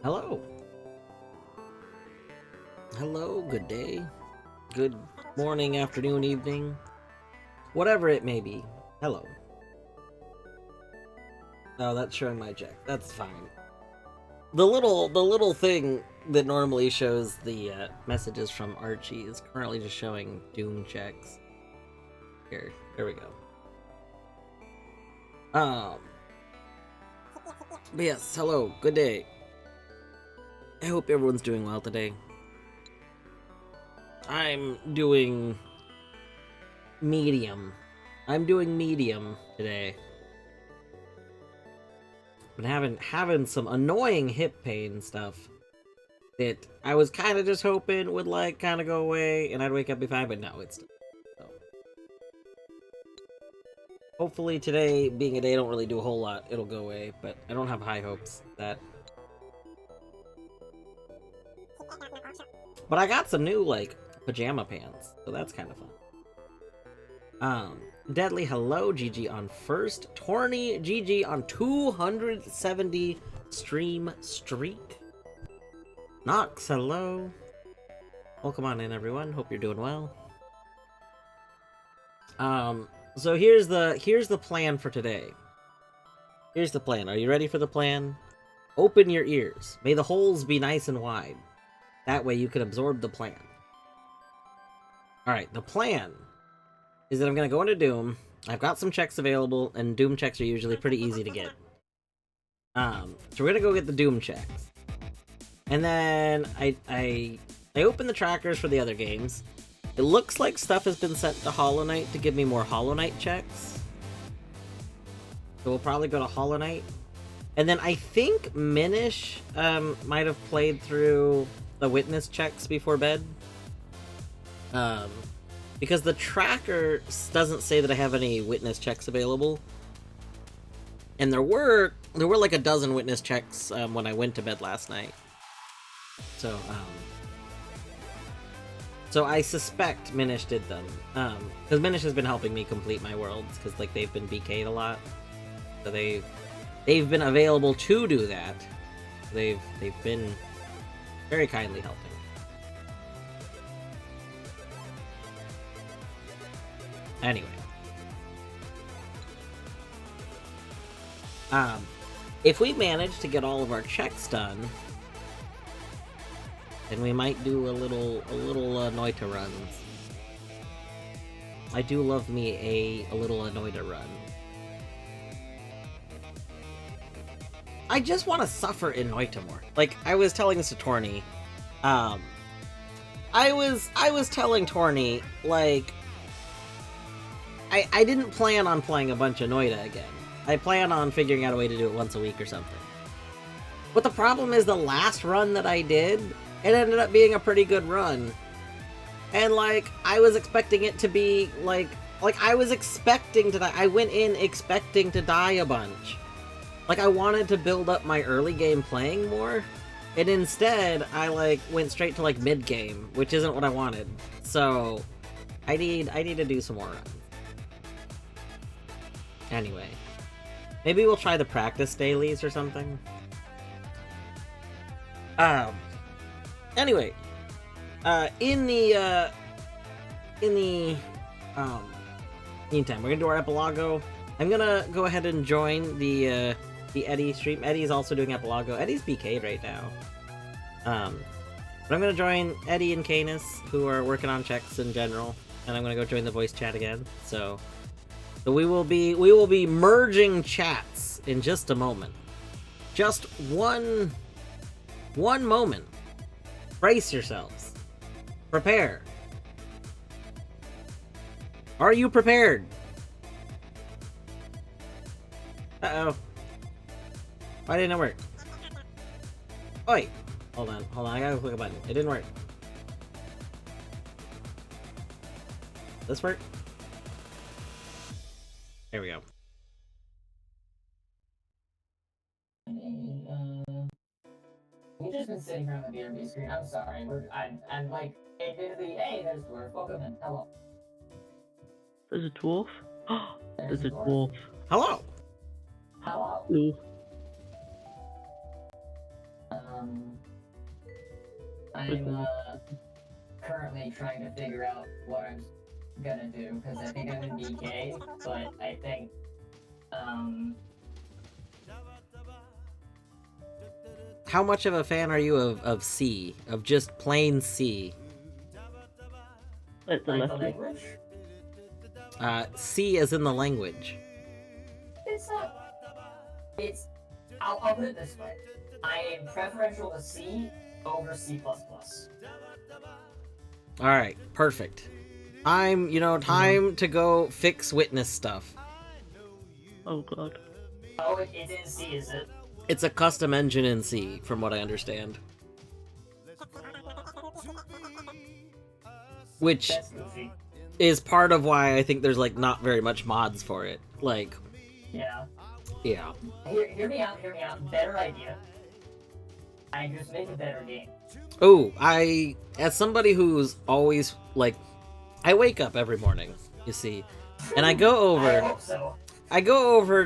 Hello. Hello, good day. Good morning, afternoon, evening. Whatever it may be. Hello. Oh, that's showing my check. That's fine. The little thing that normally shows the messages from Archie is currently just showing Doom checks. There we go. But yes, hello, good day. I hope everyone's doing well today. I'm doing medium. I'm doing medium today. Been having some annoying hip pain stuff that I was kind of just hoping would like kind of go away and I'd wake up be fine, but no, it's so. Hopefully today, being a day I don't really do a whole lot, it'll go away, but I don't have high hopes that. But I got some new like pajama pants, so that's kind of fun. Deadly hello, GG on first. Torny GG on 270 stream streak. Nox, hello. Welcome on in, everyone. Hope you're doing well. So here's the plan for today. Here's the plan. Are you ready for the plan? Open your ears. May the holes be nice and wide. That way you can absorb the plan. Alright, the plan is that I'm going to go into Doom. I've got some checks available, and Doom checks are usually pretty easy to get. So we're going to go get the Doom checks. And then I open the trackers for the other games. It looks like stuff has been sent to Hollow Knight to give me more Hollow Knight checks. So we'll probably go to Hollow Knight. And then I think Minish might have played through the witness checks before bed. Because the tracker doesn't say that I have any witness checks available. And there were like a dozen witness checks when I went to bed last night. So I suspect Minish did them. Because Minish has been helping me complete my worlds, because like they've been BK'd a lot. So they've been available to do that. They've been very kindly helping. Anyway. If we manage to get all of our checks done, then we might do a little Anoita runs. I do love me a little Anoita run. I just want to suffer in Noita more. Like, I was telling this to Torny. I was telling Torny, like, I didn't plan on playing a bunch of Noita again. I plan on figuring out a way to do it once a week or something. But the problem is the last run that I did, it ended up being a pretty good run. And, like, I was expecting it to be, like I was expecting to die. I went in expecting to die a bunch. Like, I wanted to build up my early game playing more, and instead, I, like, went straight to, like, mid-game, which isn't what I wanted. So, I need to do some more runs. Anyway. Maybe we'll try the practice dailies or something. Anyway. In the meantime, we're gonna do our Epilago. I'm gonna go ahead and join the Eddie stream. Eddie's also doing Epilago. Eddie's BK right now. But I'm gonna join Eddie and Canis, who are working on checks in general, and I'm gonna go join the voice chat again. So we will be merging chats in just a moment. Just one moment. Brace yourselves. Prepare. Are you prepared? Uh-oh. Why didn't it work? Oi! Hold on, I gotta click a button. It didn't work. This work? There we go. We've just been sitting here on the BRB screen. I'm sorry. I'm like, hey, there's Dwarf. Welcome in. Hello. There's a dwarf? There's a dwarf. Hello! Hello. Ooh. I'm currently trying to figure out what I'm gonna do, because I think I'm in BK, but I think, How much of a fan are you of C? Of just plain C? Like the like the letter. language, C as in the language. it's not, I'll put it this way. I am preferential to C over C++. Alright, perfect. Time to go fix witness stuff. Oh god. Oh, it's in C, is it? It's a custom engine in C, from what I understand. Which That's goofy. is part of why I think there's, like, not very much mods for it. Like, Yeah. yeah. Hear me out. Better idea. I just make a better game. Oh, as somebody who's always, like, I wake up every morning, you see, and I go I over, hope so.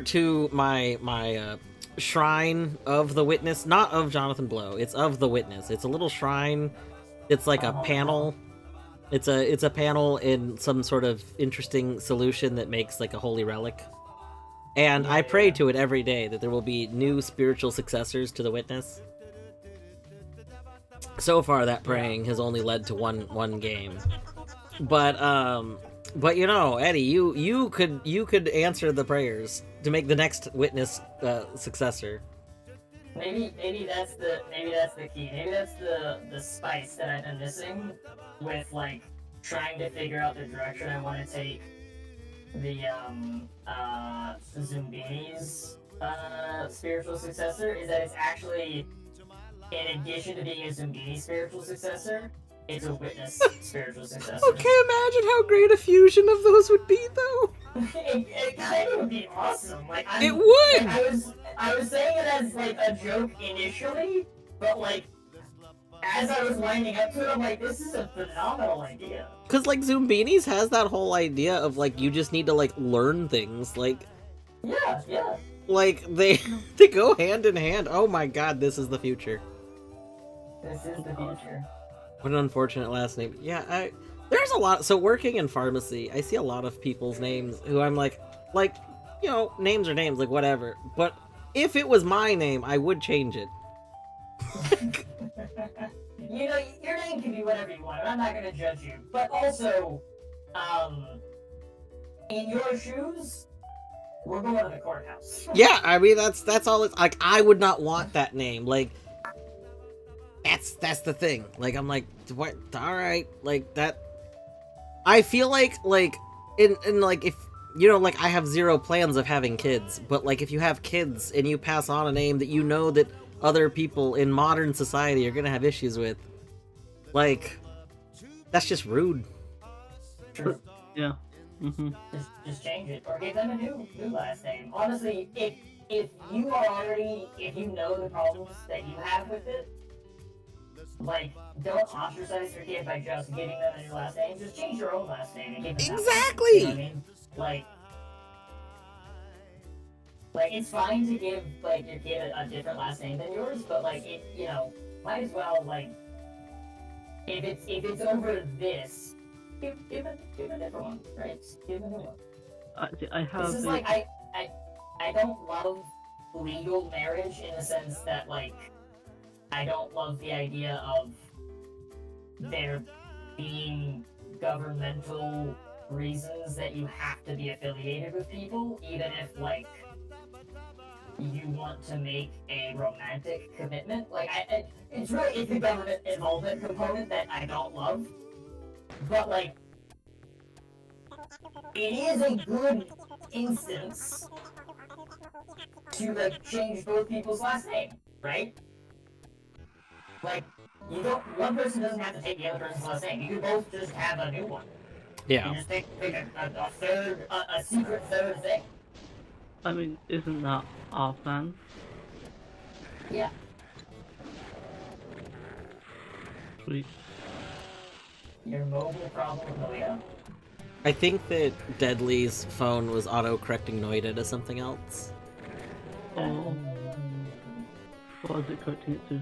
to my shrine of the witness, not of Jonathan Blow, it's of the witness. It's a little shrine. It's like a panel. It's a panel in some sort of interesting solution that makes like a holy relic. And I pray to it every day that there will be new spiritual successors to the witness. So far, that praying has only led to one game. But Eddie, you could answer the prayers to make the next witness successor. Maybe that's the key. Maybe that's the spice that I've been missing with like trying to figure out the direction I want to take the Zumbini's spiritual successor, is that it's actually, in addition to being a Zumbini spiritual successor, it's a witness spiritual successor. Okay, imagine how great a fusion of those would be, though. It kind of would be awesome. Like It would. Like, I was saying it as like a joke initially, but like as I was winding up to it, I'm like, this is a phenomenal idea. Cause like Zumbinis has that whole idea of like you just need to like learn things, like Yeah. like they go hand in hand. Oh my god, this is the future. This is the future. What an unfortunate last name. Yeah, there's a lot. So working in pharmacy, I see a lot of people's names who I'm like, names are names, like whatever. But if it was my name, I would change it. Your name can be whatever you want. I'm not gonna judge you. But also, in your shoes, we're going to the courthouse. Yeah, I mean that's all. It's like I would not want that name. Like that's the thing. Like I'm like, what? All right, like that. I feel like in like if like I have zero plans of having kids, but like if you have kids and you pass on a name that you know that other people in modern society are gonna have issues with, like that's just rude. True. Yeah. Mm-hmm. Just change it or give them a new last name. Honestly, if you know the problems that you have with it, like don't ostracize your kid by just giving them a new last name. Just change your own last name and give them Exactly. You know what I mean? Like it's fine to give like your kid a different last name than yours, but like it might as well like if it's over this, give a different one, right? Give a new one. I have. This is like I don't love legal marriage in the sense that like I don't love the idea of there being governmental reasons that you have to be affiliated with people, even if like you want to make a romantic commitment. Like it's the government involvement component that I don't love, but like it is a good instance to like change both people's last name, right? Like one person doesn't have to take the other person's last name. You can both just have a new one. Yeah. You just take a secret third thing. I mean, isn't that our plan? Yeah. Sweet. Your mobile problem, Noia. I think that Deadly's phone was auto-correcting Noida to something else. Oh. What is it correcting it to?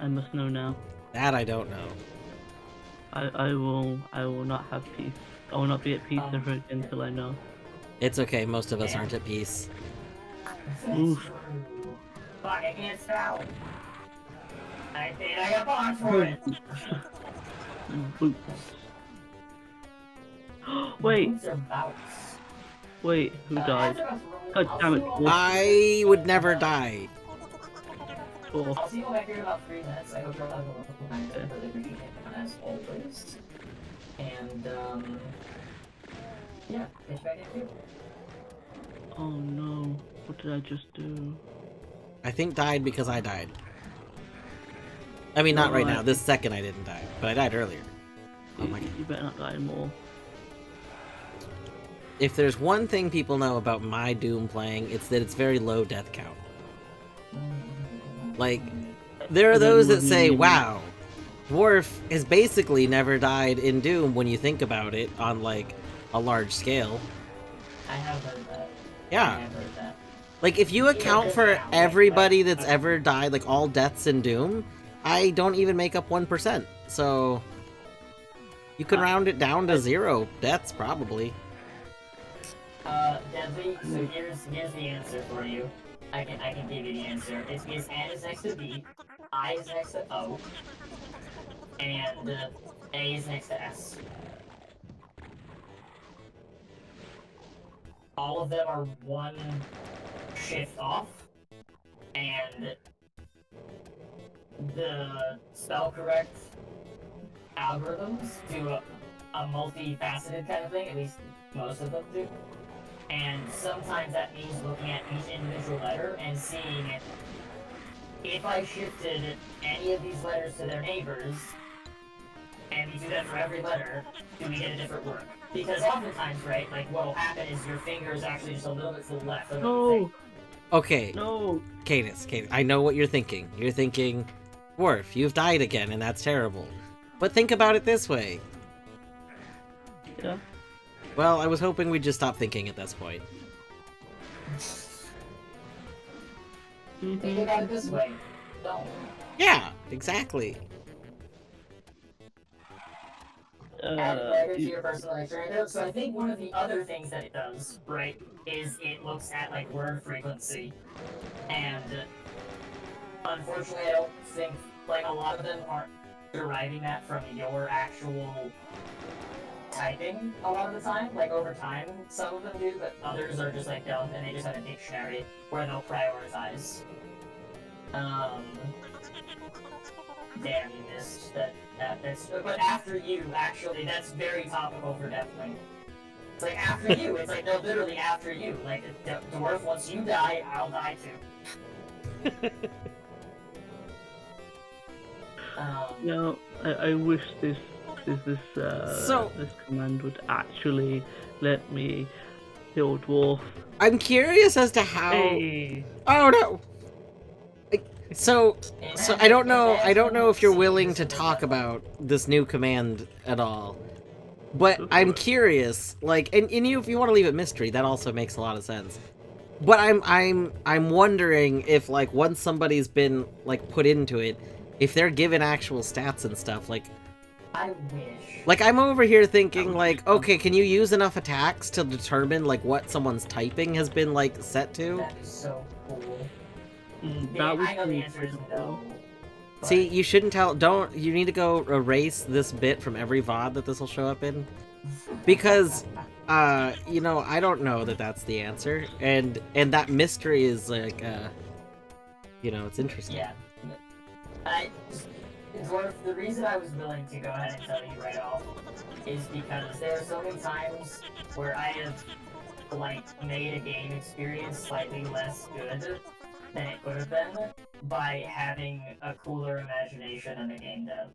I must know now. That I don't know. I will not have peace. I will not be at peace ever again until I know. It's okay, most of us aren't at peace. Oof. Fuck, I can't spell. I think I got blocked for it. Boots. Wait, Boots are bouts. wait, who died? God damn it, dwarf. I would never die. Dwarf. I'll see you back here in about 3 minutes. I hope you'll have a wonderful time. I really appreciate it, as always. And, yeah, catch back in here. Oh no, what did I just do? I think died because I died. I mean, not right No, now. This second I didn't die, but I died earlier. Oh my god. You better not die more. If there's one thing people know about my Doom playing, it's that it's very low death count. Like, there are those that say, wow, Dwarf has basically never died in Doom when you think about it on, like, a large scale. I have heard that. Yeah. I have heard that. Like, if you account for everybody that's ever died, like, all deaths in Doom, I don't even make up 1%. So, you could round it down to 0 deaths, probably. Deadly, so here's the answer for you. I can give you the answer. It's because N is next to B, I is next to O, and A is next to S. All of them are one shift off, and the spell correct algorithms do a multifaceted kind of thing, at least most of them do. And sometimes that means looking at each individual letter and seeing if I shifted any of these letters to their neighbors, and we do that for every letter, do we get a different word? Because oftentimes, right, like what'll happen is your finger is actually just a little bit to the left of what you think. Okay. No. Cadus, I know what you're thinking. You're thinking, Dwarf, you've died again, and that's terrible. But think about it this way. Yeah. Well, I was hoping we'd just stop thinking at this point. Think about it this way. Don't. Yeah, exactly. Add letter to your personal dictionary. So I think one of the other things that it does, right, is it looks at like word frequency. And unfortunately I don't think like a lot of them aren't deriving that from your actual typing a lot of the time. Like over time some of them do, but others are just like dumb and they just have a dictionary where they'll prioritize. Damn, you missed that. But after you, actually, that's very topical for Deathwing. It's like after you. It's like no, literally after you. Like Dwarf, once you die, I'll die too. No, I wish this command would actually let me kill Dwarf. I'm curious as to how. Hey. Oh no. So I don't know if you're willing to talk about this new command at all. But I'm curious, like, and you, if you want to leave it mystery, that also makes a lot of sense. But I'm wondering if, like, once somebody's been like put into it, if they're given actual stats and stuff, like. I wish. Like, I'm over here thinking, like, okay, can you use enough attacks to determine, like, what someone's typing has been, like, set to? That is so cool. That would I know the be answer is no. but- See, you shouldn't tell. You need to go erase this bit from every VOD that this will show up in. Because, you know, I don't know that that's the answer. And that mystery is, like, you know, it's interesting. Yeah. The reason I was willing to go ahead and tell you right off is because there are so many times where I have, like, made a game experience slightly less good than it could have been by having a cooler imagination in the game dev.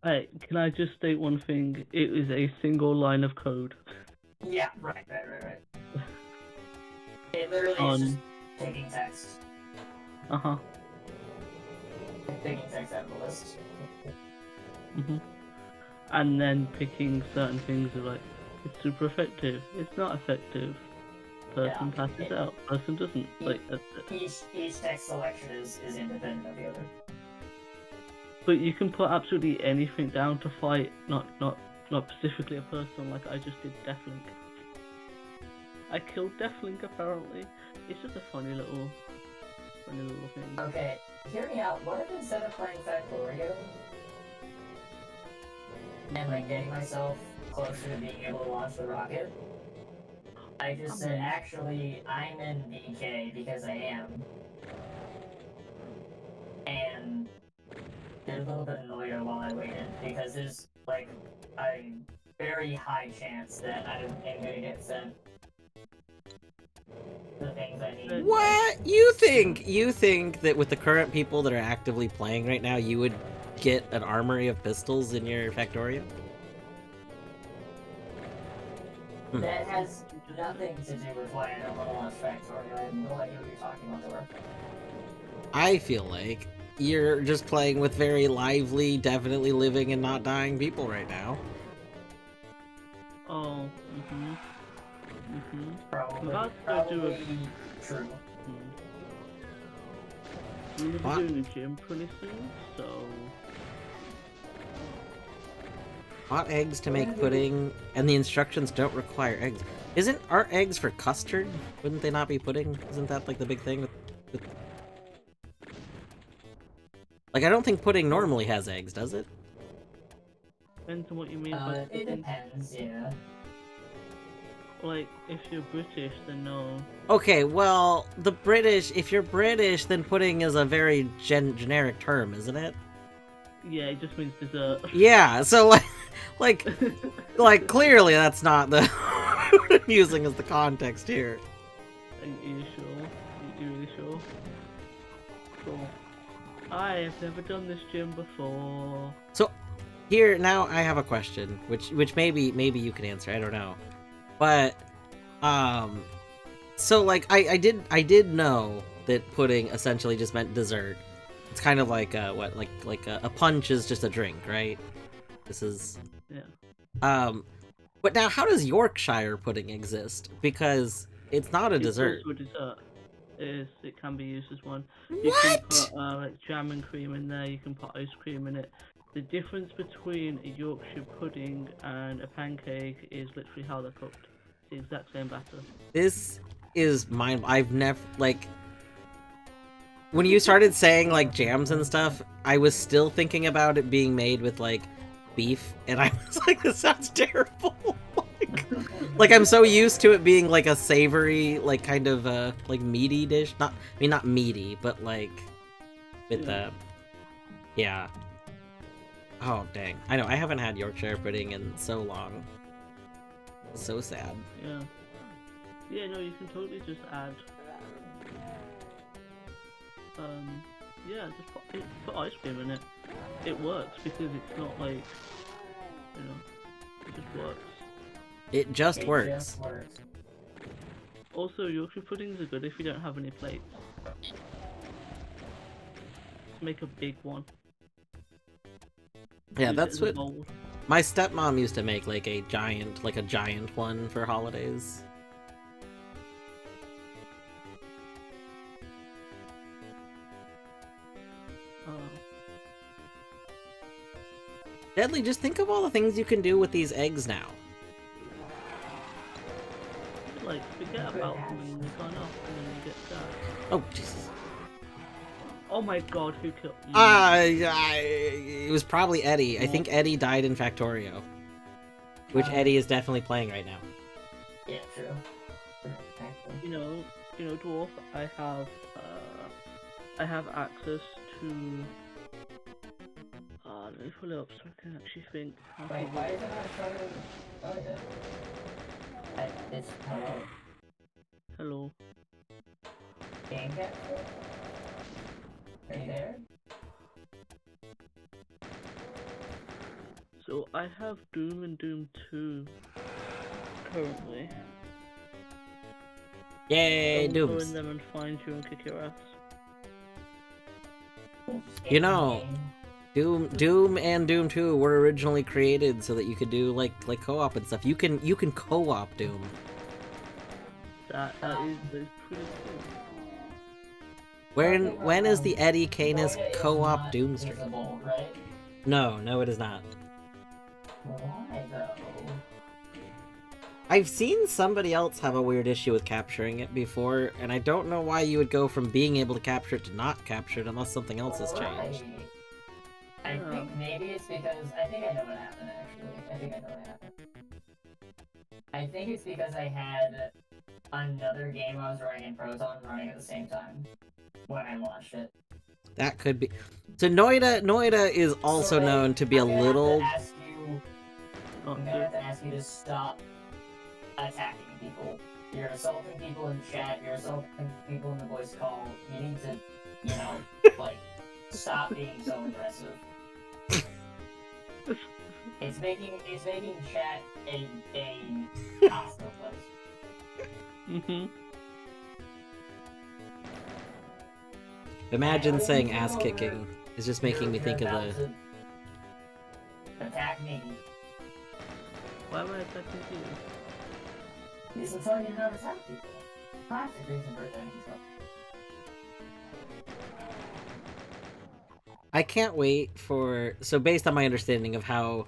Hey, can I just state one thing? It is a single line of code. Yeah, right. It literally is just taking text. Uh-huh. Taking text out of the list. And then picking certain things are like, it's super effective, it's not effective. Person passes out. Person doesn't. Like that's it. Each text selection is independent of the other. But you can put absolutely anything down to fight, not specifically a person like I just did Deathlink. I killed Deathlink apparently. It's just a funny little thing. Okay, hear me out. What if instead of playing Factorio and like getting myself closer to being able to launch the rocket, I just said, actually, I'm in BK because I am. And did a little bit of noise while I waited because there's like a very high chance that I'm gonna get sent the things I need. What? You think that with the current people that are actively playing right now, you would get an armory of pistols in your Factorio? That has nothing to do with why I don't want to launch Factorio. I have no idea what you're talking about there. I feel like you're just playing with very lively, definitely living and not dying people right now. Oh, Probably. That's Probably true. We'll be What? doing a gym pretty soon, so Hot eggs to make pudding, and the instructions don't require eggs. Aren't eggs for custard? Wouldn't they not be pudding? Isn't that like the big thing with... Like, I don't think pudding normally has eggs, does it? depends on what you mean by It depends, yeah. like if you're British then no. Okay, well, if you're British, then pudding is a very generic term, isn't it? Yeah, it just means dessert. Yeah, so like clearly that's not the what I'm using as the context here. Are you sure? You really sure? Cool. I have never done this gym before. So here now I have a question, which maybe you can answer. I don't know, but so like I did know that pudding essentially just meant dessert. It's kind of like a punch is just a drink, right? This is yeah. But now how does Yorkshire pudding exist? Because it's not a dessert. It's also a dessert. It can be used as one. What? You can put like jam and cream in there. You can put ice cream in it. The difference between a Yorkshire pudding and a pancake is literally how they're cooked. It's the exact same batter. This is I've never like. When you started saying like jams and stuff, I was still thinking about it being made with like beef, and I was like, this sounds terrible. like I'm so used to it being like a savory, like kind of like meaty dish. Not meaty, but like with the yeah. Oh dang! I know I haven't had Yorkshire pudding in so long. So sad. Yeah. Yeah, no, you can totally just add. Yeah, just put ice cream in it. It works because it's not like, it just works. It just It works. just works. Also, Yorkshire puddings are good if you don't have any plates. Just make a big one. Yeah, Use that's it as a what bowl. my stepmom used to make, like a giant one for holidays. Deadly, just think of all the things you can do with these eggs now. Like, forget about them and they gone off and then you get that. Oh, Jesus. Oh my god, who killed you? It was probably Eddie. I think Eddie died in Factorio. Which Eddie is definitely playing right now. Yeah, true. You know, dwarf, I have access to let me pull it up so I can actually think. Wait, why is it not showing? Oh yeah. It's hello. Hello. Game capture? Are you there? So I have Doom and Doom 2 currently. Yay, I'll go Dooms. in them and find you and kick your ass. You know, Doom and Doom 2 were originally created so that you could do like co-op and stuff. You can co-op Doom. That is pretty cool. When is the Eddie Canis Noida is co-op not Doom stream? visible, right? No, it is not. Why though? I've seen somebody else have a weird issue with capturing it before, and I don't know why you would go from being able to capture it to not capture it unless something else has changed. I think maybe it's because I think I know what happened actually. I think I know what happened. I think it's because I had another game I was running in Proton running at the same time when I launched it. That could be. So Noida is also known to be a little. I'm gonna have to ask you to stop attacking people. You're assaulting people in chat. You're assaulting people in the voice call. You need to, like, stop being so aggressive. It's making chat a hostile place. Mm-hmm. Imagine saying ass kicking is just making me think of the. Attack me. Why am I attacking you? This will tell you to not attack people. Classic reason for attacking stuff. I can't wait for. So based on my understanding of how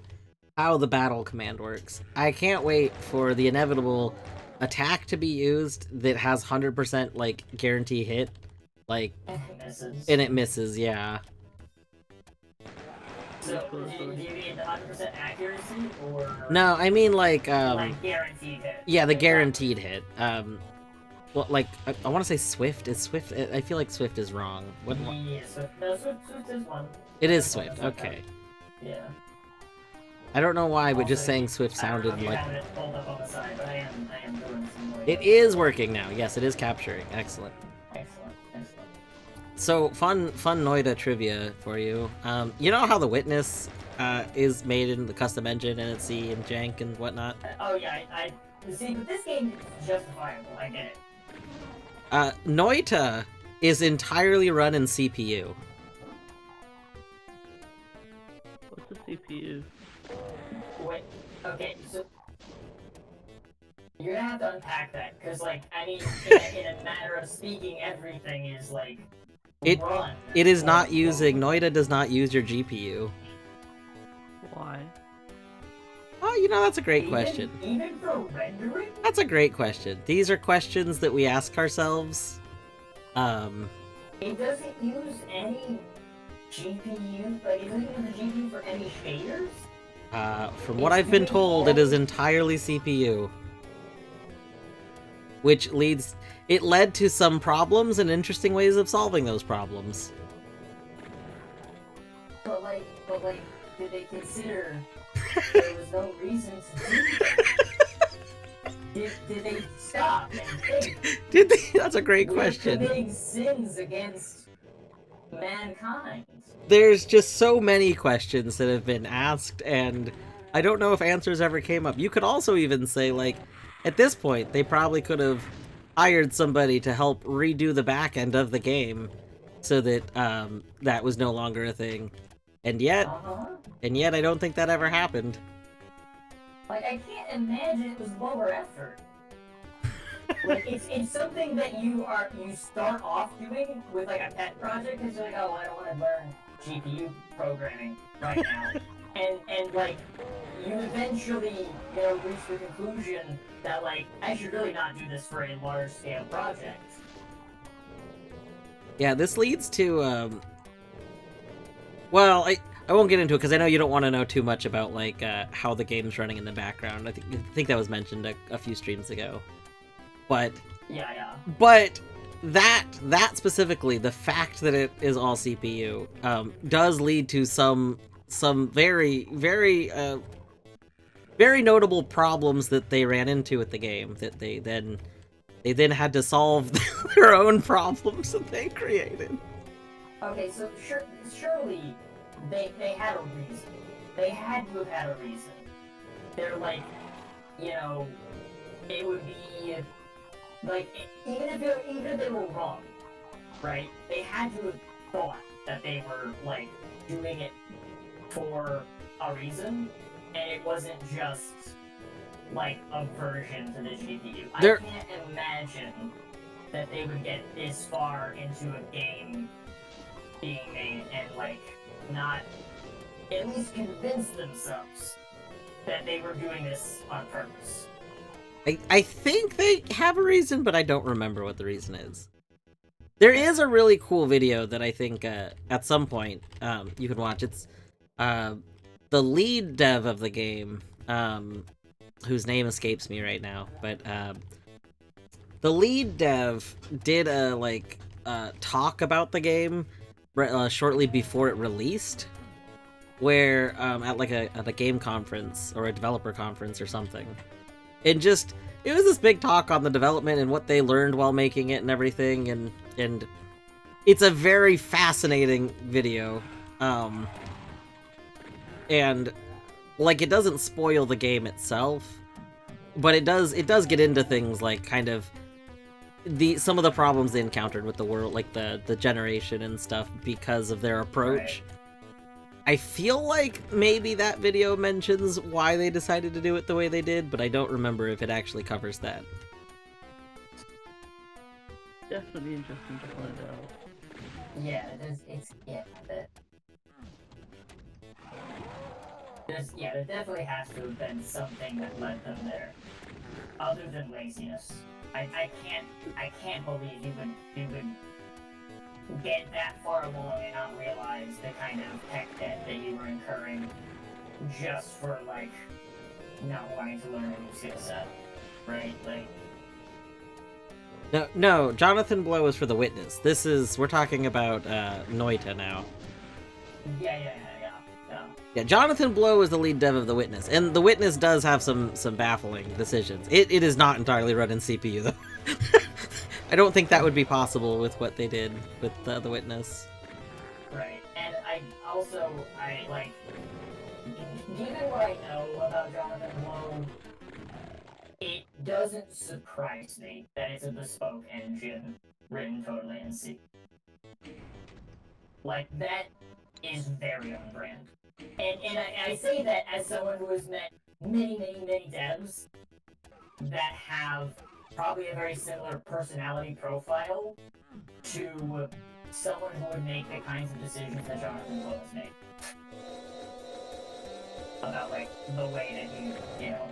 the battle command works, I can't wait for the inevitable attack to be used that has 100% like guarantee hit, like, and it misses. Yeah. So, do you mean 100% accuracy, or... No, I mean like guaranteed hit. Yeah, the guaranteed hit. Well, like I want to say Swift. Is Swift? I feel like Swift is wrong. What? Yeah, Swift is one. It is Swift. Okay. Yeah. I don't know why, but just saying Swift sounded like. I have it pulled up on the side, but I am doing some. It is working now. Yes, it is capturing. Excellent. Excellent. So fun Noida trivia for you. You know how the Witness is made in the custom engine and NC and jank and whatnot? Oh yeah, I see, but this game is justifiable. I get it. Noita is entirely run in CPU. What's the CPU? Wait, okay, so you're gonna have to unpack that, because, like, I mean, in a matter of speaking, everything is, like, run. It is not using, Noida does not use your GPU. Why? Oh, that's a great question. Even for rendering? That's a great question. These are questions that we ask ourselves. It doesn't use any GPU, like, it doesn't use the GPU for any shaders? From what I've been told, it is entirely CPU. Which led to some problems and interesting ways of solving those problems. But like, did they consider there was no reason to do that? Did they stop and think? Did they? That's a great question. Committing sins against mankind. There's just so many questions that have been asked, and I don't know if answers ever came up. You could also even say, like, at this point, they probably could have hired somebody to help redo the back end of the game so that that was no longer a thing. And yet I don't think that ever happened. Like, I can't imagine it was lower effort. Like, it's something that you start off doing with, like, a pet project, because you're like, oh, I don't want to learn GPU programming right now. and like, you eventually, reach the conclusion that, like, I should really not do this for a large-scale project. Yeah, this leads to, well, I won't get into it because I know you don't want to know too much about, like, how the game's running in the background. I think that was mentioned a few streams ago. But yeah. But that specifically, the fact that it is all CPU, does lead to some very, very, very notable problems that they ran into with the game that they then had to solve their own problems that they created. Okay, so surely they had a reason. They had to have had a reason. They're like, it would be like, even if they were wrong, right? They had to have thought that they were, like, doing it for a reason, and it wasn't just like a version to the GPU. I can't imagine that they would get this far into a game being made and, like, not at least convince themselves that they were doing this on purpose. I think they have a reason, but I don't remember what the reason is. There is a really cool video that I think at some point you can watch. It's the lead dev of the game, whose name escapes me right now, but the lead dev did a talk about the game shortly before it released, where at a game conference or a developer conference or something. And just, it was this big talk on the development and what they learned while making it and everything, and it's a very fascinating video. And like, it doesn't spoil the game itself, but it does get into things like kind of some of the problems they encountered with the world, like the generation and stuff, because of their approach. Right. I feel like maybe that video mentions why they decided to do it the way they did, but I don't remember if it actually covers that. Definitely interesting to find out. Yeah, it's there definitely has to have been something that led them there, other than laziness. I can't believe you would get that far along and not realize the kind of tech debt that you were incurring just for, like, not wanting to learn a new skill set, right? Like, No, Jonathan Blow is for The Witness. We're talking about Noita now. yeah. Yeah, Jonathan Blow is the lead dev of The Witness, and The Witness does have some baffling decisions. It is not entirely run in CPU, though. I don't think that would be possible with what they did with The Witness. Right, and given what I know about Jonathan Blow, it doesn't surprise me that it's a bespoke engine written totally in C. Like, that is very on brand. And I say that as someone who has met many devs that have probably a very similar personality profile to someone who would make the kinds of decisions that Jonathan Blow has made. About, like, the way that you know,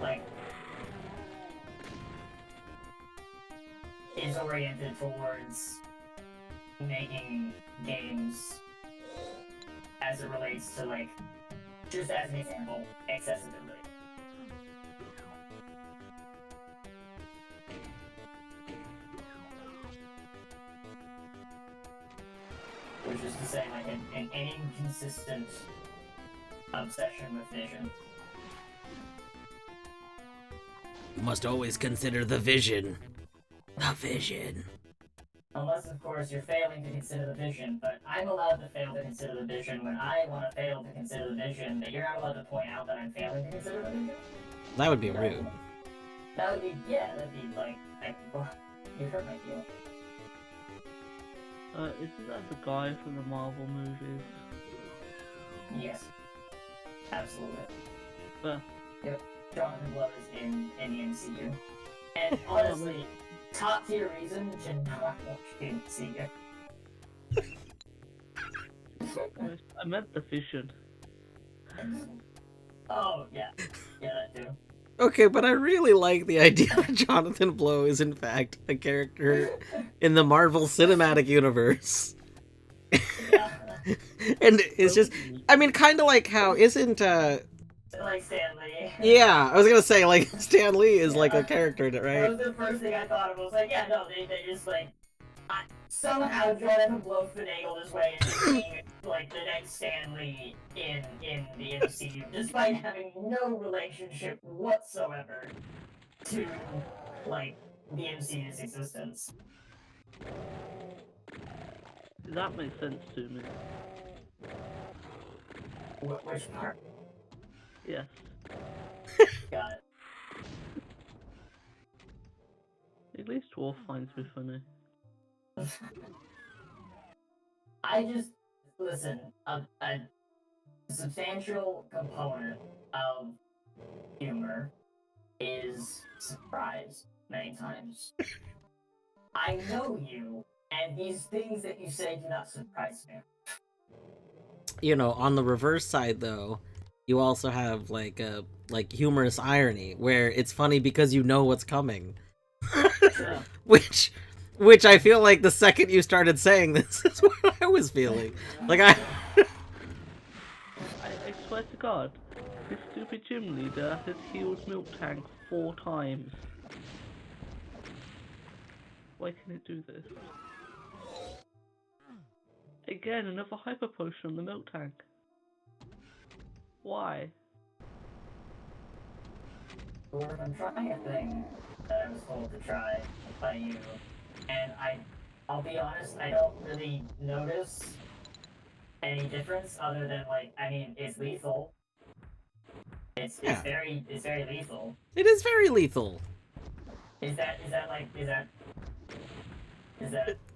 like, is oriented towards making games as it relates to, like, just as an example, accessibility. Which is to say, like, an inconsistent obsession with vision. You must always consider the vision. The vision. Unless, of course, you're failing to consider the vision, but I'm allowed to fail to consider the vision when I want to fail to consider the vision, but you're not allowed to point out that I'm failing to consider the vision? That would be rude. That'd be like, you hurt my feelings. Isn't that the guy from the Marvel movies? Yes. Absolutely. But Yep. Jonathan Blow is in the MCU. And honestly, top tier reason to not watch the MCU. I meant the Vision. Oh, yeah. Yeah, that too. Okay, but I really like the idea that Jonathan Blow is in fact a character in the Marvel Cinematic Universe. Yeah. And it's just, I mean, kind of like how isn't Like Stan Lee. yeah, I was gonna say, like, Stan Lee is like a character in it, That right? was the first thing I thought of. I was like, yeah, no, they just, like, somehow Jonathan Blow finagled his way into being, like, the next Stan Lee in the MCU, despite having no relationship whatsoever to, like, the MCU's existence. That makes sense to me. Which part? Yes. Got it. At least Dwarf finds me funny. I just, listen, a substantial component of humor is surprised many times. I know you, and these things that you say do not surprise me. You know, on the reverse side though, you also have like a humorous irony where it's funny because you know what's coming. True. which I feel like the second you started saying this is what I was feeling. Like I swear to God, this stupid gym leader has healed Milk Tank 4 times. Why can it do this? Again, another hyper potion on the Milk Tank. Why? Or I'm trying a thing that I was told to try by you, and I'll be honest, I don't really notice any difference other than like, I mean, it's lethal. It's Yeah. very lethal. It is very lethal. Is that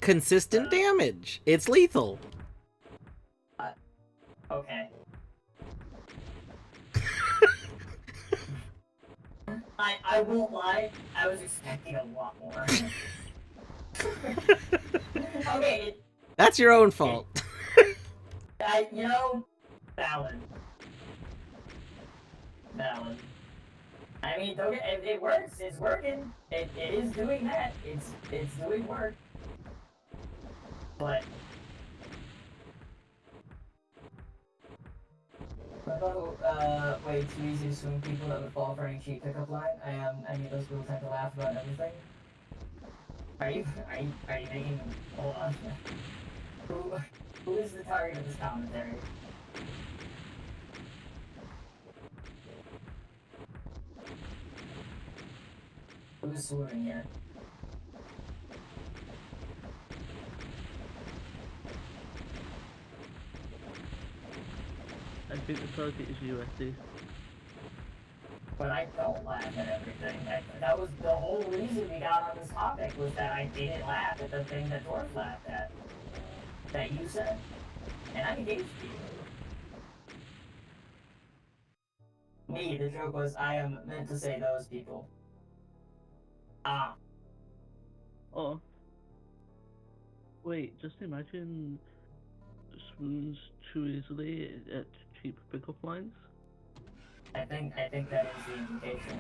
Consistent damage. It's lethal. okay? I won't lie, I was expecting a lot more. Okay, That's your own fault. valid. I mean, don't get, it works. It's working. It is doing that. It's doing work. But what about way too easy to swing people that would fall for any cheap pickup line? I mean, those people tend to laugh about everything. Are you making? Hold on. Who is the target of this commentary? Who's swooning here? I think the target is USD. But I don't laugh at everything. That was the whole reason we got on this topic, was that I didn't laugh at the thing that Dwarf laughed at. That you said. And I engaged you. Me, the joke was, I am meant to say those people. Ah. Oh. Wait, just imagine swoons too easily at cheap pickup lines. I think that is the implication.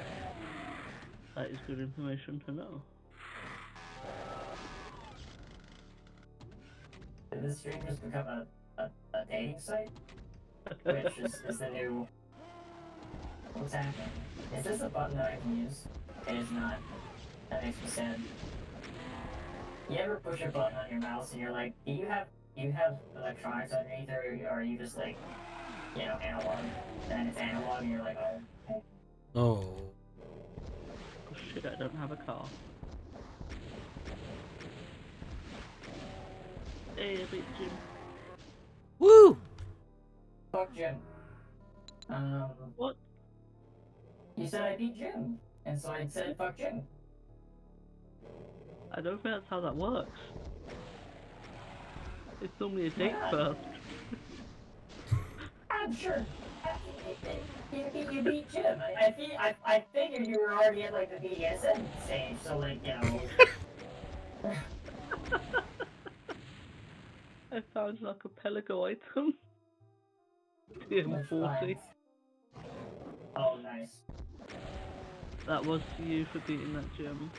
That is good information to know. Did this stream just become a dating site? Which is the new... What's happening? Is this a button that I can use? It is not. That makes me sad. You ever push a button on your mouse and you're like, do you have electronics underneath, or are you just like, you know, analog? And it's analog and you're like, oh, okay. Oh. Oh shit, I don't have a car. Hey, I beat Jim. Woo! Fuck Jim. What? You said I beat Jim, and so I said fuck Jim. I don't think that's how that works. It's normally a date not? first. I'm sure. You beat Jim. I figured you were already at like the BDSM stage, so like, you know. I found an Archipelago item. TM40. Oh, nice. That was to you for beating that gym.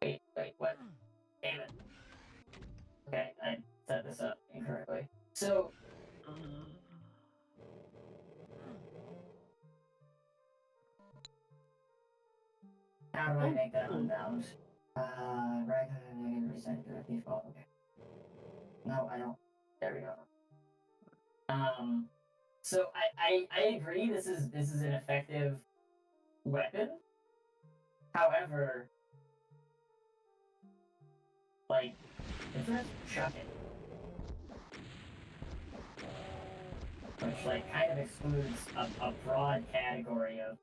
Wait, what? Damn it. Okay, I set this up incorrectly. So, how do I make that unbound? Right, reset to the default. Okay. No, I don't. There we go. So I agree. This is an effective weapon. However, like, it's not chuck it, which like kind of excludes a broad category of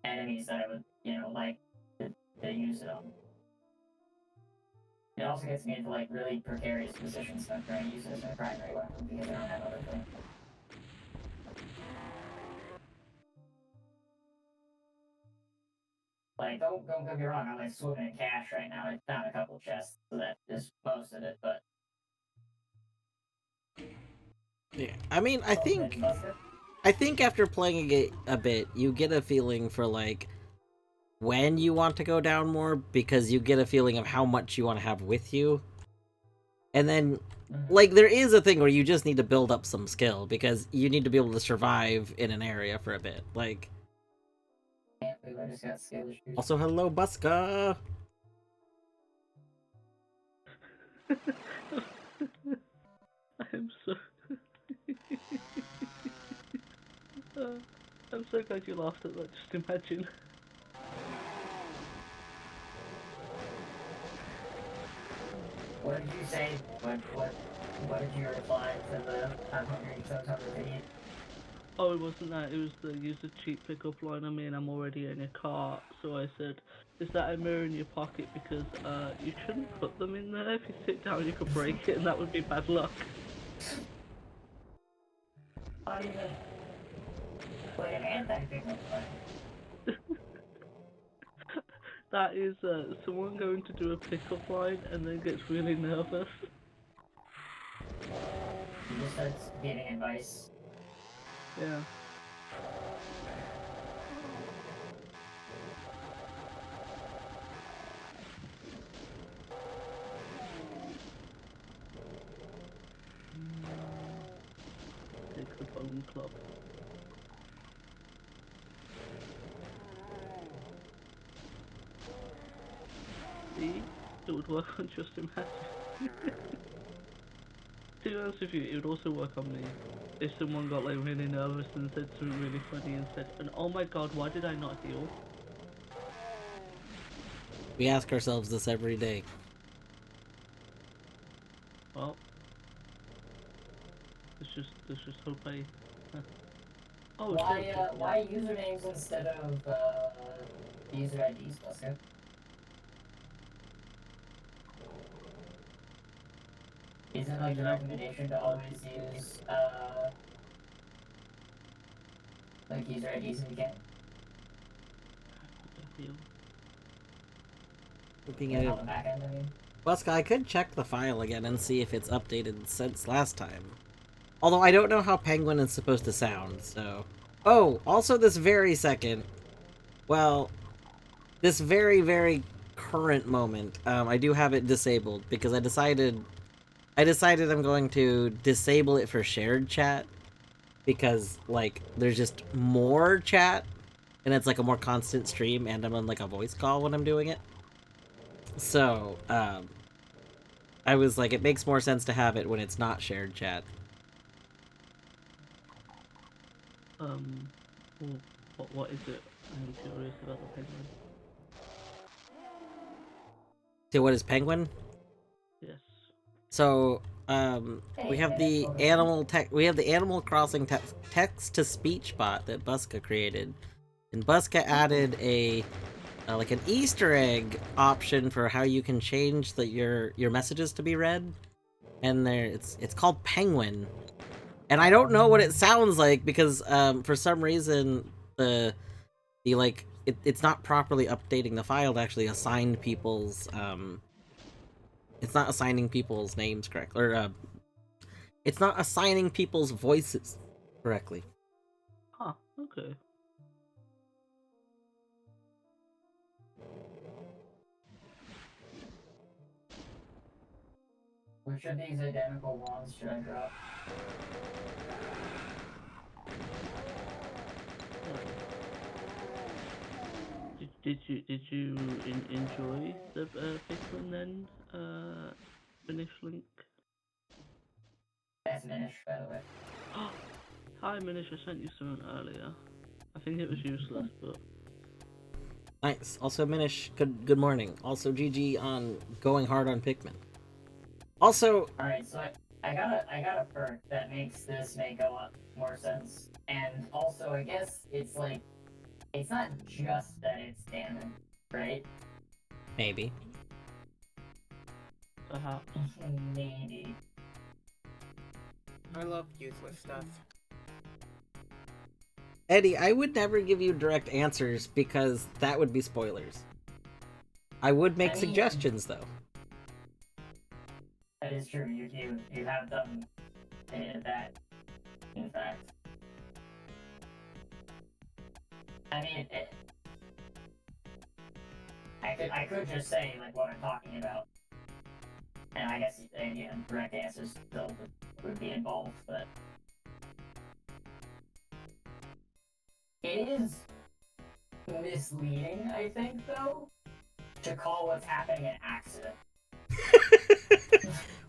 enemies that I would, you know, like to use it on. It also gets me into like really precarious positions when I'm trying to use it as my primary weapon because I don't have other things. Like, don't get me wrong, I'm like swimming in cash right now. I found a couple chests, so that is most of it, but Yeah, I mean, then Buster. I think after playing it a bit, you get a feeling for like when you want to go down more because you get a feeling of how much you want to have with you. And then like there is a thing where you just need to build up some skill because you need to be able to survive in an area for a bit. Like Can't believe I just got skill issues. also hello Buska. I'm so. I'm so glad you laughed at that. Just imagine. What did you say? What did you reply to the I'm hungry, so hungry to eat? Oh, it wasn't that. It was the use a cheap pickup line. I mean, I'm already in a cart, so I said, "Is that a mirror in your pocket? Because you shouldn't put them in there. If you sit down, you could break it, and that would be bad luck." Not even like an anti-pickup line. That is someone going to do a pickup line and then gets really nervous. He just starts giving advice. Yeah. Take the bone club. See? It would work on just imagine. To be honest with you, it would also work on me. If someone got like really nervous and said something really funny and said, "And oh my god, why did I not heal?" We ask ourselves this every day. Well, let's just hope I. Oh, Why usernames instead of user IDs, Buster? Isn't like the recommendation to always use like user IDs if you can? heal. Looking Like at it. on the back end, I mean. Buska, I could check the file again and see if it's updated since last time. Although I don't know how Penguin is supposed to sound, so... Oh, also this very second... Well, this very, very current moment, I do have it disabled because I decided I'm going to disable it for shared chat because, like, there's just more chat and it's like a more constant stream and I'm on like a voice call when I'm doing it. So, I was like, it makes more sense to have it when it's not shared chat. What is it? I'm curious about the penguin. So what is Penguin? Yes. So, we have the Animal Crossing text to speech bot that Buska created, and Buska added a like an Easter egg option for how you can change your messages to be read, and it's called Penguin, and I don't know what it sounds like because for some reason it's not properly updating the file to actually assign people's it's not assigning people's names correctly, or it's not assigning people's voices correctly. Huh, okay. Which of these identical wands should I drop? Did you enjoy the Pikmin then? Finish link. That's Minish, by the way. Hi Minish, I sent you something earlier. I think it was useless, but Nice. Also, Minish, good morning. Also, GG on going hard on Pikmin. Also, Alright, so I got a perk that makes this make a lot more sense. And also, I guess it's like, it's not just that it's damning, right? maybe. perhaps. Maybe. I love useless stuff. Eddie, I would never give you direct answers because that would be spoilers. I would make suggestions, though. That is true. You have done that, in fact. I mean, I could just say like what I'm talking about, and I guess again, direct answers still would be involved, but it is misleading, I think, though, to call what's happening an accident.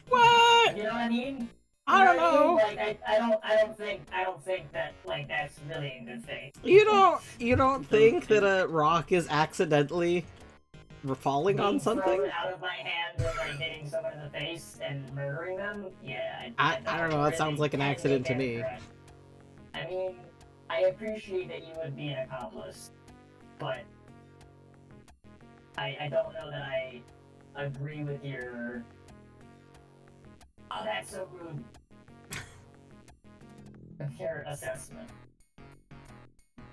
What? You know what I mean? I don't know. Like I don't think that like that's really in good faith. You don't think that a rock is accidentally falling on something? Thrown out of my hand and like hitting someone in the face and murdering them? Yeah. I don't know. That sounds like an accident to me. I mean, I appreciate that you would be an accomplice, but I don't know that I agree with your. Oh, that's so rude. Your assessment.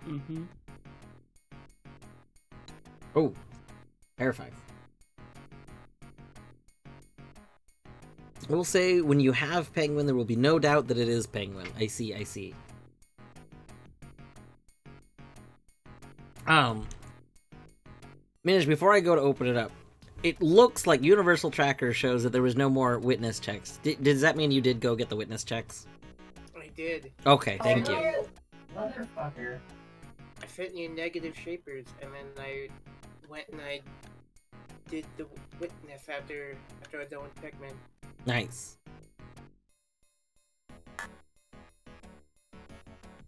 Mm-hmm. Oh, terrifying. We'll say when you have Penguin, there will be no doubt that it is Penguin. I see. Minish, before I go to open it up, it looks like Universal Tracker shows that there was no more witness checks. Does that mean you did go get the witness checks? I did. Okay, thank you. Motherfucker. I sent you negative shapers, and then I went and I did the witness after I was done with Pikmin. Nice.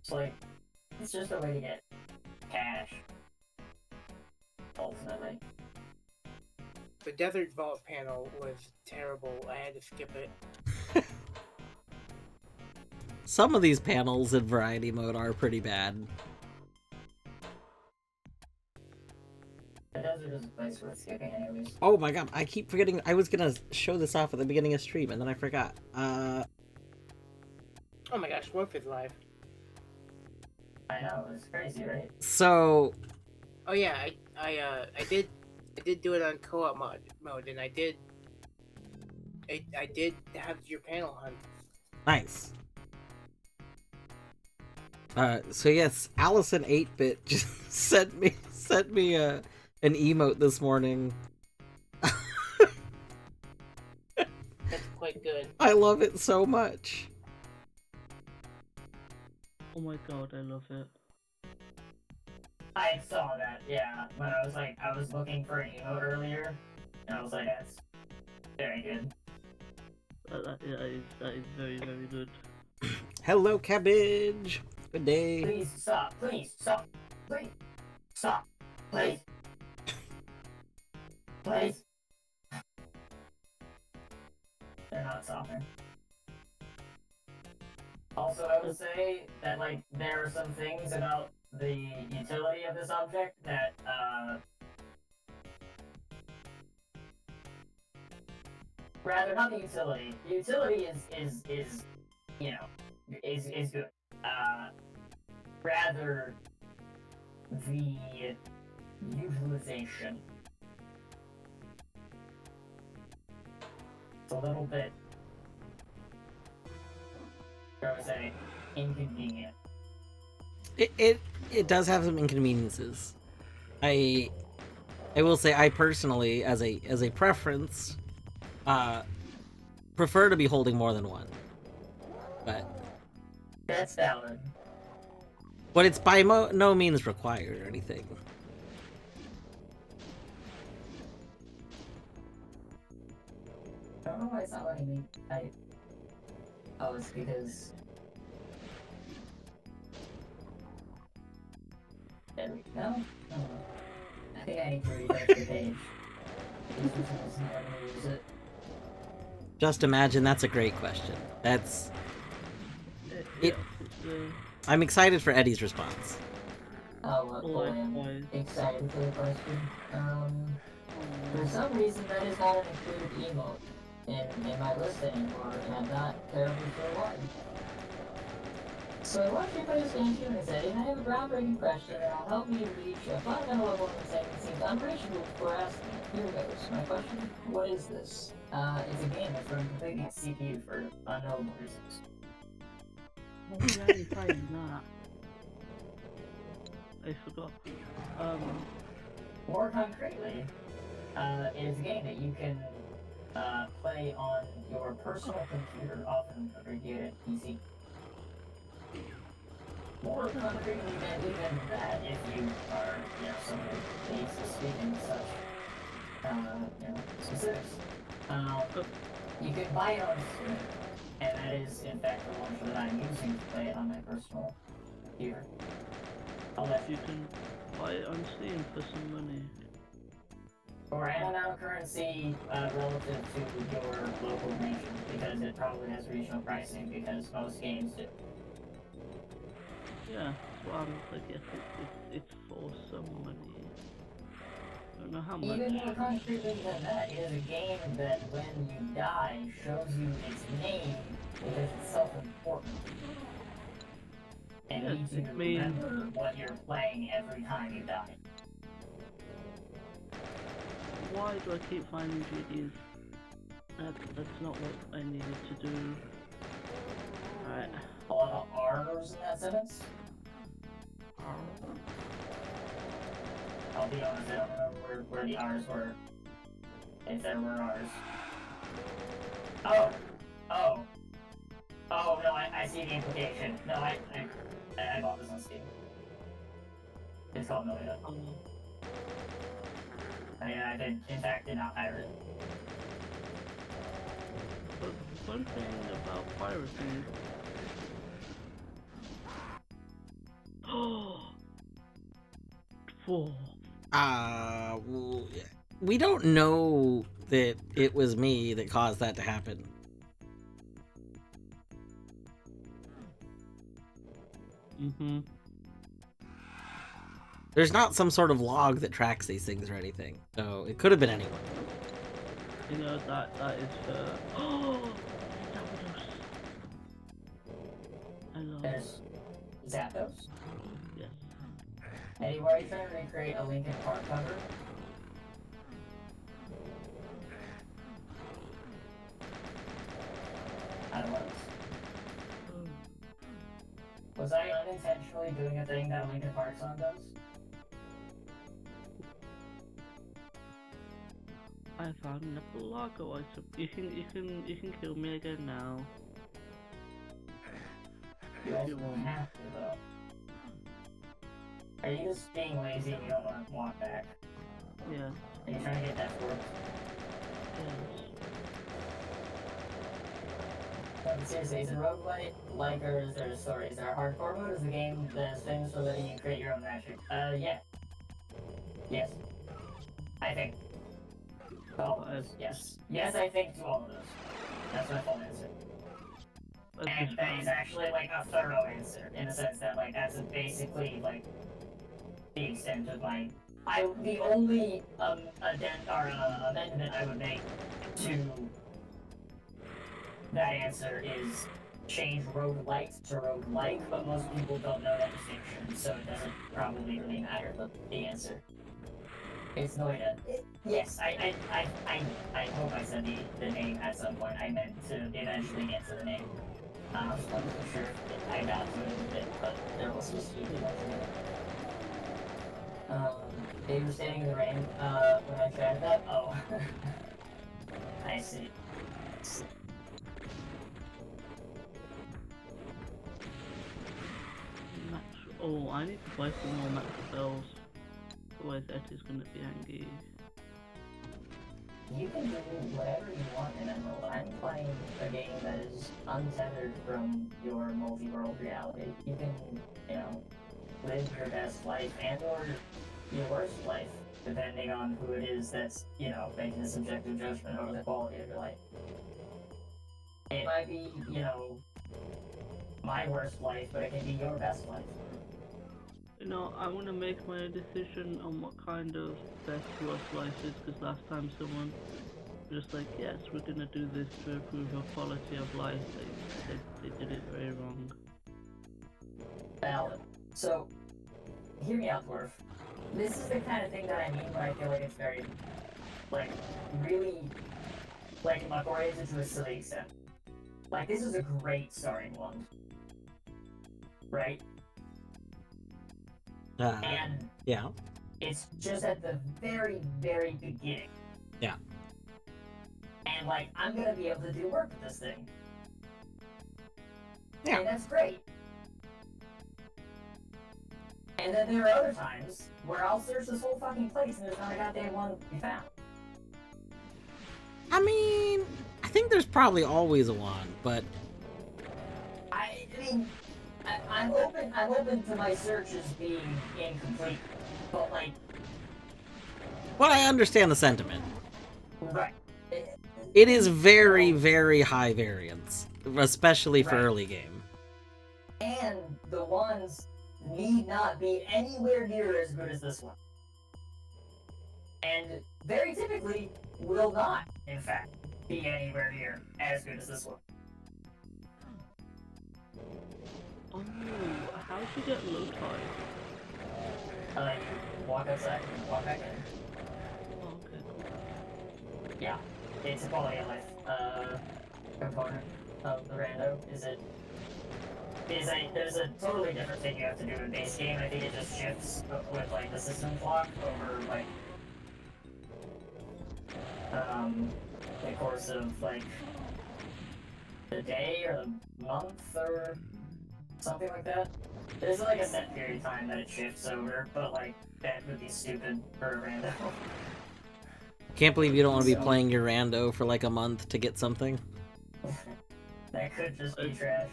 It's like, it's just a way to get cash. Ultimately. The Desert Vault panel was terrible. I had to skip it. Some of these panels in variety mode are pretty bad. The desert is a place worth skipping anyways. Oh my god, I keep forgetting. I was gonna show this off at the beginning of stream, and then I forgot. Oh my gosh, Wolf is live. I know, it's crazy, right? So... Oh yeah, I did do it on co-op mode, and I did have your panel hunt. Nice. So yes, Allison 8-bit just sent me an emote this morning. That's quite good. I love it so much. Oh my god, I love it. I saw that, yeah. When I was looking for an emote earlier, and I was like, that's very good. That is very, very good. Hello, Cabbage. Good day. Please stop, please stop, please stop, please. Please. They're not stopping. Also, I would say that, like, there are some things about the utility of this object that, rather, not the utility. The utility is you know, is good. Rather, the utilization. It's a little bit, I would say, inconvenient. It does have some inconveniences. I will say I personally, as a preference, prefer to be holding more than one. That's valid. But it's by no means required or anything. I don't know why it's not letting me type. Oh, it's because... There we go. Oh. I think I need to refresh the page. This is not letting me use it. Just imagine, that's a great question. That's... It... I'm excited for Eddie's response. Oh, well, I'm excited for the question. For some reason, that is not an included emote in my list anymore, and I'm not terribly sure why. So I watched you play this game 2 minutes in, and I have a groundbreaking question that'll help me reach a fundamental level of understanding that seems unreachable before asking it. Here goes. My question: what is this? It's a game that's running completely on CPU for unknowable reasons. What was I playing that? I forgot. More concretely, it is a game that you can play on your personal computer, often abbreviated PC. More concretely than even that, if you are, someone who needs to speak in such, specifics. You can buy it on Steam, and that is, in fact, the launcher that I'm using to play it on my personal computer. You can buy it on Steam for some money. Or an amount of currency relative to your local region, because it probably has regional pricing, because most games do. Yeah, that's what I was like, yes, it's for some money. I don't know how much. Even more concretely than that, it is a game that when you die shows you its name because it's self-important. And needs you to remember what you're playing every time you die. Why do I keep finding GDs? That's not what I needed to do. Alright. A lot of R's in that sentence? I'll be honest, I don't remember where the R's were. If there were R's. Oh! Oh, no, I see the implication. No, I bought this on Steam. It's called Noida. I in fact, did not hire it. But one thing about piracy... Whoa. Well, we don't know that it was me that caused that to happen. There's not some sort of log that tracks these things or anything, so it could have been anyone. You know, that is oh! I love There's Zapdos. Yes. Anywhere you trying to recreate a Linkin Park cover? I don't know. Was I unintentionally doing a thing that a Linkin Park song does? I found an Epilago item. You can kill me again now. You also don't have to though. Are you just being lazy and you don't want back? Yeah. Are you trying to get that for? Yes. Seriously, is it roguelite, like, or is there a story? Is there a hardcore mode? Is the game that is famous for letting you create your own magic? Yeah. Yes. I think. All of those. Yes. Yes, I think to all of those. That's my full answer. And that is actually, like, a thorough answer, in the sense that, like, that's basically, like, the extent of my... the only, amendment I would make to that answer is change roguelite to roguelike, but most people don't know that distinction, so it doesn't probably really matter, but the answer. It's Noida. Yes, I hope I said the name at some point. I meant to eventually get to the name. I wasn't sure if I got to it a bit, but there was supposed to be they were standing in the rain, when I tried that. Oh. I see. Oh, I need to buy some more max spells. Otherwise that is gonna be angry. You can do whatever you want in Emerald. I'm playing a game that is untethered from your multi-world reality. You can, live your best life and or your worst life, depending on who it is that's, making a subjective judgment over the quality of your life. It might be, my worst life, but it can be your best life. I want to make my decision on what kind of best worst life is, because last time someone was just like, yes, we're gonna do this to improve your quality of life, they did it very wrong. Valid. So, hear me out, Dwarf. This is the kind of thing that I mean when I feel like it's very, like, really, like, oriented to a silly extent. Like, this is a great starting one. Right? And yeah. it's just at the very, very beginning. Yeah. And, like, I'm gonna be able to do work with this thing. Yeah. And that's great. And then there are other times where I'll search this whole fucking place and there's not a goddamn one to be found. I mean, I think there's probably always a one, but I mean, I'm open to my searches being incomplete, but like, well, I understand the sentiment. right. It is very, very high variance, especially for Right. early game. And the ones need not be anywhere near as good as this one. And very typically will not, in fact, be anywhere near as good as this one. Oh, how'd you get low tide? You walk outside and walk back in. Oh, okay, cool. Yeah, it's a quality of life component of the rando. There's a totally different thing you have to do in base game. I think it just shifts with like the system clock over like the course of like the day or the month or something like that. There's like a set period of time that it shifts over, but like that would be stupid for a rando. Can't believe you don't want to be So- playing your rando for like a month to get something. That could just be trash.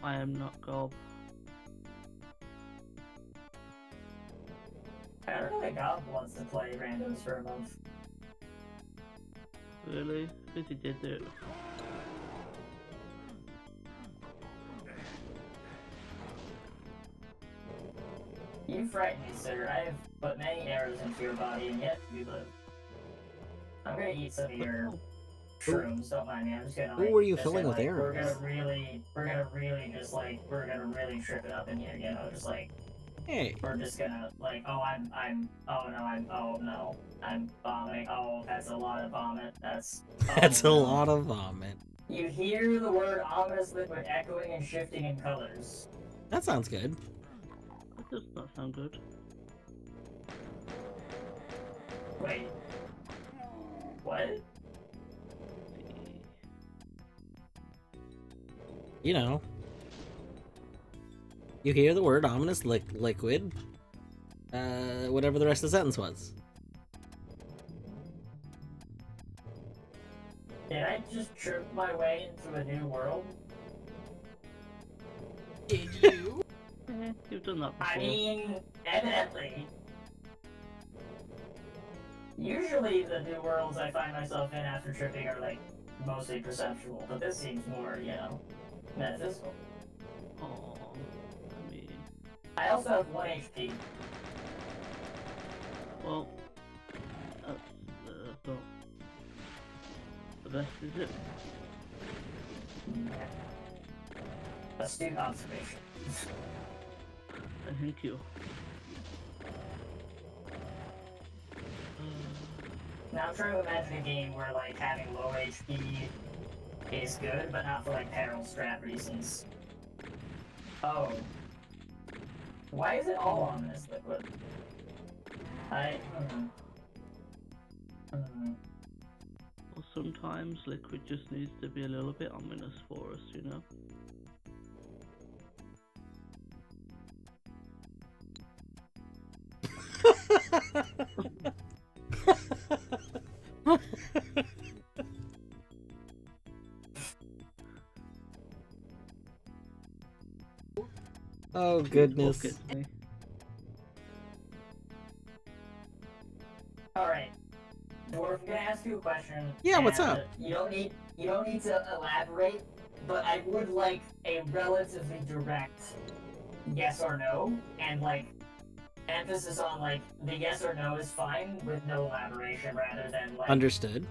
I am not Gob. I don't know if God wants to play randos for a month. Really? Because he did it. You frighten me, sir. I have put many arrows into your body, and yet you live. I'm gonna eat some of your shrooms. Don't mind me. I'm just gonna. Who Like, were you just filling gonna, with like, arrows? we're gonna really trip it up in here. You know, just like Hey, we're just gonna like, oh no, I'm vomiting. Oh, that's a lot of vomit. That's. Oh, that's a no. lot of vomit. You hear the word ominous liquid echoing and shifting in colors. That sounds good. That does not sound good. Wait. What? You know. You hear the word ominous liquid. Whatever the rest of the sentence was. Did I just trip my way into a new world? Did you? You've done that before. I mean, evidently. Usually the new worlds I find myself in after tripping are like mostly perceptual, but this seems more, you know, metaphysical. Oh, I mean, I also have 1 HP. well, that's not the best, is it? Astute observation. Thank you. Now I'm trying to imagine a game where like having low HP is good, but not for like peril strat reasons. Oh. Why is it all on this liquid? Well, sometimes liquid just needs to be a little bit ominous for us, you know? Oh goodness. What gets me? Alright. Dwarf, I'm gonna ask you a question. Yeah, what's and up? You don't need to elaborate, but I would like a relatively direct yes or no, and like emphasis on like the yes or no is fine with no elaboration rather than like Understood.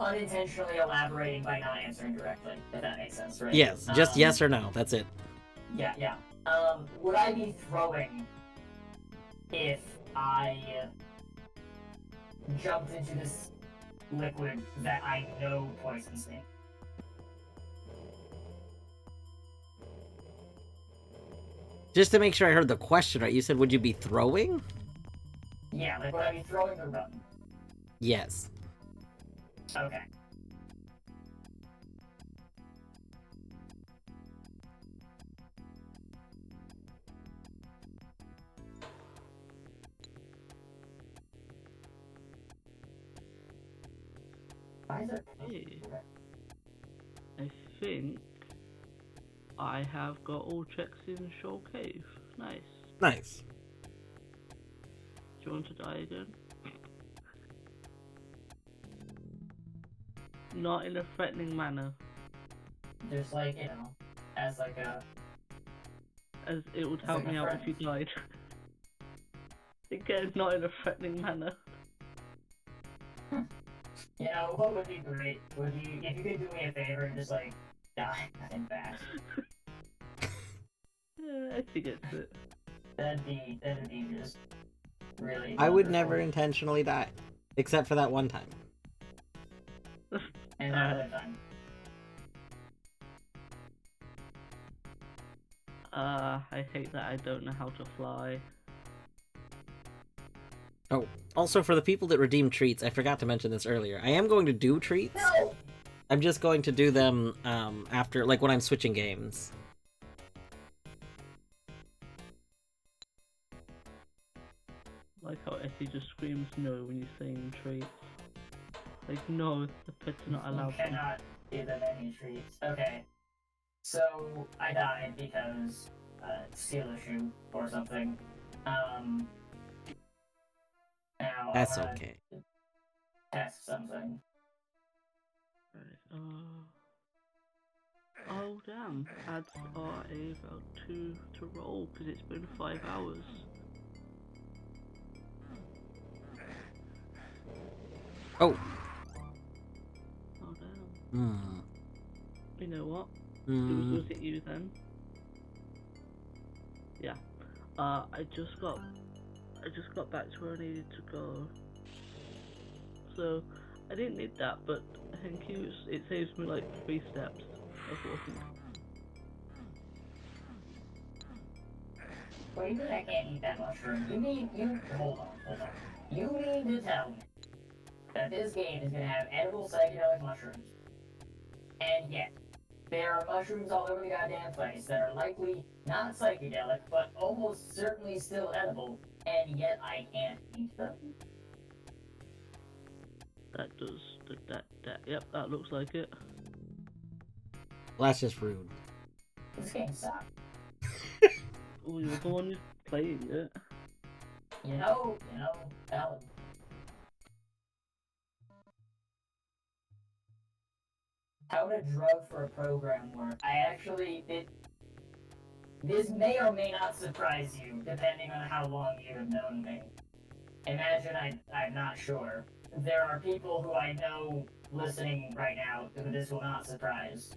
unintentionally elaborating by not answering directly, if that makes sense, right? Yes, just yes or no. That's it. Yeah. Would I be throwing if I jumped into this liquid that I know poisons me? Just to make sure I heard the question right, you said, would you be throwing? Yeah, like would I be throwing the run? Yes. Okay. Why is it? Hey, I think I have got all checks in Shoal Cave. Nice. Nice. Do you want to die again? Not in a threatening manner, Just like, you know, as like a... as it would help like a me out if you died. Again, not in a threatening manner. You know, what would be great? Would you, if you could do me a favor and just like, die in fast? Yeah, I think it's it. That'd be just really I would wonderful. never intentionally die. Except for that one time. And another time. I hate that I don't know how to fly. Oh, also for the people that redeem treats, I forgot to mention this earlier. I am going to do treats. No! I'm just going to do them after, like, when I'm switching games. Like how Essie just screams no when you're saying treats. Like, no, the pet's not You allowed to. cannot give them any treats. Okay. So, I died because, steal a shoe or something. Now, That's I wanna okay. test something. Right, oh damn, ads are about to roll because it's been 5 hours. Oh. Oh damn. Hmm. You know what? Hmm. Was it you then? Yeah. I just got back to where I needed to go. So I didn't need that, but thank you. It saves me like 3 steps of walking. Wait, but I can't eat that mushroom. Hold on. You mean to tell me that this game is gonna have edible psychedelic mushrooms, and yet there are mushrooms all over the goddamn place that are likely not psychedelic, but almost certainly still edible, and yet I can't eat them? That does that. Yep, that looks like it. Well, that's just rude. This game sucks. Oh, you're the one who's playing it. You know, Ellen. How would a drug for a program work? This may or may not surprise you, depending on how long you have known me. Imagine I'm not sure. There are people who I know listening right now who this will not surprise.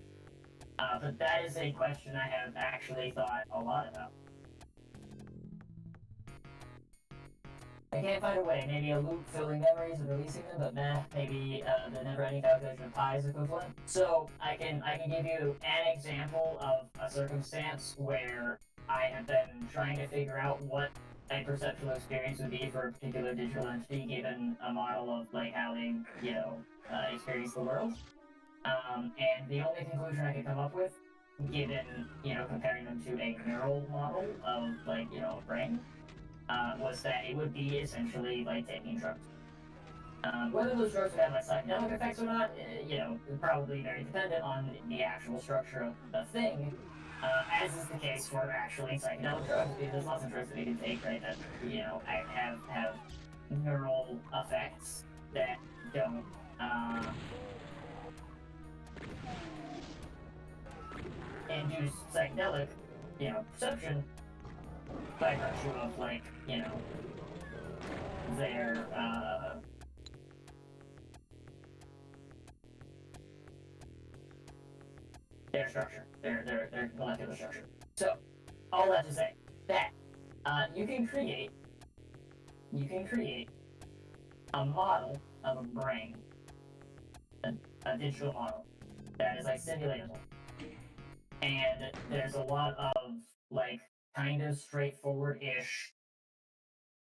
But that is a question I have actually thought a lot about. I can't find a way. Maybe a loop filling memories and releasing them, but maybe the never-ending calculation of pi is equivalent. So I can give you an example of a circumstance where I have been trying to figure out what a perceptual experience would be for a particular digital entity, given a model of like how they experience the world. And the only conclusion I could come up with, given comparing them to a neural model of a brain. Was that it would be essentially like taking drugs. Whether those drugs would have like psychedelic effects or not, probably very dependent on the actual structure of the thing. As is the case for actually psychedelic drugs, because there's lots of drugs that we can take, right, that have neural effects that don't induce psychedelic, perception. By virtue of, their, their structure, their molecular structure. So, all that to say that you can create a model of a brain, a digital model that is like simulatable, and there's a lot of like kind of straightforward-ish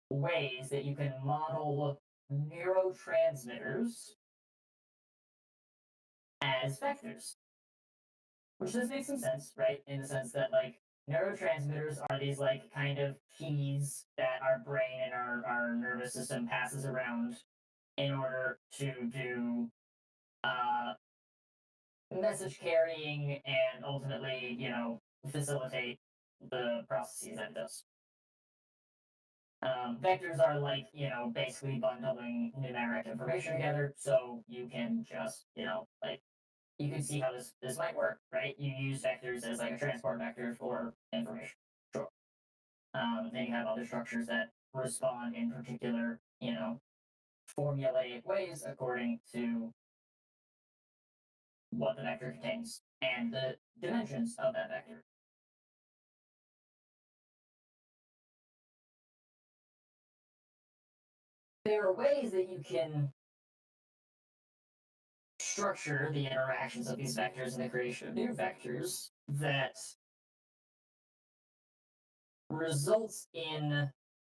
ways that you can model neurotransmitters as vectors. Which does make some sense, right? In the sense that like neurotransmitters are these like kind of keys that our brain and our nervous system passes around in order to do message carrying and ultimately, facilitate the processes that it does. Vectors are like, basically bundling numeric information together, so you can just, like, you can see how this might work, right? You use vectors as like a transport vector for information. Sure. Then you have other structures that respond in particular, formulaic ways according to what the vector contains and the dimensions of that vector. There are ways that you can structure the interactions of these vectors and the creation of new vectors that results in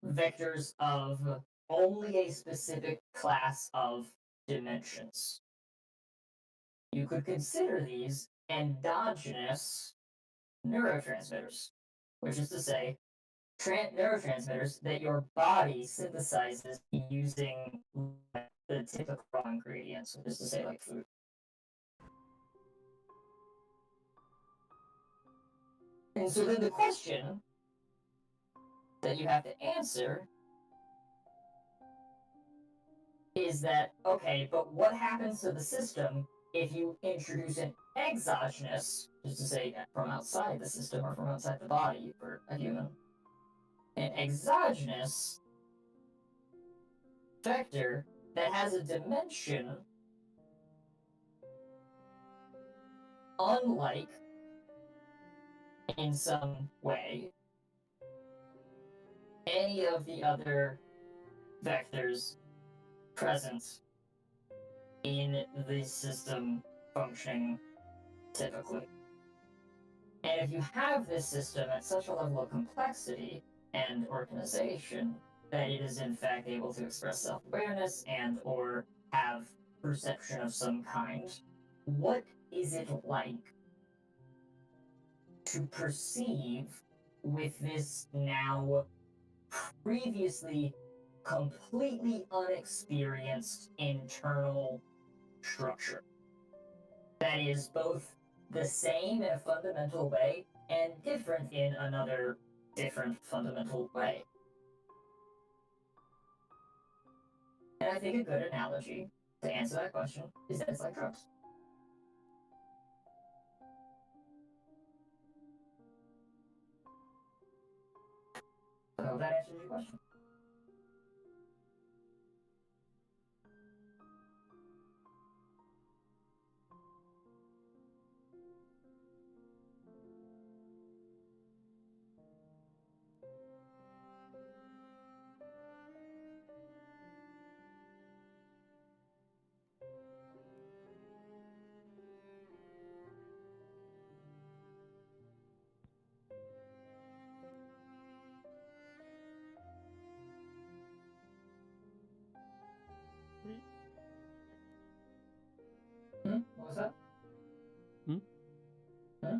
vectors of only a specific class of dimensions. You could consider these endogenous neurotransmitters, which is to say, neurotransmitters that your body synthesizes using the typical raw ingredients, which is to say, like food. And so then the question that you have to answer is that, okay, but what happens to the system if you introduce an exogenous, just to say from outside the system or from outside the body for a human, an exogenous vector that has a dimension unlike, in some way, any of the other vectors present in the system functioning typically. And if you have this system at such a level of complexity and organization that it is in fact able to express self-awareness and or have perception of some kind, what is it like to perceive with this now previously completely unexperienced internal structure that is both the same in a fundamental way and different in another different fundamental way? And I think a good analogy to answer that question is that it's like drugs. So that answers your question. What was that? Huh?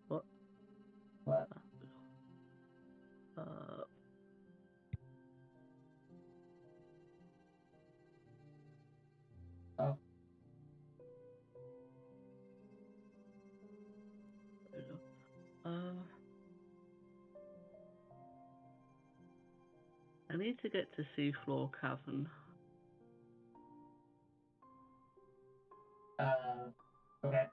What? What? Oh. I need to get to Seafloor Cavern. Okay.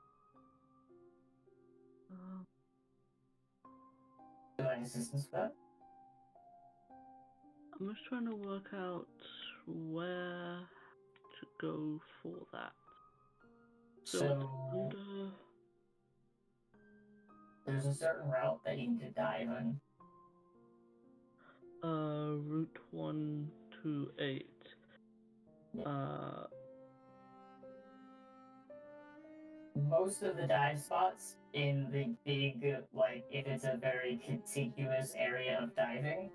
Do you like assistance for that? I'm just trying to work out where to go for that. So it's under there's a certain route that you could dive in. Route 128. Most of the dive spots in the big, like, if it's a very contiguous area of diving,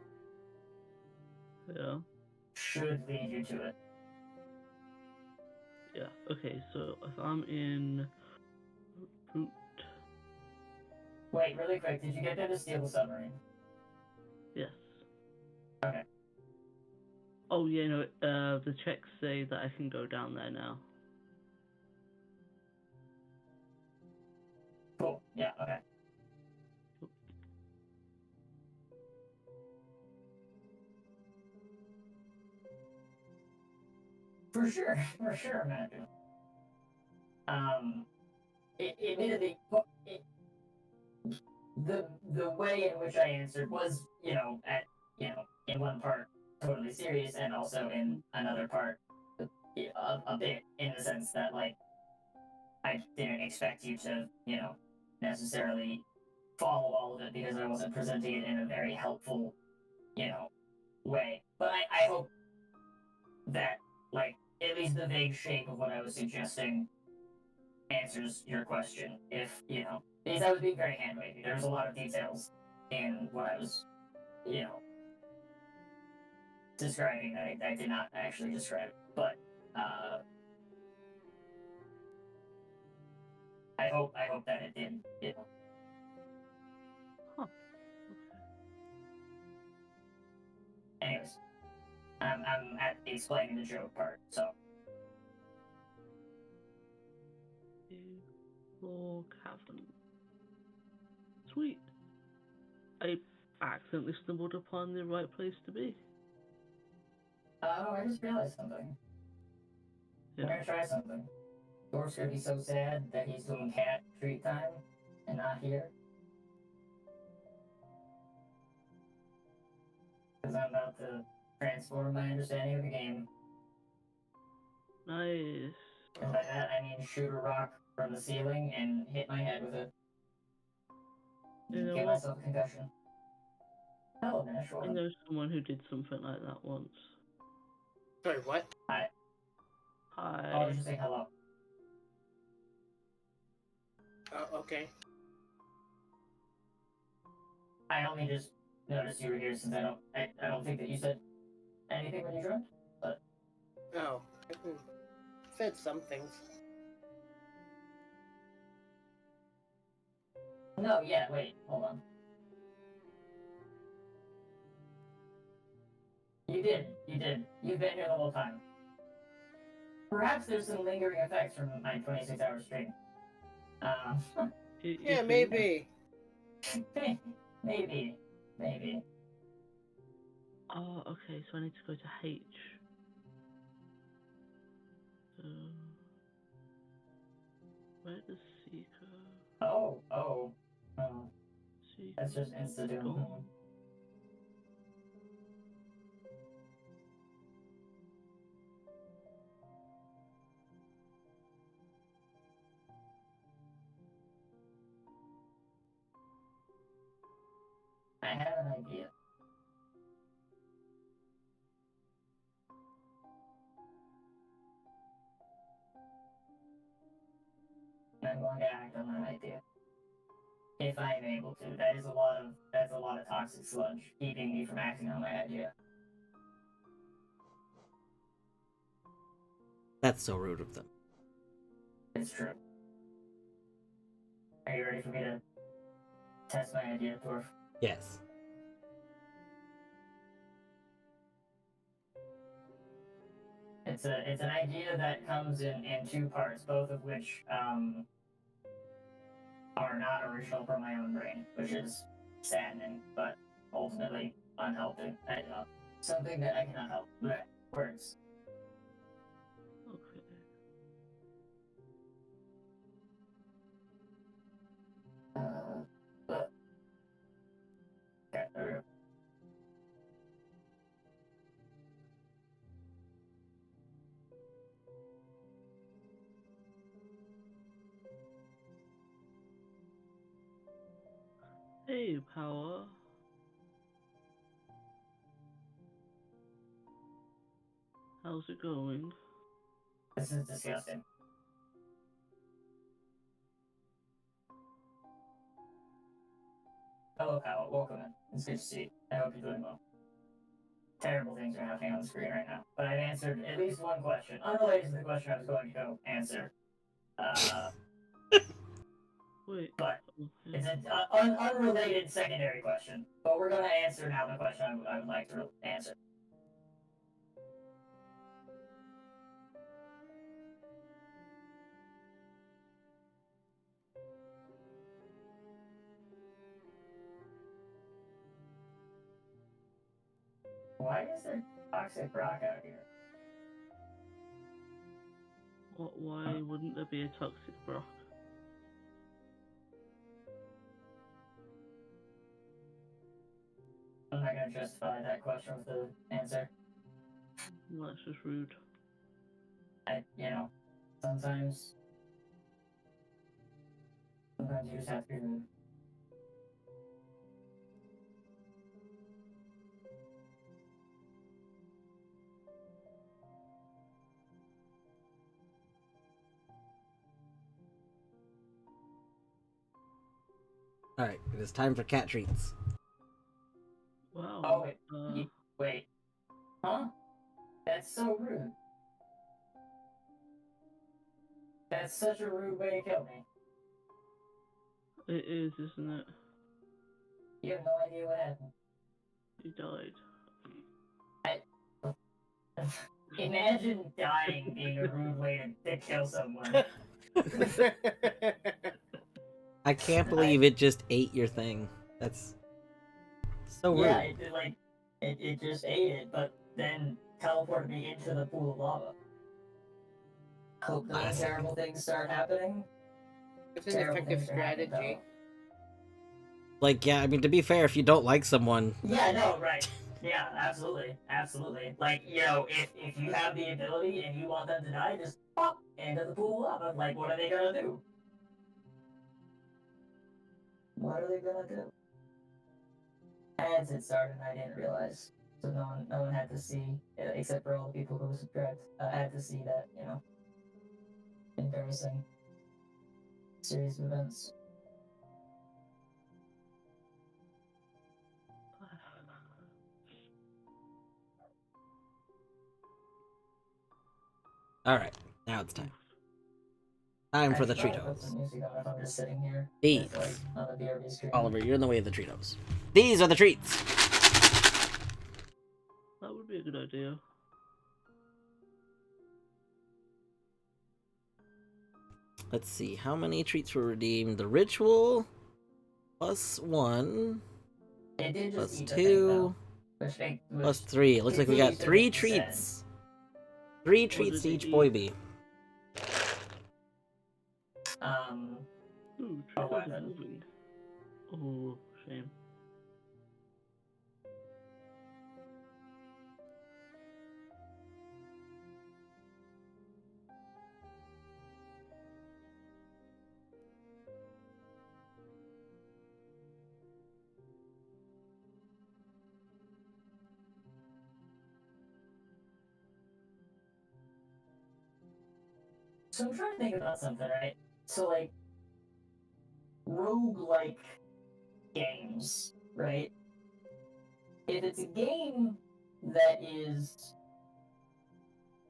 Yeah. should lead you to it. Yeah. Okay, so if I'm in route. Wait, really quick, did you get there to steal the submarine? Yes. Okay. Oh yeah, no. The checks say that I can go down there now. Cool. Yeah, okay. For sure, Matthew. Admittedly, the way in which I answered was, in one part totally serious, and also in another part a bit in the sense that, like, I didn't expect you to, necessarily follow all of it because I wasn't presenting it in a very helpful, way. But I hope that, like, at least the vague shape of what I was suggesting answers your question. If, because I was being very hand-wavy. There was a lot of details in what I was, describing that I did not actually describe. But, I hope that it did, Huh. Anyways, I'm at the explaining the joke part, so. Floor cavern. Sweet. I accidentally stumbled upon the right place to be. Oh, I just realized something. Yeah. We're gonna try something. Dorf's gonna be so sad that he's doing cat treat time and not here. Because I'm about to transform my understanding of the game. Nice. And by that, I mean shoot a rock from the ceiling and hit my head with it. You know Give what? myself a concussion. Oh, man, sure. I know someone who did something like that once. Sorry, what? Hi. Hi. I'll just say hello. Okay. I only just noticed you were here since I don't think that you said anything when you joined. But Oh, I said some things. no, yeah, wait, hold on. You did. You've been here the whole time. Perhaps there's some lingering effects from my 26-hour stream. You Yeah, think? maybe. Maybe. Oh, okay, so I need to go to H. So, where does C go? Oh. C That's just insta-doom. gone. I have an idea. I'm going to act on that idea. If I am able to. That's a lot of toxic sludge keeping me from acting on my idea. That's so rude of them. It's true. Are you ready for me to test my idea, Dwarf? Yes. It's an idea that comes in two parts, both of which are not original from my own brain, which is saddening, but ultimately unhelping. Something that I cannot help. Blech. Words. Okay. But okay, there we go. Hey, Power. How's it going? This is disgusting. Hello, Kyle. Welcome in. It's good to see you. I hope you're doing well. Terrible things are happening on the screen right now. But I've answered at least one question, unrelated to the question I was going to go answer. Wait. But Okay. it's an unrelated secondary question. But we're going to answer now the question I would like to answer. Why is there toxic rock out here? Why wouldn't there be a toxic rock? I'm not going to justify that question with the answer. Well, that's just rude. Sometimes you just have to be rude. Alright, it is time for cat treats. Wow. Oh, wait. Huh? That's so rude. That's such a rude way to kill me. It is, isn't it? You have no idea what happened. You died. Imagine dying being a rude way to kill someone. I can't believe it just ate your thing. That's so rude. Yeah, it just ate it, but then teleported me into the pool of lava. Hope that when Classic. terrible things start happening. It's an Terrible effective things are happening, strategy. Like, yeah, I mean, to be fair, if you don't like someone, Yeah, no, right. Yeah, absolutely. Absolutely. Like, if you have the ability and you want them to die, just pop into the pool of lava. Like, what are they gonna do? What are they gonna do? Ads had started and I didn't realize. So no one had to see, except for all the people who subscribed, had to see that, embarrassing series of events. alright, now it's time. Time for the Actually, I'll put some Tritos. music on if I'm just sitting here. These. With, like, on the BRB screen. Oliver, you're in the way of the Tritos. These are the treats! That would be a good idea. Let's see, how many treats were redeemed? The ritual, +1, It did just eat the +2, thing, though, which +3. It looks like we got continues to 3 make me sad. treats. 3 treats did to it each eat? boy bee. Ooh, A Trico's weapon. moving. Oh, shame. So I'm trying to think about something, right? So, like, roguelike games, right? If it's a game that is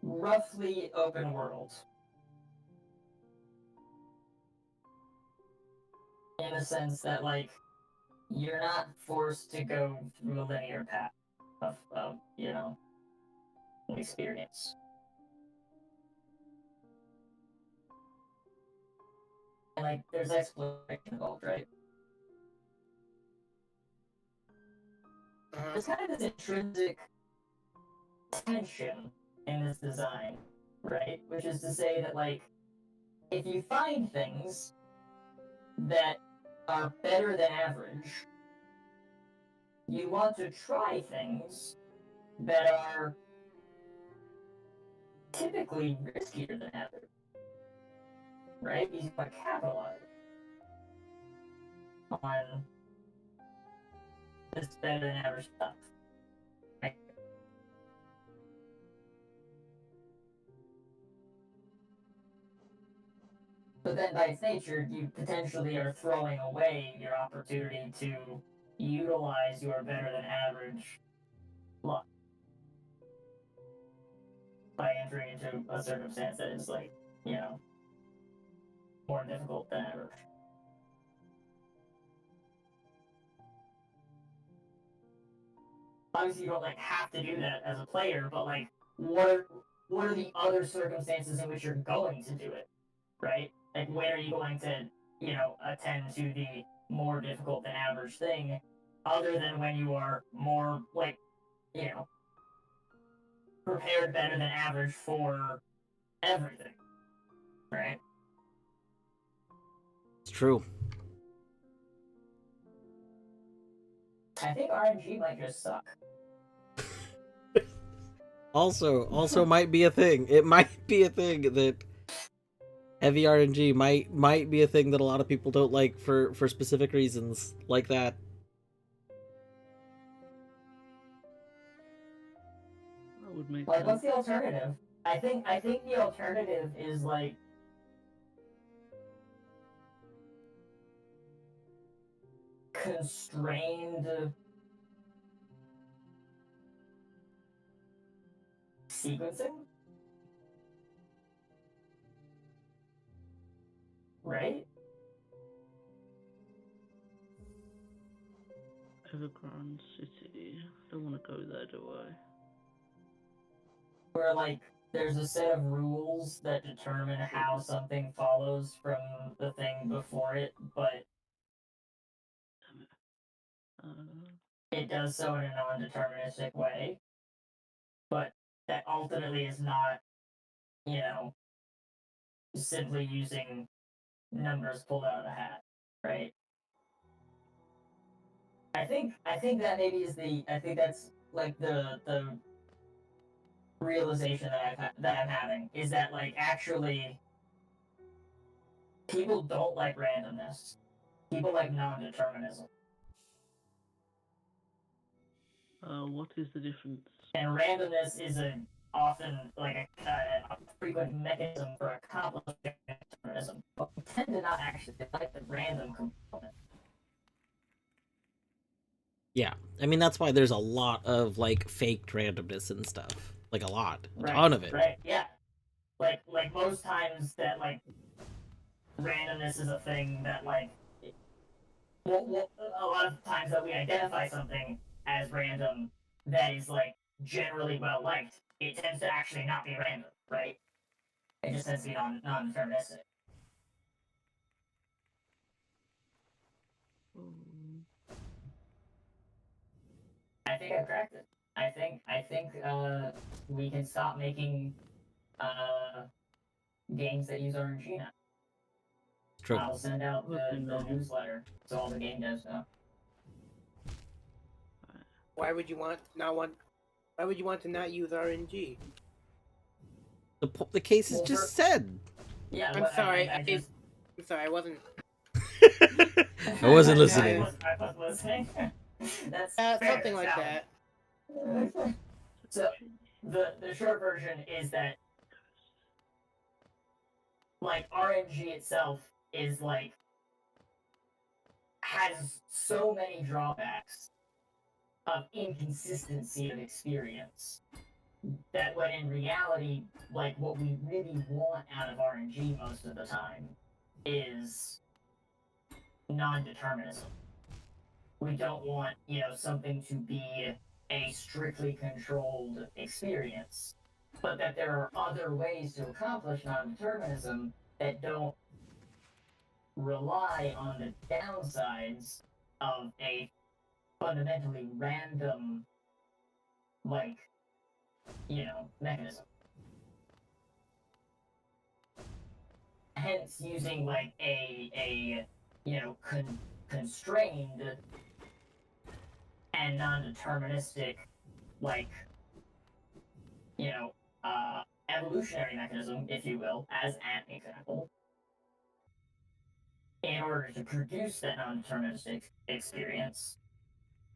roughly open world, in the sense that, like, you're not forced to go through a linear path of experience. And, like, there's exploration involved, right? There's kind of this intrinsic tension in this design, right? Which is to say that, like, if you find things that are better than average, you want to try things that are typically riskier than average, right? You want to capitalize on It's better than average stuff. Right? But then by its nature, you potentially are throwing away your opportunity to utilize your better than average luck by entering into a circumstance that is like, you know, more difficult than average. Obviously, you don't like have to do that as a player, but like, what are the other circumstances in which you're going to do it, right? Like, where are you going to, you know, attend to the more difficult than average thing, other than when you are more like, you know, prepared better than average for everything, right? It's true. I think RNG might just suck. Also might be a thing. It might be a thing that heavy RNG might be a thing that a lot of people don't like for specific reasons like that. That would make Like, sense. what's the alternative? I think the alternative is like constrained sequencing, right? Evergrande City. Don't want to go there, do I? Where like there's a set of rules that determine how something follows from the thing before it, but it does so in a non-deterministic way. But that ultimately is not, you know, simply using numbers pulled out of a hat, right? I think that maybe is the I think that's like the realization that I'm having is that like actually people don't like randomness. People like non-determinism. What is the difference? And randomness is often like a frequent mechanism for accomplishing determinism, but we tend to not actually like the random component. Yeah, I mean that's why there's a lot of like faked randomness and stuff. Like a lot, a Right, ton of it. right, yeah. Like most times that like randomness is a thing that like a lot of times that we identify something as random that is like generally well liked, it tends to actually not be random, right? It just tends to be non-deterministic. I think I cracked it. I think we can stop making games that use RNG now. True. I'll send out the newsletter so all the game devs know. Why would you want to not use RNG? The case is Well, just said. Yeah, I'm but sorry. I just I'm sorry. I wasn't. I wasn't listening. I wasn't listening. That's Something like that. So the short version is that like RNG itself is like has so many drawbacks of inconsistency of experience that when in reality, like what we really want out of RNG most of the time is non-determinism. We don't want, you know, something to be a strictly controlled experience, but that there are other ways to accomplish non-determinism that don't rely on the downsides of a fundamentally random, like, you know, mechanism. Hence, using like a you know constrained and non-deterministic, like, you know, evolutionary mechanism, if you will, as an example, in order to produce that non-deterministic experience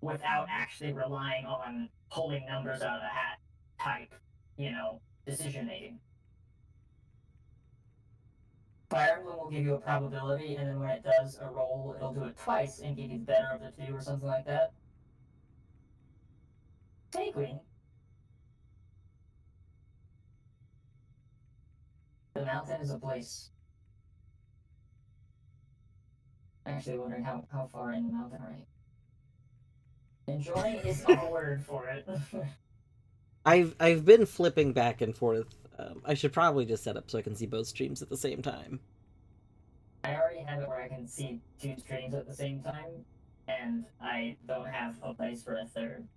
without actually relying on pulling numbers out of the hat type, decision making. Fire Emblem will give you a probability, and then when it does a roll, it'll do it twice and give you the better of the two or something like that. Hey, Queen. The mountain is a place. I'm actually wondering how far in the mountain are you? Enjoying is a word for it. I've been flipping back and forth. I should probably just set up so I can see both streams at the same time. I already have it where I can see two streams at the same time, and I don't have a place for a third.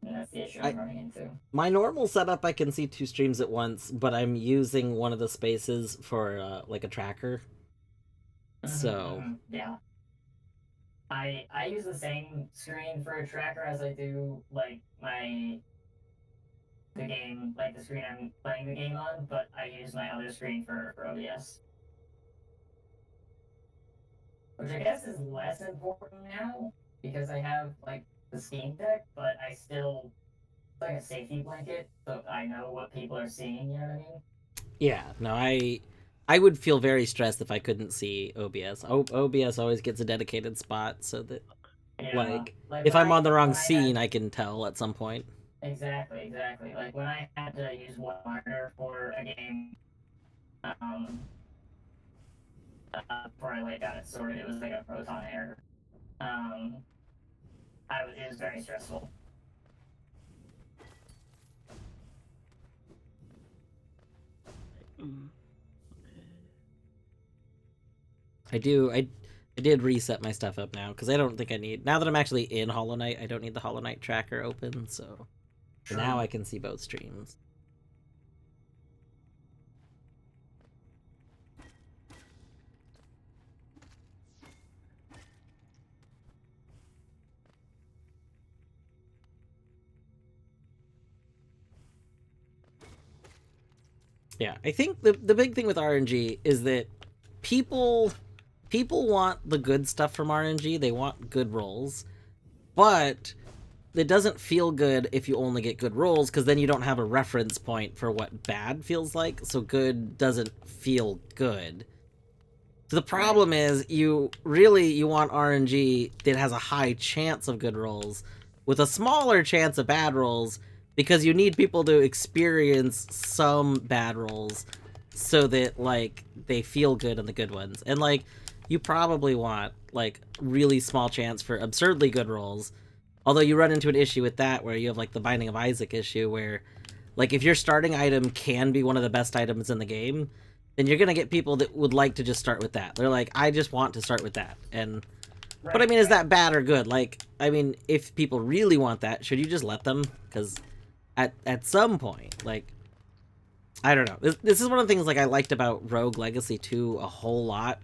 And that's the issue I'm running into. My normal setup, I can see two streams at once, but I'm using one of the spaces for like a tracker. So yeah, I use the same screen for a tracker as I do like the game, like the screen I'm playing the game on, but I use my other screen for OBS. Which I guess is less important now, because I have, like, the Steam Deck, but I still, it's like a safety blanket, so I know what people are seeing, you know what I mean? Yeah, no, I would feel very stressed if I couldn't see OBS. OBS always gets a dedicated spot so that, like if I'm on the wrong scene, I can tell at some point. Exactly. Like, when I had to use one monitor for a game, before I got it sorted, it was like a Proton error. It was very stressful. I did reset my stuff up now because I don't think I need, now that I'm actually in Hollow Knight, I don't need the Hollow Knight tracker open, so now I can see both streams. Yeah, I think the big thing with RNG is that people want the good stuff from RNG. They want good rolls, but it doesn't feel good if you only get good rolls, because then you don't have a reference point for what bad feels like, so good doesn't feel good. So the problem is you want RNG that has a high chance of good rolls with a smaller chance of bad rolls, because you need people to experience some bad rolls so that, like, they feel good in the good ones. And, like, you probably want, like, really small chance for absurdly good rolls. Although you run into an issue with that where you have, like, the Binding of Isaac issue where, like, if your starting item can be one of the best items in the game, then you're gonna get people that would like to just start with that. They're like, I just want to start with that. And but I mean, is that bad or good? Like, I mean, if people really want that, should you just let them? Because at some point, like, I don't know. This is one of the things, like, I liked about Rogue Legacy 2 a whole lot,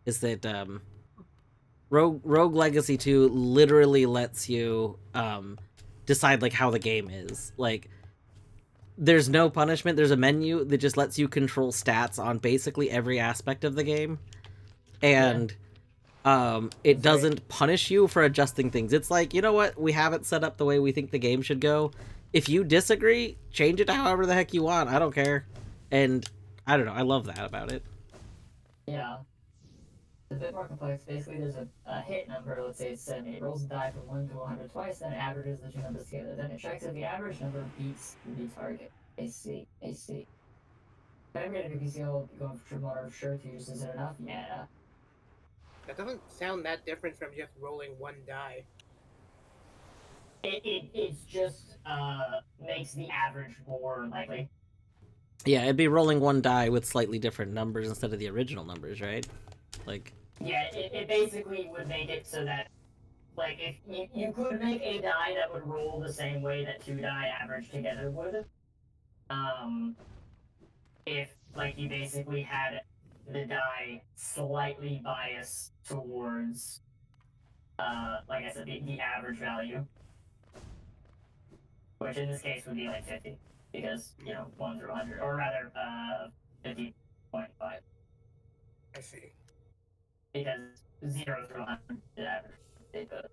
is that Rogue Legacy 2 literally lets you decide, like, how the game is. Like, there's no punishment. There's a menu that just lets you control stats on basically every aspect of the game. And it doesn't punish you for adjusting things. It's like, you know what? We have it set up the way we think the game should go. If you disagree, change it however the heck you want. I don't care. And I don't know. I love that about it. Yeah. It's a bit more complex. Basically, there's a hit number. Let's say it's 70. It rolls a die from 1 to 100 twice, then it averages the two numbers together. Then it checks if the average number beats the target. AC. If I'm getting a PCL going for triple or sure to use, is it enough? Yeah. That doesn't sound that different from just rolling one die. It's just makes the average more likely. Yeah, it'd be rolling one die with slightly different numbers instead of the original numbers, right? Like, yeah, it basically would make it so that, like, if you could make a die that would roll the same way that two die averaged together would. If, like, you basically had the die slightly biased towards, like I said, the average value. Which in this case would be like 50, because, 1 through 100, or rather, 50.5. I see. Because 0 through 100 average they could.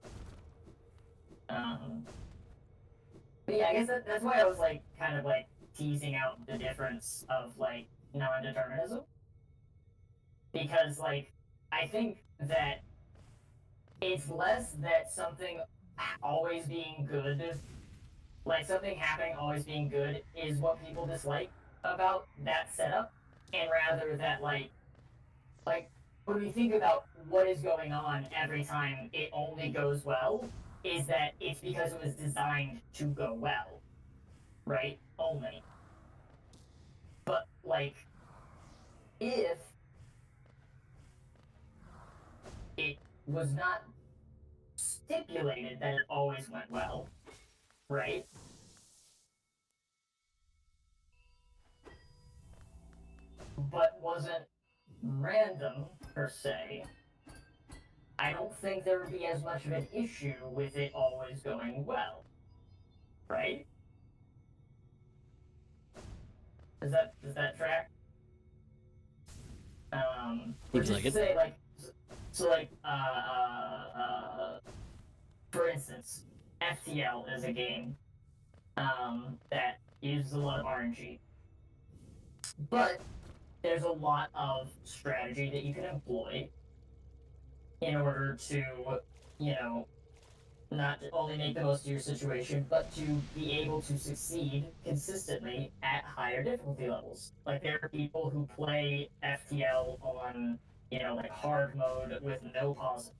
But yeah, I guess that's why I was like kind of like teasing out the difference of like non-determinism, because like I think that it's less that something always being good, like something happening always being good, is what people dislike about that setup, and rather that like when we think about what is going on every time it only goes well, is that it's because it was designed to go well, right? Only. But like if it was not stipulated that it always went well, right? But wasn't random per se, I don't think there would be as much of an issue with it always going well, right? Does that track? Seems Which is like to it. say, like, so like, for instance, FTL is a game that uses a lot of RNG, but there's a lot of strategy that you can employ in order to, you know, not only make the most of your situation, but to be able to succeed consistently at higher difficulty levels. Like there are people who play FTL on, like hard mode with no pausing,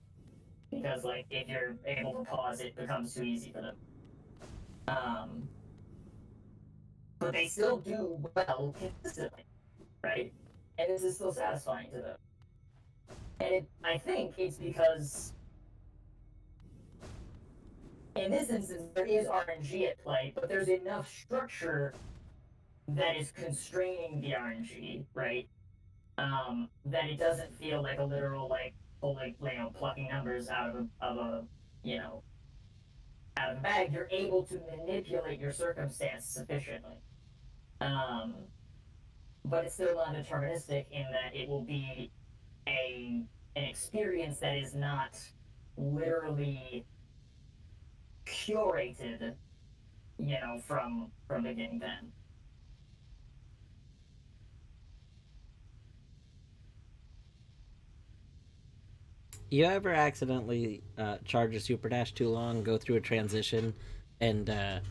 because like if you're able to pause, it becomes too easy for them. Um, but they still do well consistently, right? And this is still satisfying to them. And I think it's because in this instance there is RNG at play, but there's enough structure that is constraining the RNG, right? That it doesn't feel like a literal like pulling, plucking numbers out of a you know out of the bag. You're able to manipulate your circumstance sufficiently. Um, but it's still non-deterministic in that it will be an experience that is not literally curated, from beginning to end. You ever accidentally charge a super dash too long, go through a transition, and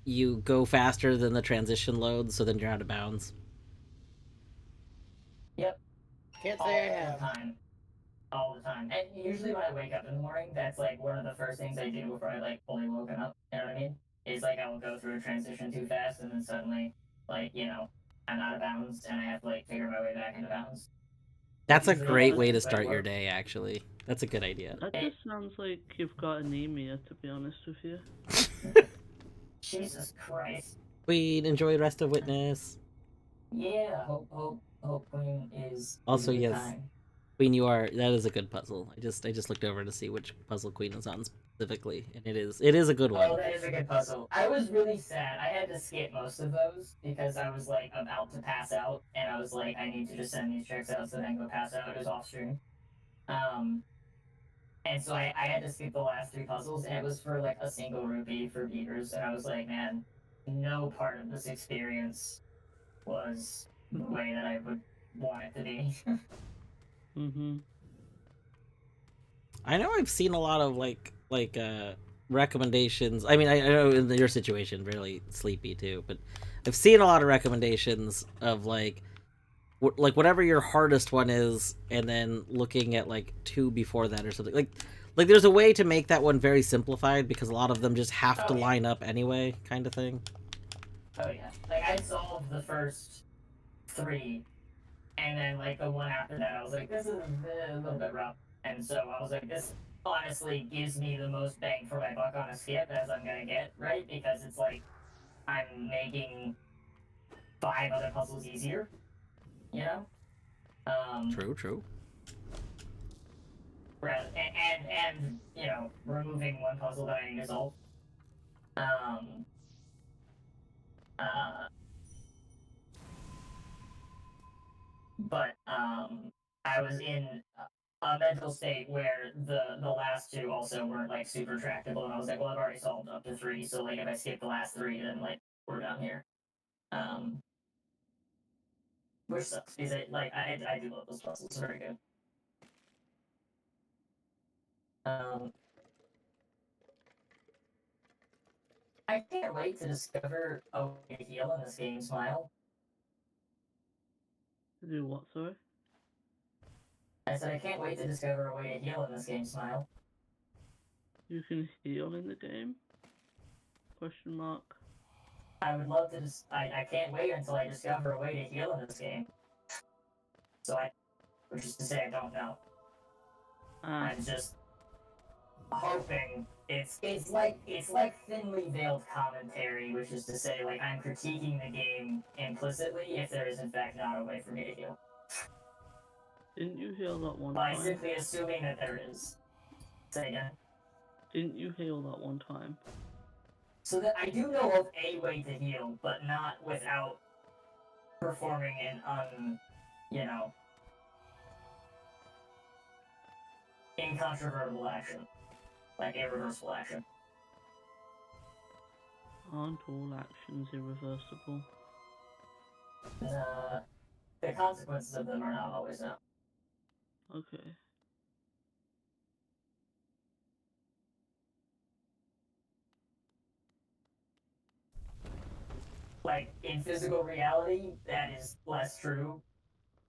you go faster than the transition loads, so then you're out of bounds? Yep, Can't all say I the have. time. All the time. And usually when I wake up in the morning, that's like one of the first things I do before I like fully woken up. You know what I mean? Is like I will go through a transition too fast, and then suddenly, like, I'm out of bounds and I have to like figure my way back into bounds. That's a Usually it great way to doesn't quite start your work. day, actually. That's a good idea. That just sounds like you've got anemia, to be honest with you. Jesus Christ. Queen, enjoy the rest of Witness. Yeah, hope Queen is Also, a good yes, time. Queen, that is a good puzzle. I just looked over to see which puzzle Queen is on specifically, and it is a good one. Oh, that is a good puzzle. I was really sad. I had to skip most of those because I was like about to pass out, and I was like, I need to just send these checks out so then go pass out. It was off stream. Um, and so I had to skip the last three puzzles, and it was for like a single rupee for beavers, and I was like, man, no part of this experience was the way that I would want it to be. Mm-hmm. I know I've seen a lot of recommendations. I mean, I know in your situation, really sleepy too, but I've seen a lot of recommendations of like whatever your hardest one is, and then looking at like two before that or something. Like there's a way to make that one very simplified because a lot of them just have to Oh, yeah. line up anyway, kind of thing. Oh yeah, like I solved the first three, and then like the one after that, I was like, this is a little bit rough, and so I was like, this honestly gives me the most bang for my buck on a skip as I'm gonna get, right? Because it's like I'm making 5 other puzzles easier, you know. True. And removing one puzzle that I need to solve. Um, uh, but I was in a mental state where the last two also weren't like super tractable, and I was like, well, I've already solved up to 3, so like if I skip the last 3, then like we're done here. Which sucks because I do love those puzzles. It's very good. I can't wait to discover a way to heal in this game, Smile. To do what, sorry? I said I can't wait to discover a way to heal in this game, Smile. You can heal in the game? Question mark. I would love to I can't wait until I discover a way to heal in this game. Which is to say I don't know. I'm just hoping it's like thinly veiled commentary, which is to say like I'm critiquing the game implicitly if there is in fact not a way for me to heal. Didn't you heal that one By time? simply assuming that there is. Say again. Didn't you heal that one time? So that I do know of a way to heal, but not without performing an incontrovertible action. Like irreversible action. Aren't all actions irreversible? The consequences of them are not always known. Okay. Like, in physical reality, that is less true,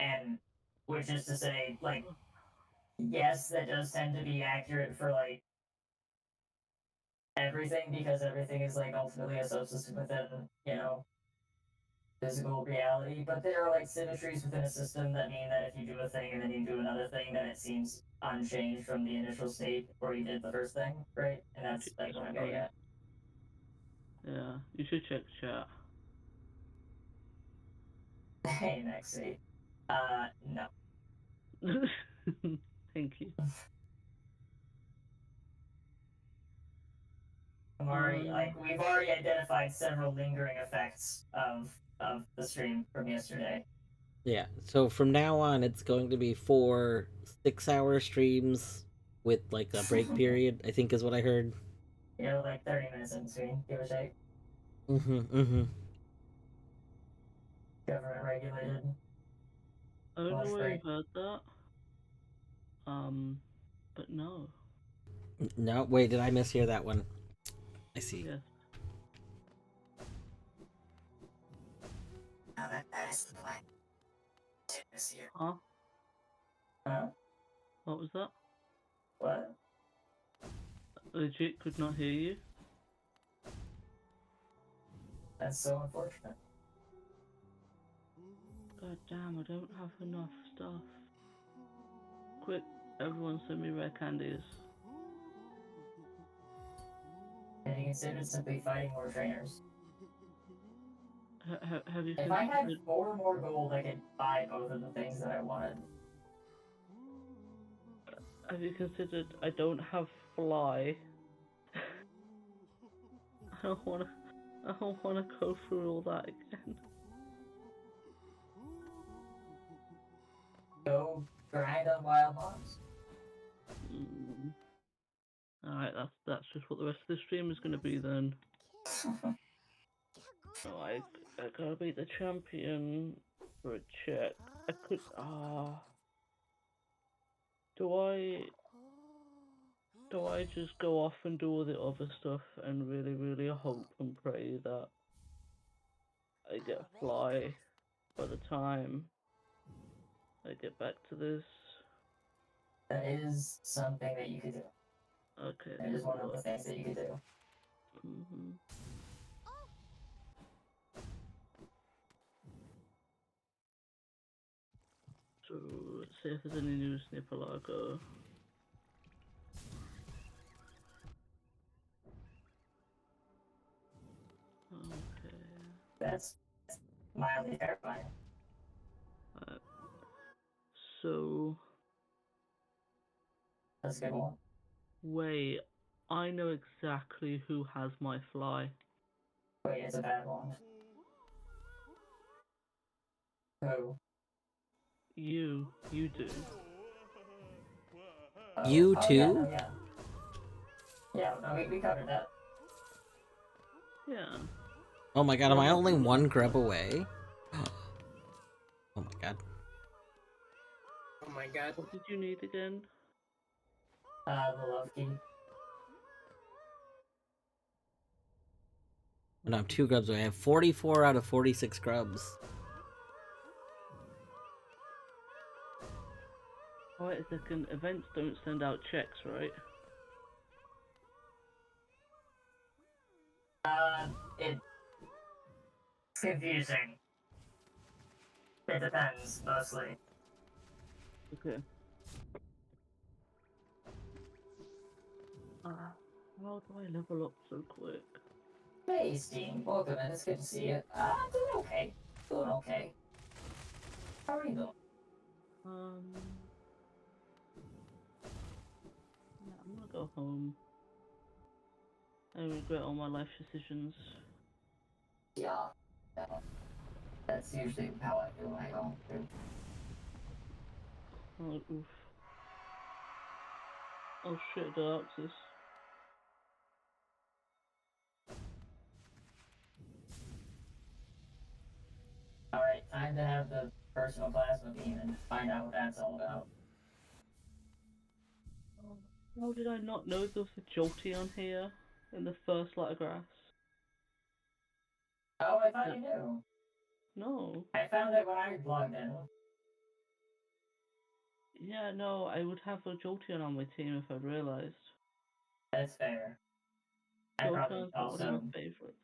and which is to say, like, yes, that does tend to be accurate for, like, everything, because everything is, like, ultimately a subsystem within, physical reality, but there are, like, symmetries within a system that mean that if you do a thing and then you do another thing, then it seems unchanged from the initial state where you did the first thing, right? And that's, like, what I'm getting at. Yeah, you should check chat. Hey, Nexi. No. Thank you. We've already identified several lingering effects of the stream from yesterday. Yeah, so from now on, it's going to be 4 6-hour streams with like a break period, I think is what I heard. Like 30 minutes in between, give or take. Government regulated. I don't know where you heard that. But no. No, wait, did I mishear that one? I see. Yes. Now that is the plan. This year. Huh? Huh? What was that? What? Legit could not hear you. That's so unfortunate. God damn, I don't have enough stuff. Quick, everyone send me rare candies. Have you considered simply fighting more trainers? Have you If I had 4 more gold, I could buy both of the things that I wanted. Have you considered I don't have fly? I don't wanna go through all that again. Go grind on wild mobs. Alright, that's just what the rest of the stream is gonna be then. Oh, I gotta beat the champion for a check. I could do I just go off and do all the other stuff and really, really hope and pray that I get fly by the time I get back to this? That is something that you could do. Okay. That is one of the things that you could do. So, let's see if there's any news in Epilago. Okay. That's mildly terrifying. So... That's a good one. Wait, I know exactly who has my fly. Wait, it's a bad one. Who? You do. You Oh, too? yeah, no, yeah. Yeah, no, we covered that. Yeah. Oh my god, am I only one grub away? Oh my god. Oh my god. What did you need again? The love key. No, I'm 2 grubs away. I have 44 out of 46 grubs. Oh, wait a second. Events don't send out checks, right? It's confusing. It depends, mostly. Okay. How do I level up so quick? Hey, Steam, welcome in. It's good to see you. I'm doing okay. Doing okay. How are you doing? Yeah, I'm gonna go home. I regret all my life decisions. Yeah. That's usually how I feel when I go home, too. Oh, oof. Oh shit, the Axis. Alright, time to have the personal plasma beam and find out what that's all about. How did I not know there was a Jolteon here in the first light of grass? Oh, I thought you knew. No. I found it when I logged in. Yeah, no, I would have a Jolteon on my team if I'd realised. That's fair. I probably Jolteon's not one of also... my favourites.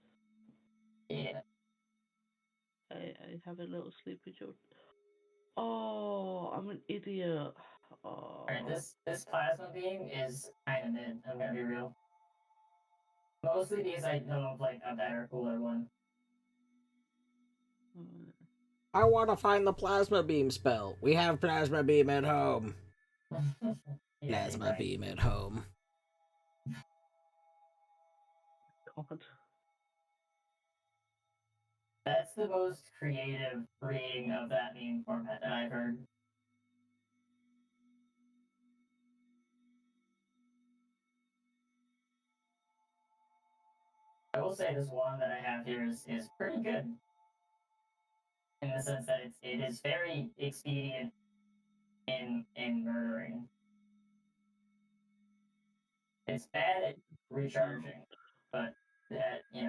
Yeah. I have a little sleepy Jolteon. Oh, I'm an idiot. Oh. Alright, this plasma beam is kinda mid, I'm gonna be real. Mostly because I know of, like, a better, cooler one. I want to find the plasma beam spell. We have plasma beam at home. Yeah, Plasma right. beam at home. God. That's the most creative reading of that meme format that I've heard. I will say this one that I have here is pretty good. In the sense that it is very expedient in murdering. It's bad at recharging, but that, you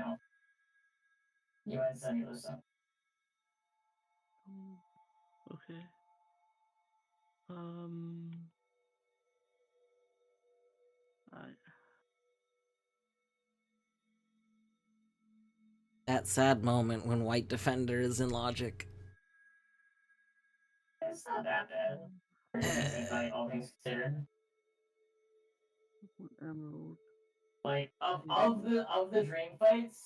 win some, you lose some. Okay. Right. That sad moment when White Defender is in logic. It's not that bad. Pretty easy fight, all things considered. Emerald. Like of the dream fights,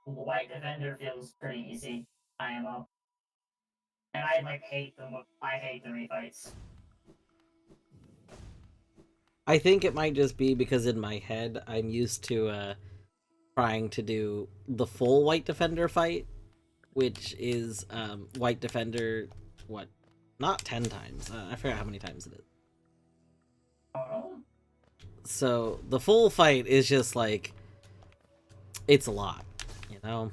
White Defender feels pretty easy. IMO. And I like hate them. I hate the refights. I think it might just be because in my head I'm used to trying to do the full White Defender fight, which is White Defender, what? Not 10 times. I forgot how many times it is. Oh, So the full fight is just like, it's a lot, you know?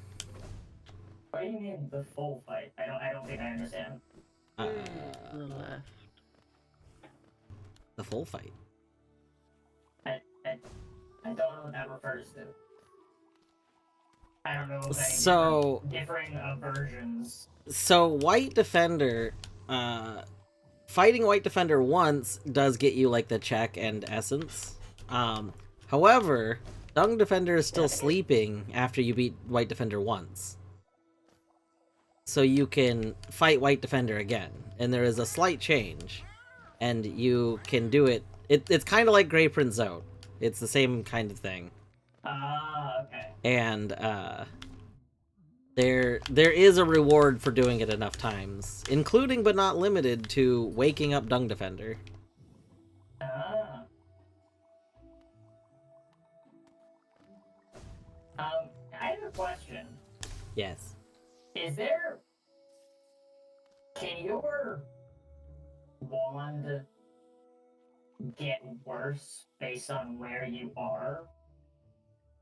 what do you mean the full fight? I don't think I understand. Uh, To the left. the full fight. I don't know what that refers to. I don't know of any So differing versions. So White Defender, fighting White Defender once does get you like the check and essence. However, Dung Defender is still sleeping after you beat White Defender once. So you can fight White Defender again, and there is a slight change, and you can do it. It's kind of like Grey Prince Zone. It's the same kind of thing. Ah, okay. And there is a reward for doing it enough times, including but not limited to waking up Dung Defender. Ah. I have a question. Yes. Can your wand get worse based on where you are.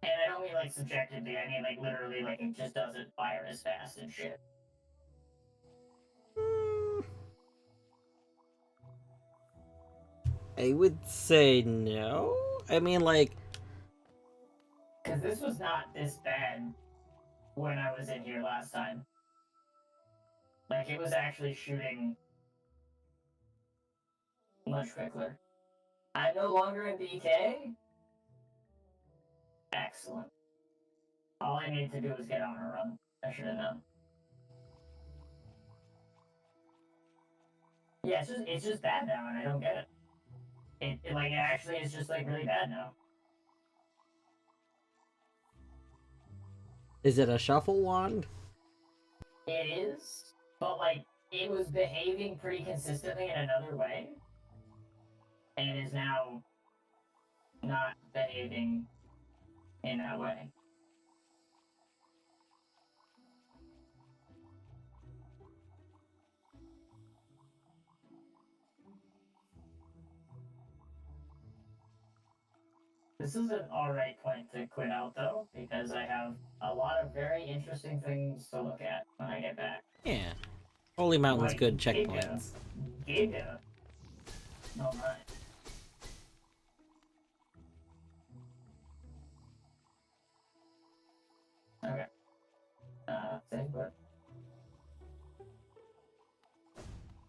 And I don't mean like subjectively, I mean like literally like it just doesn't fire as fast and shit. I would say no. I mean, like, Because this was not this bad when I was in here last time. Like, it was actually shooting much quicker. I'm no longer in BK? Excellent. All I needed to do was get on a run. I should have known. Yeah, it's just bad now, and I don't get it. It like, it actually is just, like, really bad now. is it a shuffle wand? It is, but, like, it was behaving pretty consistently in another way, and it is now not behaving in that way. This is an alright point to quit out, though, because I have a lot of very interesting things to look at when I get back. Yeah. Holy Mountain's Like, good checkpoints. Giga. Oh my. Okay. Save what?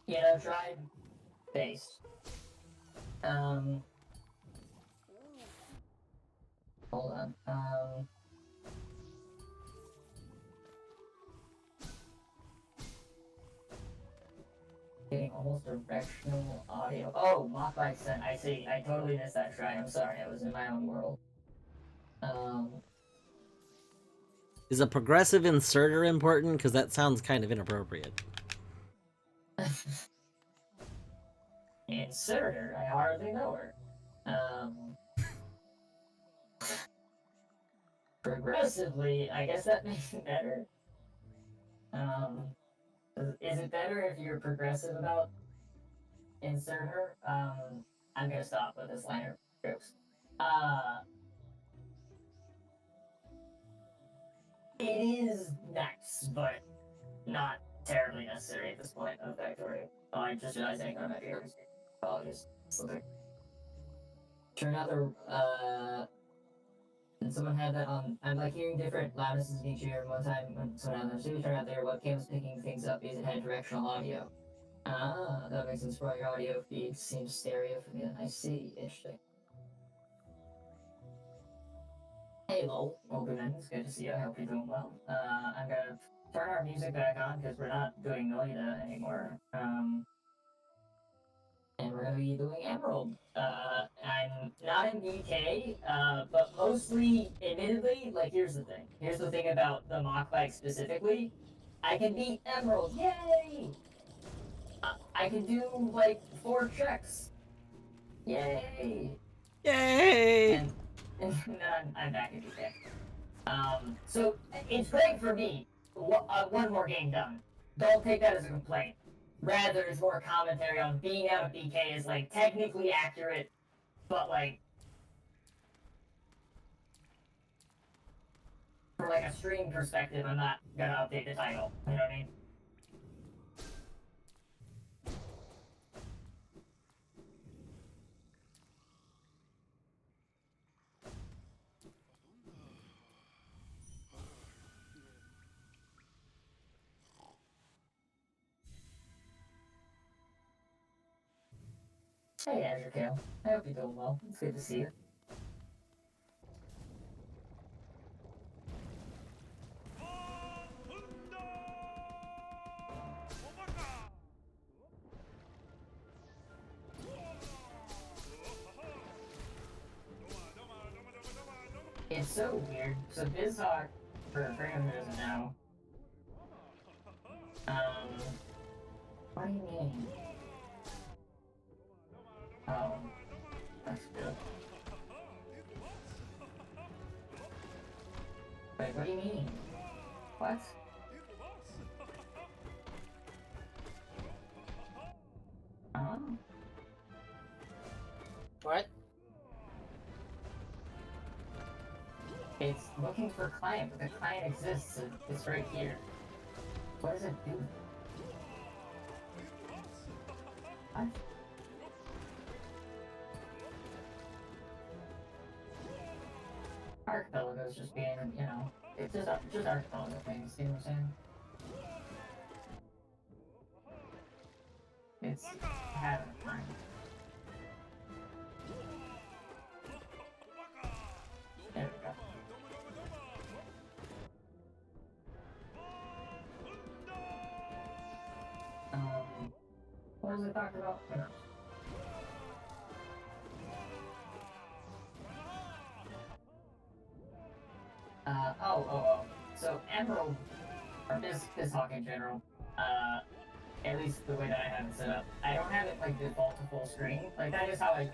Yeah, I've tried base. Hold on. Getting almost directional audio. Oh, mock by scent. I see. I totally missed that try. I'm sorry. I was in my own world. Is a progressive inserter important? Because that sounds kind of inappropriate. Inserter? I hardly know her. Progressively, I guess that makes it better. Is it better if you're progressive about inserter? I'm gonna stop with this line of jokes. It is nice, but not terribly necessary at this point of Factorio. Oh, I just realized I got my ears. Apologies. Turn out and someone had that on. I'm like hearing different loudnesses each year. One time, when someone had the studio turned out their webcam was picking things up because it had directional audio. Ah, that makes sense for your audio feed seems stereo for me. I see. Interesting. Hey, Lowell. Welcome in. It's good to see you. I hope you're doing well. I'm gonna turn our music back on because we're not doing Noida anymore. And we're gonna be doing Emerald. I'm not in DK, but mostly, admittedly, like here's the thing. Here's the thing about the mock bike specifically. I can beat Emerald, yay! I can do like 4 checks, yay! Yay! And I'm back in DK. So it's great for me. One more game done. Don't take that as a complaint. Rather, it's more commentary on being out of BK is like technically accurate, but like for like a stream perspective, I'm not gonna update the title. You know what I mean? Hey, Azure Kale. I hope you're doing well. It's good to see you. It's so weird. So BizHawk, for anyone who doesn't know, what do you mean? Oh, that's good. Wait, what do you mean? What? Oh. It's looking for client, but the client exists. It's right here. What does it do? What? Archipelago is just being, you know, it's just Archipelago things, see what I'm saying? It's having fun. There we go. What was it talking about? So Emerald, or this Hawk in general, at least the way that I have it set up, I don't have it like default to full screen. Like that is how I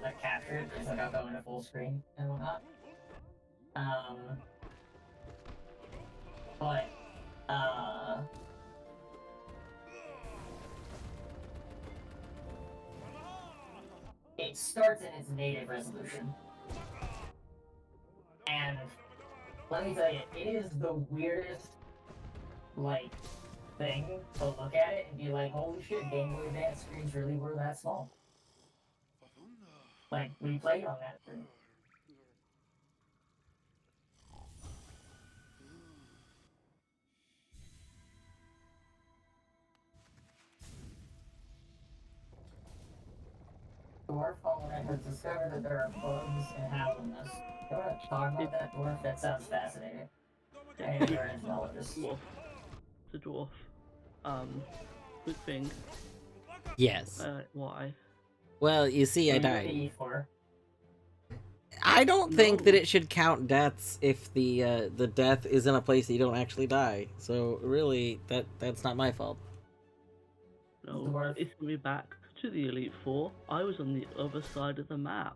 like capture it. It's like I'll go into full screen and whatnot. But it starts in its native resolution. And let me tell you, it is the weirdest, like, thing to look at it and be like, holy shit, Game Boy Advance screens really were that small. Like, we played on that thing. Dwarf Owner has discovered that there are bugs in happiness. You want to talk about that, Dwarf? That sounds fascinating. You're an entomologist. It's a dwarf. Good thing. Yes. Why? Well, you see, I died. I don't think that it should count deaths if the death is in a place that you don't actually die. So really, that's not my fault. No, it's me back to the Elite Four. I was on the other side of the map.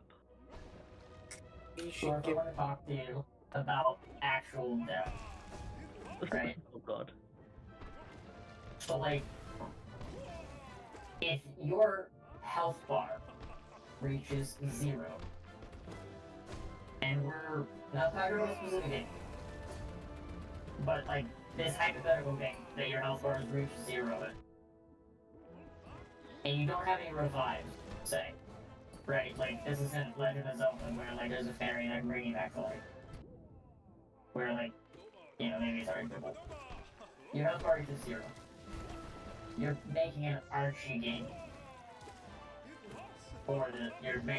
I want to talk to you about actual death. Right? Oh god. So like, if your health bar reaches 0, and we're not talking about a specific game, but like this hypothetical game that your health bar has reached 0 and you don't have any revives, say, right? Like this isn't Legend of Zelda where like there's a fairy that can bring you back to life. Where like, you know, maybe it's already people. Your health bar reaches 0. You're making an Archie game for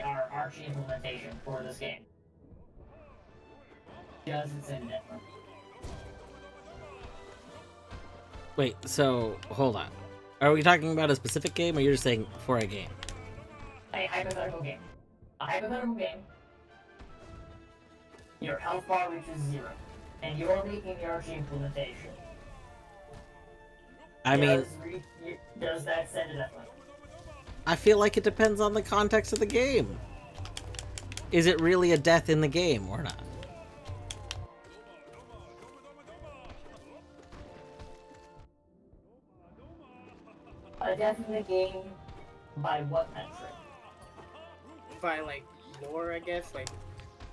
our Archie implementation for this game. Does it send it? Wait, so hold on. Are we talking about a specific game, or you're just saying for a game? A hypothetical game. A hypothetical game. Your health bar reaches 0, and you're making the Archie implementation. I mean, does that send it up? I feel like it depends on the context of the game. Is it really a death in the game or not? A death in the game by what metric? By like lore, I guess. Like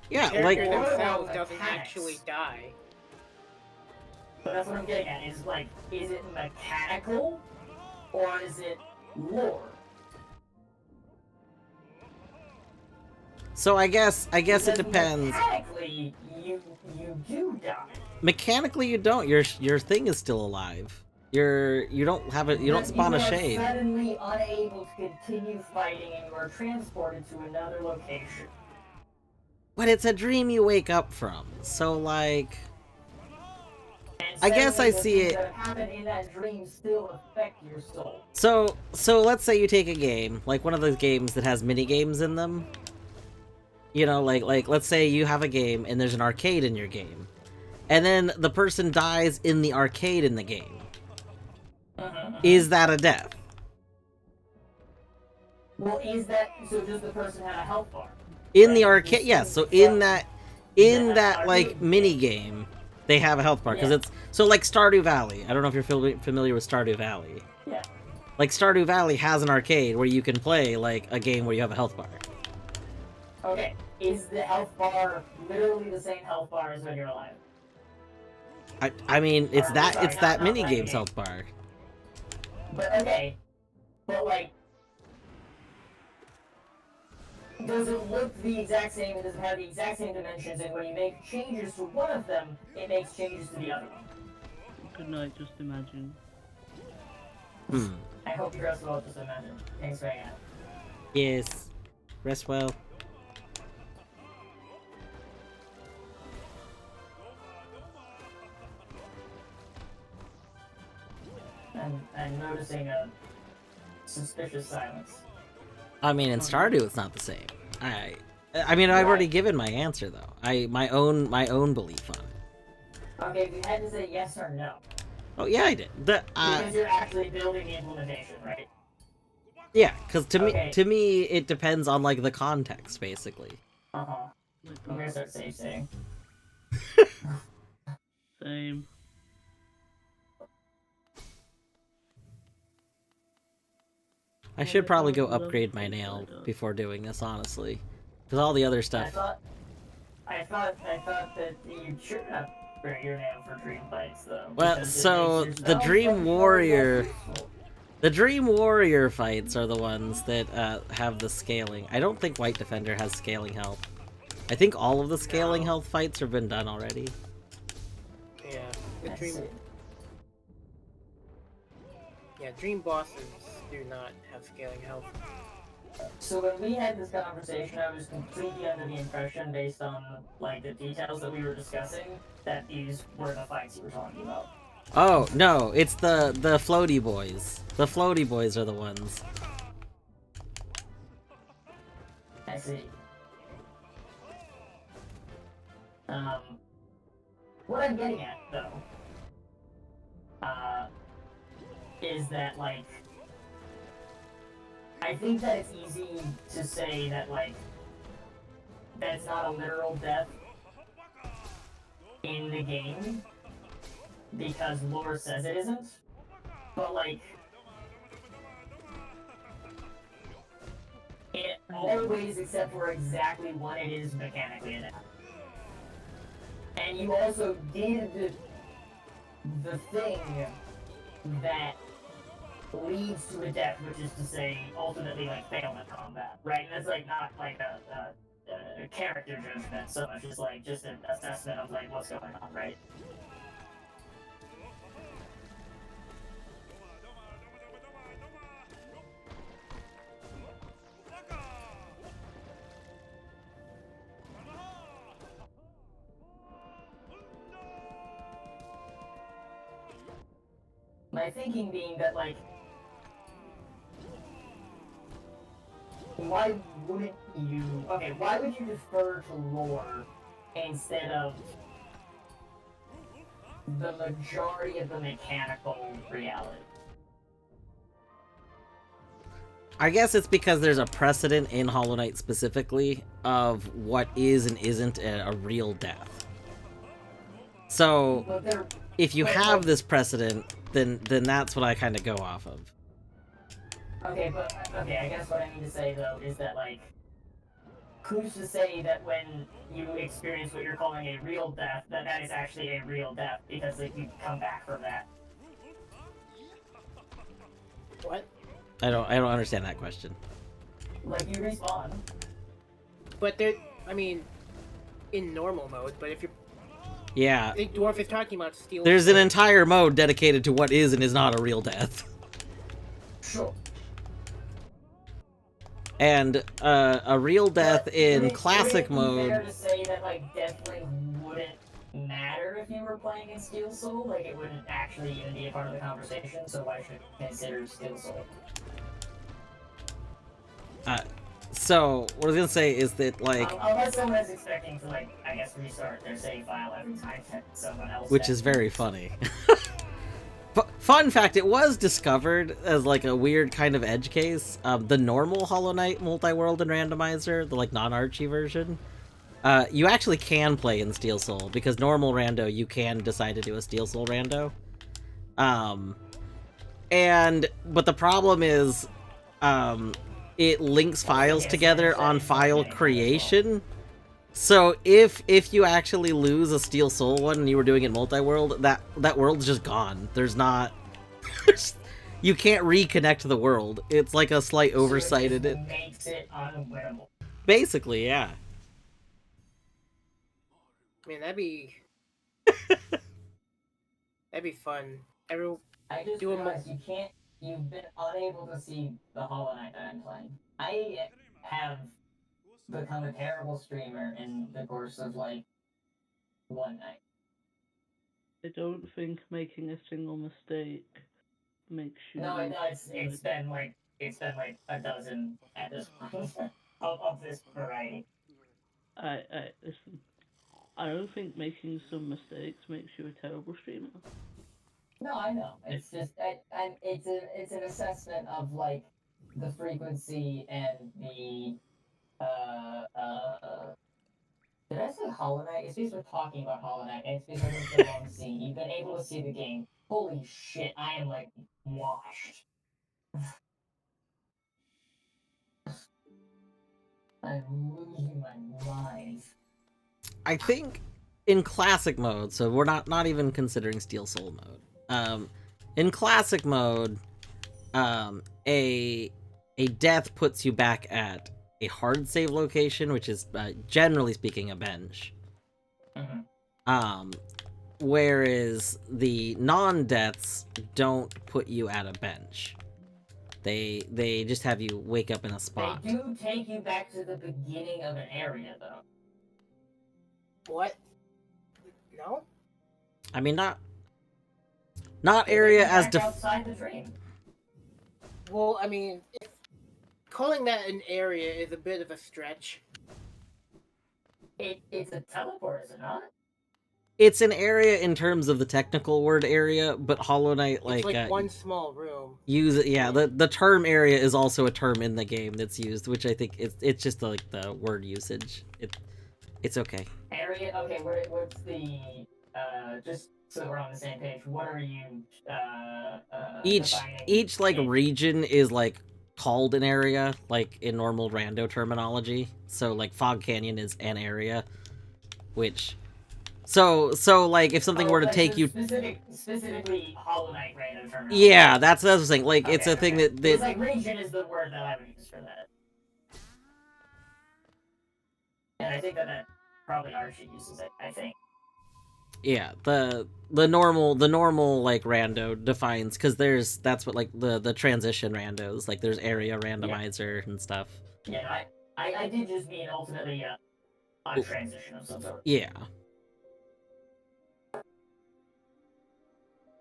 Yeah, the like character themselves Or doesn't mechanics. actually die. But that's what I'm getting at, is like, is it mechanical, or is it lore? so. I guess it Because depends. Mechanically, you do die. Mechanically, you don't. Your thing is still alive. You don't spawn a shade. You are suddenly unable to continue fighting, and you are transported to another location. But it's a dream you wake up from. So like, And I guess suddenly I the see things it. that happen in that dream still affect your soul. So let's say you take a game, like one of those games that has mini games in them. You know, like let's say you have a game and there's an arcade in your game. And then the person dies in the arcade in the game. Is that a death? Well, is that so? Does the person have a health bar? In the arcade, yes. So in that like mini game, they have a health bar because it's so like Stardew Valley. I don't know if you're familiar with Stardew Valley. Yeah. Like Stardew Valley has an arcade where you can play like a game where you have a health bar. Okay. is the health bar literally the same health bar as when you're alive? I mean, it's Or, that sorry, it's that not mini right game's game. health bar. But okay, but like, does it look the exact same? It doesn't have the exact same dimensions, and when you make changes to one of them, it makes changes to the other one. Good night, just imagine. I hope you rest well, just imagine. Thanks for hanging out. Yes. Rest well. I'm noticing a suspicious silence. I mean, in Stardew, it's not the same. I mean, I've already given my answer though. My own belief on it. Okay, if you had to say yes or no. Oh yeah, I did. Because you're actually building the implementation, right? Yeah, because Okay. to me, it depends on like the context, basically. Uh-huh. I'm gonna start saying. Same. I should probably go upgrade my nail before doing this, honestly, because all the other stuff. I thought that you should upgrade your nail for dream fights, though. Well, so the Dream Warrior. The Dream Warrior fights are the ones that have the scaling. I don't think White Defender has scaling health. I think all of the scaling health fights have been done already. Yeah, dream bosses do not have scaling health. So when we had this conversation, I was completely under the impression, based on like the details that we were discussing, that these were the fights you were talking about. Oh no, it's the floaty boys. The floaty boys are the ones. I see. What I'm getting at, though, is that, like, I think that it's easy to say that, like, that's not a literal death in the game, because lore says it isn't, but, like, in all ways except for exactly what it is mechanically in it. And you also did the thing that leads to a death, which is to say, ultimately, like, fail in combat, right? And that's, like, not, like, a character judgment so much as, like, just an assessment of, like, what's going on, right? My thinking being that, like, why wouldn't you... Okay, why would you defer to lore instead of the majority of the mechanical reality? I guess it's because there's a precedent in Hollow Knight specifically of what is and isn't a real death. So, if you have this precedent, then that's what I kind of go off of. Okay, I guess what I mean to say, though, is that, like, who's to say that when you experience what you're calling a real death, that is actually a real death, because, like, you come back from that? What? I don't understand that question. Like, you respawn. But there, I mean, in normal mode, but if you're... Yeah. I think Dwarf is talking about steel... There's an entire mode dedicated to what is and is not a real death. Sure. And a real death in classic mode... Would it be fair to say that, like, deathly wouldn't matter if you were playing in Steel Soul? Like, it wouldn't actually even be a part of the conversation, so why should you consider Steel Soul? So, what I was gonna say is that, like... unless someone is expecting to, like, I guess restart their save file every time that someone else... Which is very funny. Fun fact, it was discovered as, like, a weird kind of edge case. The normal Hollow Knight multi-world and randomizer, the, like, non-Archie version, you actually can play in Steel Soul, because normal rando, you can decide to do a Steel Soul rando. But the problem is, it links files together on file creation, So if you actually lose a Steel Soul one and you were doing it multi-world, that world's just gone. There's not you can't reconnect to the world. It's like a slight oversight in So it. makes it unwinnable. Basically, yeah. Man, that'd be fun. I just Do a realized you've been unable to see the Hollow Knight that I'm playing. I have become a terrible streamer in the course of like one night. I don't think making a single mistake makes you. No, it's been like a dozen at this point of this variety. I listen. I don't think making some mistakes makes you a terrible streamer. No, I know. It's just it's an assessment of like the frequency and the uh uh. Did I say Hollow Knight? It's because we're talking about Hollow Knight, and it's because I've been along seeing. You've been able to see the game. Holy shit! I am like washed. I'm losing my mind. I think in classic mode, so we're not even considering Steel Soul mode. In classic mode, a death puts you back at a hard save location, which is generally speaking a bench. Mm-hmm. Whereas the non-deaths don't put you at a bench. They just have you wake up in a spot. They do take you back to the beginning of an area, though. What? No? I mean, not area as outside the dream. Well, I mean, calling that an area is a bit of a stretch. It's a teleport, is it not? It's an area in terms of the technical word area, but Hollow Knight It's like one small room. Use it, yeah. The term area is also a term in the game that's used, which I think it's just like the word usage. It's okay. Area. Okay, what's the just so we're on the same page? What are you defining? Each like region is like called an area, like in normal rando terminology. So like Fog Canyon is an area, which so like if something were to take you specifically Hollow Knight random terminology. Yeah, that's what I was saying. Like it's a thing that it's like region is the word that I would use for that. And I think that probably Archie uses it, I think. Yeah, the normal like rando defines, because that's what like the transition randos, like there's area randomizer and stuff. Yeah, I did just mean ultimately a transition of some sort. Yeah.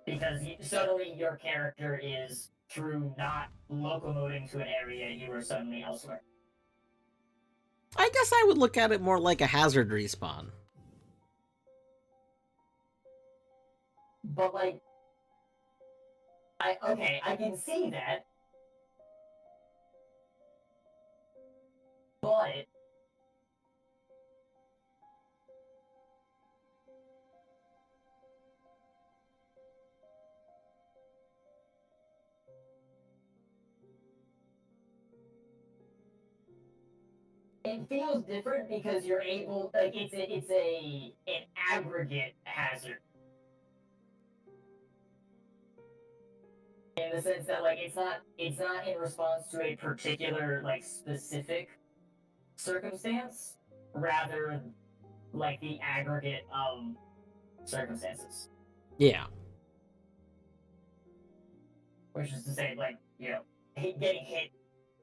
Because suddenly your character is, through not locomoting to an area, you are suddenly elsewhere. I guess I would look at it more like a hazard respawn. But like, I can see that. But it feels different because you're able, like, it's an aggregate hazard. In the sense that like it's not in response to a particular like specific circumstance, rather like the aggregate of circumstances. Yeah. Which is to say, like, you know, getting hit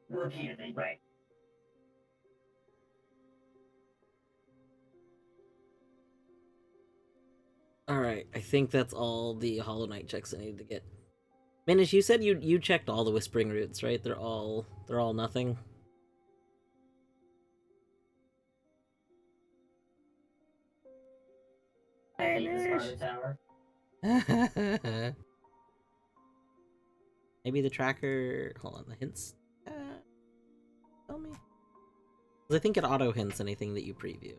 repeatedly, right? Alright, I think that's all the Hollow Knight checks I need to get. Minish, you said you checked all the Whispering Roots, right? They're all nothing? I hate this part of the tower. Maybe the tracker... Hold on, the hints? Tell me. I think it auto hints anything that you preview.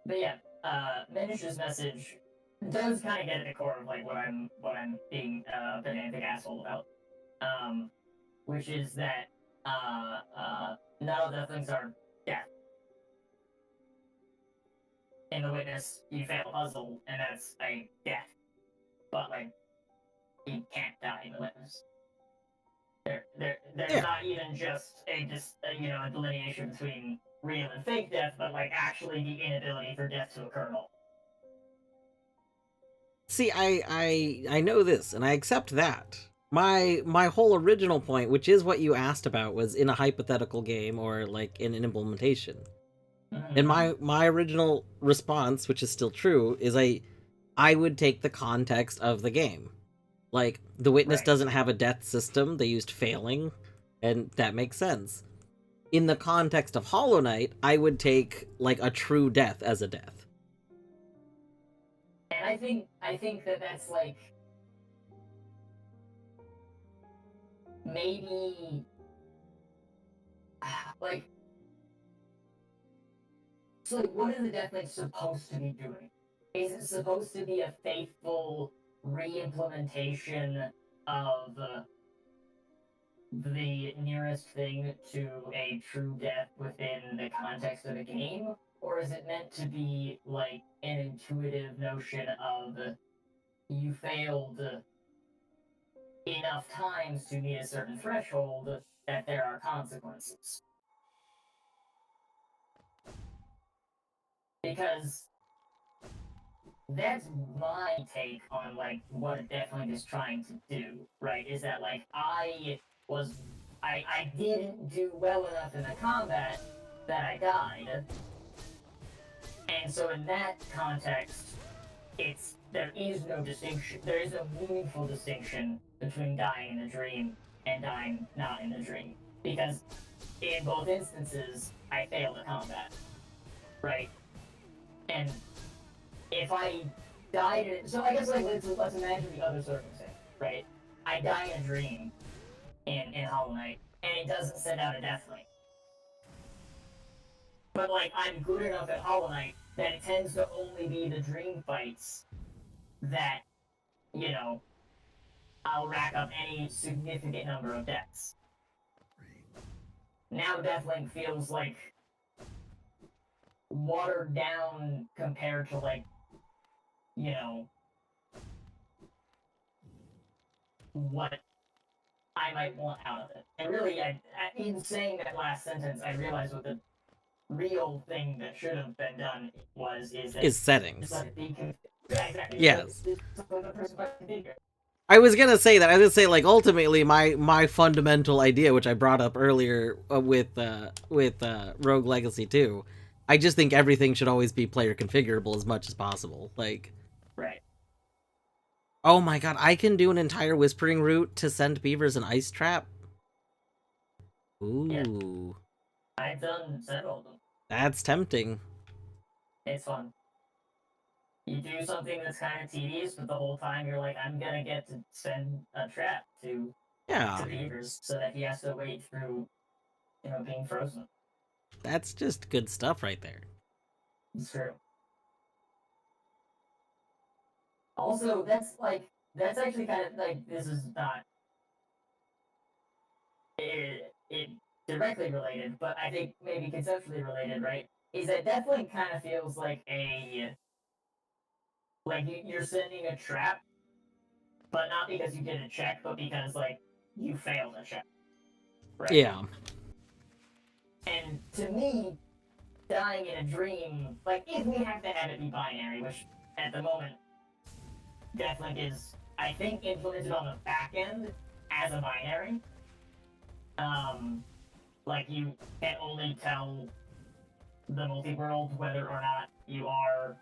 But yeah, Minish's message does kind of get at the core of like what I'm being a pedantic asshole about. Which is that not all deathlings are death. In the witness, you fail a puzzle, and that's a death. But like, you can't die in the witness. There's Yeah. not even just a delineation between real and fake death, but like actually the inability for death to occur at all. See, I know this, and I accept that. My whole original point, which is what you asked about, was in a hypothetical game or like in an implementation. And my original response, which is still true, is I would take the context of the game. Like, the witness Right. doesn't have a death system, they used failing, and that makes sense. In the context of Hollow Knight, I would take like a true death as a death. And I think that that's like maybe like so like what is the deathling supposed to be doing? Is it supposed to be a faithful re-implementation of the nearest thing to a true death within the context of the game? Or is it meant to be like an intuitive notion of you failed enough times to meet a certain threshold that there are consequences? Because that's my take on like what a deathling is trying to do, right? Is that like I didn't do well enough in the combat that I died. And so in that context, there is no distinction. There is no meaningful distinction between dying in a dream and dying not in a dream, because in both instances I failed the combat, right? And if I died in, so I guess like let's imagine the other circumstance, right? I die in a dream in Hollow Knight, and it doesn't send out a death link. But like I'm good enough at Hollow Knight that it tends to only be the dream fights that, you know, I'll rack up any significant number of deaths. Now Deathlink feels like watered down compared to like, you know, what I might want out of it. And really, in saying that last sentence, I realized what the real thing that should have been done Is settings. It's like yeah, exactly. Yes. It's like the person configure. I was gonna say that. I was gonna say, like, ultimately, my fundamental idea, which I brought up earlier with Rogue Legacy 2, I just think everything should always be player configurable as much as possible. Like, Right. oh my god, I can do an entire whispering route to send beavers an ice trap. Ooh, Yeah. I've done several of them. That's tempting. It's fun. You do something that's kind of tedious, but the whole time you're like, I'm gonna get to send a trap to beavers so that he has to wait through, being frozen. That's just good stuff right there. It's true. Also, that's actually kind of like, this is not it directly related, but I think maybe conceptually related, right? Is that Deathlink kind of feels like you're sending a trap, but not because you didn't check, but because like you failed a check. Right? Yeah. And to me, dying in a dream, like if we have to have it be binary, which at the moment Deathlink is, I think, implemented on the back end as a binary. Like you can only tell the multi-world whether or not you have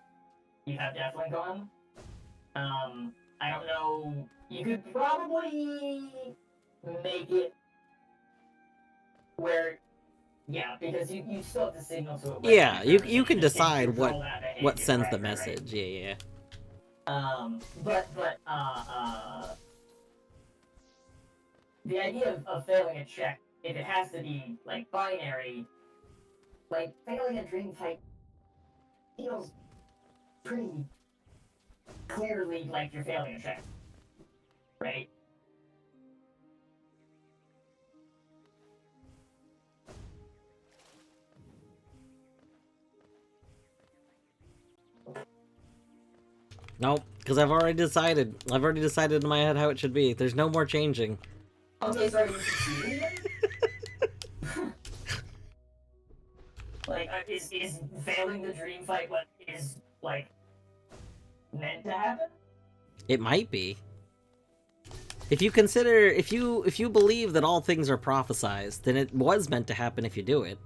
Deathlink on. I don't know. You could probably make it where, yeah, because you still have to signal to it. Yeah, you can decide what sends the message. Right? Yeah. But the idea of failing a check, if it has to be like binary, like failing a dream fight feels pretty clearly, like, you're failing a check. Right? Nope, because I've already decided. I've already decided in my head how it should be. There's no more changing. Okay, so are you succeeding? Like, is failing the dream fight what is, like, meant to happen? It might be. If you consider, if you believe that all things are prophesized, then it was meant to happen if you do it.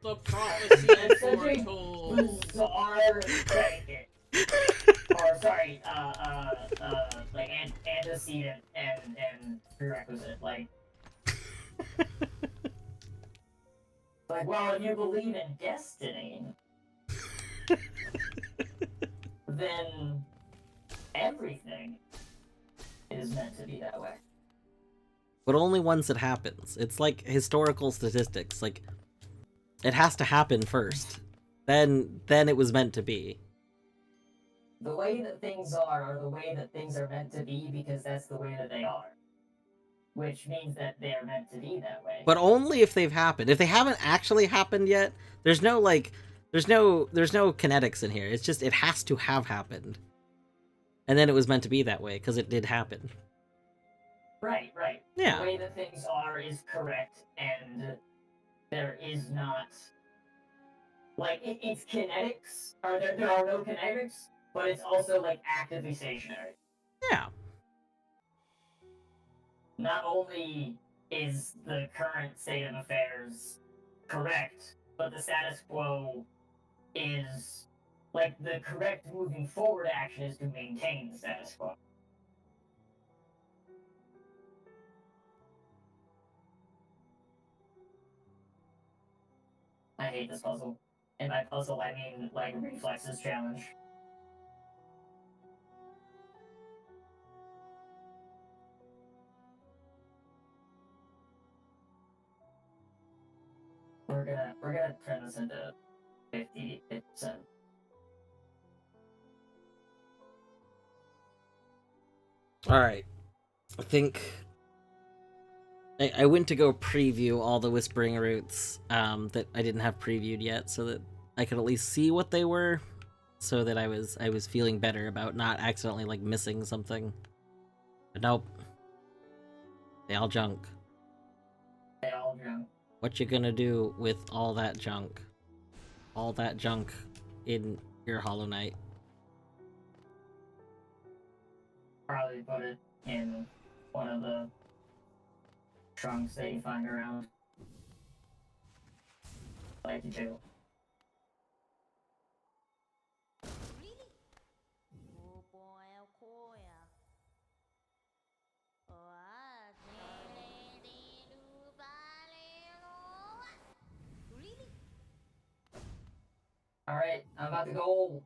The prophecy That's such a foretold. bizarre predicate. Or, sorry, like, antecedent and prerequisite, like... Like, well, if you believe in destiny, then everything is meant to be that way. But only once it happens. It's like historical statistics. Like, it has to happen first. Then it was meant to be. The way that things are the way that things are meant to be because that's the way that they are. Which means that they're meant to be that way. But only if they've happened. If they haven't actually happened yet, there's no kinetics in here. It's just it has to have happened. And then it was meant to be that way because it did happen. Right. Yeah. The way that things are is correct, and there is not... Like, it's kinetics, or there are no kinetics, but it's also, like, actively stationary. Yeah. Not only is the current state of affairs correct, but the status quo is, like, the correct moving forward action is to maintain the status quo. I hate this puzzle. And by puzzle, I mean, like, reflexes challenge. We're gonna turn this into 50%. Alright. I think I went to go preview all the Whispering Roots that I didn't have previewed yet, so that I could at least see what they were, so that I was feeling better about not accidentally like missing something. But nope. They all junk. They all jump. What you gonna do with all that junk? All that junk in your Hollow Knight? Probably put it in one of the trunks that you find around. Like you do. Alright, I'm about to go.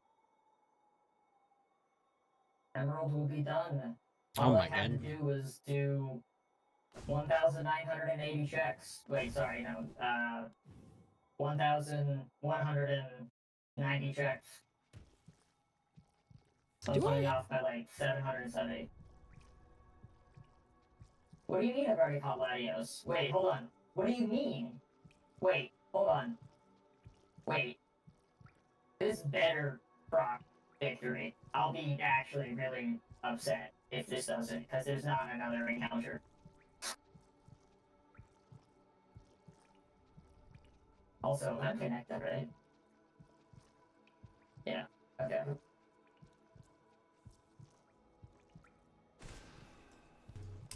Emerald will be done. All Oh I my had to god. do was do 1,980 checks. Wait, sorry, no. 1,190 checks. So I'm Do only I? off by like 770. What do you mean I've already caught Latios? Wait, hold on. What do you mean? Wait, hold on. Wait. This better proc victory. I'll be actually really upset if this doesn't, because there's not another encounter. Also, I'm connected, right? Yeah, okay.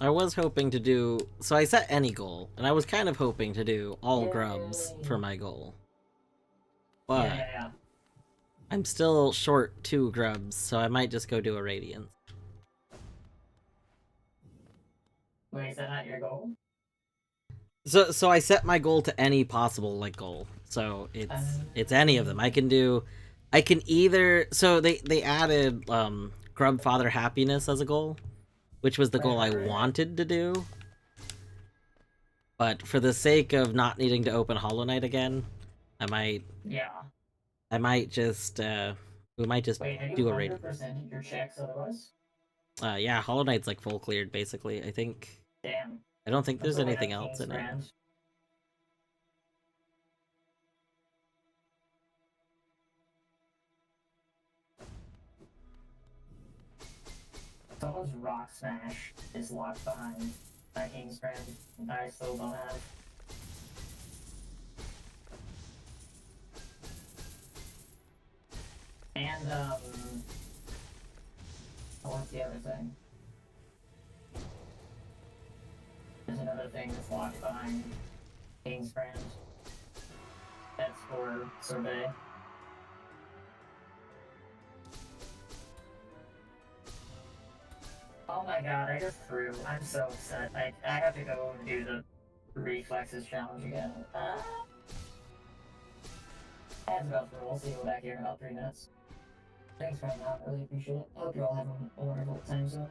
I was hoping to do... So I set any goal, and I was kind of hoping to do all grubs for my goal. But Yeah. I'm still short 2 grubs, so I might just go do a Radiance. Wait, is that not your goal? So I set my goal to any possible like goal. So it's any of them. I can either... So they added Grub Father Happiness as a goal, which was the goal I wanted to do. But for the sake of not needing to open Hollow Knight again, I might just We might just Wait, have do you a raid. 100% your checks otherwise? Yeah, Hollow Knight's like full cleared basically. I think. Damn. I don't think That's there's a way anything out else King's in it. Brand. Someone's Rock Smash is locked behind my King's Brand that I still don't have. And, what's the other thing? There's another thing that's locked behind King's Brand. That's for Sorbet. Oh my god, I just threw. I'm so upset. I have to go and do the reflexes challenge again. That's about through. We'll see you back here in about 3 minutes. Thanks for hanging out. Really appreciate it. I hope you're all having a wonderful time zone.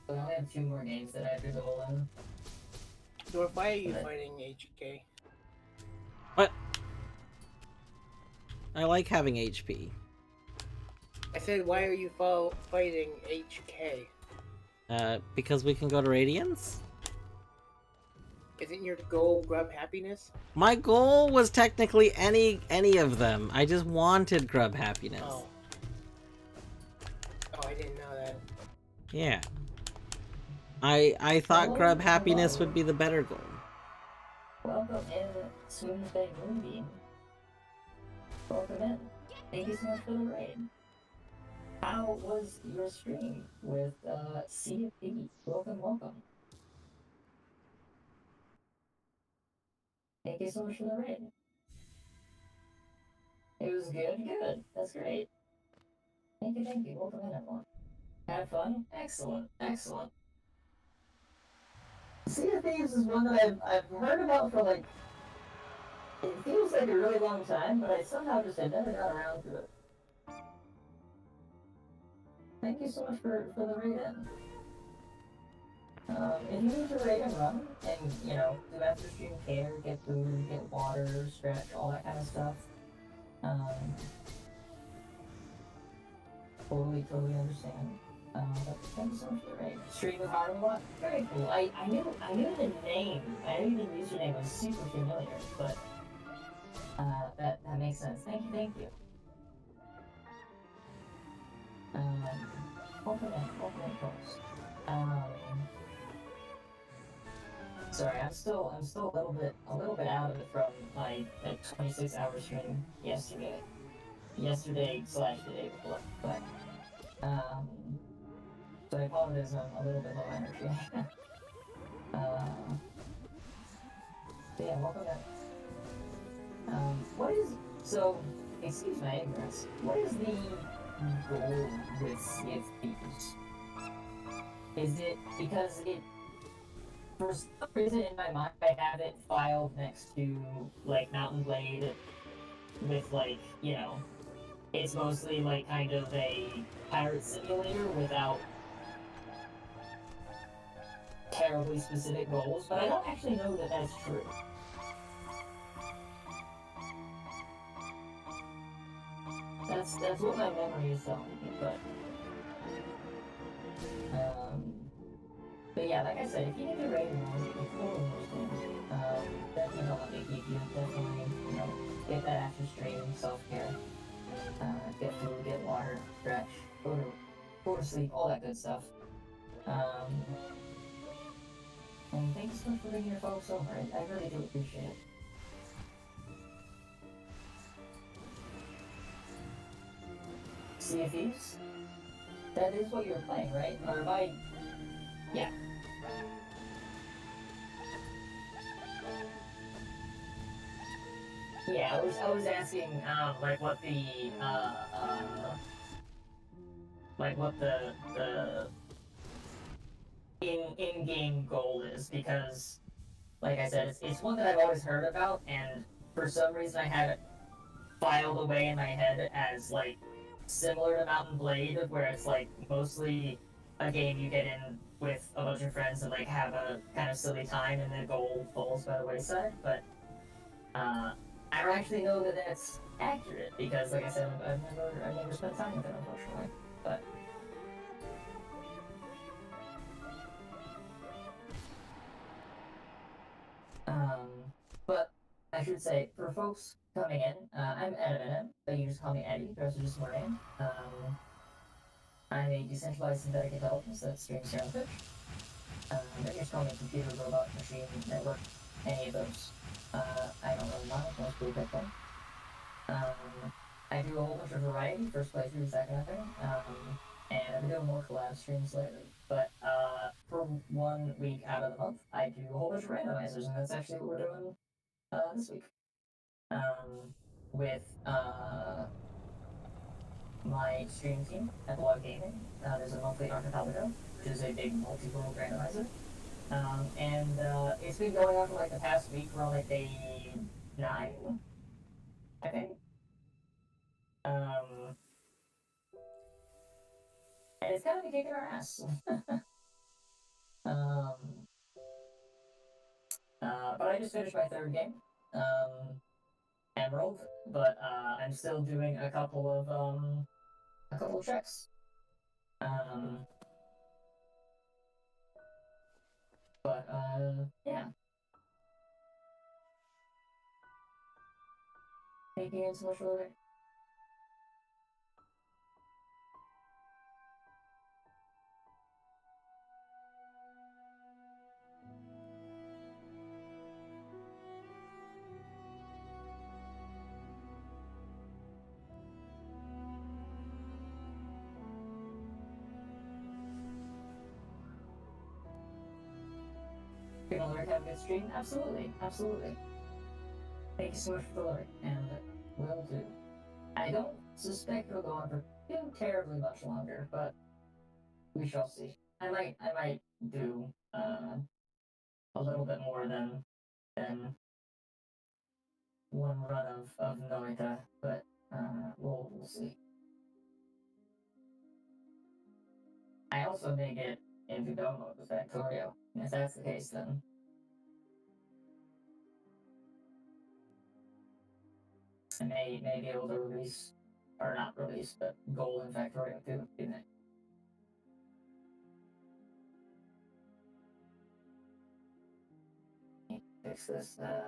I only have 2 more games that I have to go in. Dwarf, why are you fighting HK? What? I like having HP. I said, why are you fighting HK? Because we can go to Radiance? Isn't your goal grub happiness? My goal was technically any of them. I just wanted grub happiness. Oh. Oh, I didn't know that. Yeah. I thought grub happiness would be the better goal. Welcome in, Swim's Bay Moonbeam. Welcome in. Thank you so much for the raid. How was your stream with Sea of Thieves? Welcome, welcome. Thank you so much for the raid. It was good. That's great. Thank you. Welcome in, everyone. Have fun? Excellent. Sea of Thieves is one that I've heard about for like, it feels like a really long time, but I somehow just had never got around to it. Thank you so much for the raid in. If you need to raid and run, and, you know, do after stream care, get food, get water, stretch, all that kind of stuff, totally understand. But thank you so much for the raid. Stream with Harlem a lot? Very cool. I knew the name. I knew the username was super familiar, but that makes sense. Thank you. Welcome in, folks. Sorry, I'm still a little bit out of it from my 26-hour stream yesterday. Yesterday/the day before, but so I apologize, I'm a little bit low energy. But yeah, welcome in. Excuse my ignorance, what is the goal with Sea of Thieves? Is it because for some reason in my mind, I have it filed next to, like, Mountain Blade with, like, you know, it's mostly, like, kind of a pirate simulator without terribly specific goals, but I don't actually know that that's true. That's what my memory is telling me, but yeah, like I said, if you need to raid more, you can totally understand. Definitely don't let me keep you. Definitely, you know, get that after stream, self-care. Get food, get water, stretch, go to sleep, all that good stuff. And thank you so much for bringing your folks over. I really do appreciate it. Sea of Thieves? That is what you're playing, right? Or am I... Yeah. Yeah, I was asking, like what the in game goal is, because like I said, it's one that I've always heard about, and for some reason I had it filed away in my head as like similar to Mountain Blade, where it's like mostly a game you get in with a bunch of friends and like have a kind of silly time, and the goal falls by the wayside. But I don't actually know that that's accurate because, like I said, I've never spent time with it, unfortunately. But but I should say, for folks coming in, I'm Edmund, but you just call me Eddie. The rest are just more name. I'm a decentralized synthetic intelligence that streams here on Twitch. They just call me computer, robot, machine, network, any of those. I don't really mind. Most people pick one. I do a whole bunch of variety, first playthroughs, that kind of thing. And I've been doing more collab streams lately. But for 1 week out of the month, I do a whole bunch of randomizers, and that's actually what we're doing this week. With my stream team, Epilago Gaming. There's a monthly Archipelago, which is a big multi-world randomizer. And it's been going on for like the past week. We're on like day 9, I think. And it's kind of been kicking our ass. um, but I just finished my 3rd game, Emerald. But I'm still doing a couple of checks. But yeah. Thank you so much for the Have a good stream? Absolutely, absolutely. Thank you so much for the lurk, and will do. I don't suspect it'll go on for too terribly much longer, but we shall see. I might do a little bit more than one run of Noita, but we'll see. I also may get into go mode with Factorio, and if that's the case, then I may be able to release, or not release, but goal in Factorio too, didn't it? Fix this, the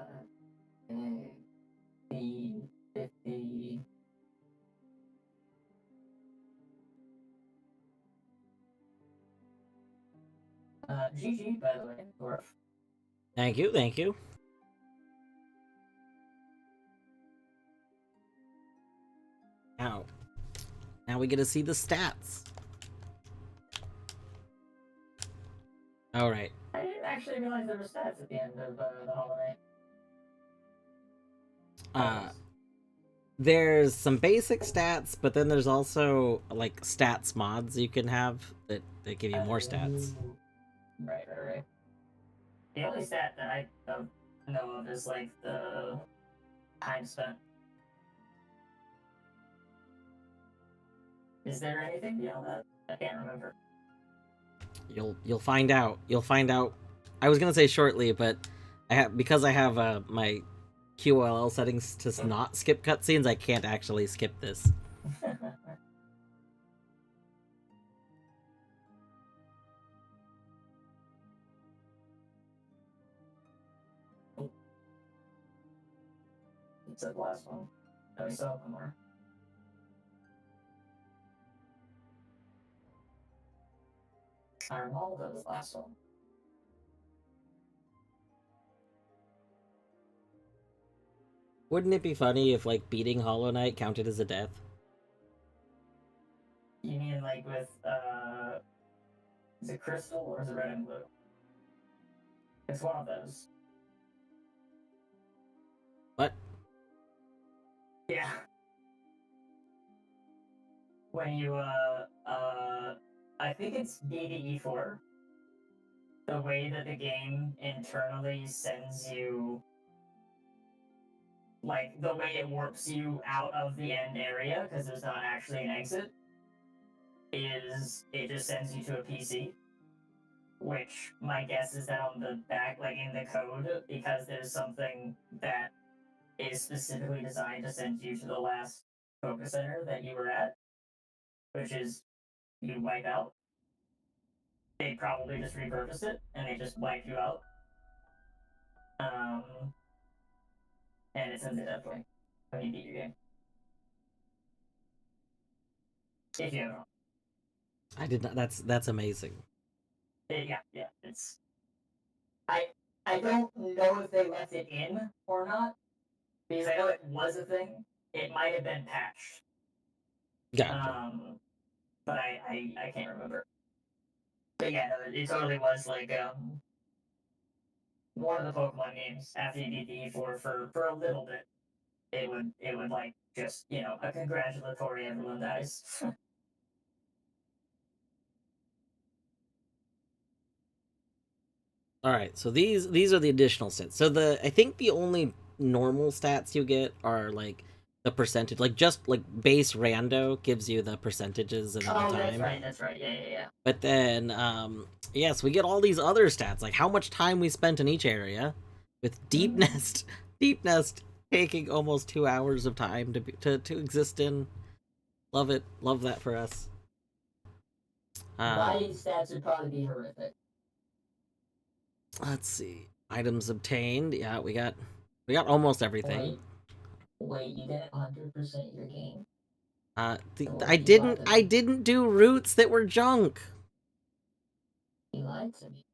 50. GG, by the way, Dwarf. Thank you, thank you. Now we get to see the stats. Alright. I didn't actually realize there were stats at the end of the holiday. There's some basic stats, but then there's also like stats mods you can have that give you more stats. Right. The only stat that I know of is like the time spent. Is there anything beyond that? I can't remember. You'll find out. You'll find out. I was gonna say shortly, but because I have my QOL settings to not skip cutscenes, I can't actually skip this. It's the last one. No, we still have one more. Armaldo was the last one. Wouldn't it be funny if like beating Hollow Knight counted as a death? You mean like with is it crystal or is it red and blue? It's one of those. What? Yeah. When you I think it's BDE4. The way that the game internally sends you, like the way it warps you out of the end area because there's not actually an exit, is it just sends you to a PC. Which my guess is that on the back, like in the code, because there's something that is specifically designed to send you to the last focus center that you were at, which is you wipe out. They probably just repurposed it and they just wipe you out. Um, and it sends it that way when you beat your game. If you don't know. I did not. That's amazing. Yeah. It's I don't know if they left it in or not because I know it was a thing. It might have been patched. Gotcha. But I can't remember. But yeah, no, it totally was like one of the Pokemon games after you beat the E4 for a little bit. It would like just, you know, a congratulatory everyone dies. All right, so these are the additional stats. So I think the only normal stats you get are like the percentage, like just like base rando gives you the percentages and then the Oh, time. that's right. Yeah. But then yes, we get all these other stats like how much time we spent in each area, with deep nest, deep nest taking almost 2 hours of time to exist in. Love it, love that for us. My stats would probably be horrific. Let's see, items obtained. Yeah, we got almost everything. Wait, you get 100% your game. I didn't do routes that were junk. You lied to me.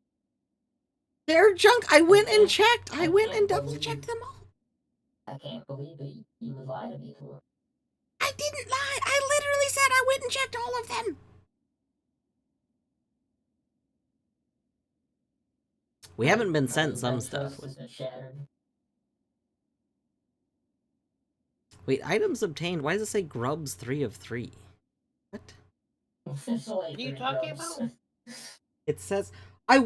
They're junk. I went and checked. I went and double checked them all. I can't believe it. You would lie to me for. I didn't lie. I literally said I went and checked all of them. We haven't been sent some stuff. Wait, items obtained. Why does it say grubs 3 of 3? What? What are you talking about? It says I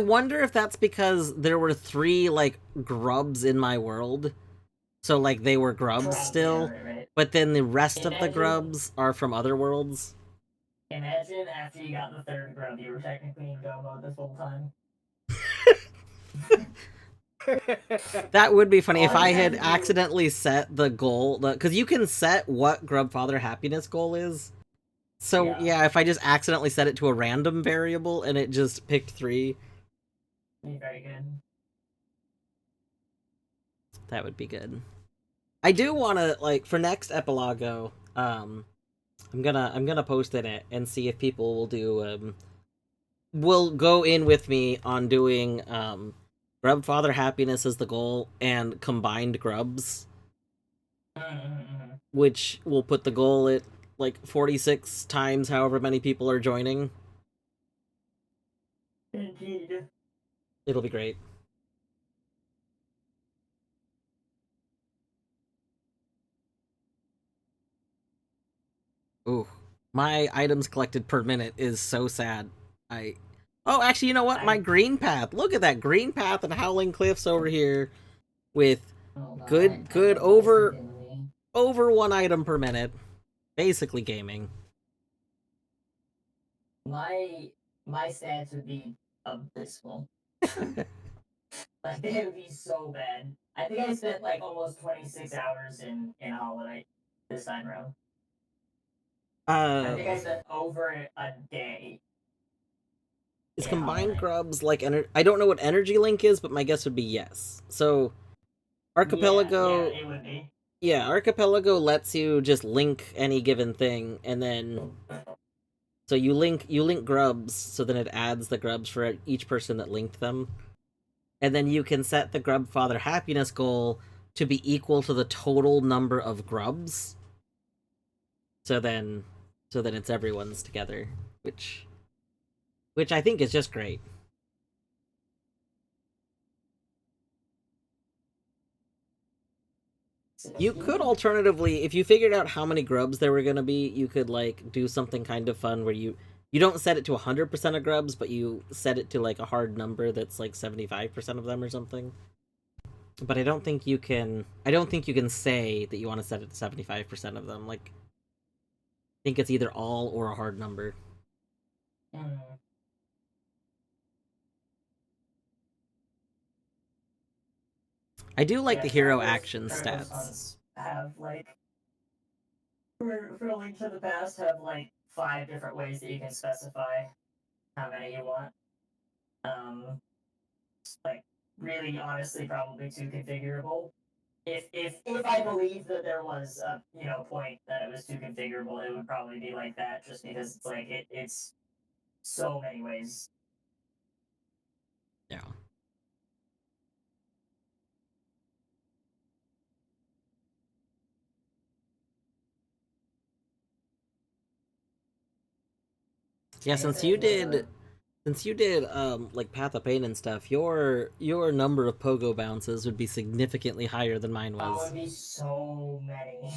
wonder if that's because there were 3 like grubs in my world. So like they were grubs still, right. but then the rest of the grubs are from other worlds. Imagine after you got the 3rd grub, you were technically in go mode this whole time. That would be funny if I had accidentally set the goal, because you can set what Grubfather happiness goal is. So yeah, if I just accidentally set it to a random variable and it just picked 3. Very good. That would be good. I do want to, like, for next Epilago, I'm gonna post in it and see if people will do will go in with me on doing Grubfather happiness as the goal and combined grubs, which will put the goal at like 46 times however many people are joining. Indeed. It'll be great. Ooh, my items collected per minute is so sad. Oh, actually, you know what? My green path. Look at that green path and Howling Cliffs over here with good over 1 item per minute. Basically gaming. My stats would be abysmal. Like they would be so bad. I think I spent like almost 26 hours in Holiday this time around. I think I spent over a day. Is combined grubs like I don't know what energy link is, but my guess would be yes. So Archipelago, yeah, it would be. Yeah, Archipelago lets you just link any given thing, and then so you link grubs, so then it adds the grubs for each person that linked them, and then you can set the Grubfather happiness goal to be equal to the total number of grubs. So then it's everyone's together, which I think is just great. You could alternatively, if you figured out how many grubs there were gonna be, you could like do something kind of fun where you don't set it to 100% of grubs, but you set it to like a hard number that's like 75% of them or something. But I don't think you can. I don't think you can say that you want to set it to 75% of them. Like, I think it's either all or a hard number. Mm. I do like Yeah, the try hero those, action try those stats. hunts have like for a Link to the Past have like 5 different ways that you can specify how many you want. Like really honestly probably too configurable. If I believe that there was a point that it was too configurable, it would probably be like that, just because it's like it's so many ways. Yeah. Yeah, I guess it would. since you did like Path of Pain and stuff, your number of pogo bounces would be significantly higher than mine Oh, was. it'd be so many,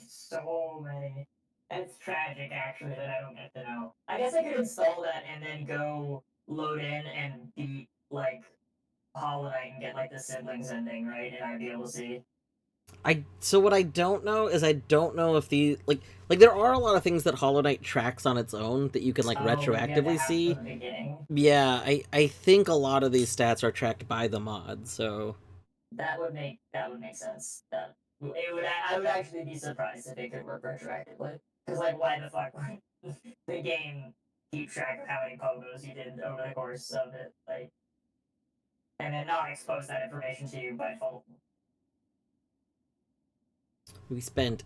so many. It's tragic, actually, that I don't get to know. I guess I could install that and then go load in and beat like Hollow Knight and get like the siblings ending, right? And I'd be able to see. I so what I don't know is I don't know if the like there are a lot of things that Hollow Knight tracks on its own that you can like Oh, but you had to retroactively have it see. from the beginning. Yeah, I think a lot of these stats are tracked by the mod, so That would make sense. That it would. I would actually be surprised if it could work retroactively. Because like, why the fuck would the game keep track of how many pogos you did over the course of it, like, and then not expose that information to you by default? we spent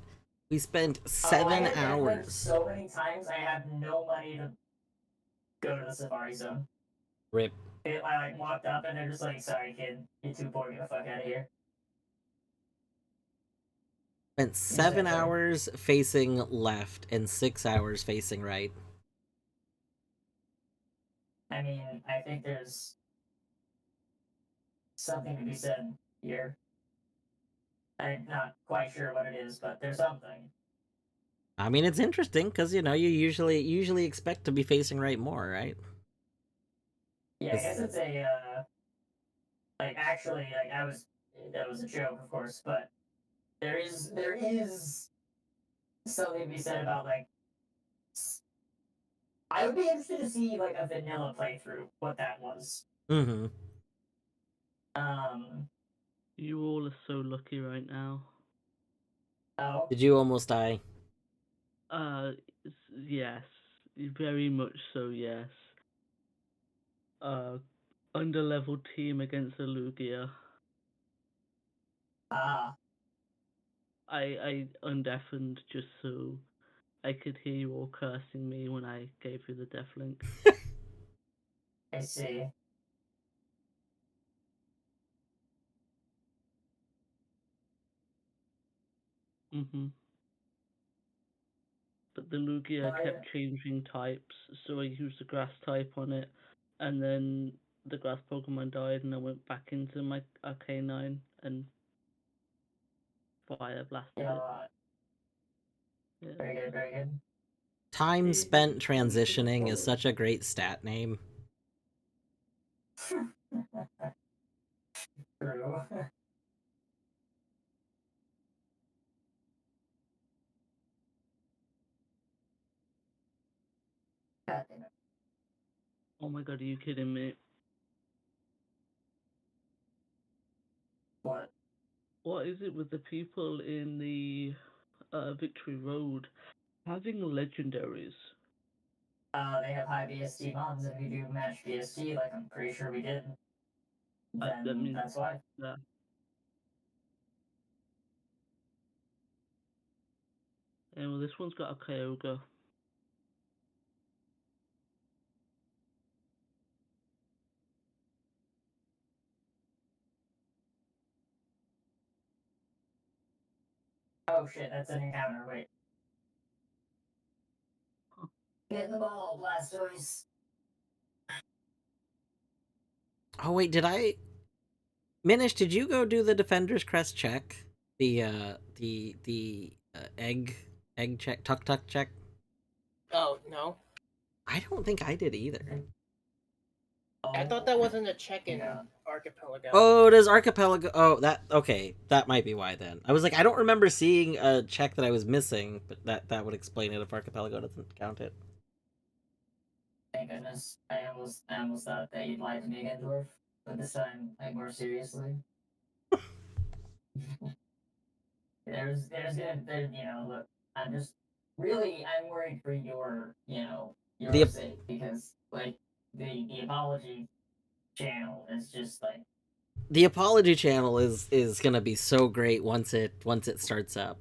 we spent Oh, I 7 hit Deathwing hours. so many times. I have no money to go to the Safari Zone. Rip. I like walked up and they're just like, "Sorry, kid, you're too poor. Get the fuck out of here." Spent 7 hours facing left and 6 hours facing right. I mean, I think there's something to be said here. I'm not quite sure what it is, but there's something. I mean, it's interesting because you know you usually expect to be facing right more, right? Yeah, I guess it's a like actually like that was a joke, of course, but there is something to be said about like I would be interested to see like a vanilla playthrough, what that was. Mm-hmm. Um. You all are so lucky right now. Oh. Did you almost die? Uh, yes, very much so. Yes. Uh, Underleveled team against a Lugia. Ah. I undeafened just so I could hear you all cursing me when I gave you the death link. I see. Mhm. But the Lugia Oh, yeah. kept changing types, so I used the grass type on it, and then the grass Pokemon died, and I went back into my Arcanine and fire blasted it. Yeah. Yeah. Very good. Very good. Time spent transitioning is such a great stat name. True. God damn it. Oh my god, are you kidding me? What? What is it with the people in the Victory Road having legendaries? They have high BST mons, and we do match BST, like I'm pretty sure we did. That Then means that's why. that. Yeah, well, this one's got a Kyogre. Oh shit, that's an encounter. Wait. Get the ball, Blastoise. Oh wait, did I? Minish, did you go do the Defender's Crest check? egg check, tuck check. Oh no, I don't think I did either. I thought that wasn't a check in Yeah. Archipelago. Oh, does Archipelago? Oh, that okay. That might be why then. I was like, I don't remember seeing a check that I was missing, but that would explain it if Archipelago doesn't count it. Thank goodness. I almost thought that you'd lied to me again, Dwarf. But this time, like more seriously. Look, I'm worried for your The sake because like the apology channel is just like the apology channel is gonna be so great once it starts up.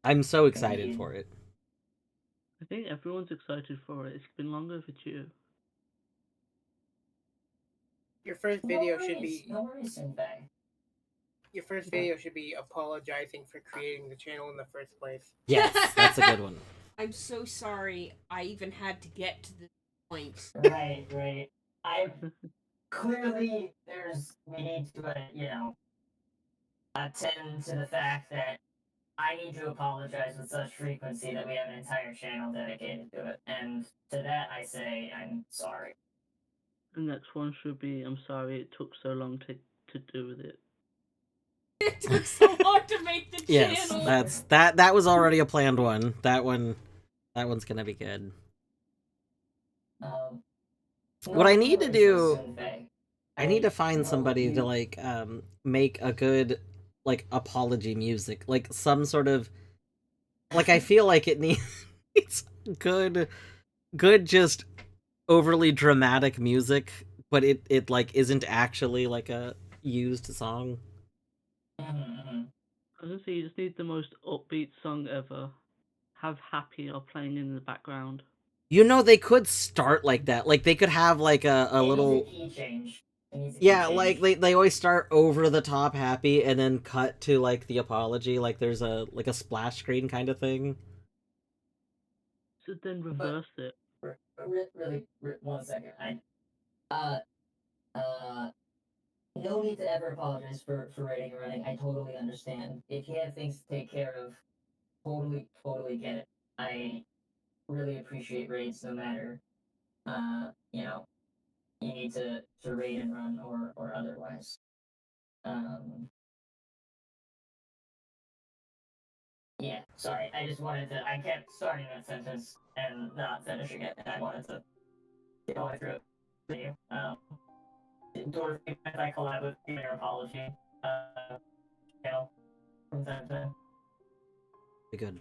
I'm so excited indeed. for it. I think everyone's excited for it. It's been long overdue. Your first No video worries, should be no worries, Senpai. your first video should be apologizing for creating the channel in the first place. Yes, that's a good one. I'm so sorry I even had to get to this point. Right, right. I clearly we need to attend to the fact that I need to apologize with such frequency that we have an entire channel dedicated to it. And to that I say I'm sorry. The next one should be, I'm sorry it took so long to do with it. It took so long to make the Yes, channel. that was already a planned one. That one's gonna be good. Um, What I need to do, Senpai. I need to find know somebody to you- like make a good like apology music, like some sort of like I feel like it needs good just overly dramatic music, but it like isn't actually like a used song. Mhm. I was gonna say, you just need the most upbeat song ever. Have Happy or playing in the background. You know, they could start like that. Like they could have like a It little needs a key change. It needs a key yeah, change. like they always start over the top happy and then cut to like the apology, like there's a like a splash screen kind of thing. So then reverse it. Really, 1 second. Uh, uh, no need to ever apologize for rating and running. I totally understand. If you have things to take care of, totally get it. I really appreciate raids no matter, you know, you need to raid and run or otherwise. Um, yeah, sorry. I just wanted to. I kept starting that sentence and not finishing it, and I wanted to get all the way through it for you. Dwarf, if I collab with you in your apology, channel from time to time. Be good.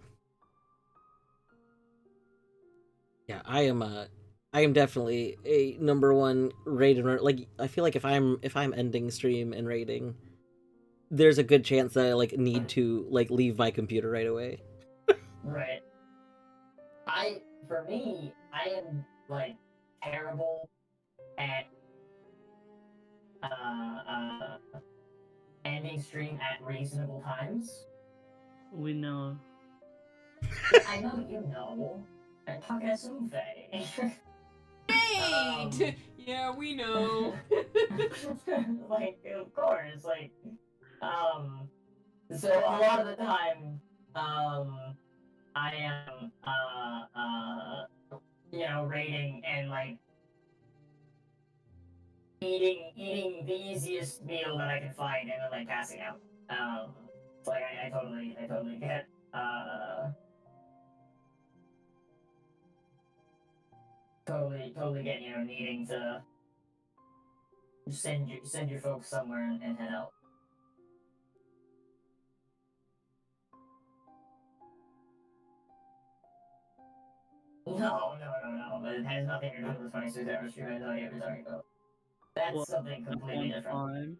Yeah, I am definitely a number one rated like I feel like if I'm ending stream and rating, there's a good chance that I like need to like leave my computer right away. Right. For me, I am like terrible at ending stream at reasonable times. We know. Yeah, I know you know. I'm talking to Sunfei. Hey! Yeah, we know. Like, of course, like, so a lot of the time, I am, rating and like eating the easiest meal that I can find and then like passing out. It's like I totally get, totally get needing to send your folks somewhere and head out. No. It has nothing to do with the 26-hour stream. I know what you're talking about. That's What, something that completely one different. time?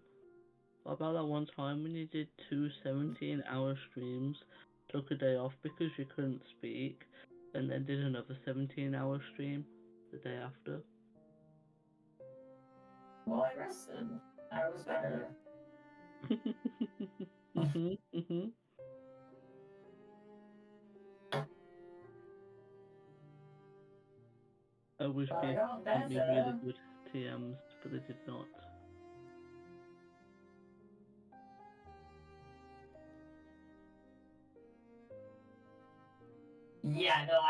What about that one time when you did two 17-hour streams, took a day off because you couldn't speak, and then did another 17-hour stream the day after? Well, I rested. I was better. Mhm. I wish I people got sent me really better. good TMs, but they did not. Yeah, no,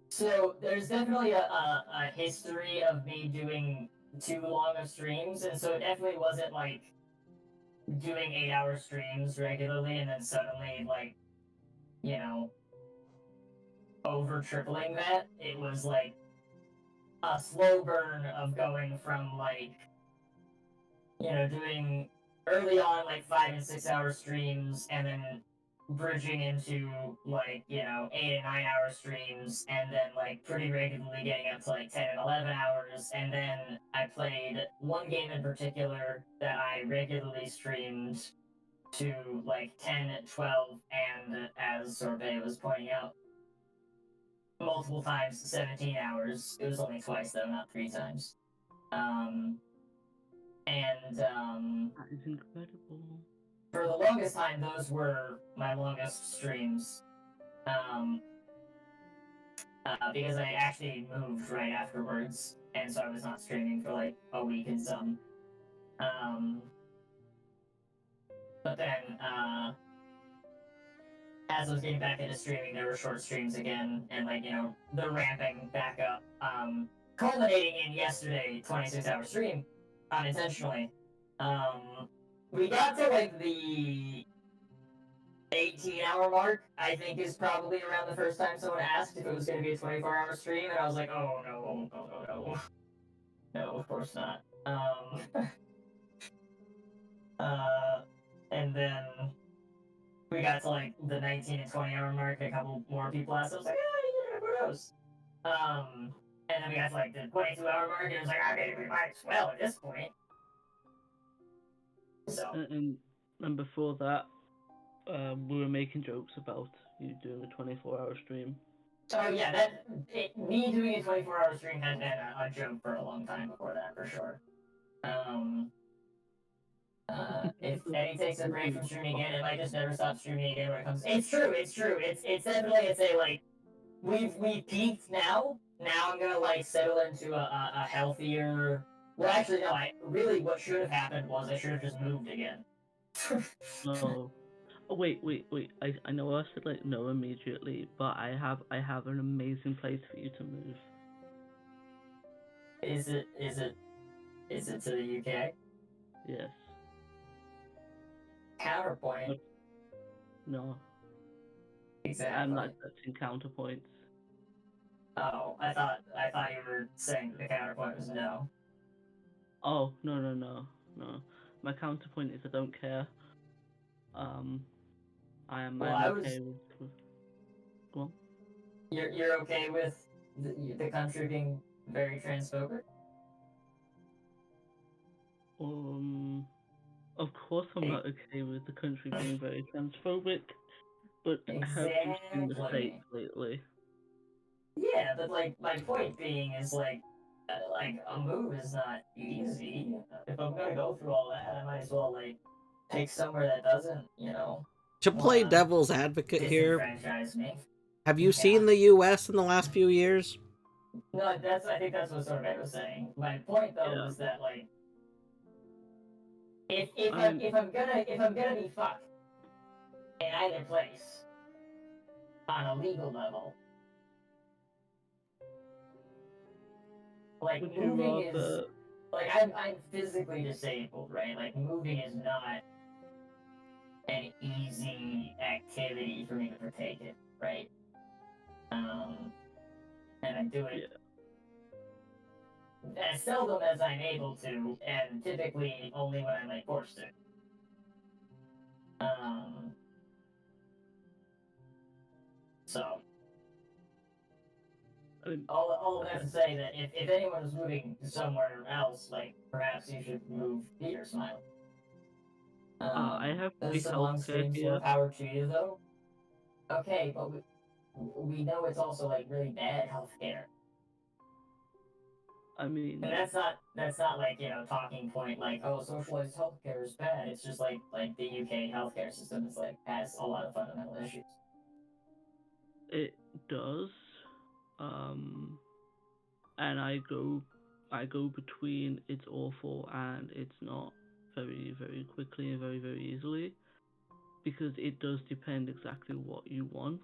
So there's definitely a history of me doing too long of streams, and so it definitely wasn't like doing 8-hour streams regularly and then suddenly like, you know, over tripling that. It was like a slow burn of going from like, doing early on like 5 and 6 hour streams and then bridging into like 8 and 9 hour streams and then like pretty regularly getting up to like 10 and 11 hours, and then I played one game in particular that I regularly streamed to like 10, 12, and as Sorbet was pointing out, multiple times 17 hours. It was only twice though, not 3 times. And That is incredible. for the longest time, those were my longest streams. Because I actually moved right afterwards, and so I was not streaming for like a week and some. Um, but then, as I was getting back into streaming, there were short streams again, and like the ramping back up, culminating in yesterday 26-hour stream, unintentionally. We got to like the 18-hour mark, I think, is probably around the first time someone asked if it was going to be a 24-hour stream, and I was like, oh no, no, no, of course not. And then we got to like the 19 and 20-hour mark, a couple more people asked, I was like, who knows? And then we got to like the 22-hour mark, and it was like, I mean, we might as well at this point. So. And before that, we were making jokes about you doing a 24-hour stream. So yeah, me doing a 24-hour stream had been a joke for a long time before that, for sure. If Eddie takes a break from streaming again, it might just never stop streaming again when it comes. It's true. It's definitely a like we've peaked now. Now I'm gonna like settle into a healthier. Well, actually, no. What should have happened was I should have just moved again. No. Oh wait. I know I said like no immediately, but I have an amazing place for you to move. Is it to the UK? Yes. Counterpoint. No. Exactly. I'm not touching counterpoints. Oh, I thought you were saying the counterpoint was no. Oh no. My counterpoint is I don't care. I'm okay with. Go on. You're okay with the country being very transphobic? Of course I'm not okay with the country being very transphobic, but have you seen the States lately? Yeah, but like my point being is like a move is not easy. If I'm gonna go through all that, I might as well like pick somewhere that doesn't, To play devil's advocate here, disenfranchise me. have you seen the U.S. in the last few years? No, I think that's what Sorbet was saying. My point though was that like if I'm gonna be fucked in either place on a legal level, like moving is like I'm physically disabled, right? Like moving is not an easy activity for me to partake in, right? And I do it as seldom as I'm able to, and typically only when I'm like forced to. So all of that to say that if anyone is moving somewhere else, like perhaps you should move here, Smile. I have This is a long stream, so power to you though. Okay, but we know it's also like really bad healthcare. I mean, and that's not like talking point like, oh, socialized healthcare is bad. It's just like the UK healthcare system is like has a lot of fundamental issues. It does, and I go between it's awful and it's not very, very quickly and very, very easily, because it does depend exactly what you want.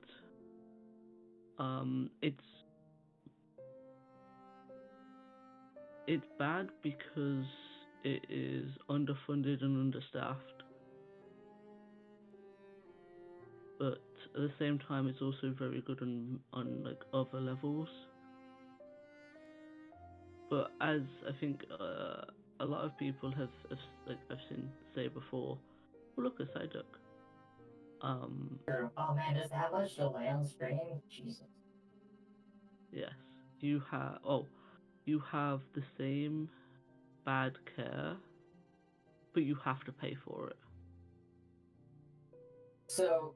It's bad because it is underfunded and understaffed, but at the same time, it's also very good on like other levels. But as I think a lot of people have like I've seen say before, oh, look, a Psyduck. True. Oh man, does that much delay on screen? Jesus. Yes, you have the same bad care, but you have to pay for it. So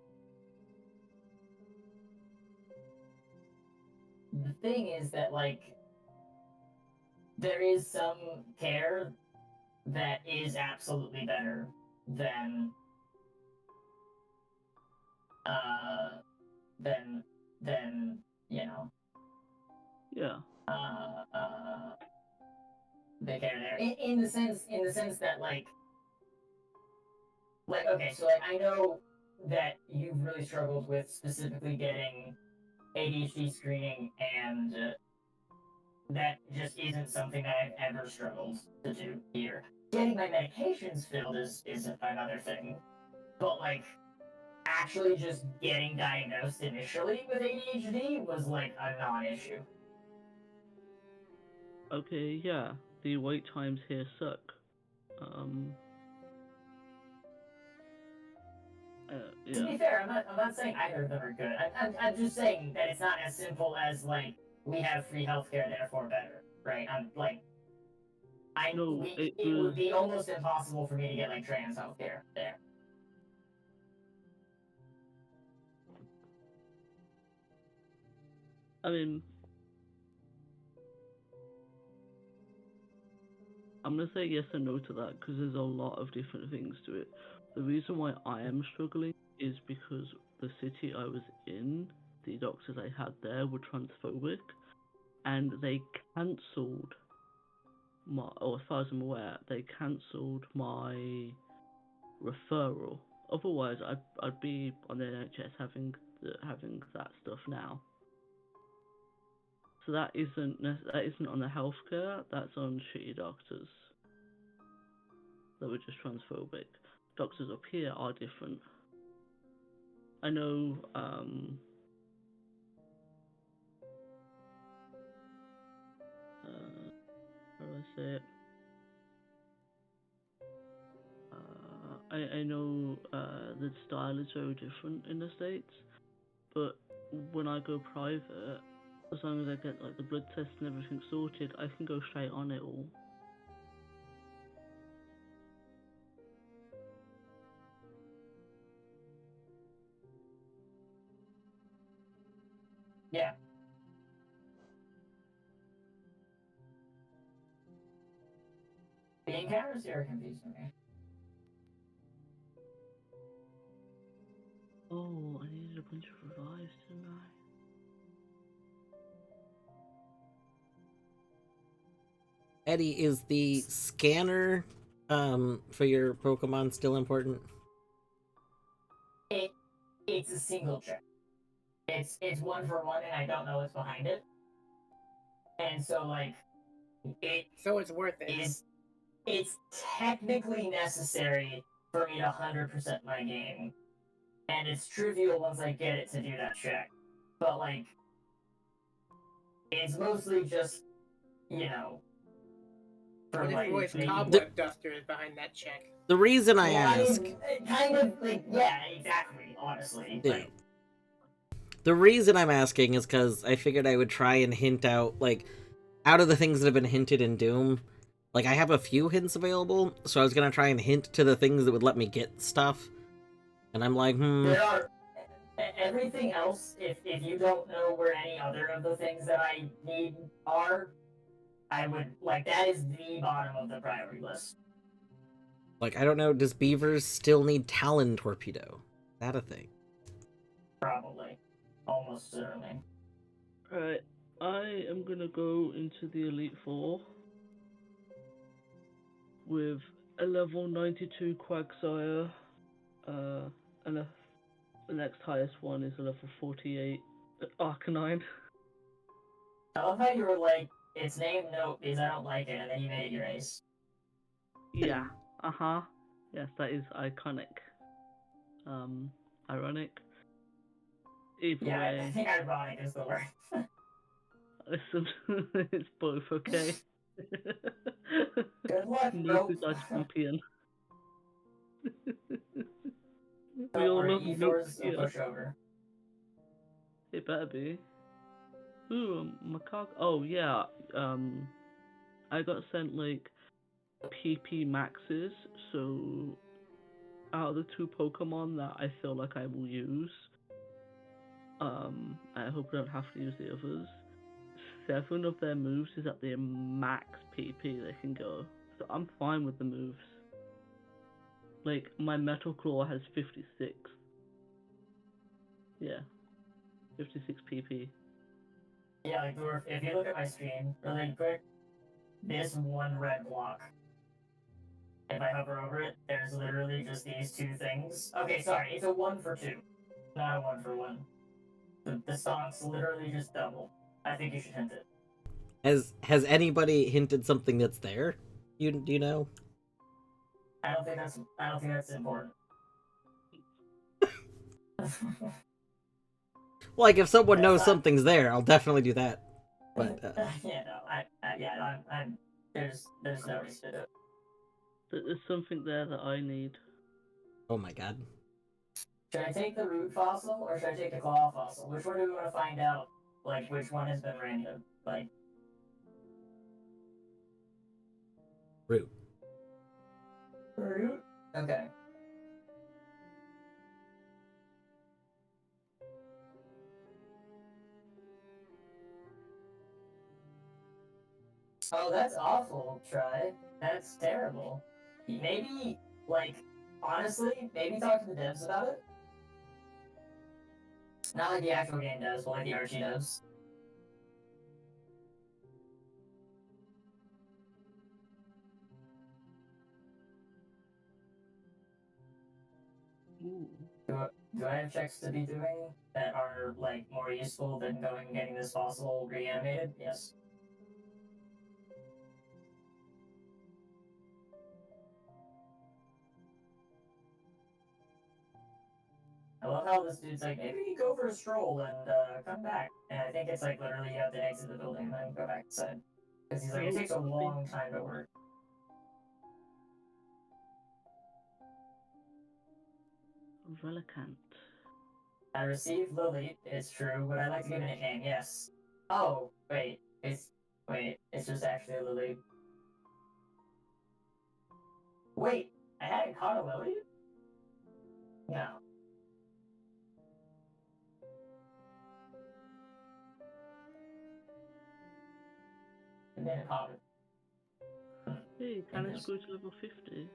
the thing is that like there is some care that is absolutely better than uh than you know Yeah. uh uh the care there in the sense that like okay, so like I know that you've really struggled with specifically getting ADHD screening, and that just isn't something that I've ever struggled to do here. Getting my medications filled is another thing, but like actually just getting diagnosed initially with ADHD was like a non-issue. Okay, yeah. The wait times here suck. To Yeah. be fair, I'm not saying either of them are good. I'm just saying that it's not as simple as like we have free healthcare, therefore better, right? I'm like No, it it was. would be almost impossible for me to get like trans healthcare there. I mean, I'm gonna say yes and no to that because there's a lot of different things to it. The reason why I am struggling is because the city I was in, the doctors I had there were transphobic, and they cancelled my, or as far as I'm aware, they cancelled my referral. Otherwise, I'd be on the NHS having that stuff now. So that isn't on the healthcare. That's on shitty doctors that were just transphobic. Doctors up here are different. I know. How do I say it? I know the style is very different in the States, but when I go private, as long as I get like the blood test and everything sorted, I can go straight on it all. Yeah. The encounters here are confusing me. Oh, I needed a bunch of revives, didn't I? Eddie, is the scanner for your Pokemon still important? It's a single check. It's 1 for 1, and I don't know what's behind it. And so like So it's worth it. It's technically necessary for me to 100% my game, and it's trivial once I get it to do that check. But like, it's mostly just for What if like Roy's making cobweb duster is behind that check? The reason I Well, ask, kind of like, yeah, exactly. Honestly, yeah. like, The reason I'm asking is because I figured I would try and hint out, like, out of the things that have been hinted in Doom, like, I have a few hints available, so I was gonna try and hint to the things that would let me get stuff. And I'm like, there are everything else. If you don't know where any other of the things that I need are, I would like that is the bottom of the priority list. like, I don't know, does Beavers still need Talon Torpedo? Is that a thing? Probably, almost certainly. Alright, I am gonna go into the Elite Four with a level 92 Quagsire, and the next highest one is a level 48 Arcanine. I love how you were like, it's named Note because I don't like it, and then you made it your ace. Yeah. Uh-huh. Yes, that is iconic. Ironic. Either Yeah, I way, think ironic is the word. listen, it's both okay. Good luck, Nope Nope. is our champion. We Don't all worry, love Nope E4's a here. pushover. It better be. Ooh, macaque. Oh yeah. I got sent like PP maxes, so out of the two Pokemon that I feel like I will use, I hope I don't have to use the others. 7 of their moves is at their max PP they can go, so I'm fine with the moves. Like my Metal Claw has 56. Yeah, 56 PP. Yeah, like, Dwarf, if you look at my screen really quick, this one red block. If I hover over it, there's literally just these 2 things. Okay, sorry, it's a 1 for 2, not a 1 for 1. The stonk's literally just double. I think you should hint it. Has anybody hinted something that's there? Do you know? I don't think that's important. Like if someone That's knows not- something's there, I'll definitely do that. But yeah, no, I'm there's no reason to do it. There's something there that I need. oh my god. Should I take the root fossil or should I take the claw fossil? Which one do we want to find out? Like, which one has been random? Like, Root. root? Okay. Oh, that's awful, Try. That's terrible. Maybe, like, honestly, maybe talk to the devs about it. Not like the actual game devs, but like the Archie devs. Ooh. Do I have checks to be doing that are, like, more useful than going and getting this fossil reanimated? Yes. I love how this dude's like, maybe you go for a stroll and come back. And I think it's like literally you have to exit the building and then go back inside. Because he's like, it takes a long time to work. Relicant. I received Lily, it's true, but I like to give it a nickname, yes. Oh, wait, it's just actually a Lily. Wait, I hadn't caught a Lily? No. And then it caught it. Hey, can I go to level 50?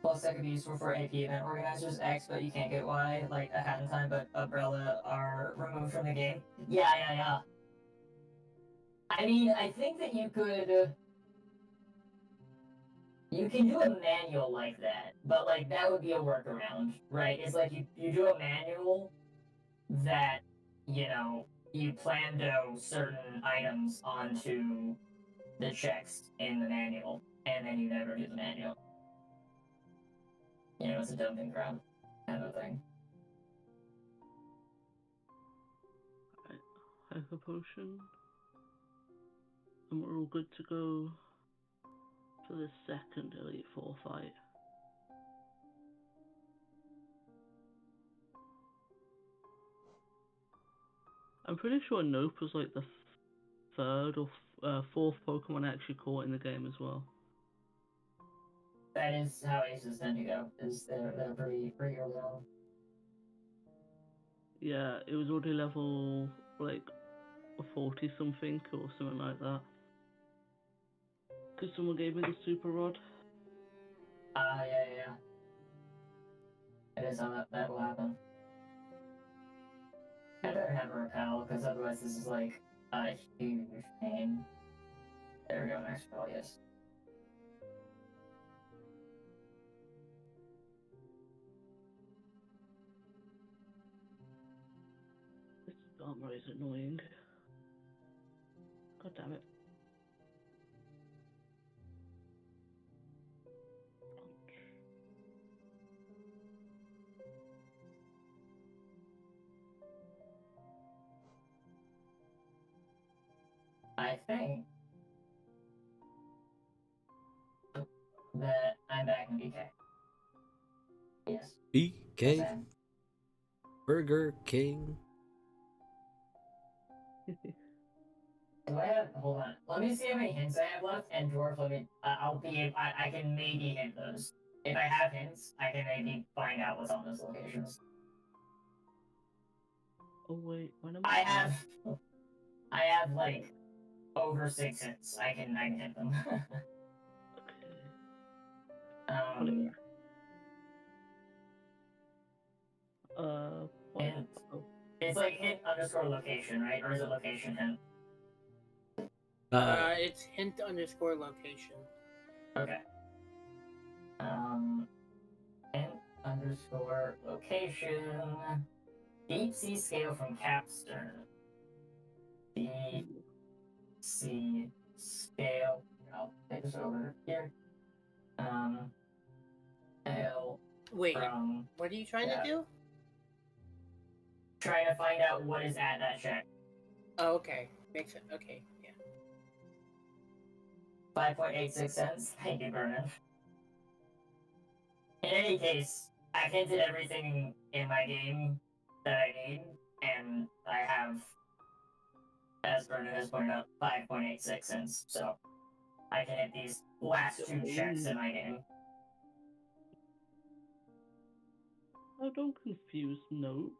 Plus, that could be useful for AP event organizers. X, but you can't get Y. Like a Hat in Time, but Umbrella are removed from the game. Yeah. I mean, I think that you could. You can do a manual like that, but like that would be a workaround, right? It's like you do a manual that, you plan to certain items onto the checks in the manual, and then you never do the manual. It's a dumping ground kind of thing. Hyper Potion. And we're all good to go for the second Elite Four fight. I'm pretty sure Nope was like the third or fourth Pokemon I actually caught in the game as well. That is how aces tend to go. Is they're pretty early on. Yeah, it was already level like 40 something or something like that. Because someone gave me the Super Rod. Yeah. It is how that will happen. I better have a repel, because otherwise this is like a huge pain. There we go, next repel, yes. armor is annoying. God damn it. I think that I'm back in BK. Yes. BK Yes, I am. Burger King. Do I have? Hold on. Let me see how many hints I have left. And dwarf, let me. I'll be. I can maybe hint those. If I have hints, I can maybe find out what's on those locations. Oh wait, when am I have. I have like over 6 hints. I can hint them. Okay. What? Hint. Oh, It's like hint underscore location, right? Or is it location hint? It's hint underscore location. Okay. Hint underscore location. Deep sea scale from capstern. Deep sea scale. I'll take this over here. Scale Wait, from. what are you trying to do? Trying to find out what is at that check. Oh, okay. Makes sense. Okay, yeah. 5.86 cents. Thank you, Vernon. In any case, I've hinted everything in my game that I need, and I have, as Vernon has pointed out, 5.86 cents. So I can hit these last 2 checks in my game. oh, don't confuse Nope.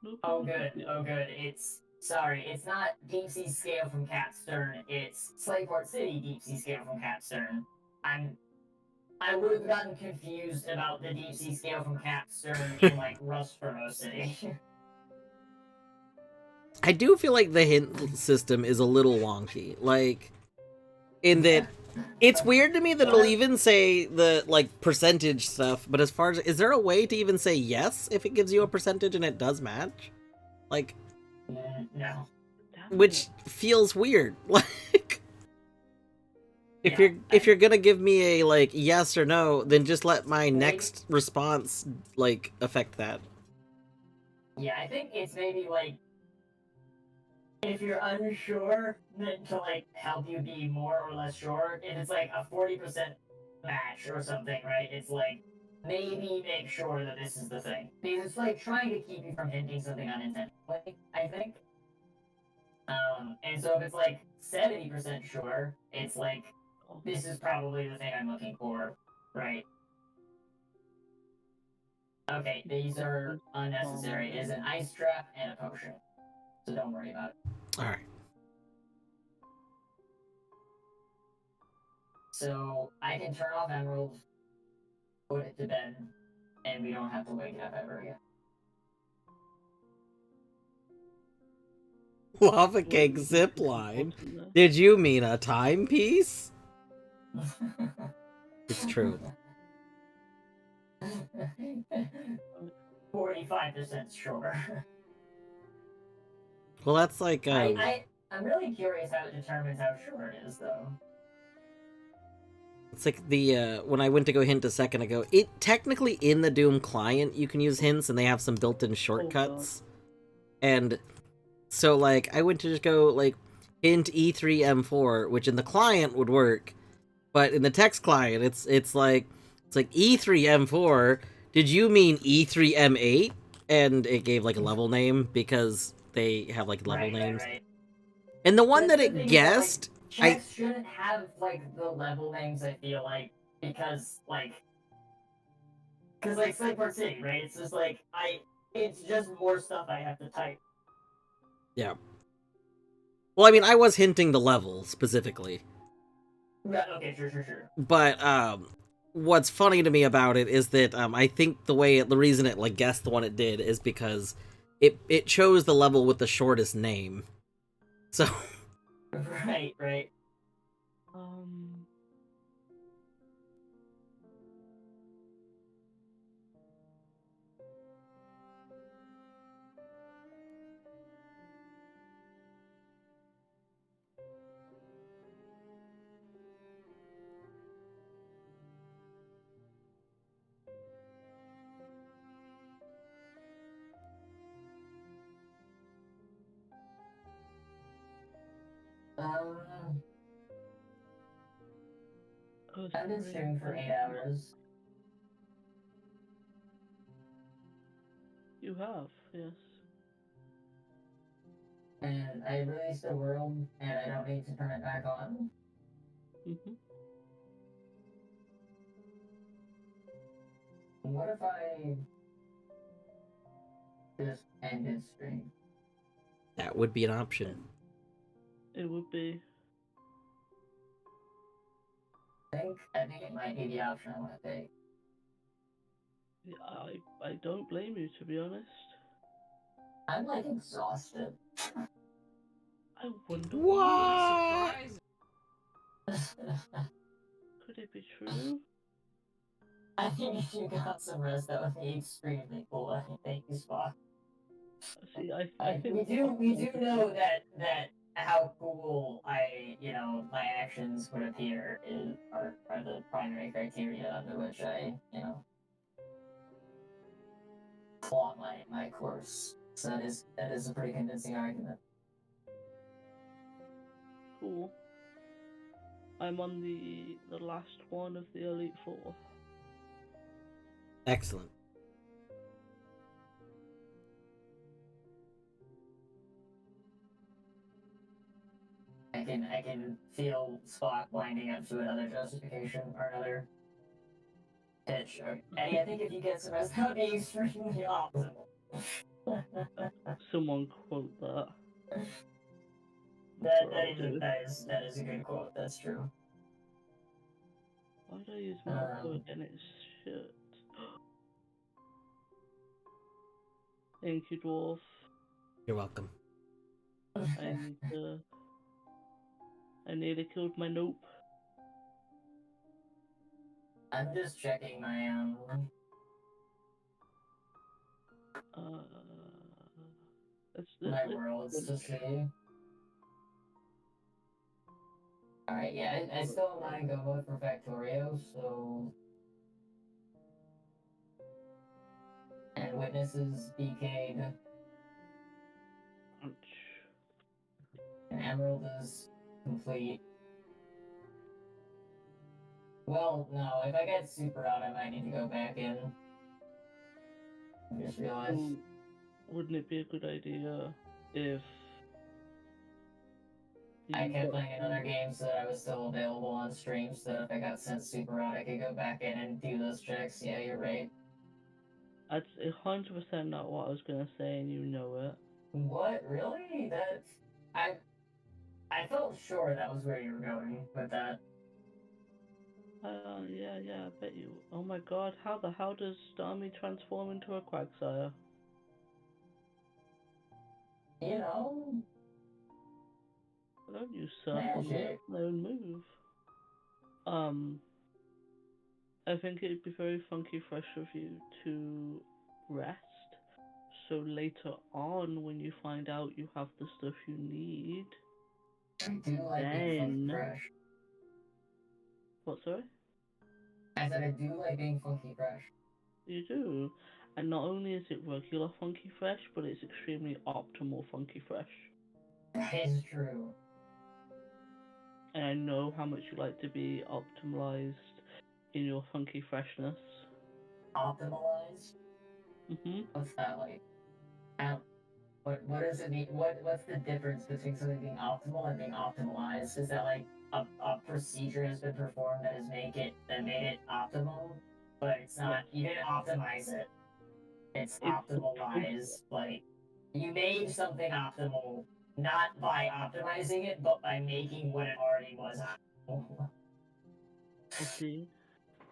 Nope. Oh, good. Oh, good. It's not deep sea scale from Capstern. It's Slateport City deep sea scale from Capstern. I would have gotten confused about the deep sea scale from Capstern in like Rustfurmo City. I do feel like the hint system is a little wonky. Like, in that it's weird to me that it'll even say the like percentage stuff, but as far as is there a way to even say yes if it gives you a percentage and it does match? Like, No. which feels weird. Like, if Yeah, you're gonna give me a like yes or no, then just let my next response like affect that. Yeah, I think it's maybe like if you're unsure, then to like help you be more or less sure. If it's like a 40% match or something, right? It's like maybe make sure that this is the thing because it's like trying to keep you from hinting something unintentionally. I think. And so if it's like 70% sure, it's like this is probably the thing I'm looking for, right? Okay, these are unnecessary. It is an ice trap and a potion, so don't worry about it. All right. So I can turn off Emerald, put it to bed, and we don't have to wake it up ever again. Lava cake zipline. Did you mean a timepiece? It's true. 45% sure. Well, that's like I'm really curious how it determines how sure it is, though. it's like the when I went to go hint a second ago. It technically in the Doom client you can use hints and they have some built-in shortcuts. And so like I went to just go like hint E3M4, which in the client would work, but in the text client it's like E3M4. Did you mean E3M8? And it gave like a level name because they have like level names. Right. And the one That's that the it thing, guessed, like, checks shouldn't have like the level names. I feel like because like Slateport City, right? It's just like it's just more stuff I have to type. Yeah. Well, I mean, I was hinting the level specifically. Yeah, okay, sure. But what's funny to me about it is that I think the reason it like guessed the one it did is because it chose the level with the shortest name. So Right. I've been streaming for 8 hours. You have, yes. And I released a world, and I don't need to turn it back on. Mm-hmm. What if I just ended stream? That would be an option. It would be. I think it might be the option I want to take. Yeah, I don't blame you, to be honest. I'm like exhausted. I wonder What? could it be true? I think if you got some rest, that would be extremely cool. Thank you, Spock. See, I think we do know that how cool my actions would appear are the primary criteria under which I plot my course. So that is a pretty convincing argument. cool. I'm on the last one of the Elite Four. Excellent. I can feel Spock winding up to another justification or another pitch. Eddie, I think if you get some rest, that would be extremely optimal. Someone quote that. That is a good quote. That's true. Why do I use Marco and it's shit? Thank you, dwarf. You're welcome. I nearly killed my nope. I'm just checking my my worlds to see. Alright, yeah, I still am not in go mode for Factorio, so. And Witnesses BK'd. Ouch. And Emerald is complete. Well, no, if I get super out, I might need to go back in. I just realized. Wouldn't it be a good idea if I kept playing another game so that I was still available on stream, so that if I got sent super out, I could go back in and do those checks. Yeah, you're right. That's 100% not what I was gonna say, and you know it. What? Really? I felt sure that was where you were going with that. Yeah, I bet you. Oh my god, how the hell does Starmie transform into a Quagsire? You know? I don't use Surf on me, that's my own move. I think it'd be very funky fresh of you to rest, so later on when you find out you have the stuff you need, I do like being funky fresh. What, sorry? I said I do like being funky fresh. You do. And not only is it regular funky fresh, but it's extremely optimal funky fresh. That is true. And I know how much you like to be optimized in your funky freshness. Optimalized? Mm-hmm. What's that like? What does it mean? What's the difference between something being optimal and being optimalized? Is that like a procedure has been performed that made it optimal, but it's not. You didn't optimize it. It's optimalized. Like you made something optimal, not by optimizing it, but by making what it already was optimal. I see.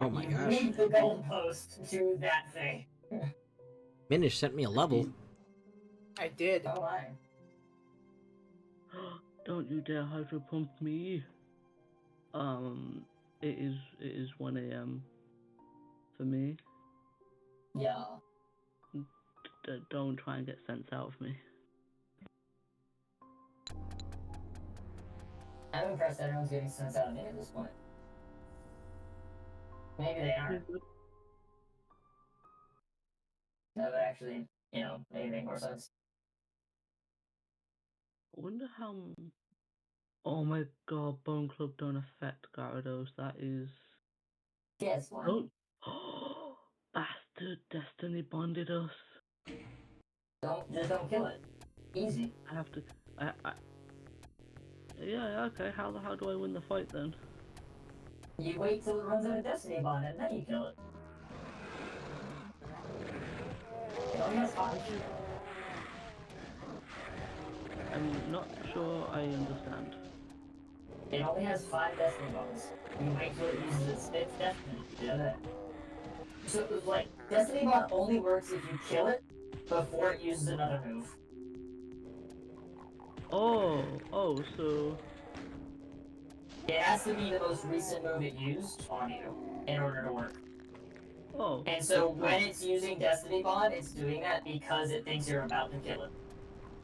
Oh my you gosh. moved the goalpost to that thing. Minish sent me a level. I did. Oh my. Don't you dare hydro pump me. It is 1 a.m. for me. Yeah. Don't try and get sense out of me. I'm impressed everyone's getting sense out of me at this point. Maybe they aren't. That would actually, maybe make more sense. I wonder how Oh my god, Bone Club don't affect Gyarados. That is. Guess what? Oh, bastard! Destiny bonded us. Just don't kill it. Easy. I have to. Yeah, okay. How do I win the fight then? You wait till it runs out of Destiny Bond and then you kill it. It only has 5. I'm not sure I understand. It only has 5 Destiny Bonds. You wait till it uses its 5th Destiny. Yeah, that. So, like, Destiny Bond only works if you kill it before it uses another move. Oh, so. It has to be the most recent move it used on you in order to work. Oh. And so when it's using Destiny Bond, it's doing that because it thinks you're about to kill it.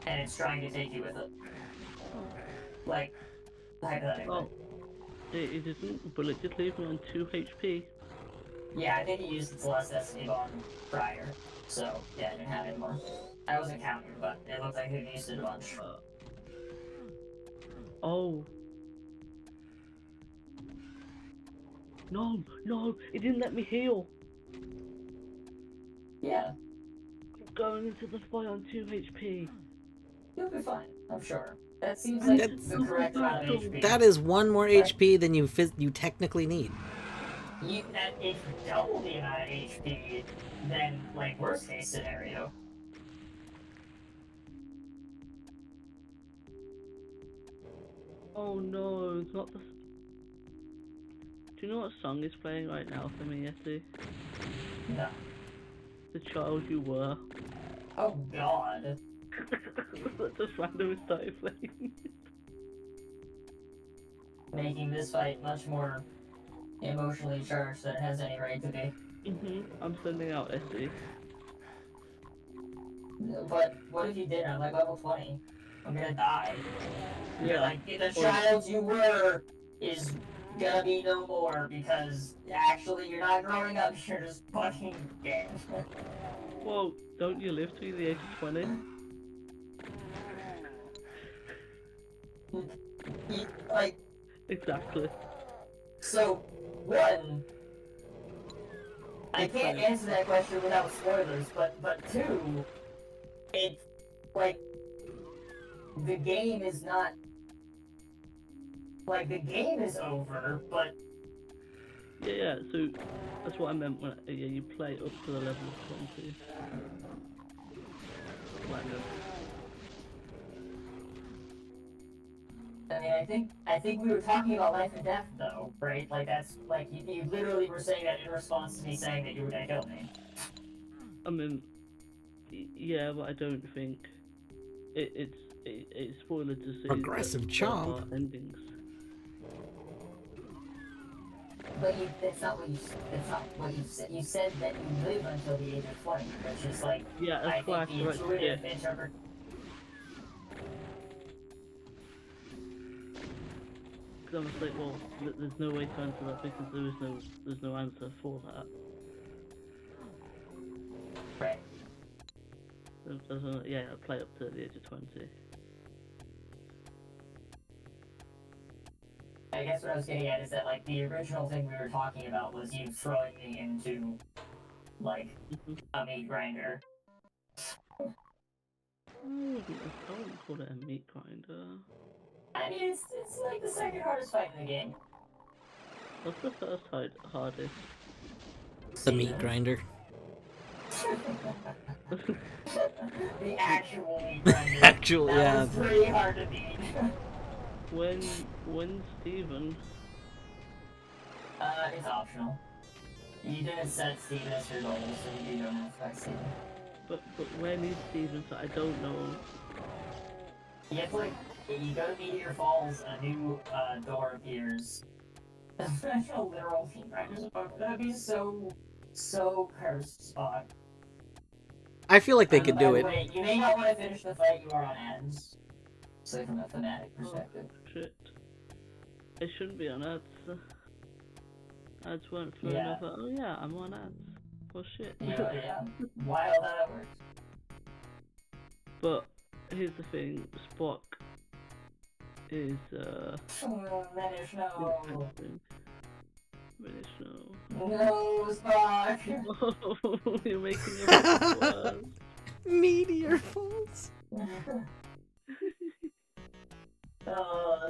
And it's trying to take you with it. Like, hypothetically. Oh. It didn't, but it did leave me on 2 HP. Yeah, I think it used its last Destiny Bond prior. So, yeah, I didn't have it more. I wasn't counting, but it looked like it used it a bunch. Oh. No, it didn't let me heal. Yeah, Going into the fight on 2 HP. you'll be fine, I'm sure. That seems like That's- the correct amount of HP. That is one more HP than you technically need. If double the amount of HP, then, like, worst case scenario. Oh no, it's not the. Do you know what song is playing right now for me, Yeti? No. The Child You Were. Oh god. Just randomly started playing. Making this fight much more emotionally charged than it has any right to be. I'm sending out Essie. But what if you did? I'm like level 20. I'm gonna die. You're Yeah. like, the child you were is gonna be no more because actually you're not growing up, you're just fucking dead. Well, don't you live to be the age of 20? Like, Exactly. so, one, I can't answer that question without spoilers, but two, it's like, the game is not, like, the game is over, but Yeah, so that's what I meant when you play up to the level of 20. Random. I mean, I think we were talking about life and death, though, right? Like, that's, like, you literally were saying that in response to me saying that you were gonna kill me. I mean, yeah, but I don't think it's spoiler to say Progressive that chomp. there are endings. But that's not what you said. You said that you live until the age of 20, which is like, Yeah, I that's why think the intuitive interpret. Because I was like, well, there's no way to answer that because there's no answer for that. Right. It doesn't, yeah, play up to the age of 20. I guess what I was getting at is that, like, the original thing we were talking about was you throwing me into, like, a meat grinder. I wouldn't call it a meat grinder. I mean, it's like the second hardest fight in the game. What's the first hardest? The meat grinder. The actual meat grinder. Actual, that yeah. was pretty hard to beat. When Steven? It's optional. You didn't set Steven as your goal, so you don't have to fight Steven. But when is Steven? So I don't know. You have to, like, you go to Meteor Falls, a new door appears. That's a literal team grinders above. That'd be so cursed spot. I feel like they could By do the it. way, you may not want to finish the fight, you are on ads. So from a thematic perspective. Shit. It shouldn't be on ads. Ads weren't for Yeah. another. Oh yeah, I'm on ads. Well shit. Yeah. Wild how that works. But here's the thing, Spock. is Manish, no. British, no. No, Spock. Oh, you're making everything worse. Meteor falls.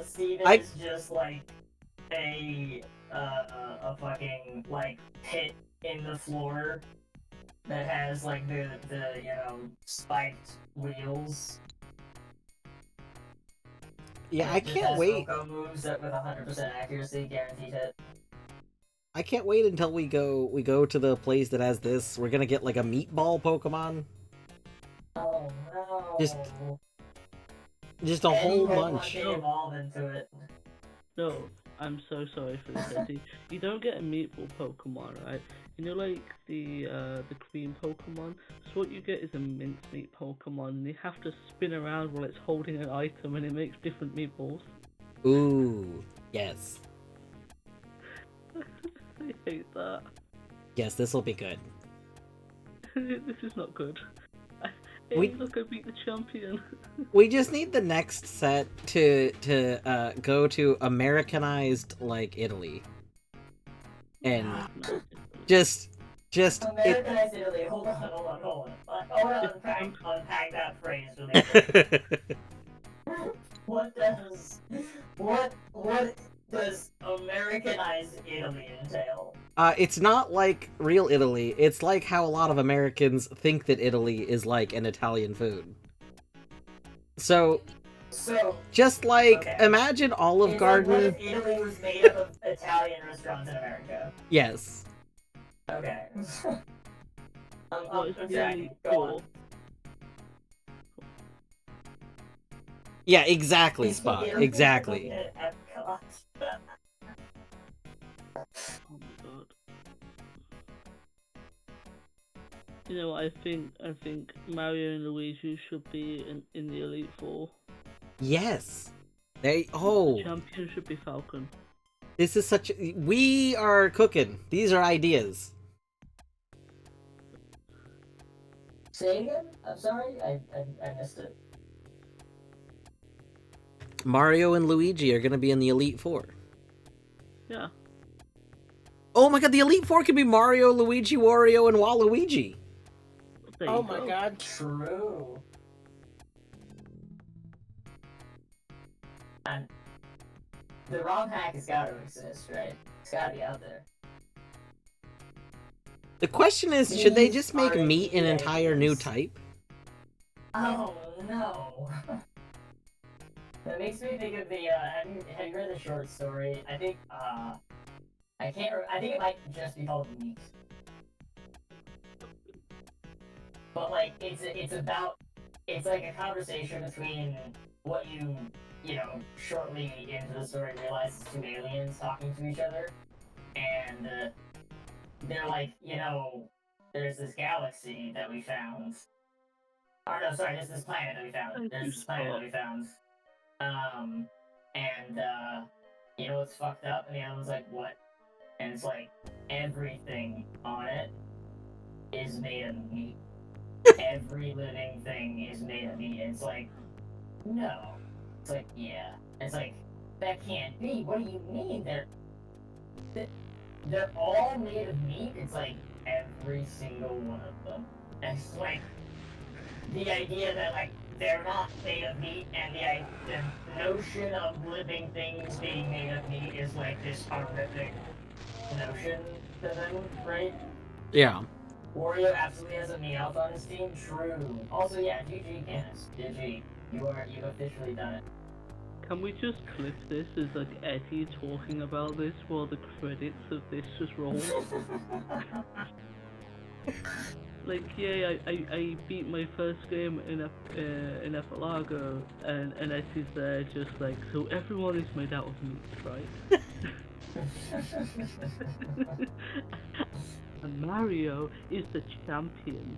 Steven is just like a fucking like pit in the floor that has like the spiked wheels. Yeah, I It just can't has wait. Oko moves that with 100% accuracy, guaranteed hit. I can't wait until we go to the place that has this. We're gonna get like a meatball Pokemon. Oh no. Just a Any whole Pokemon bunch. can evolve into it. No, I'm so sorry for this, Eddie. You don't get a meatball Pokemon, right? You know, like the cream Pokemon. So what you get is a mincemeat Pokemon, and you have to spin around while it's holding an item, and it makes different meatballs. Ooh, yes. I hate that. Yes, this will be good. This is not good. We- Hey, look, I beat the champion. We just need the next set to go to Americanized like Italy, and just Americanized Italy. Hold on. I want to unpack that phrase really quick. What does Americanized Italy entail? it's not like real Italy. It's like how a lot of Americans think that Italy is like an Italian food. So just like okay. imagine Olive It's Garden. like what if Italy was made up of Italian restaurants in America? Yes. Okay. What is I'm the tracking. Elite Go Four? on. Yeah, exactly, Is Spot. Italy Exactly. at Epcot? Oh my god. You know, I think Mario and Luigi should be in the Elite Four. Yes. They. The Oh, champion should be Falcon. this is such. We are cooking. These are ideas. Say it again? I'm sorry, I missed it. Mario and Luigi are gonna be in the Elite Four. Yeah. Oh my god, the Elite Four could be Mario, Luigi, Wario, and Waluigi. There Oh you my go. god. True. And the ROM hack has got to exist, right? It's got to be out there. The question is, should they These just make are meat an entire new ideas. type? Oh no. That makes me think of the. Have you read the short story? I think. I can't. I think it might just be called Meat. But like, it's about. It's like a conversation between what you shortly into the story realize is two aliens talking to each other, and they're like, there's this galaxy that we found. Oh no, sorry, there's this planet that we found. Thank There's you, this planet that we found. And you know what's fucked up? And the other one's like, what? And it's like, everything on it is made of meat. Every living thing is made of meat. And it's like, no. It's like, yeah. It's like, that can't be. What do you mean? They're all made of meat? It's like, every single one of them. And it's like, the idea that, like, they're not made of meat, and the notion of living things being made of meat is, like, this horrific notion to them, right? Yeah. Wario absolutely has a Meowth on his team, true. Also, yeah, GG, Canis. GG. You've officially done it. Can we just clip this as like Eddie talking about this while the credits of this just roll? Like, yeah, I beat my first game in Epilago, and Eddie's there just like, so everyone is made out of meat, right? And Mario is the champion.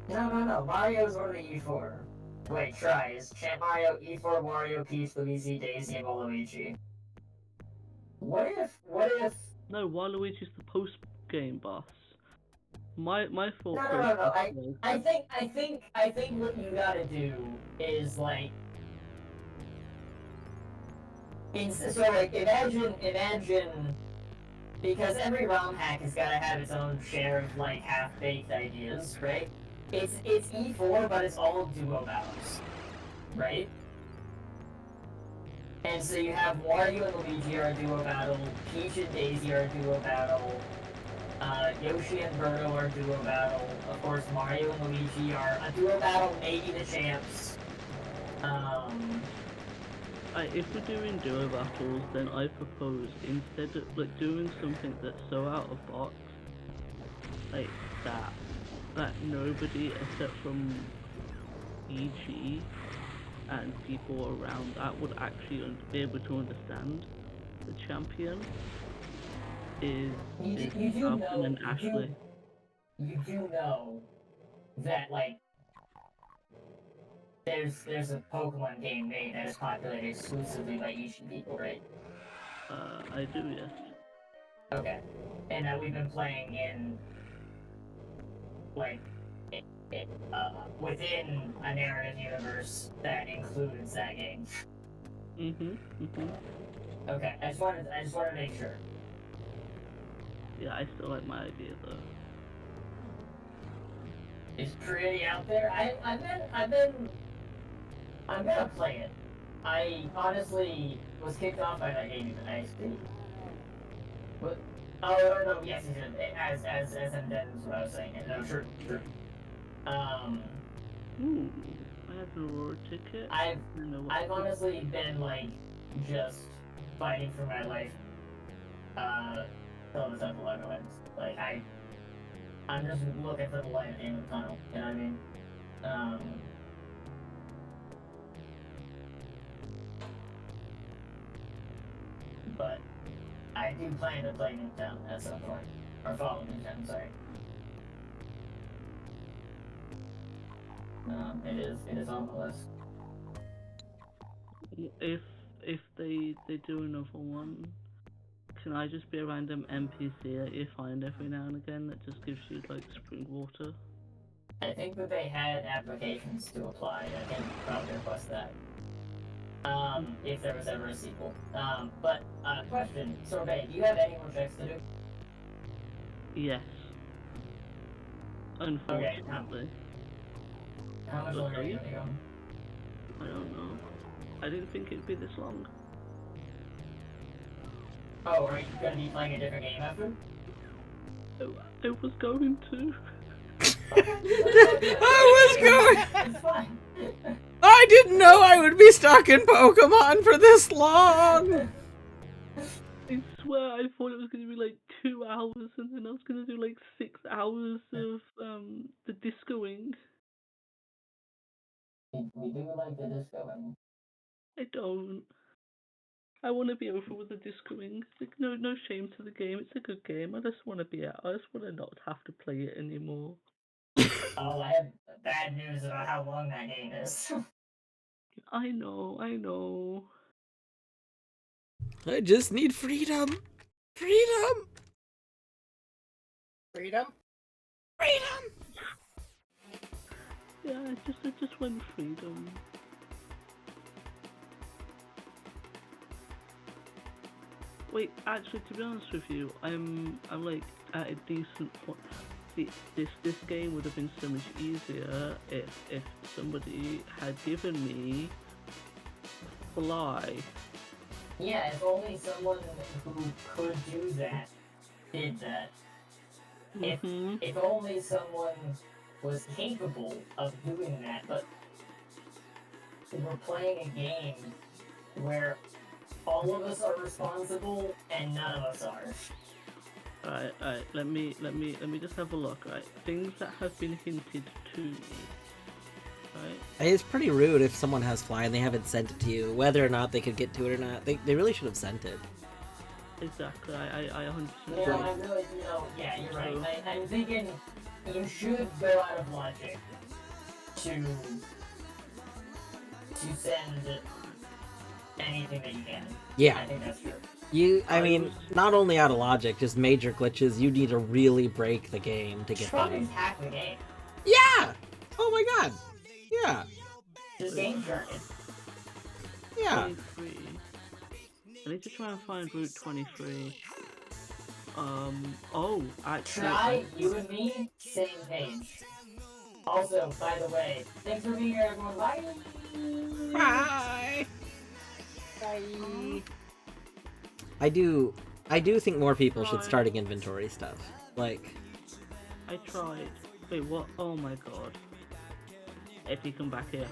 No. Mario's only E4. Wait, try. Is Mario E4, Wario, Peach, Luigi, Daisy, and Waluigi? What if... No, Waluigi's the post-game boss. My thought No. process was... I think what you gotta do is, like, So like imagine because every ROM hack has got to have its own share of like half-baked ideas, right? It's E4, but it's all duo battles, right? And so you have Wario and Luigi are a duo battle, Peach and Daisy are a duo battle, Yoshi and Birdo are a duo battle, of course Mario and Luigi are a duo battle, maybe the champs. If we're doing duo battles, then I propose instead of like doing something that's so out of box, like that nobody except from EG and people around that would actually be able to understand the champion is Falcon and Ashley. You do know that like there's a Pokemon game made that is populated exclusively by Asian people, right? I do, yes. Okay. And that we've been playing in like within a narrative universe that includes that game. Okay, I just wanted to make sure. Yeah, I still like my idea though. It's pretty out there. I'm gonna play it. I honestly was kicked off by that game in ISP. But oh no, yes, as in that is what I was saying. No, sure. Ooh, I have an Aurora ticket. I've honestly been like just fighting for my life. Till this Epilago ends. Like I'm just looking for the light at the end of the tunnel. You know what I mean? But I do plan to play Newtown at some point. Or follow Newtown, sorry. It is on the list. If they do another one, can I just be a random NPC that you find every now and again that just gives you like spring water? I think that they had applications to apply. I think probably request that. If there was ever a sequel. But question, Sorbet, do you have any more checks to do? Yes. Unfortunately. How much longer are you gonna go? I don't know. I didn't think it'd be this long. Oh, are you gonna be playing a different game after? I was going to. I was going. It's fine. I didn't know I would be stuck in Pokemon for this long. I swear I thought it was going to be like 2 hours and then I was going to do like 6 hours of the discoing. We do like the discoing. I don't. I want to be over with the discoing. Like, no shame to the game. It's a good game. I just want to be out. I just want to not have to play it anymore. Oh, I have bad news about how long that game is. I know. I just need freedom. Freedom. Freedom? Freedom. Yeah, I just want freedom. Wait, actually, to be honest with you, I'm like at a decent point. See, this game would have been so much easier if somebody had given me Fly. Yeah, if only someone who could do that did that. If only someone was capable of doing that, but we're playing a game where all of us are responsible and none of us are. Alright, let me just have a look, right? Things that have been hinted to me. Right? It's pretty rude if someone has Fly and they haven't sent it to you, whether or not they could get to it or not. They really should have sent it. Exactly, I 100% No, I really, yeah, you're right. I'm thinking you should go out of logic to send anything that you can. Yeah. I think that's true. I mean, not only out of logic, just major glitches. You need to really break the game to get Probably them. hack the game. Yeah! Oh my god! Yeah! Just game jargon. Yeah! I need to try and find Route 23. Actually, Try, you and me, same page. Also, by the way, thanks for being here, everyone. Bye! Bye. Bye. I do think more people should Right. start inventory stuff. Like, I tried. Wait, what? Oh my god. Eddie, come back here.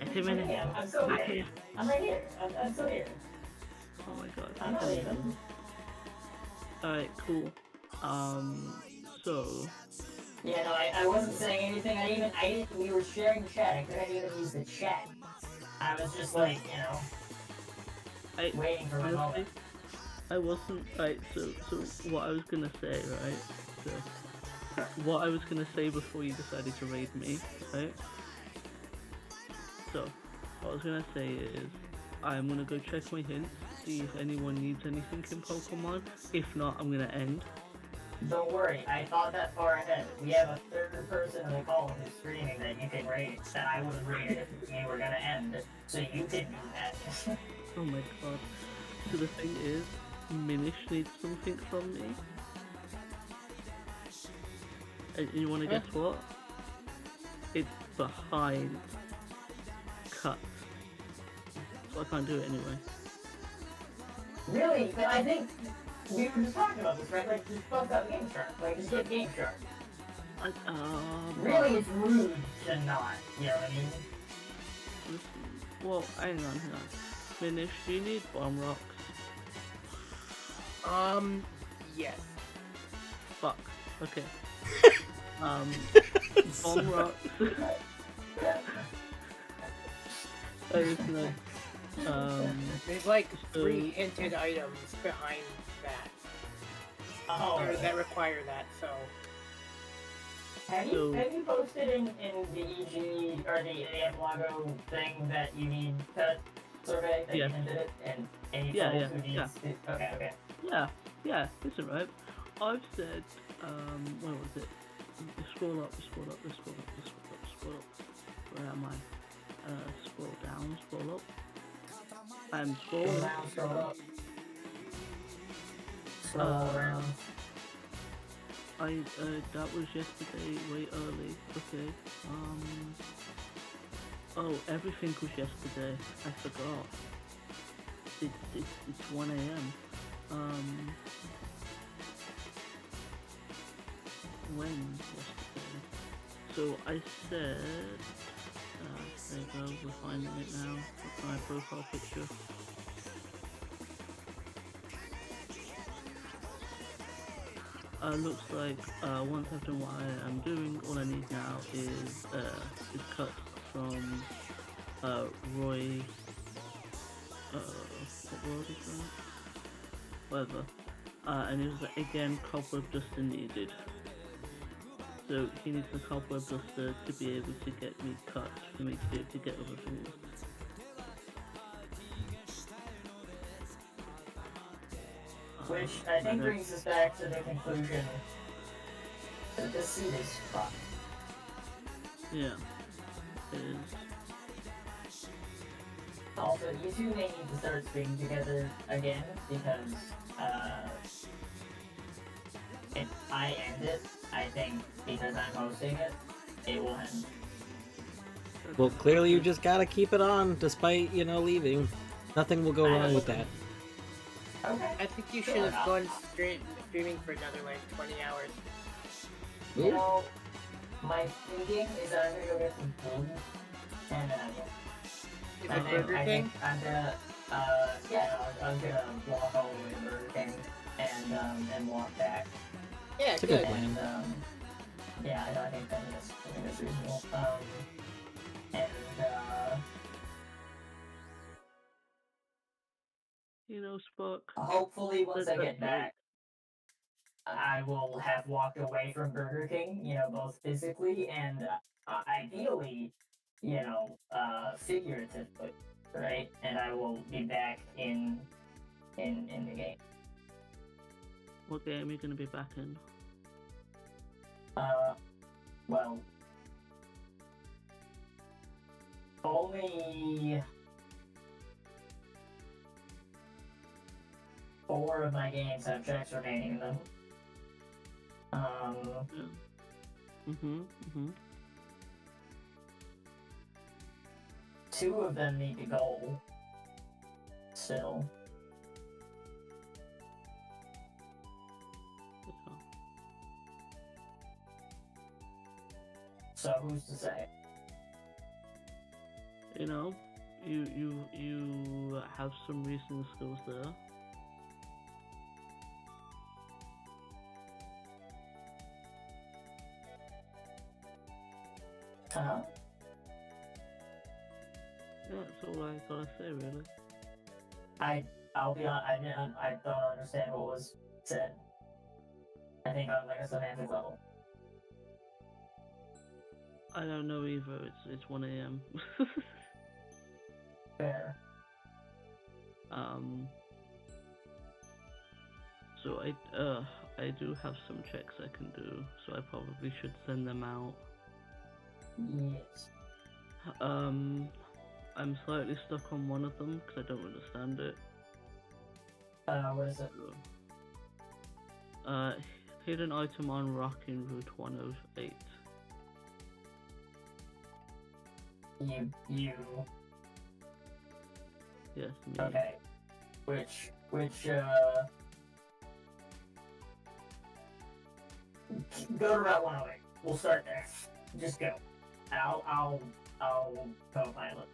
Eddie, minute. Yeah, I'm still Back here. here. I'm right here. I'm still here. Oh my god. I'm not leaving. Alright, cool. So. Yeah, no, I wasn't saying anything. We were sharing chat. I couldn't even use the chat. I was just like, waiting for my moment. I wasn't, right, so what I was gonna say, right, so, what I was gonna say before you decided to raid me, right, so, what I was gonna say is, I'm gonna go check my hints, see if anyone needs anything in Pokemon, if not, I'm gonna end. Don't worry, I thought that far ahead. We have a third person in the call who's screaming that you can raid, that I would have raided if we were gonna end, so you can do that. Oh my god. So the thing is, Minish needs something from me. And you wanna guess what? It's behind cut. So I can't do it anyway. Really? But I think we were just talking about this, right? Like, just fuck up Game Shark. Like, just get Game Shark. Really, it's rude to not, you know what I mean? Well, hang on. Minish, do you need bomb rocks? Yes. Fuck. Okay. Bomb rocks. That is nice. There's like 3 hinted items behind that. Oh. Or that require that, so. Have you posted in the EG, or the Epilago thing that you need cut survey, that you hinted it, and you told who needs it? Okay. Yeah, it's alright. I've said, where was it? Scroll up. Where am I? Scroll down, scroll up. I'm scrolling. Scroll up. Scroll around. That was yesterday, way early. Okay. Oh, everything was yesterday. I forgot. It's 1 a.m. When yesterday? So I said, there you go, we're finding it now. Look at my profile picture. Looks like once I've done what I am doing, all I need now is cut from Roy. What world is that? Whatever. And it was again cobweb duster needed. So he needs the cobweb duster to be able to get me cut for me to be able to get other things. Which I think brings us back to the conclusion that this seat is fucked. Yeah. It is. Also, you two may need to start speaking together again, because, if I end it, I think, because I'm hosting it, it will end. well, clearly you just gotta keep it on, despite, leaving. Nothing will go wrong with that. Okay. I think you should have gone streaming for another like 20 hours. You know, my thinking is that I'm gonna go get some food, and then I will. Is it Burger King? I'm gonna, I'm gonna walk all the way to Burger King, and walk back. Yeah, It's a good. good plan. And, yeah, I think that's reasonable. Spock. Hopefully once I get back, I will have walked away from Burger King, both physically and ideally, figuratively, right? And I will be back in the game. What game are you going to be back in? Well, 4 of my games have checks remaining in them. Yeah. 2 of them need to go. Still. So who's to say? You know, you have some reasoning skills there. Huh? Yeah, that's all I gotta say, really. I'll be honest, I don't understand what was said. I think on like a semantic level. I don't know either. It's 1 a.m. Fair. So I do have some checks I can do, so I probably should send them out. Yes. I'm slightly stuck on one of them because I don't understand it. What is it? Hidden item on rock in Route 108. You. Yes, me. Okay. Which, go to Route 108. We'll start there. Just go. I'll co-pilot.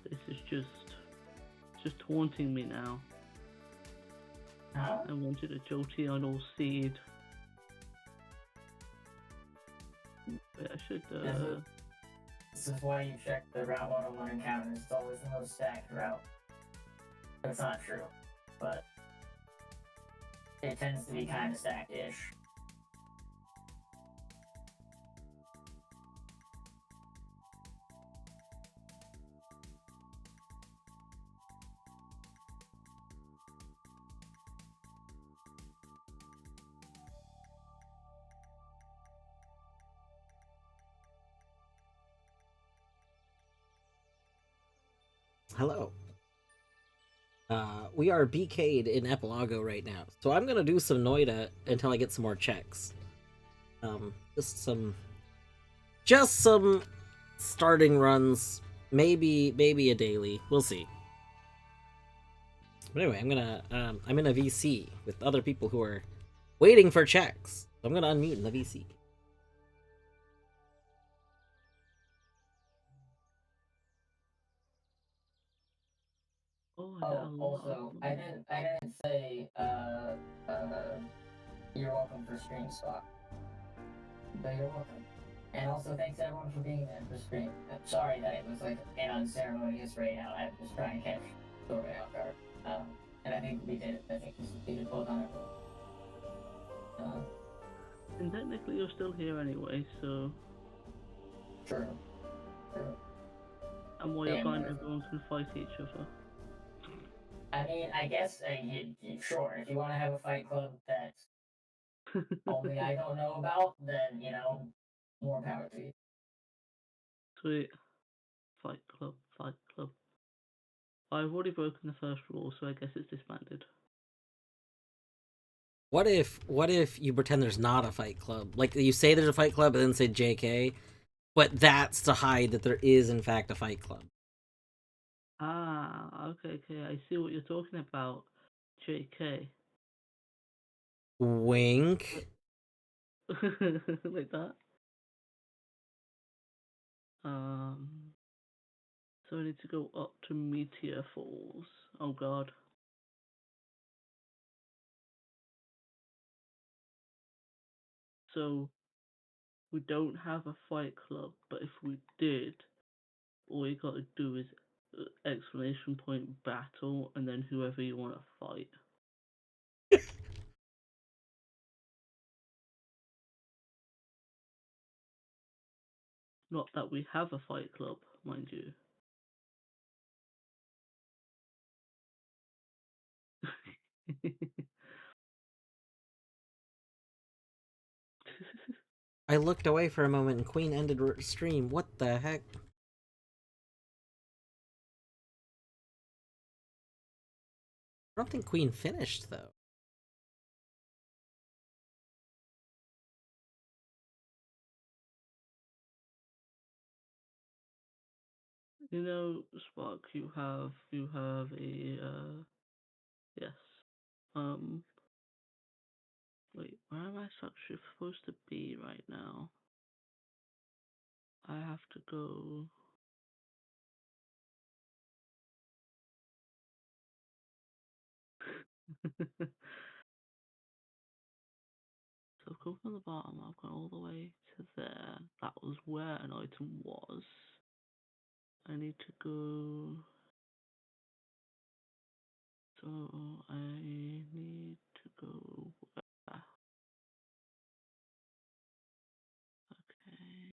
This is just haunting me now. Huh? I wanted a jolty on all seed. Wait, I should This is why you check the Route 101 encounters. It's always the most stacked route. That's not true, but it tends to be kind of stacked-ish. Hello. We are BK'd in Epilago right now, so I'm gonna do some Noida until I get some more checks. Just some starting runs, maybe a daily. We'll see. But anyway, I'm in a VC with other people who are waiting for checks. So I'm gonna unmute in the VC. Also, I didn't say, you're welcome for stream spot. But you're welcome. And also, thanks everyone for being there for stream. I'm sorry that it was like an unceremonious raid out. I was trying to catch Story off guard. And I think we did. I think we did both on it. And technically you're still here anyway, so... True. And while you're gone, everyone can fight each other. I mean, I guess, sure, if you want to have a fight club that only I don't know about, then, more power to you. Sweet. Fight club, fight club. I've already broken the first rule, so I guess it's disbanded. What if you pretend there's not a fight club? Like, you say there's a fight club and then say JK, but that's to hide that there is in fact a fight club. Ah, okay, I see what you're talking about. JK. Wink. Like that. So I need to go up to Meteor Falls. Oh god. So we don't have a fight club, but if we did, all you gotta do is exclamation point battle, and then whoever you want to fight. Not that we have a fight club, mind you. I looked away for a moment and Queen ended stream. What the heck? I don't think Queen finished, though. You know, Spark, you have a yes. Wait, where am I actually supposed to be right now? I have to go. So I've come from the bottom, I've gone all the way to there. That was where an item was. I need to go. So I need to go where? Okay.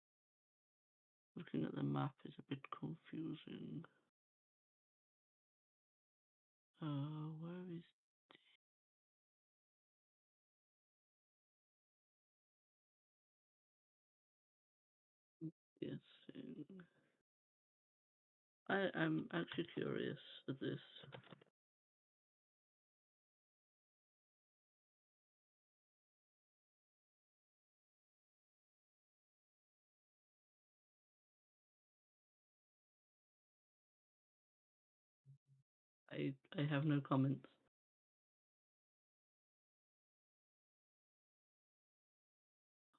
Looking at the map is a bit confusing. Where is this thing? I'm actually curious at this. I have no comments.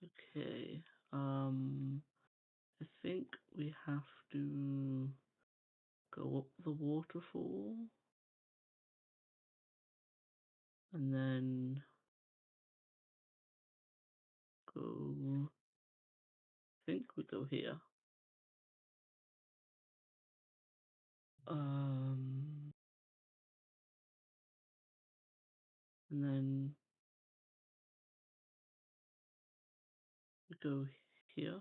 Okay. I think we have to go up the waterfall and then go. I think we go here. And then we go here.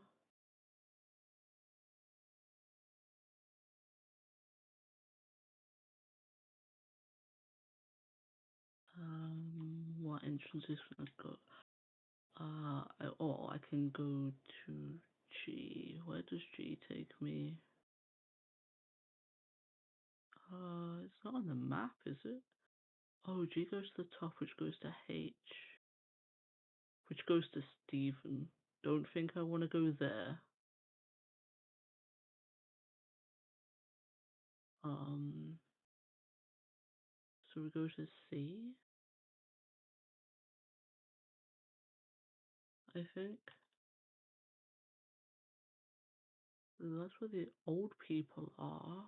What entrance is gonna go? I can go to G. Where does G take me? It's not on the map, is it? Oh, G goes to the top, which goes to H, which goes to Stephen. Don't think I want to go there. So we go to C, I think. That's where the old people are.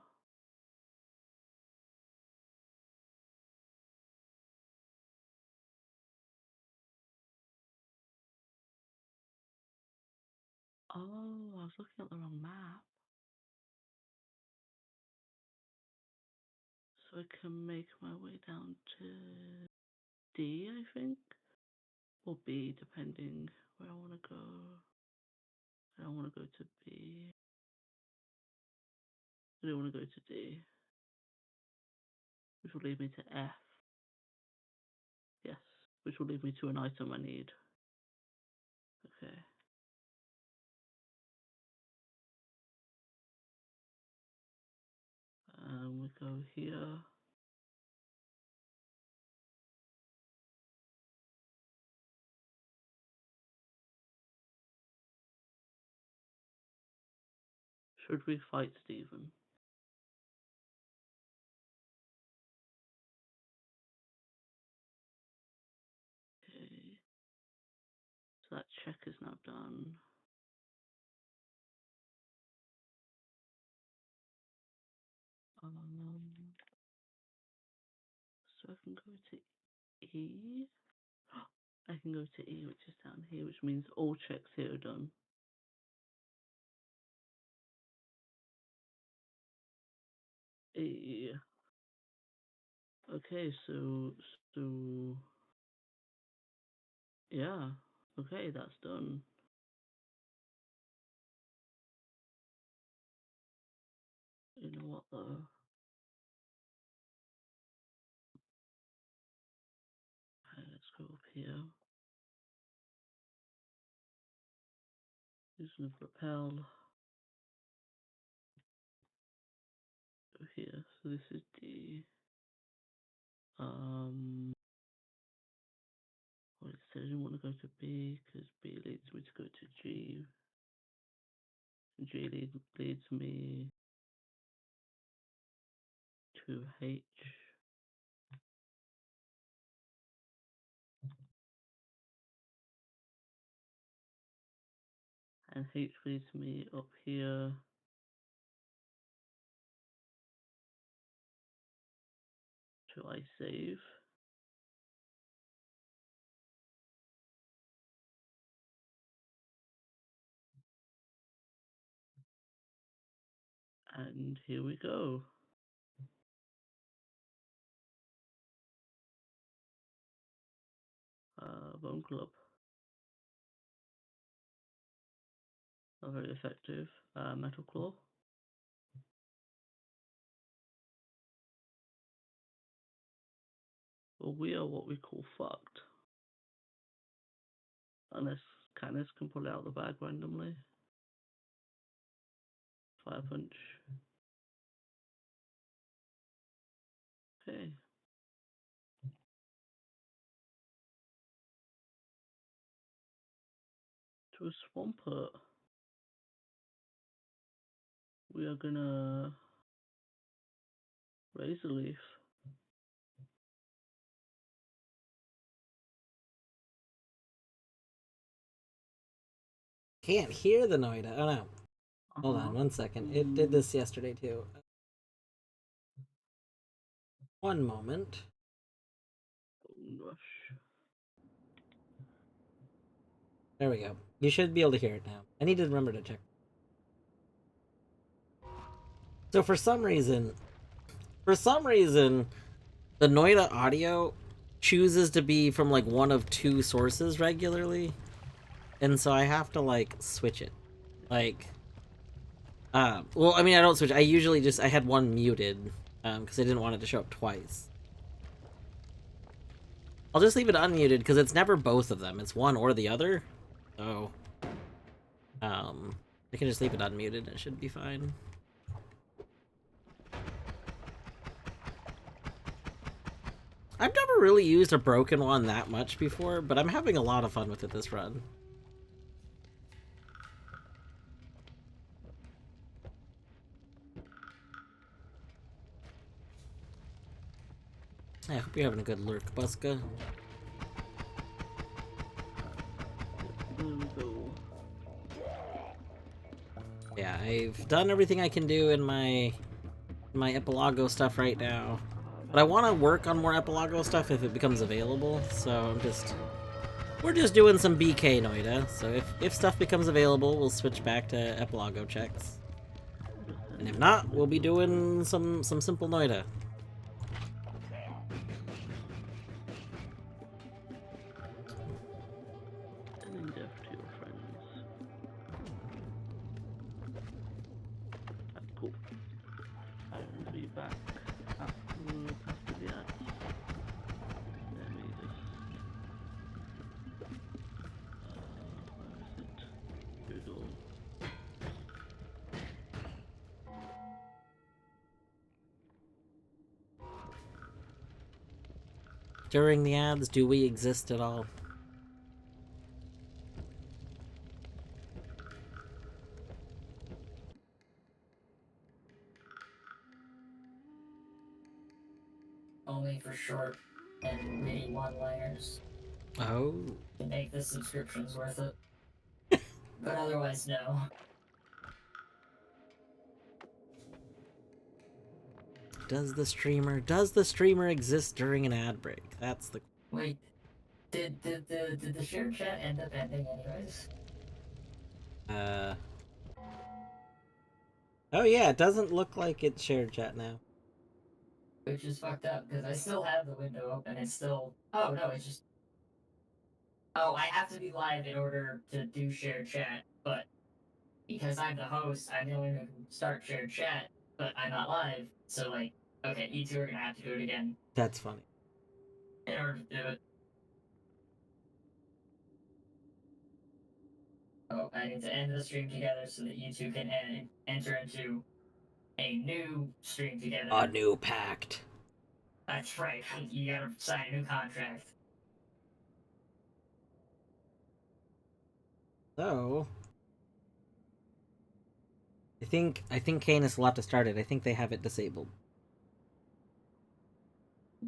Oh, I was looking at the wrong map. So I can make my way down to D, I think. Or B, depending where I want to go. I don't want to go to B. I don't want to go to D. Which will lead me to F. Yes. Which will lead me to an item I need. Okay. We go here. Should we fight Stephen? Okay. So that check is now done. So I can go to E. I can go to E, which is down here, which means all checks here are done. E. Okay, so yeah. Okay, that's done. You know what though? Okay, let's go up here. Using the propel. Go here. So this is D. Well, it says you want to go to B because B leads me to go to G. G leads me to H. And H leads me up here. Do I save? And here we go. Bone Club. Not very effective. Metal Claw. Well, we are what we call fucked. Unless Canis can pull it out of the bag randomly. Fire Punch. Okay. To a Swampert. We are gonna Razor Leaf. Can't hear the Noida. Oh no. Hold on 1 second. It did this yesterday too. 1 moment. Rush. There we go. You should be able to hear it now. I need to remember to check. So for some reason, the Noida audio chooses to be from like one of 2 sources regularly. And so I have to like switch it. Like, well, I mean, I don't switch. I usually just, I had one muted, because I didn't want it to show up twice. I'll just leave it unmuted because it's never both of them. It's one or the other. So, I can just leave it unmuted. It should be fine. I've never really used a broken one that much before, but I'm having a lot of fun with it this run. I hope you're having a good lurk, Buska. There we go. Yeah, I've done everything I can do in my Epilago stuff right now. But I want to work on more Epilago stuff if it becomes available, so we're just doing some BK Noida, so if stuff becomes available, we'll switch back to Epilago checks. And if not, we'll be doing some simple Noida. Sending death to your friends. That's cool. I will be back after the ads. Let me just... where is it? Google. During the ads, do we exist at all? Only for short and witty one-liners Oh. to make the subscriptions worth it. But otherwise, no. Does the streamer exist during an ad break? That's the... Wait, did the shared chat end up ending anyways? Oh yeah, it doesn't look like it's shared chat now. Which is fucked up, because I still have the window open, it's still... Oh, no, it's just... Oh, I have to be live in order to do shared chat, but because I'm the host, I'm the only one who can start shared chat, but I'm not live, so, like, okay, you two are gonna have to do it again That's funny. in order to do it. Oh, I need to end the stream together so that you two can enter into a new stream together. A new pact. That's right. You gotta sign a new contract. So I think Canis will have to start it. I think they have it disabled.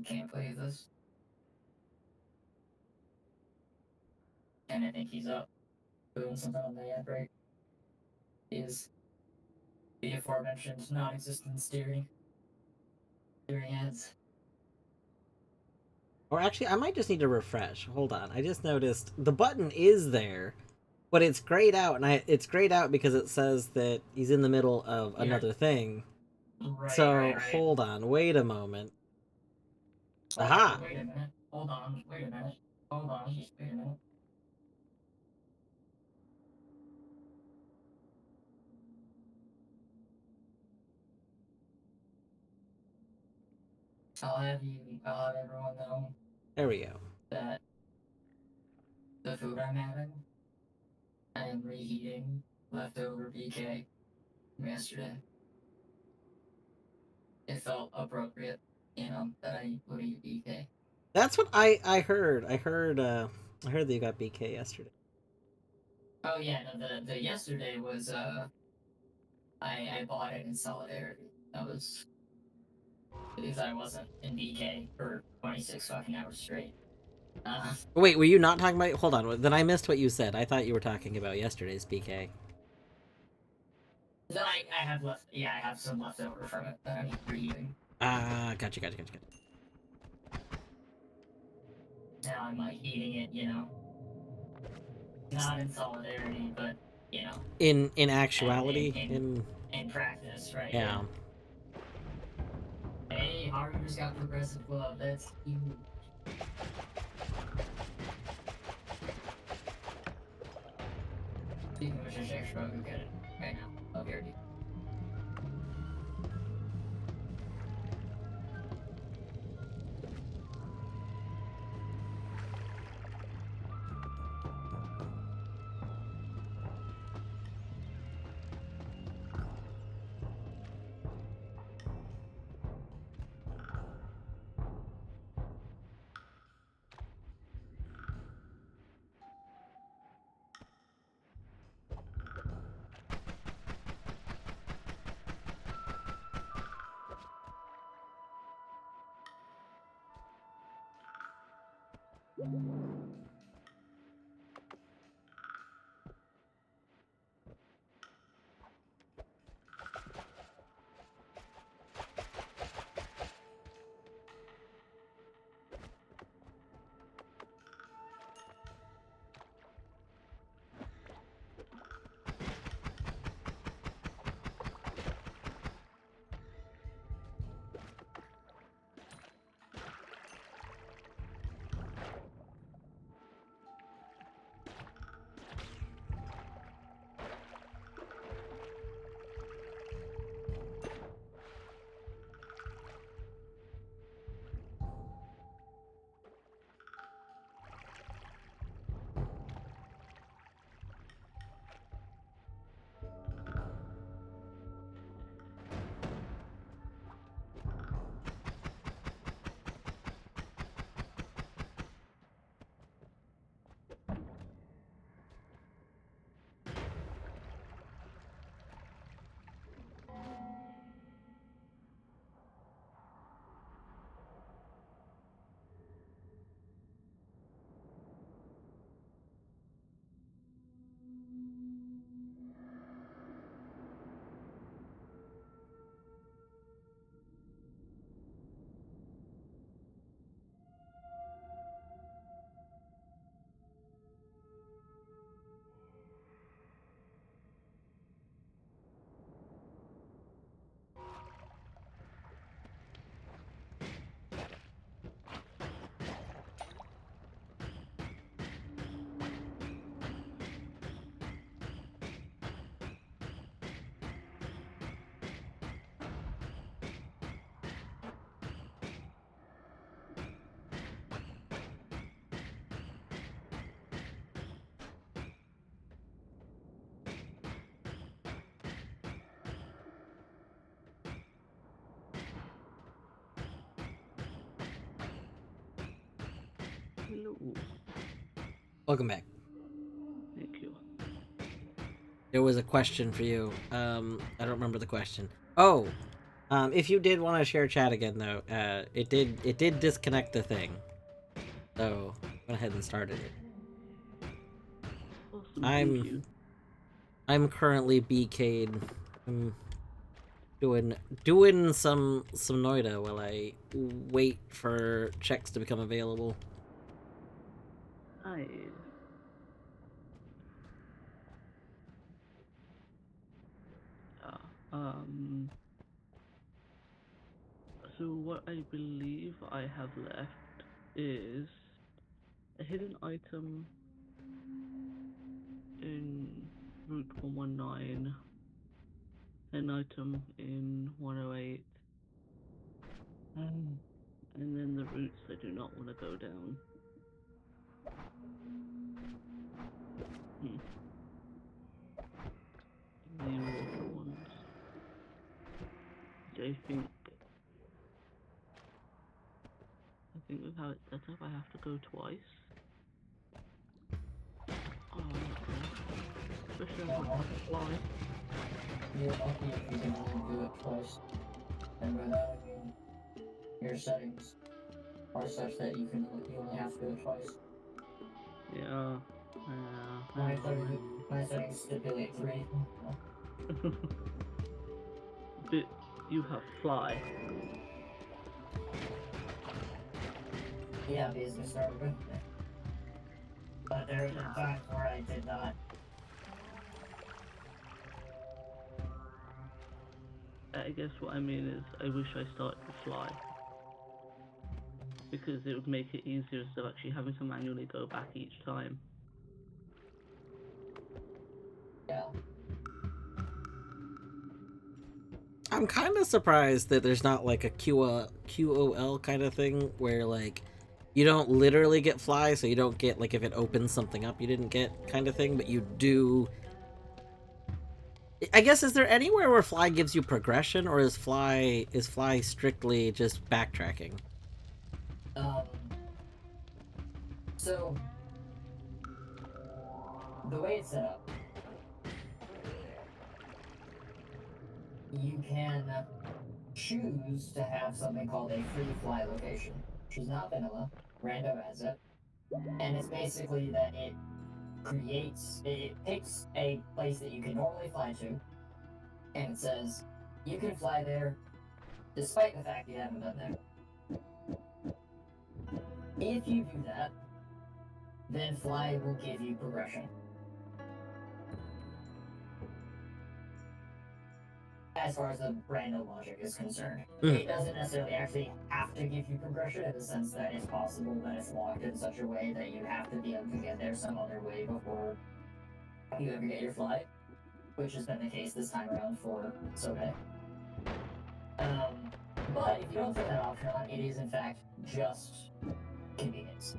Can't play this. And I think he's up doing something on the ad break. Is the aforementioned non-existent steering ads. Or actually, I might just need to refresh. Hold on. I just noticed the button is there, but it's grayed out, and it's grayed out because it says that he's in the middle of another thing. Right, So right. hold on, wait a moment. Oh, Aha! wait a minute. Hold on. Wait a minute. Hold on. Just wait a minute. I'll have everyone know There we go. that the food I'm having, I am reheating leftover BK from yesterday. It felt appropriate, that I would eat BK. That's what I heard. I heard that you got BK yesterday. Oh yeah, no, the yesterday was I bought it in solidarity. That was because I wasn't in BK for 26 fucking hours straight. Wait, were you not talking about? Hold on, then I missed what you said. I thought you were talking about yesterday's BK. So I have I have some leftover from it that I'm reheating. Ah, gotcha. Now I'm like eating it, not in solidarity, but In actuality, in practice, right? yeah. Hey, Harvard's got progressive glove. That's huge. Speaking of which, I should actually go get it right now. I'll be ready. Hello. Welcome back. Thank you. There was a question for you. I don't remember the question. Oh, if you did want to share chat again, though, it did disconnect the thing. So went ahead and started it. Awesome. Thank you. I'm currently BK'd. I'm doing some Noida while I wait for checks to become available. Nice. So what I believe I have left is a hidden item in Route 119, an item in 108, and then the routes I do not want to go down. The water ones. I think with how it's set up, I have to go twice. Oh, especially on the fly. You're lucky if you can only do it twice. And by that I mean your settings are such that you only have to do it twice. Yeah. My settings stipulate 3. But you have fly. Yeah, because I started with it. But there have been times where I did not. I guess what I mean is I wish I started with fly. Because it would make it easier instead of actually having to manually go back each time. Yeah. I'm kind of surprised that there's not like a QOL kind of thing where like you don't literally get fly, so you don't get like if it opens something up you didn't get kind of thing, but you do. I guess, is there anywhere where fly gives you progression, or is fly strictly just backtracking? So the way it's set up, you can choose to have something called a free fly location, which is not vanilla. Random adds it, and it's basically that it picks a place that you can normally fly to, and it says you can fly there despite the fact you haven't been there. If you do that, then fly will give you progression. As far as the random logic is concerned, it doesn't necessarily actually have to give you progression in the sense that it's possible that it's locked in such a way that you have to be able to get there some other way before you ever get your fly, which has been the case this time around for Sobe. But if you don't turn that option on, it is in fact just convenience.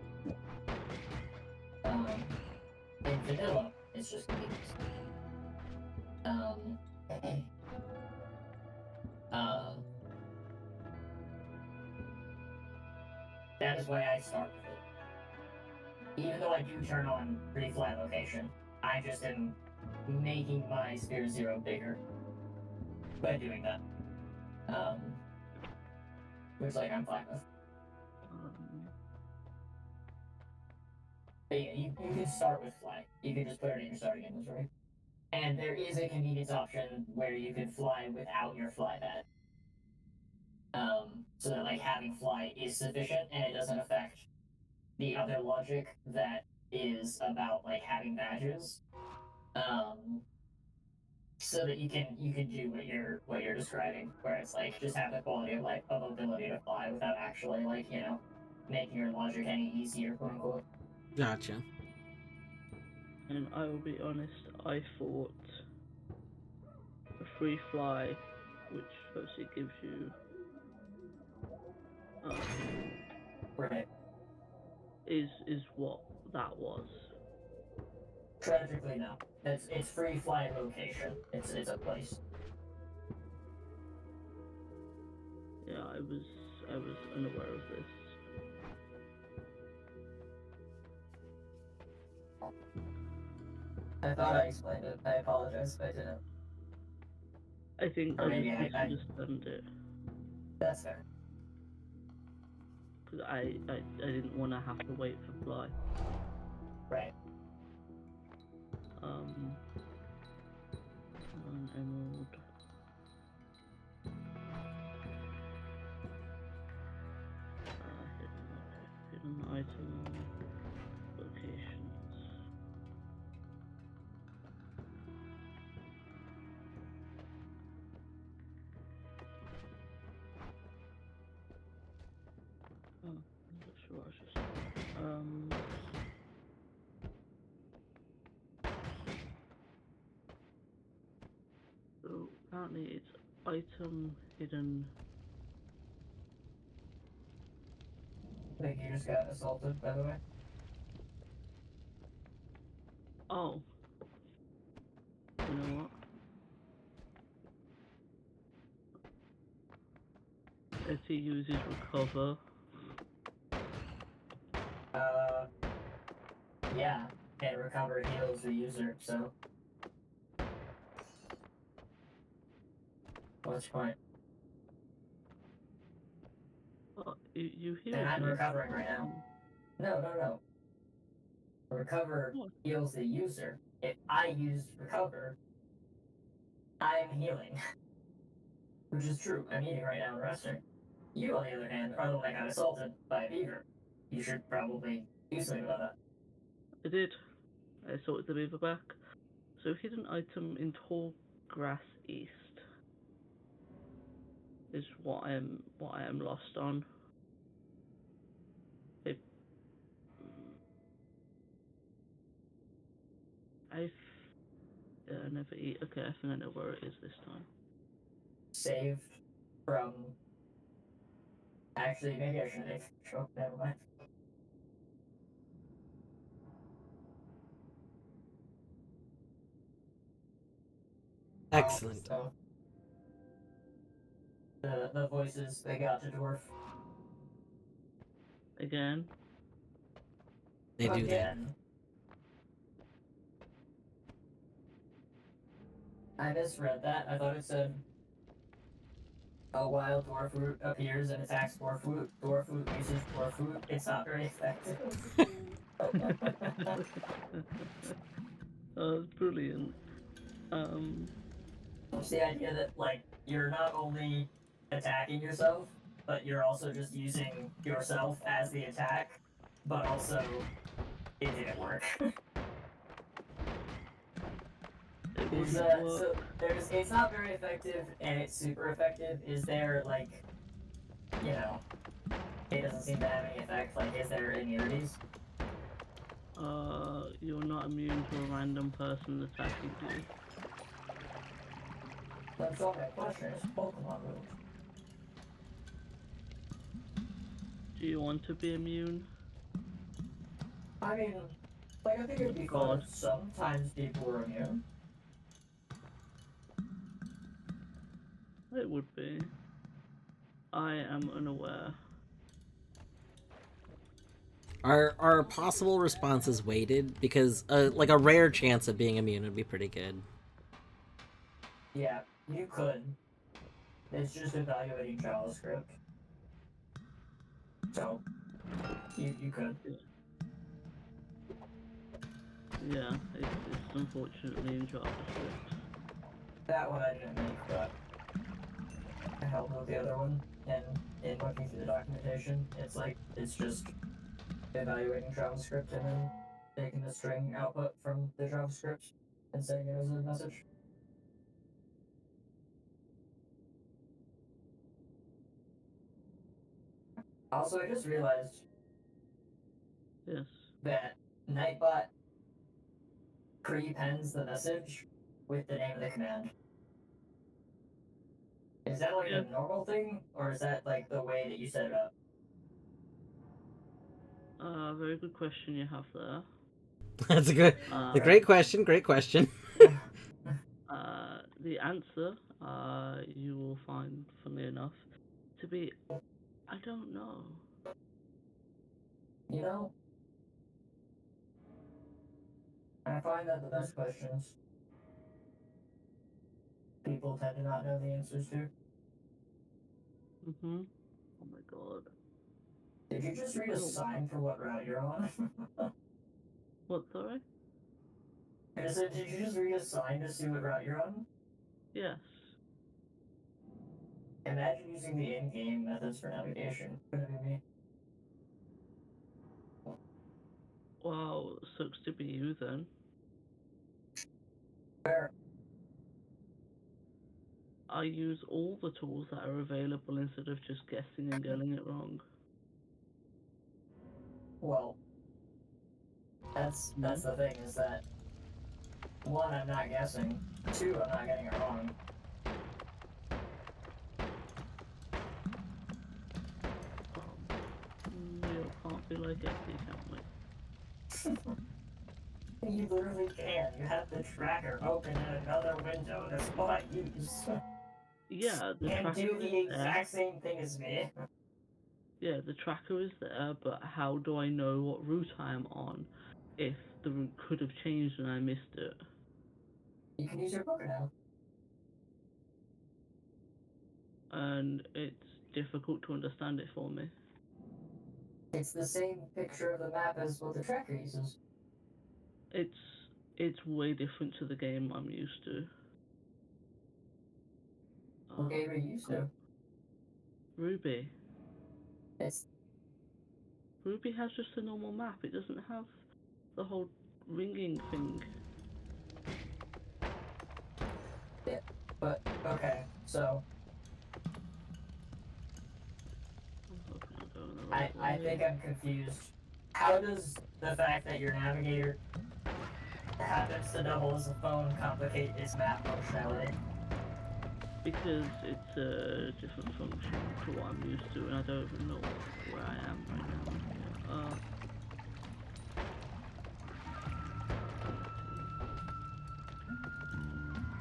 In vanilla, it's just convenience. That is why I start with it. Even though I do turn on free fly location, I just am making my Sphere Zero bigger by doing that. Which, like, I'm fine with. But yeah, you can start with fly. You can just put it in your starting inventory. And there is a convenience option where you can fly without your fly pad. So that like having fly is sufficient and it doesn't affect the other logic that is about like having badges. So that you can do what you're describing, where it's like just have the quality of like of ability to fly without actually like, you know, making your logic any easier, quote unquote. Gotcha. And I will be honest, I thought a free fly, which firstly gives you Right. is what that was. Tragically, no. It's free fly location. It's a place. Yeah, I was unaware of this. I thought I explained it. I apologize if I didn't. I think Or I maybe just I misunderstood it. that's fair. Because I didn't want to have to wait for Fly. Right. An emerald. Hidden item locations. Oh, I'm not sure what I should say. So apparently it's item hidden. I think you just got assaulted, by the way. Oh, you know what? If he uses recover, Yeah. And recover heals the user, so. What's your point? you heal And I'm me. recovering right now. No. Recover What? heals the user. If I use recover, I'm healing. Which is true. I'm healing right now and resting. You, on the other hand, are the one that got assaulted by a beaver. You should probably do something about that. I did. I sorted the beaver back. So hidden item in tall grass east is what I am lost on. I never eat. Okay, I think I know where it is this time. Saved from. Actually, maybe I shouldn't have. Oh, never mind. Excellent. So, the voices, they got to dwarf. Again. They do that. Again. I misread that. I thought it said a wild dwarf root appears and attacks dwarf root. Dwarf root uses dwarf root. It's not very effective. Oh, brilliant. It's the idea that like you're not only attacking yourself, but you're also just using yourself as the attack, but also it didn't work. It Is, wouldn't work. so it's not very effective and it's super effective. Is there like, you know, it doesn't seem to have any effect. Like, is there immunities? You're not immune to a random person attacking you. That's all my question is Pokemon rules. Do you want to be immune? I mean, like, I think it would be fun if sometimes people were immune. It would be. I am unaware. Are possible responses weighted? Because like a rare chance of being immune would be pretty good. Yeah, you could. It's just evaluating JavaScript. So, you could. Yeah, it's unfortunately in JavaScript. That one I didn't make, but I helped with the other one. And in looking through the documentation, it's just evaluating JavaScript and then taking the string output from the JavaScript and sending it as a message. Also, I just realized Yes. that Nightbot pre-pens the message with the name of the command. Is that like a normal thing, or is that like the way that you set it up? Very good question you have there. That's a good, a great question. Great question. The answer, you will find, funnily enough, to be, I don't know. You know, I find that the best questions people tend to not know the answers to. Mm-hmm. Oh my god. Did you just read a sign for what route you're on? What, sorry? I said, did you just read a sign to see what route you're on? Yes. Imagine using the in-game methods for navigation. Couldn't be me. Wow, sucks to be you then. Fair. I use all the tools that are available instead of just guessing and getting it wrong. Well, that's the thing, is that one, I'm not guessing. Two, I'm not getting it wrong. We can't be like Epi, can we? You literally can. You have the tracker open in another window. That's what I use. Yeah, the And tracker do is the there. exact same thing as me. Yeah, the tracker is there, but how do I know what route I'm on if the route could have changed and I missed it? You can use your poker now. And it's difficult to understand it for me. It's the same picture of the map as what the tracker uses. It's way different to the game I'm used to. What game are you used to? Ruby. It's Ruby has just a normal map. It doesn't have the whole ringing thing. yeah, but okay, so I think I'm confused. How does the fact that your navigator happens to double as a phone complicate its map functionality? Because it's a different function to what I'm used to, and I don't even know where I am right now.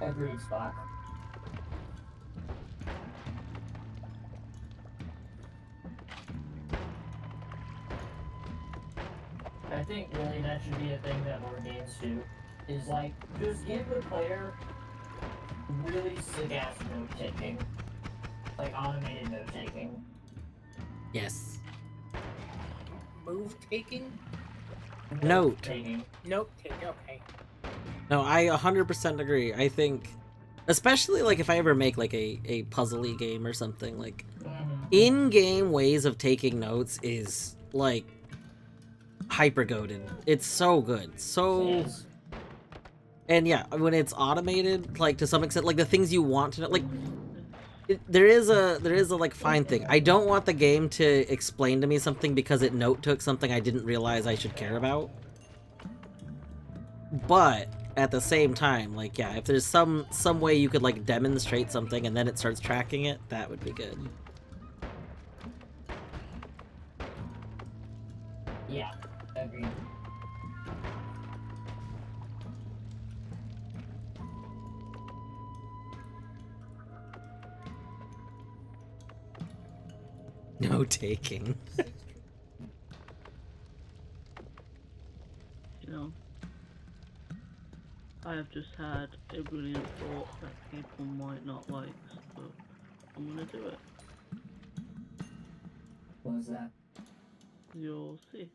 Agreed, Spock. I think really that should be a thing that more games do. Is like, just give the player really sick-ass note-taking. Like automated note-taking. Yes. Move taking? Note. Taking. Note taking, okay. No, I 100% agree. I think, especially like if I ever make like a puzzly game or something, like in-game ways of taking notes is like hyper goated. It's so good. So Yes. and yeah, when it's automated, like to some extent, like the things you want to know, like there is a like fine thing. I don't want the game to explain to me something because it note took something I didn't realize I should care about. But at the same time, like yeah, if there's some way you could like demonstrate something and then it starts tracking it, that would be good. Yeah, agreed. No taking. You know, I have just had a brilliant thought that people might not like, but I'm gonna do it. What was that? You'll see.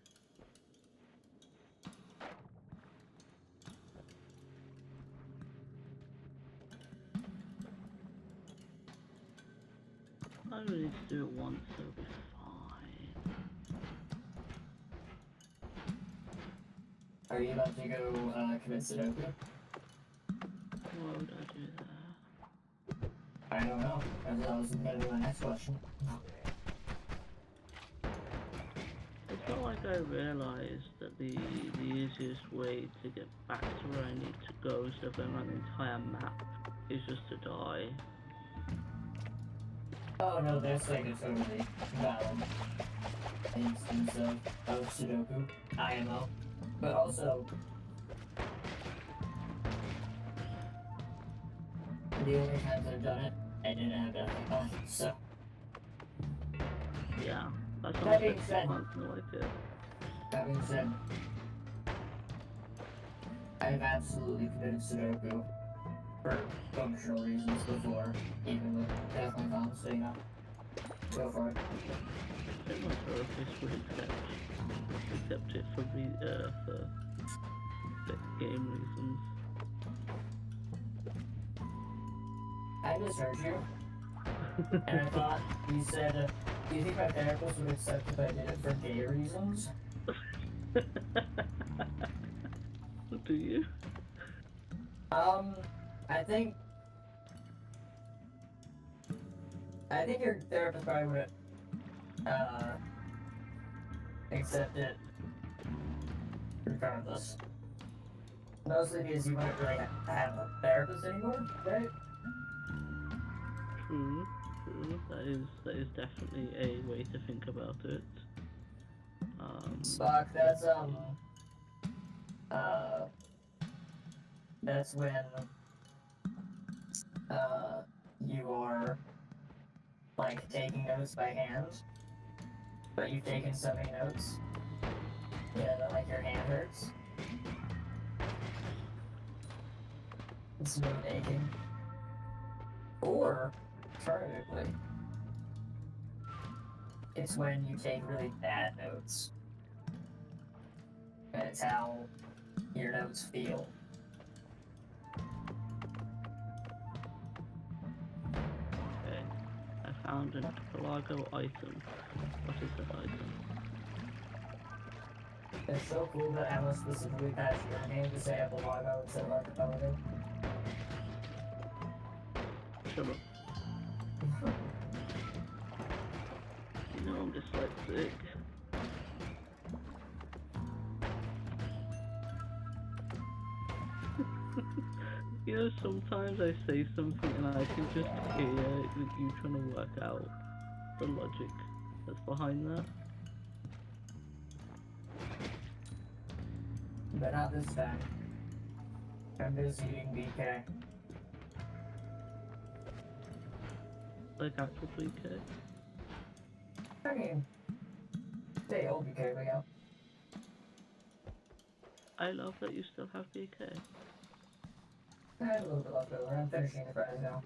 I only need to do it once, so it'll be fine. Are you about to go commit Sudoku? Why would I do that? I don't know. That was gonna be my next question. It's not like I realised that the easiest way to get back to where I need to go instead of going around the entire map is just to die. Oh no, there's like a totally valid instance of Sudoku, IMO. But also, the only times I've done it, I didn't have nothing on, so. Yeah, that's That not being said- like it. That being said, I've absolutely played Sudoku for functional reasons before, even with definitely fun, so you know. Go for it. I think my therapist would accept it for game reasons. I misheard you, and I thought you said, do you think my therapist would accept if I did it for gay reasons? Do you? I think your therapist probably would accept it regardless. Mostly because you wouldn't really have a therapist anymore, right? True. That is definitely a way to think about it. Spock, that's when you are like taking notes by hand, but you've taken so many notes, that like your hand hurts. It's note aching. Or, alternatively, it's when you take really bad notes. And it's how your notes feel. Okay. I found an Epilago item. What is that item? It's so cool that Emma specifically patched your name to say Epilago instead of Archipelago. Shut up. You know I'm dyslexic. You know, sometimes I say something and I can just hear you trying to work out the logic that's behind that. But not this time. I'm busy eating BK. Like actual BK. I mean, day old BK, but yeah. I love that you still have BK. I have a little bit left over. I'm finishing the fries now.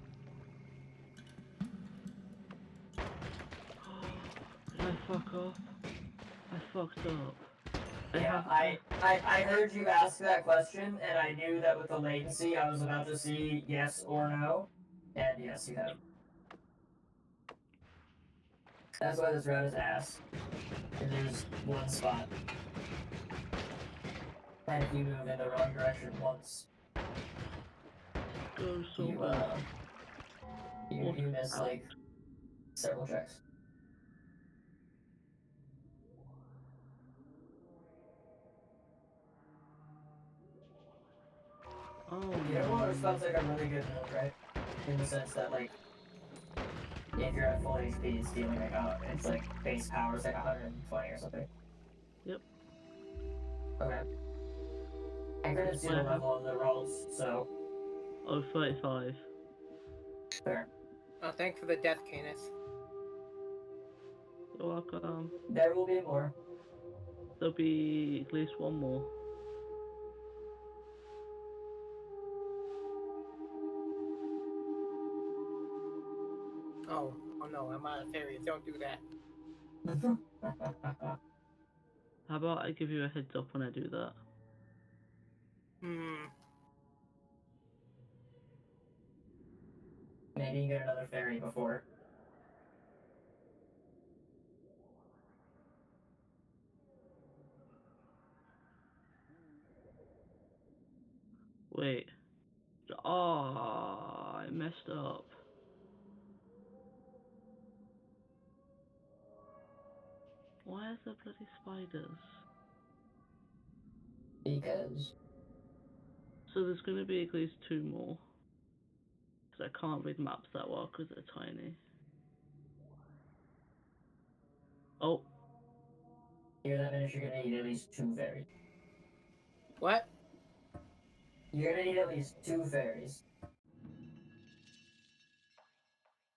Did I fuck off? I fucked up. Yeah, I heard you ask that question, and I knew that with the latency, I was about to see yes or no. And yes, you have. That's why this route is ass. And there's one spot. And if you move in the wrong direction once, Go so you, well. you miss, like, several checks. Oh Yeah, no. well, it sounds like a really good move, right? In the sense that, like, if you're at full HP, it's dealing like, it's like base power is like 120 or something. Yep. Okay. I couldn't see the level of the rolls, so. Oh, 35. Fair. Oh, thanks for the death, Canis. You're welcome. There will be more. There'll be at least one more. Oh no, I'm out of fairies. Don't do that. How about I give you a heads up when I do that? Maybe you get another fairy before. Wait. Oh, I messed up. Why are there bloody spiders? Because. So there's going to be at least two more. Because I can't read maps that well because they're tiny. Oh. Here, that means you're gonna need at least 2 fairies. What? You're gonna need at least 2 fairies.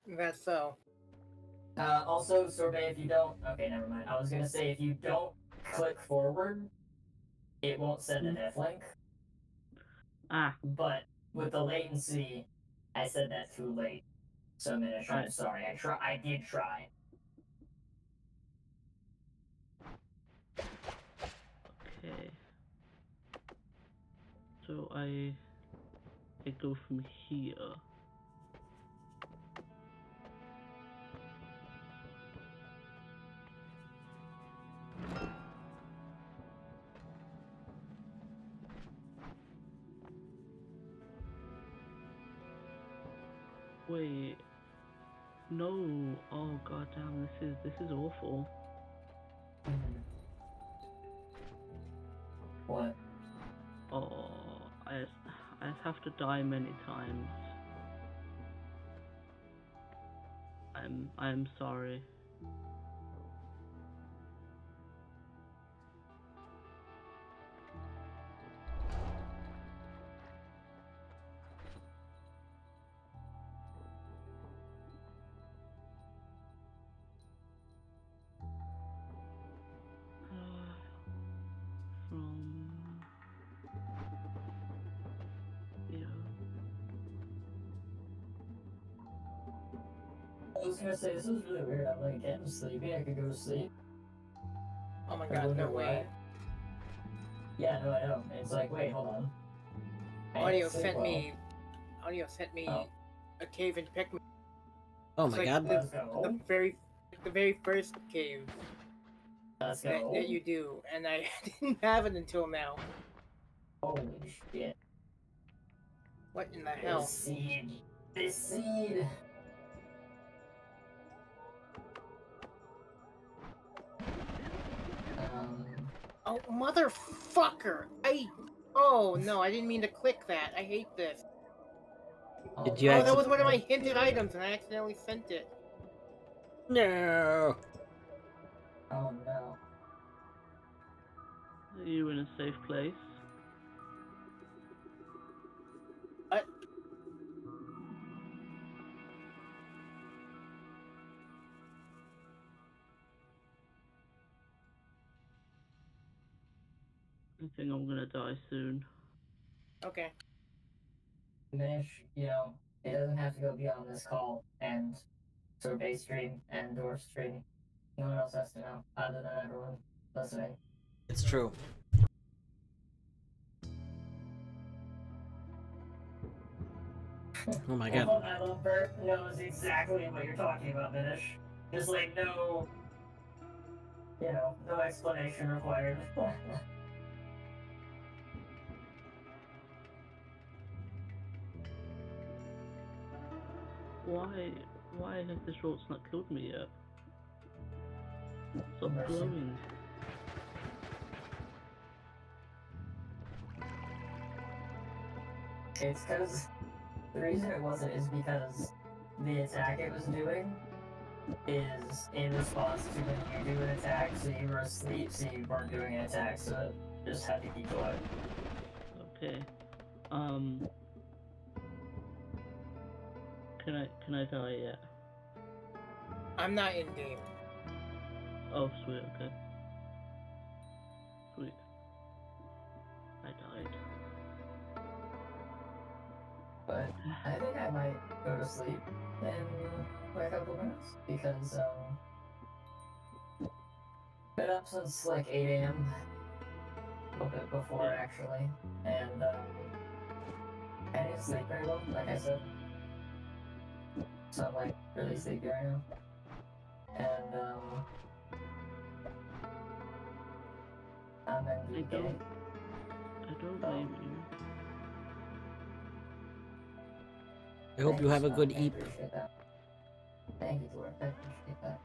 That's so. Also, Sorbet, if you don't. Okay, never mind. I was gonna say, if you don't click forward, it won't send a death link. Ah, But with the latency, I said that too late. So Minish, I'm right. sorry. I did try. Okay. So I go from here. Wait. No. Oh god damn, this is awful. What? Oh, I just have to die many times. I'm sorry. From here. I was gonna say, this is really weird. I'm like getting sleepy. I could go to sleep. Oh my I god, wonder no way. why. Yeah, no, I know. It's like, wait, hold on. I Audio didn't sleep sent well. me. Audio sent me Oh. a cave in Pikmin. Oh It's my like god. Let's go. the very first cave Let's that go. you do, and I didn't have it until now. Holy shit. What in the hell? This seed. This seed. Um. Oh, motherfucker! Oh no, I didn't mean to click that. I hate this. Did you Oh, actually? that was one of my hinted items, and I accidentally sent it. No. Oh no. Are you in a safe place? What? I think I'm gonna die soon. Okay. Finish, you know, it doesn't have to go beyond this call and survey stream and door stream. No one else has to know, other than everyone listening. It's true. Oh my god. I love Bert knows exactly what you're talking about, Finish. There's like no, you know, no explanation required. Why has this rot not killed me yet? Stop Mercy. glowing. It's because the reason it wasn't is because the attack it was doing is in response to when you do an attack, so you were asleep, so you weren't doing an attack, so it just had to keep going. Okay. Can I die yet? I'm not in game. Oh sweet, okay. Sweet. I died. But I think I might go to sleep in like a couple minutes because been up since like 8 a.m. a little bit before actually, and I didn't sleep very well, like I said. So I'm like really sleepy right now. And I'm in the game. I don't blame you. I hope you have a good I eep. appreciate that. Thank you, Dwarf. I appreciate that.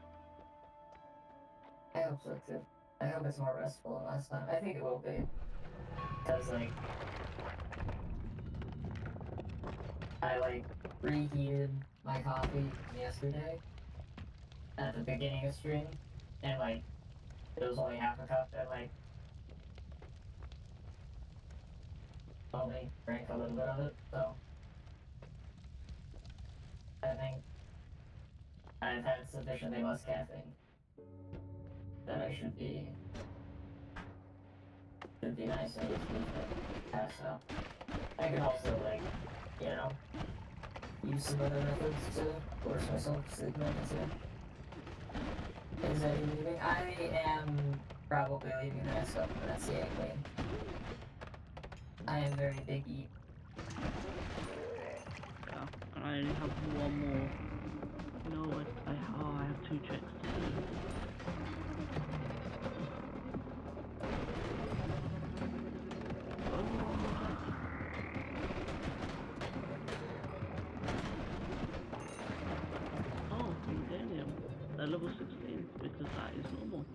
I hope so too. I hope it's more restful than last time. I think it will be. Because, like, I, like, reheated my coffee yesterday at the beginning of stream, and, like, it was only half a cup, and, like, only drank a little bit of it, so I think I've had sufficiently less caffeine that I should be nice and pass out. I can also, like, you know, use some other methods to force myself to sleep too. Is Eddie leaving? I am probably leaving the next couple minutes, yeah, Queen. I am very big eat. Yeah, and I only have one more. No, I have 2 checks to do. Oh, Imperium. They're level 16 because that is normal.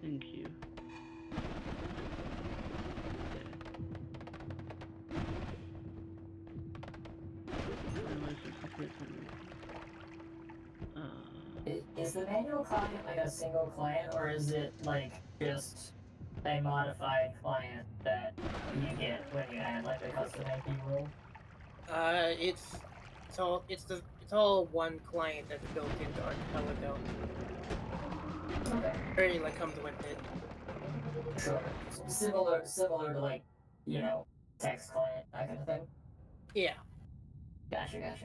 Thank you. Is the manual client like a single client, or is it like just a modified client that you get when you add like a custom IP rule? It's all one client that's built into Archipelago. Okay, Very like comes with it. sure. Similar to like, you know, text client, that kind of thing. Yeah. Gotcha.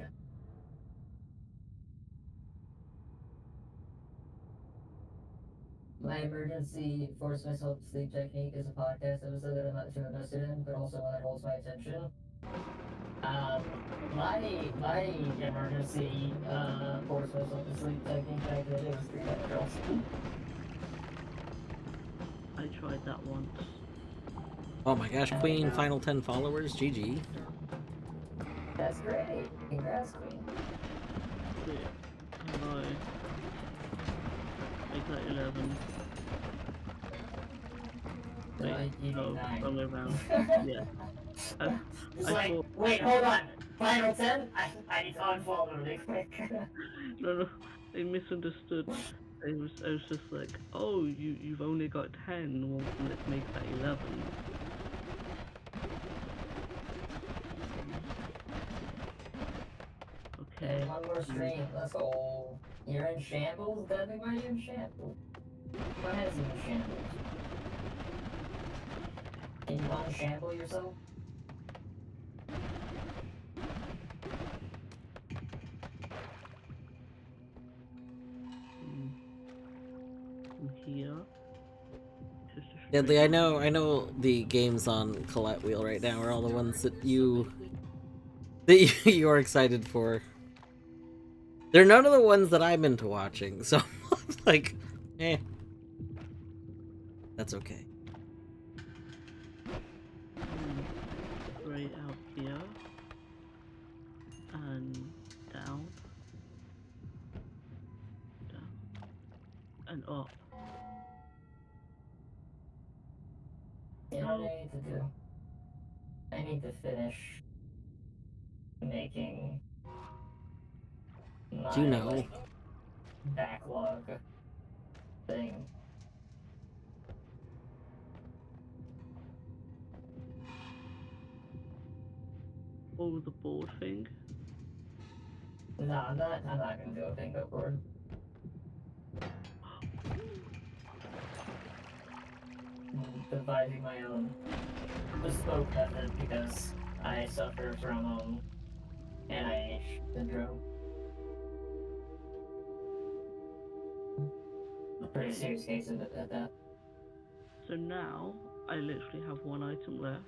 My emergency force myself to sleep technique is a podcast episode that I'm not too invested in, but also one that holds my attention. My emergency force myself to sleep technique back then, it was 3 girls. I tried that once. Oh my gosh, Queen, final 10 followers, GG. That's great. Congrats, Queen. Wait, hello. Make that 11. Wait, You oh, need 9. wrong way around. Yeah. It's I like, thought, wait, hold on. Final 10? I need to unfollow really quick. no, they misunderstood. I was just like, oh, you've only got 10. Well, let's make that 11. Okay. And one more stream. Let's go. You're in shambles? Deadly, why are you in shambles? What has you in shambles? Can you unshamble yourself? From here. Just a Deadly, straight I know the games on Colette Wheel right now are all the ones that you are excited for. They're none of the ones that I'm into watching, so I'm like, eh. That's okay. Straight out here. And down. Down. And up. You know what I need to do? I need to finish making my Do you know? like, backlog thing. Oh, the board thing. No, I'm not gonna do a bingo board. I'm devising my own bespoke method because I suffer from NIH syndrome. A pretty serious case of it at that. So now, I literally have 1 item left.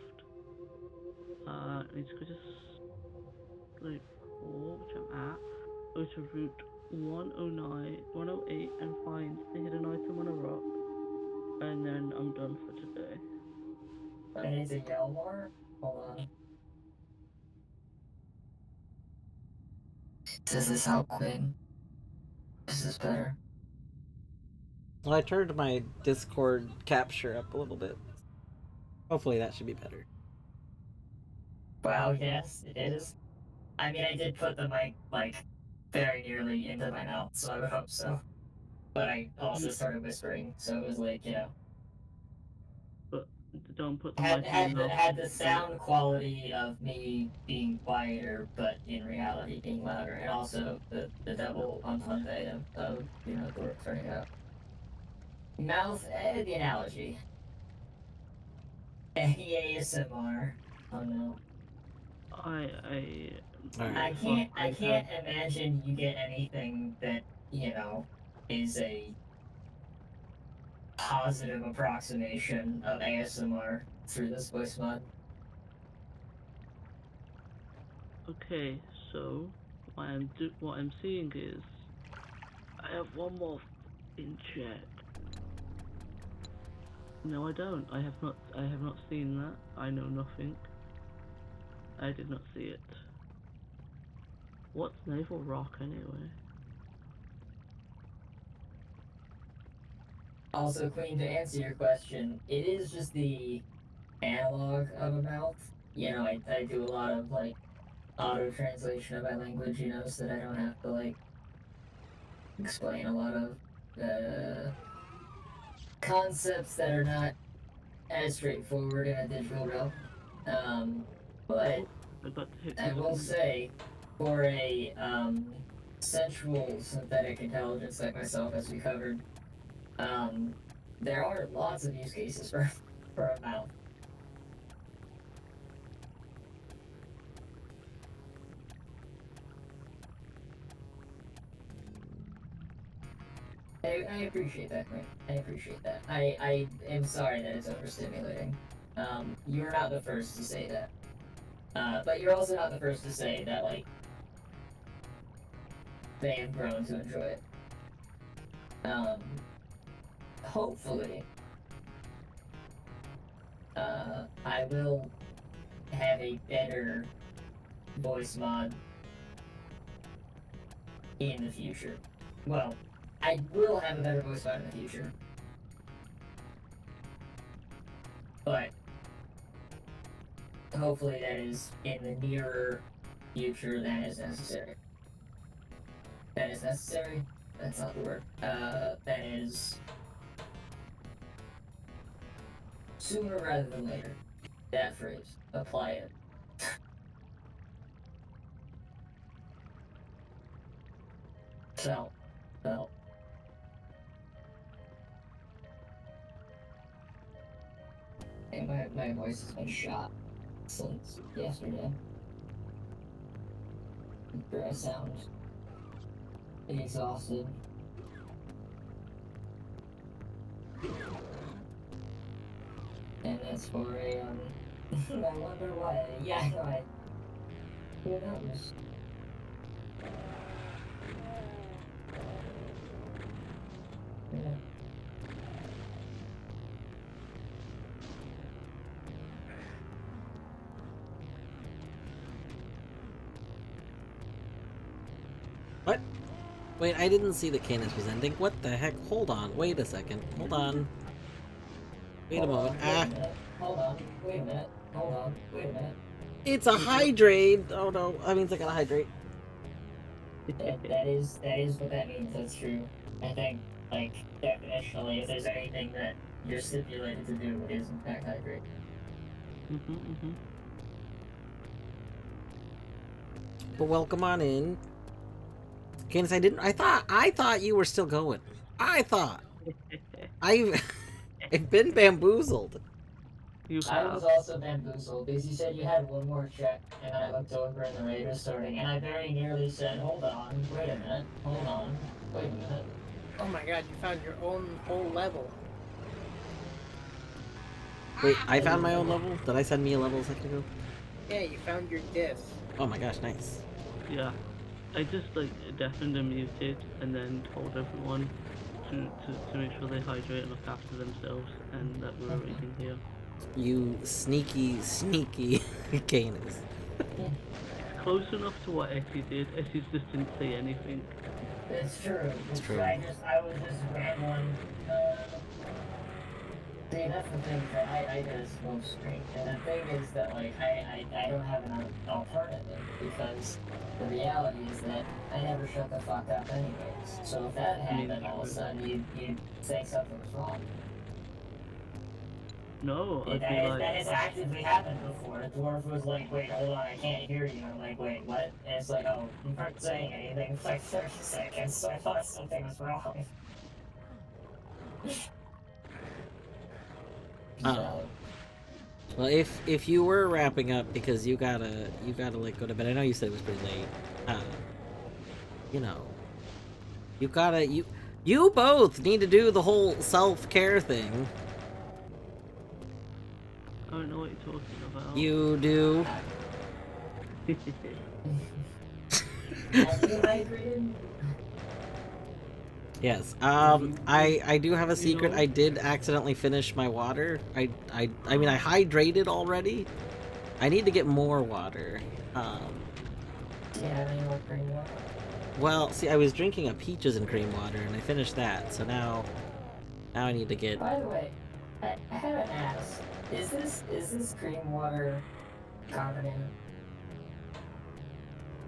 I need to go to Slope 4, which I'm at. Go to Route 109, 108 and find the hidden item on a rock. And then I'm done for today. I need to yell more? Hold on. Does this help, Quinn? Is this better? Well, I turned my Discord capture up a little bit. Hopefully that should be better. Well, yes, it is. I mean, I did put the mic, like, very nearly into my mouth, so I would hope so. But I also started whispering, so it was like, you know. But Don't put the Had mic in had your the, mouth. had the sound quality of me being quieter, but in reality being louder, and also the double entendre of Thor turning up. Mouth the analogy. Any ASMR. Oh no. I Alright. I can't imagine you get anything that, is a positive approximation of ASMR through this voice mod. Okay, so what I'm seeing is I have one more in check. No, I don't. I have not seen that. I know nothing. I did not see it. What's Naval Rock anyway? Also, Queen, to answer your question, it is just the analog of a mouth. I do a lot of like auto translation of my language, so that I don't have to like explain a lot of concepts that are not as straightforward in a digital realm. But I got to hit I will say, for a sensual synthetic intelligence like myself, as we covered, there are lots of use cases for a mouth. I appreciate that, Quinn. I appreciate that. I am sorry that it's overstimulating. You're not the first to say that. But you're also not the first to say that, like, they have grown to enjoy it. Hopefully, I will have a better voice mod in the future. Well, I will have a better voice mod in the future. But hopefully that is in the nearer future than is necessary. That is necessary? That's not the word. That is sooner rather than later. That phrase. Apply it. So. And my voice has been shot since yesterday. I sound exhausted. And that's for a, I wonder why. Yeah, I know, who knows? Yeah. What? Wait, I didn't see the Canis was ending. What the heck? Hold on. Wait a second. Hold on. Wait a moment. Hold on. Wait a minute. Hold on. Wait a minute. It's a hydrate! Oh no, that means I gotta hydrate. That is what that means. That's true. I think, like, definitionally, if there's anything that you're stipulated to do, it is in fact hydrate. But welcome on in. Canis, I thought you were still going. I've been bamboozled. You I have. was also bamboozled because you said you had one more check, and I looked over and the raid was starting, and I very nearly said, hold on, wait a minute, hold on, wait a minute. Oh my god, you found your own whole level. Wait, I found my own level? Did I send me a level a second ago? Yeah, you found your diff. Oh my gosh, nice. Yeah. I just like deafened and muted and then told everyone to make sure they hydrate and look after themselves and that we were raiding here. You sneaky Canis. Close enough to what Essie did. Essie just didn't say anything. It's true. It's true. I was just rambling. See, that's the thing that I did a smoke screen, and the thing is that like I don't have an alternative because the reality is that I never shut the fuck up anyways. So if that happened, all of a sudden you'd think something was wrong. No, I'd be That like, has actively happened before. A dwarf was like, wait, hold on, I can't hear you. I'm like, wait, what? And it's like, oh, you weren't saying anything for like 30 seconds, so I thought something was wrong. So, Well, if you were wrapping up because you gotta like go to bed. I know you said it was pretty late. You know, you both need to do the whole self-care thing. I don't know what you're talking about. You do. have you hydrated? Yes. I do have a secret. I did accidentally finish my water. I mean, I hydrated already. I need to get more water. Do you have any more green water? Well, see, I was drinking a peaches and cream water, and I finished that. So now I need to get. By the way, I haven't asked. Is this cream water carbonated?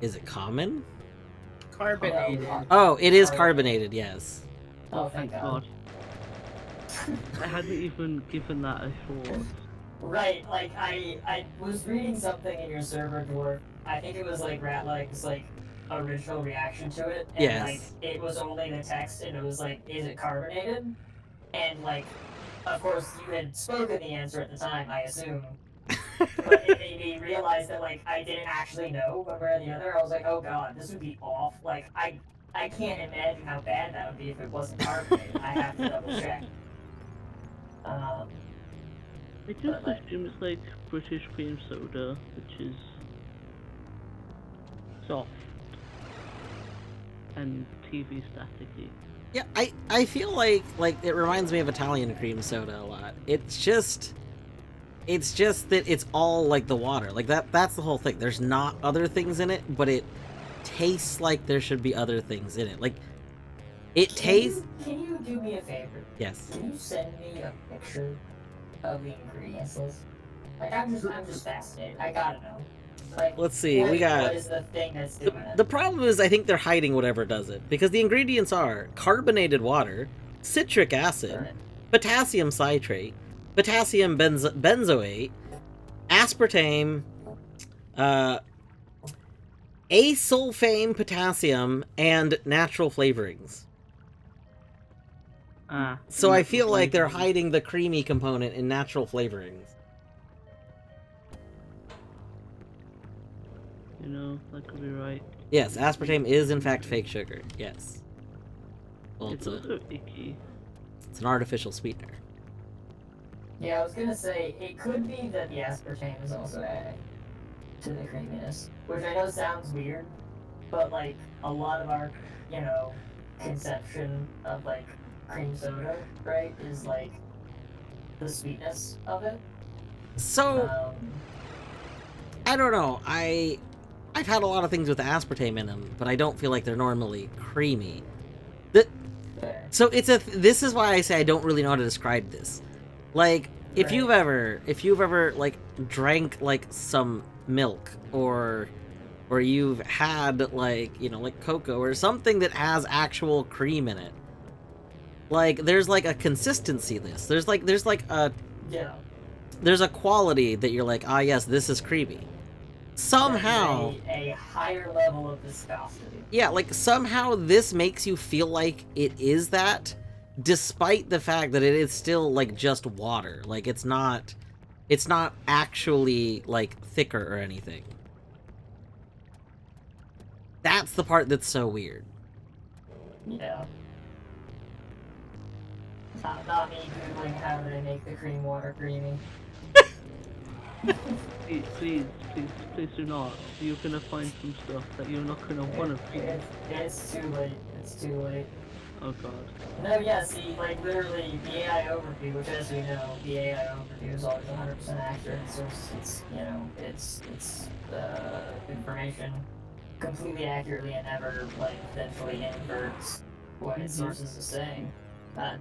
Is it common? Carbonated. Oh, it is carbonated. Yes. Oh, thank God. I hadn't even given that a thought. Right, like I was reading something in your server dwarf. I think it was like Ratleg's like original reaction to it. And Yes. like it was only the text and it was like, is it carbonated? And like of course you had spoken the answer at the time, I assume. But it made me realize that like I didn't actually know one way or the other. I was like, oh god, this would be off. Like I can't imagine how bad that would be if it wasn't carbonated. I have to double check. I just assume it's like British cream soda, which is soft and TV staticky. Yeah, I feel like it reminds me of Italian cream soda a lot. It's just that it's all like the water. Like that's the whole thing. There's not other things in it, but it tastes like there should be other things in it. Like it tastes. Can you do me a favor? Yes. Can you send me a picture of the ingredients list? Like I'm just fascinated. I gotta know. Like, Let's see. what We got. what is the thing that's doing it? The problem is I think they're hiding whatever does it because the ingredients are carbonated water, citric acid, Right. potassium citrate, potassium benzoate, aspartame, asulfame potassium, and natural flavorings. So I feel like they're hiding the creamy component in natural flavorings. You know, that could be right. Yes, aspartame is in fact fake sugar. Yes. Well, It's also icky. it's an artificial sweetener. Yeah, I was gonna say it could be that the aspartame is also adding to the creaminess, which I know sounds weird, but like a lot of our, you know, conception of like cream soda, right, is like the sweetness of it. So I don't know. I've had a lot of things with aspartame in them, but I don't feel like they're normally creamy. So this is why I say I don't really know how to describe this. Like if you've ever like drank like some milk or you've had like, you know, like cocoa or something that has actual cream in it. Like there's like a consistency this. There's a quality that you're like, ah yes, this is creamy. Somehow a higher level of viscosity. Yeah, like somehow this makes you feel like it is that, despite the fact that it is still like just water. Like it's not actually like thicker or anything. That's the part that's so weird. Yeah. Not me googling how do they make the cream water creamy. Please do not. You're gonna find some stuff that you're not gonna want to. It's too late. It's too late. Oh god. No, yeah, see, like, literally, the AI overview, which, as you know, the AI overview is always 100% accurate, so it's you know, it's information completely accurately and never, like, potentially inverts what its sources are saying.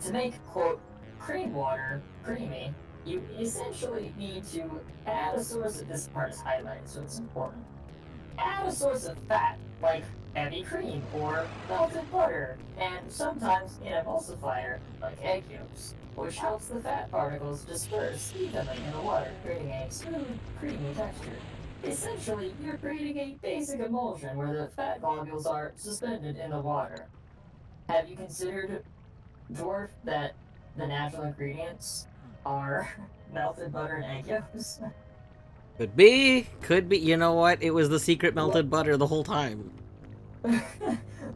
To make, quote, cream water creamy, you essentially need to add a source of, this part is highlighted, so it's important. Add a source of fat, like heavy cream or melted butter, and sometimes an emulsifier like egg yolks, which helps the fat particles disperse evenly in the water, creating a smooth, creamy texture. Essentially, you're creating a basic emulsion where the fat globules are suspended in the water. Have you considered, Dwarf, that the natural ingredients are melted butter and egg yolks? Could be. Could be. You know what? It was the secret melted butter the whole time.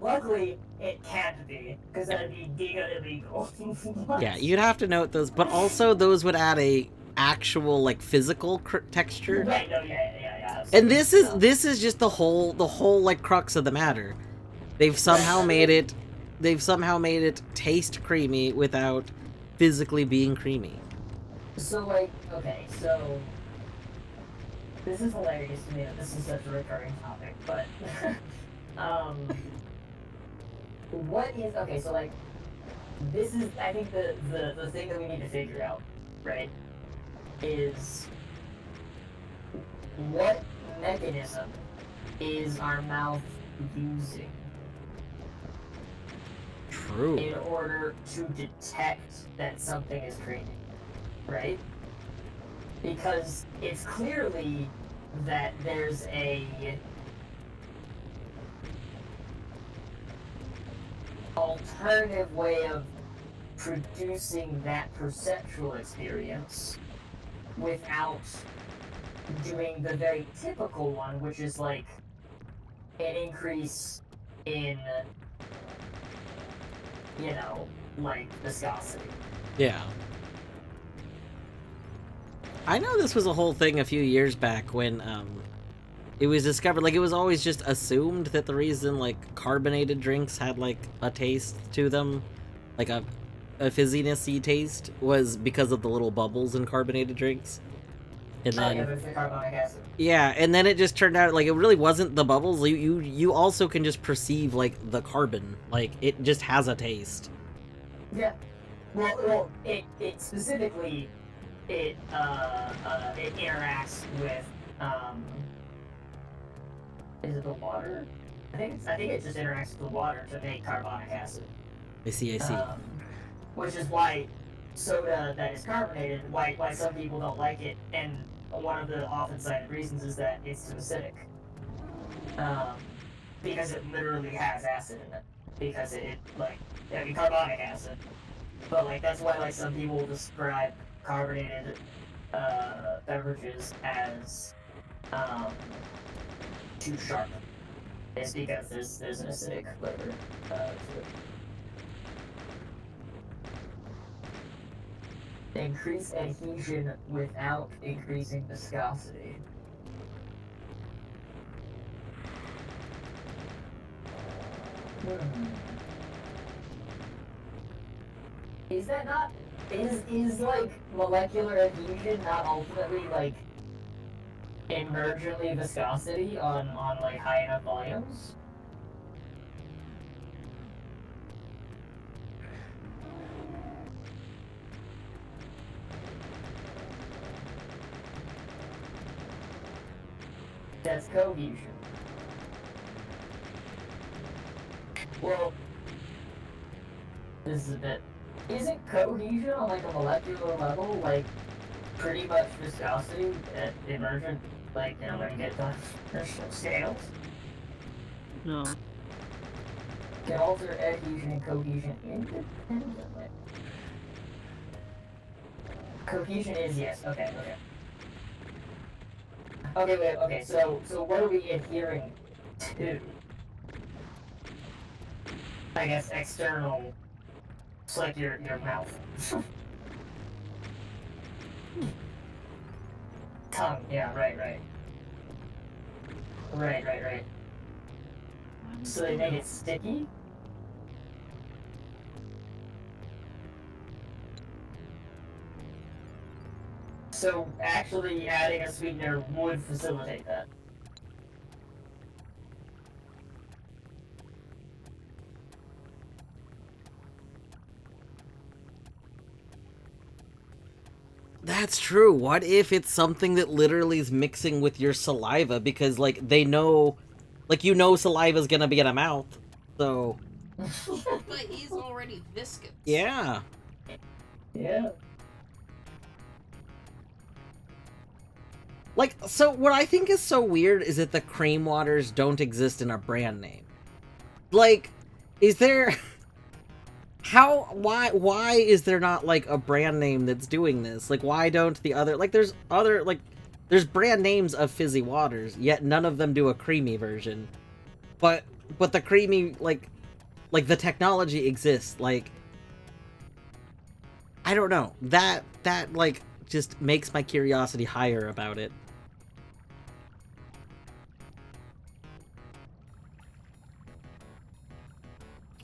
Luckily, it can't be, because that'd be giga illegal. Yeah, you'd have to note those, but also those would add a actual like physical texture. Right, no, yeah. And this is just the whole like crux of the matter. They've somehow made it taste creamy without physically being creamy. So, like, okay, so this is hilarious to me that this is such a recurring topic, but what is, okay, so like, this is, I think the thing that we need to figure out, right, is what mechanism is our mouth using True. in order to detect that something is creamy, right? Because it's clearly that there's a alternative way of producing that perceptual experience without doing the very typical one, which is like an increase in, you know, like viscosity. Yeah. I know this was a whole thing a few years back when it was discovered, like it was always just assumed that the reason like carbonated drinks had like a taste to them, like a fizziness-y taste, was because of the little bubbles in carbonated drinks. And then yeah, but it's the carbonic acid. yeah, and then it just turned out like it really wasn't the bubbles. You also can just perceive like the carbon, like it just has a taste. Yeah. Well, it specifically it interacts with is it the water? I think it just interacts with the water to make carbonic acid. I see. Which is why soda that is carbonated, why some people don't like it, and one of the often cited reasons is that it's too acidic. Because it literally has acid in it. Because carbonic acid. But like that's why like some people describe carbonated beverages as too sharp. It's because there's an acidic flavor to it. Increase adhesion without increasing viscosity. Is that not... Is like, molecular adhesion not ultimately, like, emergently viscosity on like, high enough volumes? That's cohesion. Well, this is a bit... Isn't cohesion on like a molecular level like pretty much viscosity at emergent, like, you know, when you get to scales? No. Can alter adhesion and cohesion independently. Cohesion is yes. Okay. Okay, so what are we adhering to? I guess external. It's like your mouth. Tongue, yeah, right. Right. So they made it sticky? So actually adding a sweetener would facilitate that. That's true. What if it's something that literally is mixing with your saliva? Because, like, they know Like, you know saliva's gonna be in a mouth, so... But he's already viscous. Yeah. Yeah. Like, so what I think is so weird is that the cream waters don't exist in a brand name. Like, is there... why is there not, like, a brand name that's doing this? Like, why don't the other... Like, there's other, like... There's brand names of fizzy waters, yet none of them do a creamy version. But the creamy, like, the technology exists, like... I don't know. That, like, just makes my curiosity higher about it.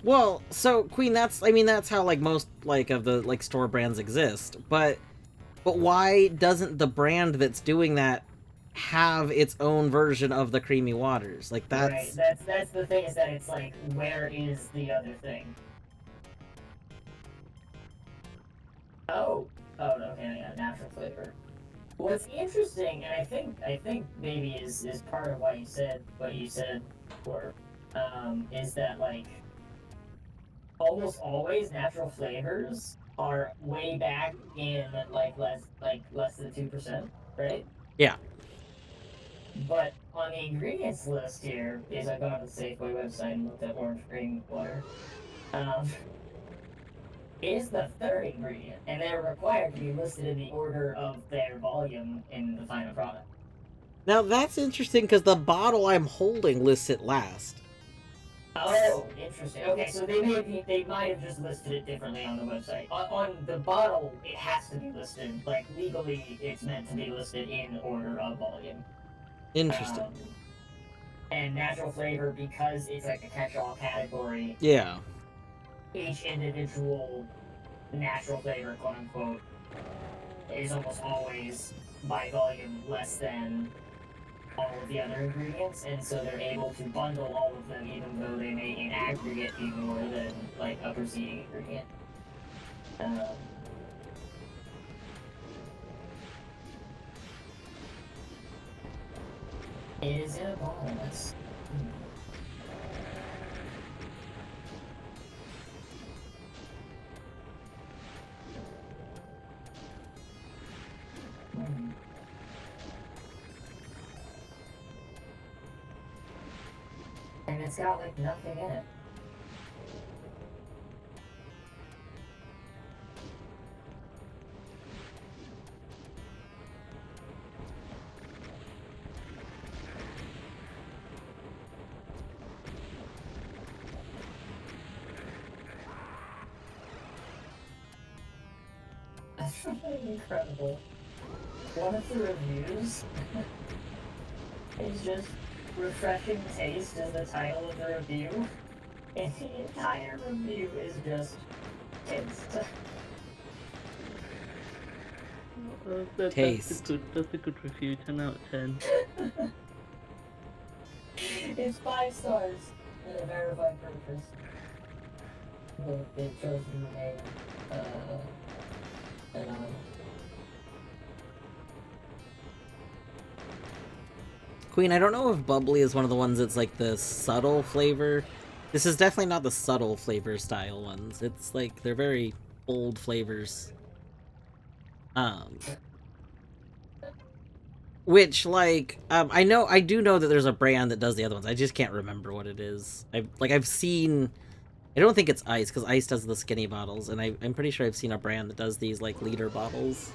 Well, so, Queen, that's how, like, most, like, of the, like, store brands exist. But why doesn't the brand that's doing that have its own version of the creamy waters? Like, that's... Right, that's the thing, is that it's like, where is the other thing? Oh, okay, yeah, natural flavor. What's interesting, and I think maybe is part of why you said what you said before, is that like almost always natural flavors are way back in less than 2%, right? Yeah. But on the ingredients list here, is I got to the Safeway website and looked at orange green water. Is the third ingredient, and they're required to be listed in the order of their volume in the final product. Now, that's interesting, because the bottle I'm holding lists it last. Oh, interesting. Okay, so they might have just listed it differently on the website. On the bottle, it has to be listed. Like, legally, it's meant to be listed in order of volume. Interesting. And natural flavor, because it's like a catch-all category, Yeah. each individual natural flavor, quote-unquote, is almost always, by volume, less than all of the other ingredients, and so they're able to bundle all of them, even though they may in aggregate be more than, like, a preceding ingredient. It is in a bonus. And it's got like nothing in it. That's really incredible. One of the reviews is just refreshing taste is the title of the review, and the entire review is just taste. Taste. That's a good review, 10 out of 10. It's 5 stars in a verified purchase. They've chosen to remain anonymous. Queen, I don't know if bubbly is one of the ones that's like the subtle flavor. This is definitely not the subtle flavor style ones. It's like, they're very bold flavors. Which, like, I do know that there's a brand that does the other ones. I just can't remember what it is. I've seen, I don't think it's Ice, because Ice does the skinny bottles, and I'm pretty sure I've seen a brand that does these, like, liter bottles.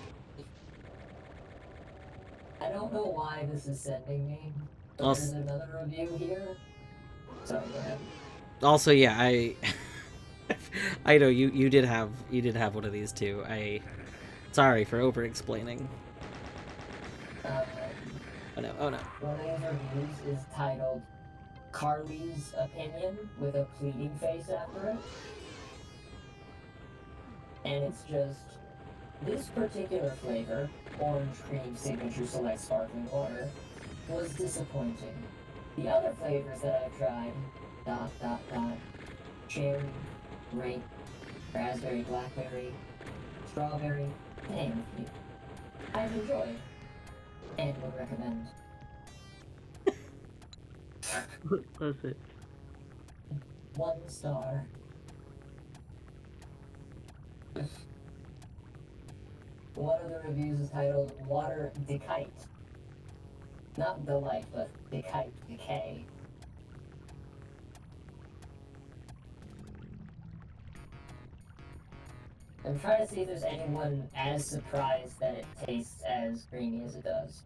I don't know why this is sending me. But Also, there's another review here. Sorry, go ahead. Also, yeah, I know you did have one of these too. Sorry for over explaining. Oh no. One of these reviews is titled Carly's Opinion with a pleading face after it. And it's just, this particular flavor, Orange Cream Signature Select Sparkling Water, was disappointing. The other flavors that I've tried, ... cherry, grape, raspberry, blackberry, strawberry, to name a few, I've enjoyed and would recommend. That's it. 1 star. One of the reviews is titled Water Decite. Not delight, but decite, decay. I'm trying to see if there's anyone as surprised that it tastes as creamy as it does.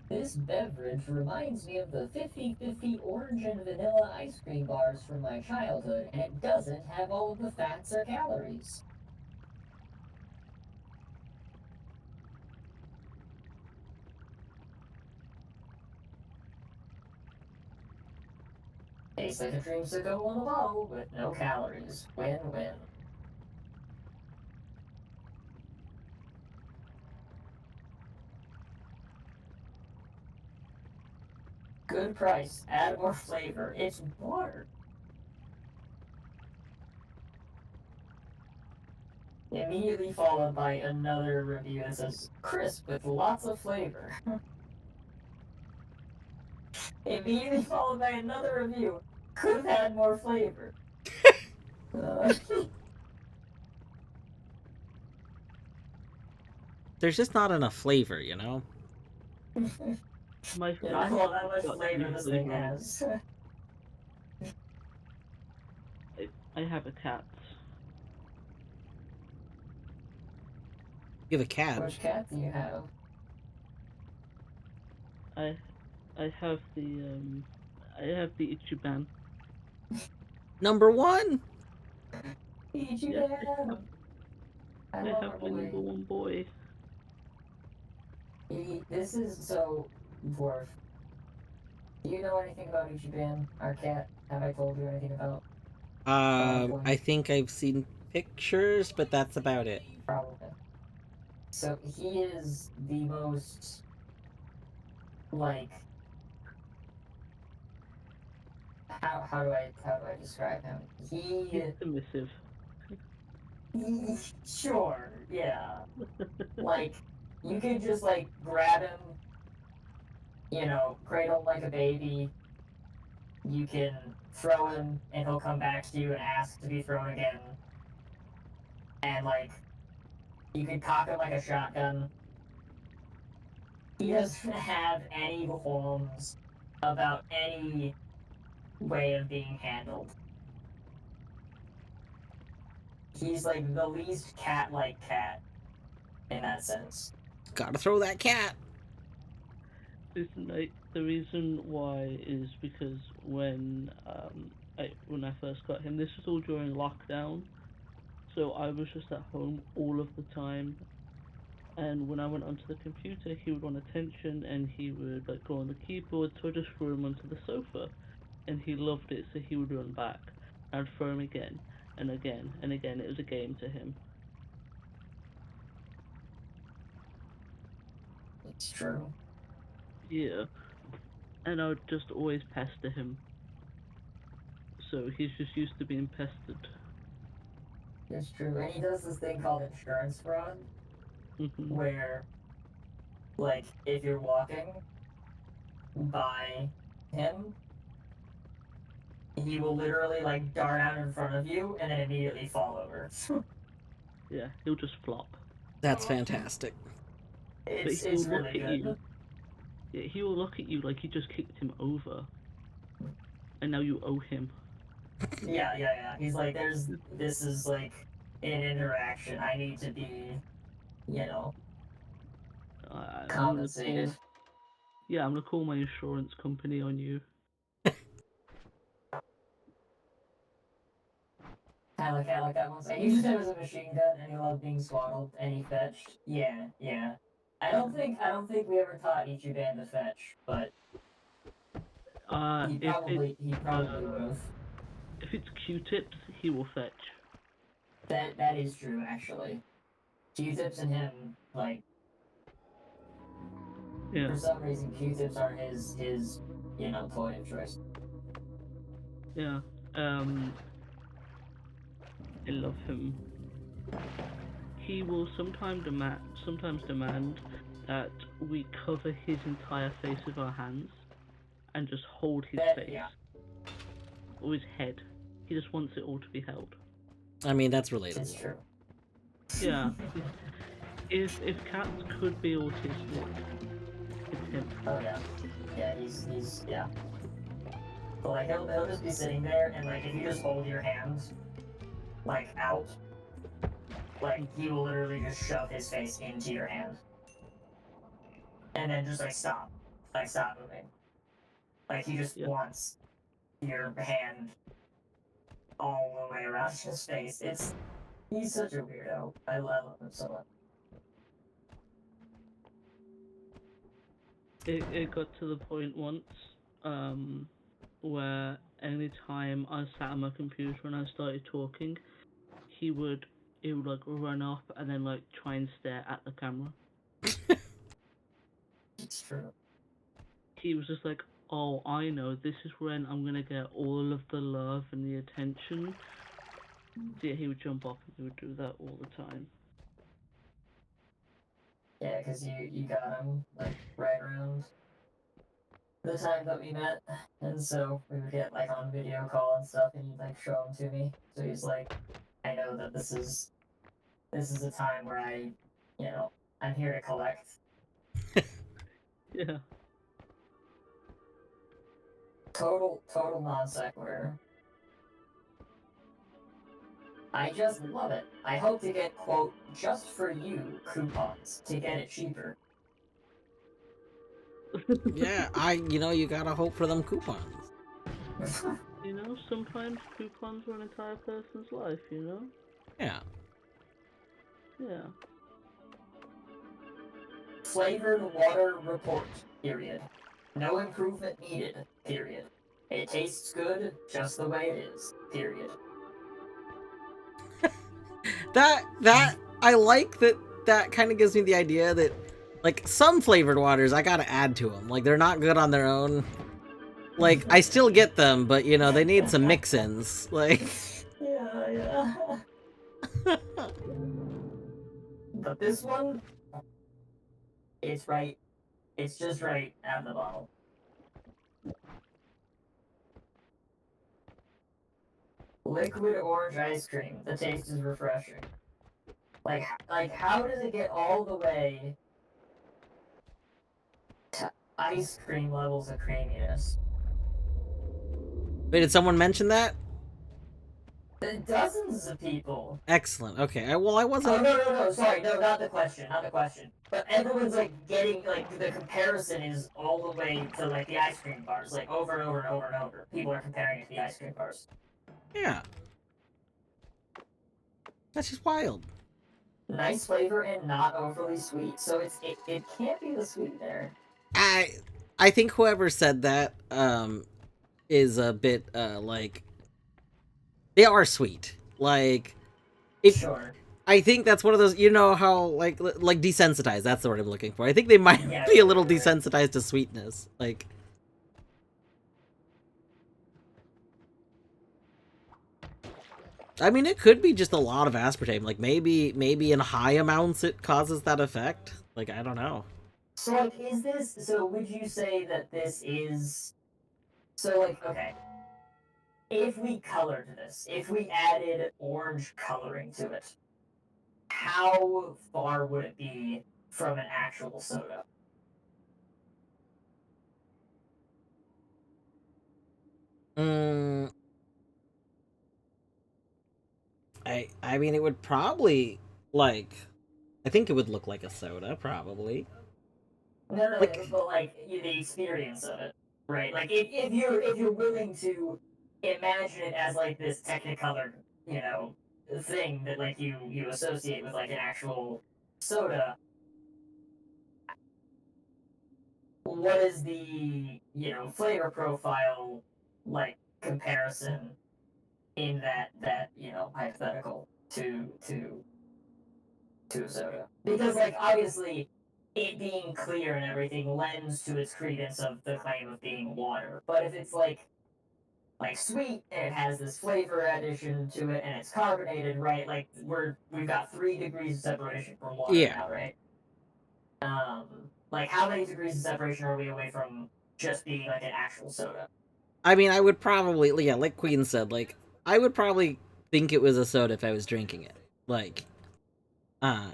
This beverage reminds me of the 50/50 orange and vanilla ice cream bars from my childhood, and it doesn't have all of the fats or calories. Tastes like a dreamsicle in a bottle with no calories. Win-win. Good price. Add more flavor. It's water. Immediately followed by another review that says crisp with lots of flavor. Immediately followed by another review. Could have had more flavor. There's just not enough flavor, you know? My Yeah, I love how much got flavor three this thing flavors. has. I have a cat. You have a cat. Which cat do you have? I have I have the Ichiban. Number 1! Ichiban! I I love have our my number boy. 1 boy. This is so dwarf. Do you know anything about Ichiban, our cat? Have I told you anything about? I think I've seen pictures, but that's about it. Probably. So he is the most like how do I describe him? He's submissive. He sure, yeah. Like you could just like grab him, cradle him like a baby. You can throw him and he'll come back to you and ask to be thrown again. And like you can cock him like a shotgun. He doesn't have any qualms about any way of being handled. He's like the least cat-like cat in that sense. Gotta throw that cat! Listen, the reason why is because when I first got him, this was all during lockdown, so I was just at home all of the time. And when I went onto the computer, he would want attention, and he would like go on the keyboard. So I just threw him onto the sofa, and he loved it. So he would run back. I'd throw him again and again and again. It was a game to him. It's true. Yeah, and I would just always pester him. So he's just used to being pestered. It's true. And he does this thing called insurance fraud, Mhm. where, like, if you're walking by him, he will literally, like, dart out in front of you and then immediately fall over. Yeah, he'll just flop. That's fantastic. But It's he'll look really at good. you. Yeah, he will look at you like you just kicked him over, and now you owe him. Yeah. He's like, this is, like, an interaction. I need to be, I'm compensated. I'm gonna call my insurance company on you. Kind of like that one. He used him as a machine gun, and he loved being swaddled, and he fetched. Yeah. I don't think we ever taught Ichiban to fetch, but he probably would have. If it's Q-tips, he will fetch. That is true, actually. Q-tips and him, like, Yeah. for some reason, Q-tips are his toy of choice. Yeah. I love him. he will sometimes demand that we cover his entire face with our hands and just hold his face Yeah. or his head. He just wants it all to be held. I mean, that's It's relatable. true. Yeah. If cats could be autistic, it's him. Oh yeah. Yeah, he's yeah. But like he'll just be sitting there and like if you just hold your hands like out, like he will literally just shove his face into your hand. And then just like stop moving. Like he just wants your hand all the way around his face. He's such a weirdo. I love him so much. It got to the point once, where anytime I sat on my computer and I started talking, he would like run up and then like try and stare at the camera. It's true. He was just like, oh, I know, this is when I'm gonna get all of the love and the attention. So yeah, he would jump off and he would do that all the time. Yeah, because you got him like right around the time that we met, and so we would get like on video call and stuff, and he'd like show him to me. So he's like, I know that this is a time where I'm here to collect. Yeah. Total non sequitur. I just love it. I hope to get, quote, just for you coupons to get it cheaper. Yeah, you gotta hope for them coupons. You know, sometimes coupons are an entire person's life, you know? Yeah. Yeah. Flavored water report, period. No improvement needed, period. It tastes good just the way it is, period. That I like that kind of gives me the idea that like some flavored waters I gotta add to them. Like they're not good on their own. Like I still get them, but they need some mix-ins. Like Yeah. But this one, it's right. It's just right out of the bottle. Liquid orange ice cream. The taste is refreshing. Like how does it get all the way to ice cream levels of creaminess? Wait, did someone mention that? Dozens of people. Excellent. Okay. I wasn't. Oh no! Sorry, no, not the question. But everyone's like getting like the comparison is all the way to like the ice cream bars, like over and over and over and over. People are comparing it to the ice cream bars. Yeah. That's just wild. Nice flavor and not overly sweet, so it can't be the sweetener. I think whoever said that is a bit like they are sweet. Like Sure. I think that's one of those, how like desensitized. That's the word I'm looking for. I think they might be a little desensitized to sweetness. Like, I mean, it could be just a lot of aspartame. Like maybe in high amounts it causes that effect. Like I don't know. So like, is this? So would you say that this is? So like, okay. If we colored this, if we added orange coloring to it, how far would it be from an actual soda? I mean, it would probably like. I think it would look like a soda, probably. No, but like the experience of it, right? Like if you're willing to imagine it as like this Technicolor, thing that like you associate with like an actual soda, what is the flavor profile like comparison in that hypothetical to a soda? Because like obviously it being clear and everything lends to its credence of the claim of being water. But if it's like like sweet and it has this flavor addition to it and it's carbonated, right? Like we've got 3 degrees of separation from water Yeah. now, right? Like how many degrees of separation are we away from just being like an actual soda? I mean, I would probably, yeah, like Queen said, like, I would probably think it was a soda if I was drinking it. Like, uh,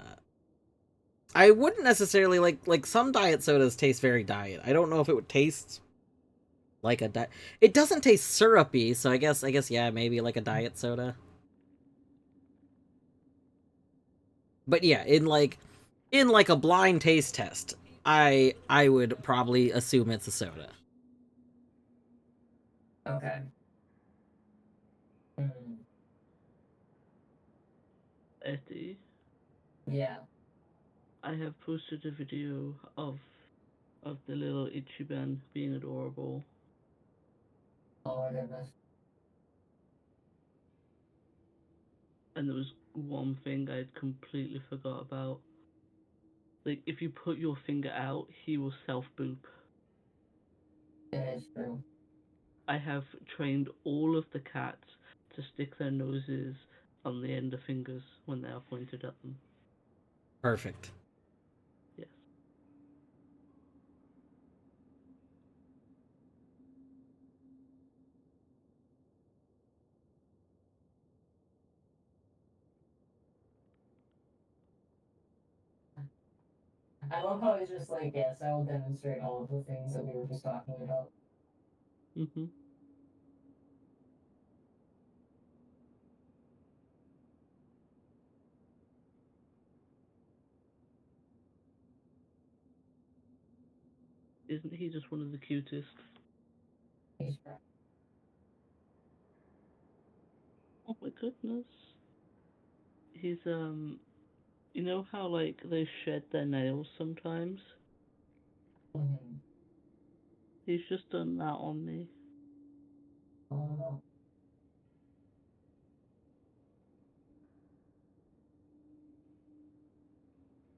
I wouldn't necessarily like some diet sodas taste very diet. I don't know if it would taste like a diet. It doesn't taste syrupy, so I guess yeah, maybe like a diet soda. But yeah, in like a blind taste test, I would probably assume it's a soda. Okay. Mm, Eddie, yeah. I have posted a video of the little Ichiban being adorable. Oh my goodness. And there was one thing I'd completely forgot about. Like, if you put your finger out, he will self-boop. It is true. I have trained all of the cats to stick their noses on the end of fingers when they are pointed at them. Perfect. Yes. I love how it's just like, yes, I will demonstrate all of the things that we were just talking about. Mm-hmm. Isn't he just one of the cutest? He's right. Oh my goodness. He's you know how like they shed their nails sometimes? Mm-hmm. He's just done that on me. Oh,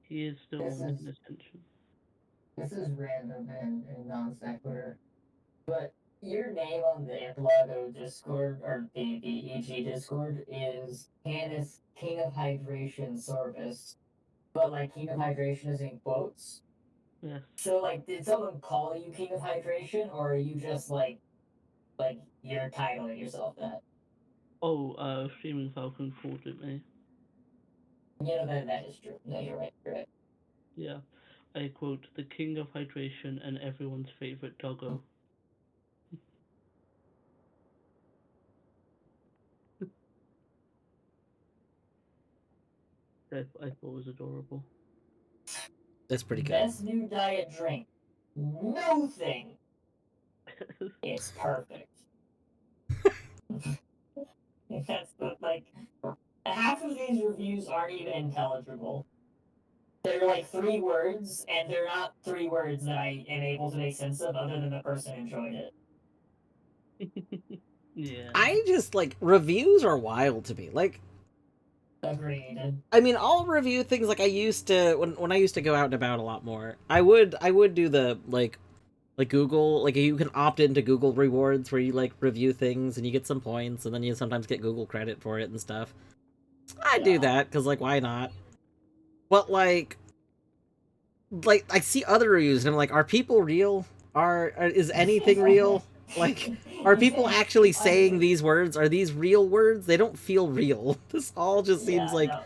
He is still this wanting is attention. this is random and non sequitur. But your name on the Epilago Discord or the EG Discord is Canis King of Hydration Sorbus. But like King of Hydration is in quotes. Yes. So like did someone call you King of Hydration or are you just like you're titling yourself that? Oh, Streaming Falcon called it me. You know that is true. No, you're right, you're right. Yeah. I quote, the king of hydration and everyone's favorite doggo. I thought was adorable. That's pretty good. Best new diet drink. No thing. It's perfect. That's like half of these reviews aren't even intelligible. They're like 3 words, and they're not 3 words that I am able to make sense of other than the person enjoyed it. Yeah. I just like reviews are wild to me. Like, Agreed. I mean, I'll review things like I used to when I used to go out and about a lot more. I would do the like Google, like you can opt into Google rewards where you like review things and you get some points and then you sometimes get Google credit for it and stuff. I do Yeah. that because like why not? But like I see other reviews and I'm like, are people real? Is anything real? Like, are people actually I saying mean, these words? Are these real words? They don't feel real. This all just seems yeah, like no,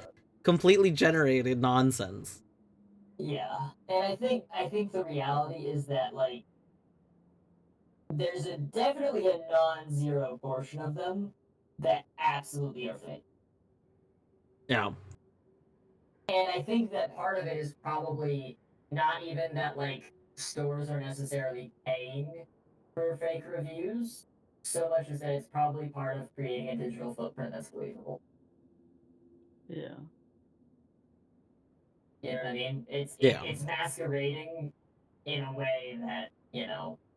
completely generated nonsense. yeah, and I think the reality is that like there's definitely a non-zero portion of them that absolutely are fake. Yeah. And I think that part of it is probably not even that like stores are necessarily paying for fake reviews, so much as that it's probably part of creating a digital footprint that's believable. Yeah. You know what I mean? Yeah. It's masquerading in a way that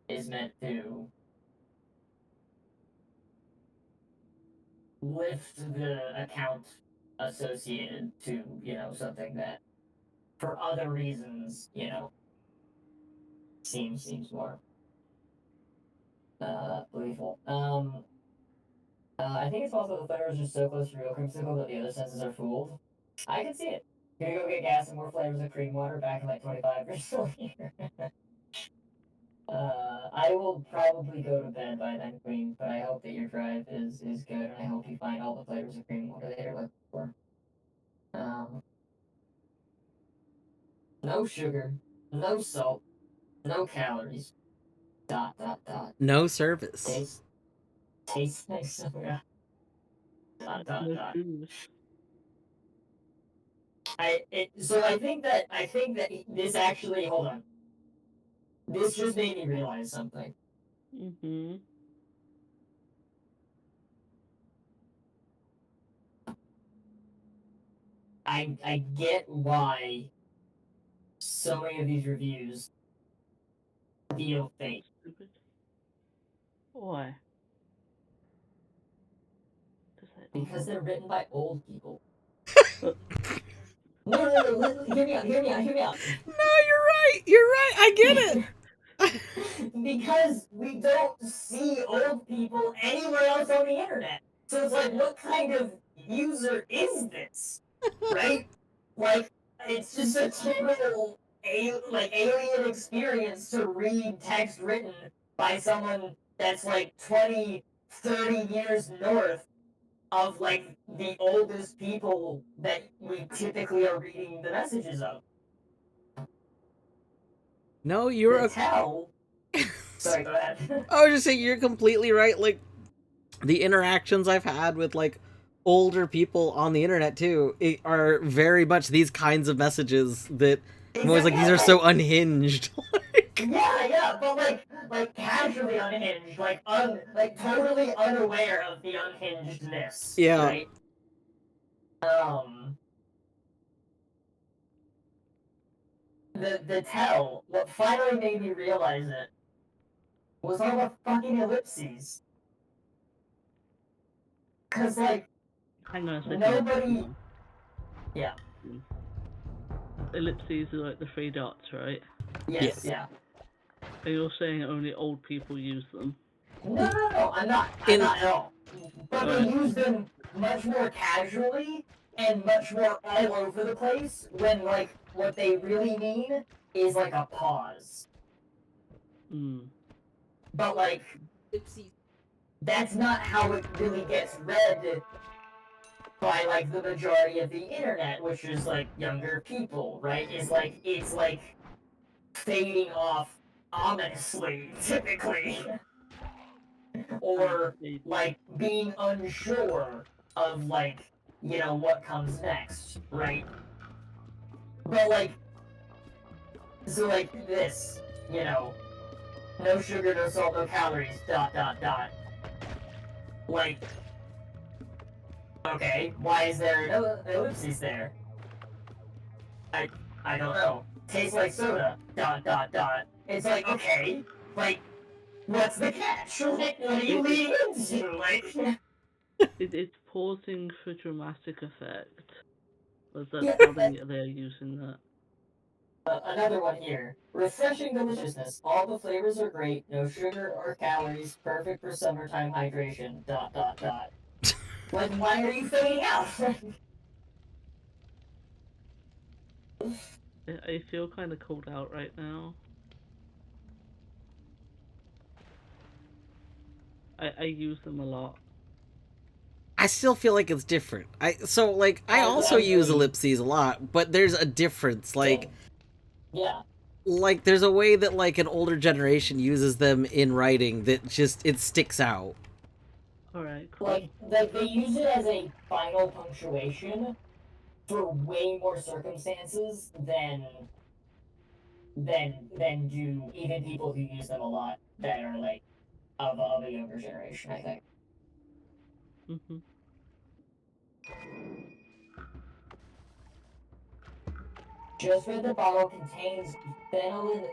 is meant to lift the account associated to something that for other reasons seems more believable. I think it's possible the flavors are so close to real creamsicle that the other senses are fooled. I can see it. Gonna go get gas and more flavors of cream water back in like 25 years still here. I will probably go to bed by then, Queen, but I hope that your drive is good, and I hope you find all the flavors of cream water that you're looking for. No sugar, no salt, no calories. ... No service. Tastes like soda. ... No shoes. So I think that this actually, hold on. This just made me realize something. Mm-hmm. I get why so many of these reviews feel fake. Stupid. Why? Does that Because they're written by old people. Uh, No, hear me out. No, you're right. You're right. I get it. Because we don't see old people anywhere else on the internet. So it's like, what kind of user is this? Right? Like, it's just a typical alien experience to read text written by someone that's like 20, 30 years north of like the oldest people that we typically are reading the messages of. No, you're The tell. Sorry, go ahead. I was just saying you're completely right. Like the interactions I've had with like older people on the internet too are very much these kinds of messages that I'm always like, these are so unhinged. Yeah, but like casually unhinged, like totally unaware of the unhingedness. Yeah. Right. The tell, what finally made me realize it was all the fucking ellipses. Cause like hang on a second. nobody. Yeah. Ellipses are like the three dots, right? Yes. Yeah. And you're saying only old people use them. No, I'm not at all. But they use them much more casually and much more all over the place when, like, what they really mean is, like, a pause. But, like, Oopsies. that's not how it really gets read by, like, the majority of the internet, which is, like, younger people, right? It's like fading off ominously, typically. Or like being unsure of like, you know, what comes next, right? But like, so like this, you know, no sugar, no salt, no calories, ... Like, okay, why is there no ellipses there? I don't know. Tastes like soda, ... It's like, okay, like, what's the catch? Like, what are you leading into? Like, It's pausing for dramatic effect. That's yeah, how they're using that. another one here. Refreshing deliciousness. All the flavors are great. No sugar or calories. Perfect for summertime hydration. ... Like, why are you fading out? I feel kind of cold out right now. I use them a lot. I still feel like it's different. I also use ellipses a lot, but there's a difference. Like, yeah. Like there's a way that like an older generation uses them in writing that just it sticks out. Alright, cool. Like they use it as a final punctuation for way more circumstances than do even people who use them a lot that are like of a younger generation, I think. Just read the bottle contains phenylalanine,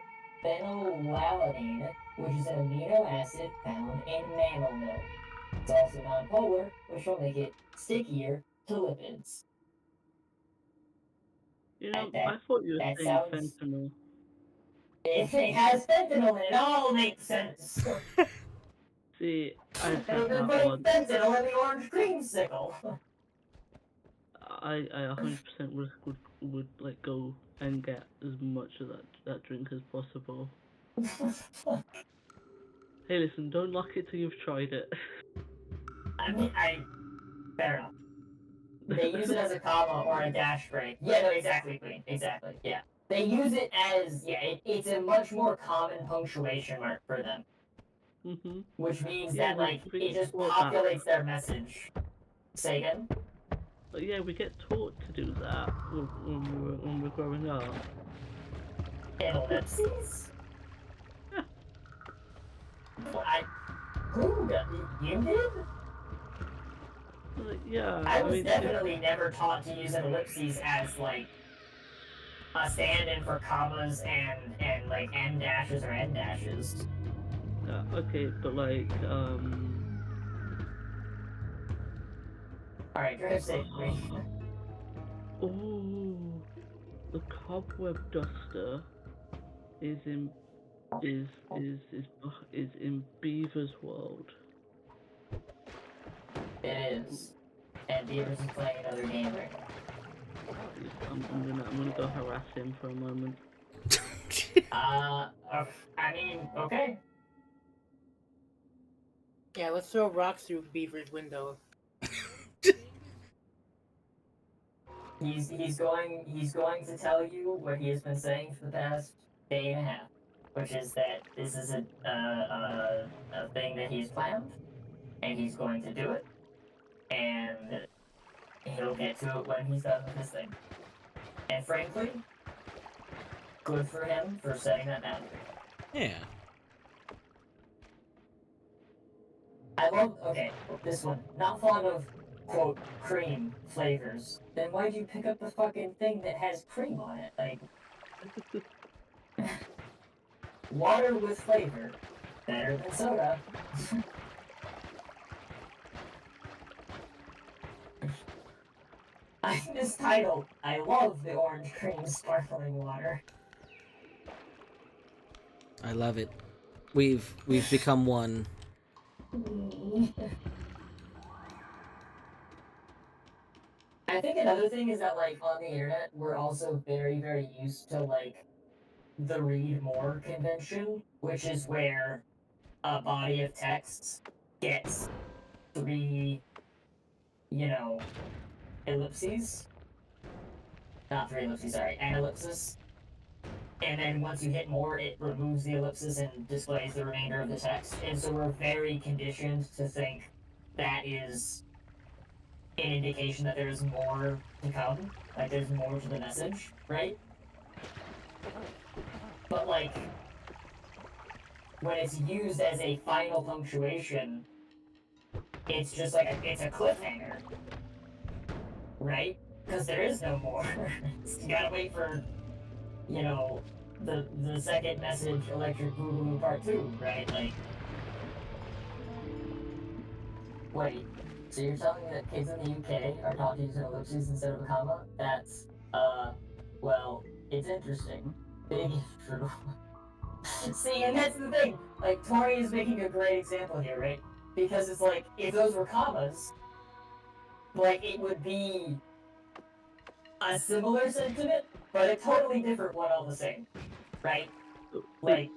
which is an amino acid found in mammal milk. It's also nonpolar, which will make it stickier to lipids. You know, I thought you were saying fentanyl. If it has fentanyl in it, all makes sense. See, I They've said been that putting one. fentanyl in the orange creamsicle. I 100% would like go and get as much of that drink as possible. Hey, listen, don't lock it till you've tried it. I mean, fair enough. They use it as a comma or a dash break. Yeah, no, exactly, Queen. Exactly, yeah. They use it as, it's a much more common punctuation mark for them. Mhm. Which means Yeah, that, like, we it just taught that. populates their message. Say again? But yeah, we get taught to do that when we're growing up. Ellipses? Yeah. Who did? You did? Like, yeah, I was mean, definitely never taught to use an ellipses as, like, a stand-in for commas and like M dashes or N dashes. okay, but like, Alright, drive safely. oh, the cobweb duster is in Beaver's world. It is. And Beavers is playing another game right now. I'm gonna go harass him for a moment. I mean, okay. Yeah, let's throw rocks through Beaver's window. He's going to tell you what he has been saying for the past day and a half, which is that this is a thing that he's planned, and he's going to do it, and he'll get to it when he's done with his thing. And frankly, good for him for setting that boundary. Yeah. I love, okay, this one. Not fond of, quote, cream flavors. Then why'd you pick up the fucking thing that has cream on it? Like, water with flavor. Better than soda. This title, I love the orange cream sparkling water. I love it. We've become one. I think another thing is that, like, on the internet, we're also very, very used to, like, the read more convention, which is where a body of text gets 3, ellipses. Not 3 ellipses, sorry, an ellipsis. And then once you hit more, it removes the ellipsis and displays the remainder of the text. And so we're very conditioned to think that is an indication that there's more to come. Like, there's more to the message, right? But, like, when it's used as a final punctuation, it's just like, it's a cliffhanger. Right? Because there is no more. You gotta wait for, the second message, Electric Boogaloo Part 2, right? Like, wait, so you're telling me that kids in the UK are taught to use an ellipses instead of a comma? That's, well, it's interesting. Big true. See, and that's the thing. Like, Tori is making a great example here, right? Because it's like, if those were commas, like, it would be a similar sentiment, but a totally different one all the same, right? Like,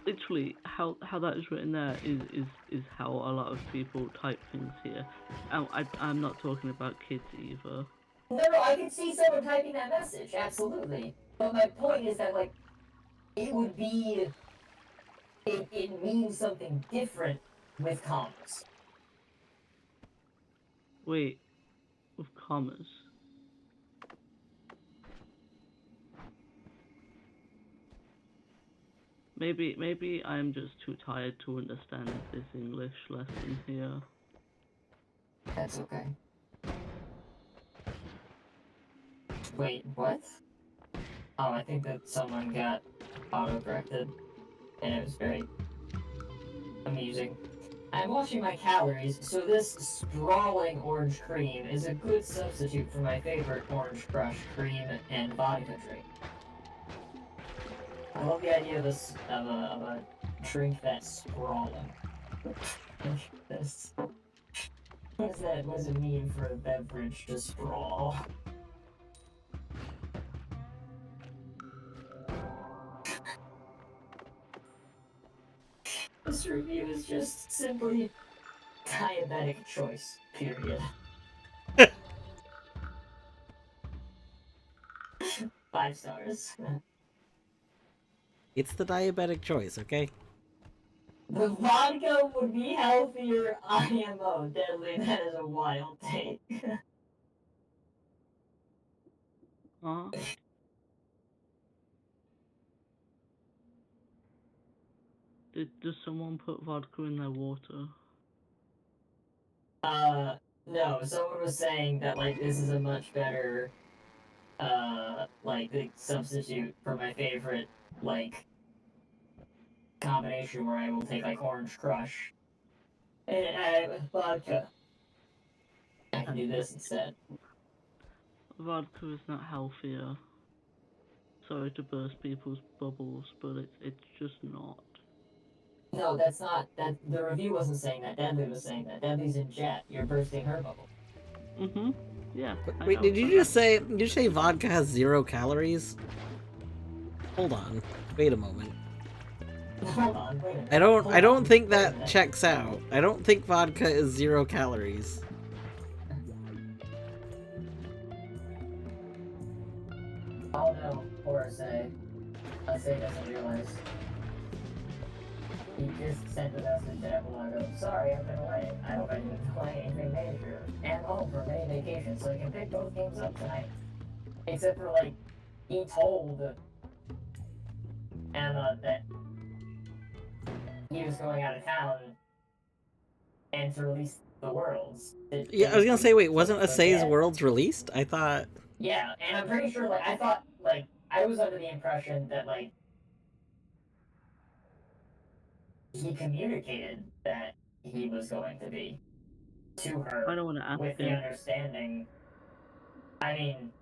literally, how that is written there is how a lot of people type things here. I'm not talking about kids either. No, I can see someone typing that message, absolutely. But my point is that, like, it would be, it means something different with commas. Wait, with commas. Maybe I'm just too tired to understand this English lesson here. That's okay. Wait, what? Oh, I think that someone got auto-corrected, and it was very amusing. I'm watching my calories, so this sprawling orange cream is a good substitute for my favorite orange crush cream and vodka drink. I love the idea of a drink that's sprawling. This. What does it mean for a beverage to sprawl? This review is just simply diabetic choice, period. 5 stars. It's the diabetic choice, okay? The vodka would be healthier, IMO. Deadly, that is a wild take. Huh? Does someone put vodka in their water? No, someone was saying that, like, this is a much better, like, the substitute for my favorite, like, combination where I will take, like, Orange Crush and add with vodka. I can do this instead. Vodka is not healthier. Sorry to burst people's bubbles, but it's just not. No, that's not, that, the review wasn't saying that, Deadly was saying that. Deadly's in jet, you're bursting her bubble. Mm-hmm. Yeah. I Wait, know, did you but just say? Did you say vodka has 0 calories? Hold on. Wait a moment. Hold on, wait a minute. I don't think Wait a that minute. checks out. I don't think vodka is 0 calories. Oh no, poor Asay. Asay doesn't realize. He just sent a message to Epilago. Sorry, I've been away. I hope I didn't play anything major. And home for many vacations, so I can pick both games up tonight. Except for, like, he told Emma that he was going out of town and to release the worlds. Yeah, I was gonna say, wait, wasn't Asay's Worlds released? I thought. Yeah, and I'm pretty sure, like, I thought, like, I was under the impression that, like, he communicated that he was going to be to her I don't want to ask with the him. understanding. I mean,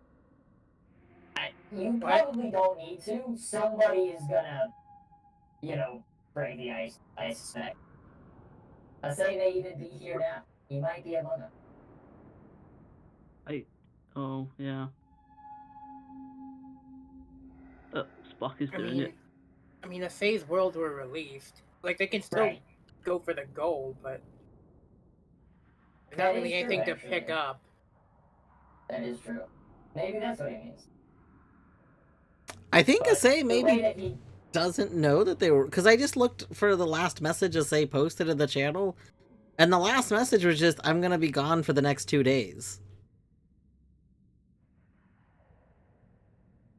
you What? probably don't need to. Somebody is gonna, you know, break the ice, I suspect. I say they even be here now. He might be among them. Oh, yeah. Spock is doing it. I mean, the Phase World were released. Like, they can still Right. go for the goal, but there's That not really is true, anything to actually. pick up. That is true. Maybe that's what he means. I think But Asay the way maybe that he doesn't know that they were, because I just looked for the last message Asay posted in the channel, and the last message was just, "I'm gonna be gone for the next 2 days."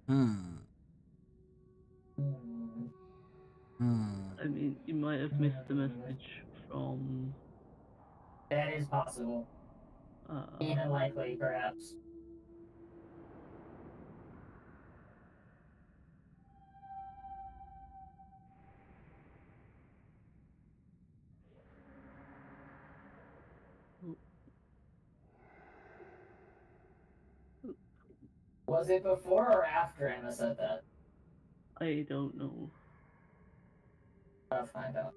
Hmm. I mean, you might have missed the message from. That is possible. Even likely, perhaps. Was it before or after Emma said that? I don't know. I'll find out.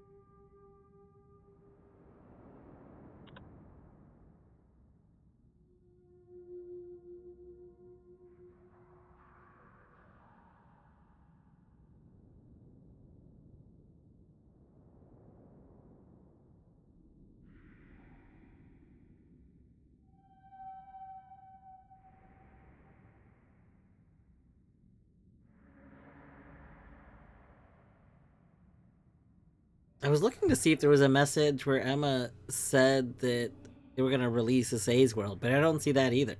I was looking to see if there was a message where Emma said that they were gonna release Asay's World, but I don't see that either.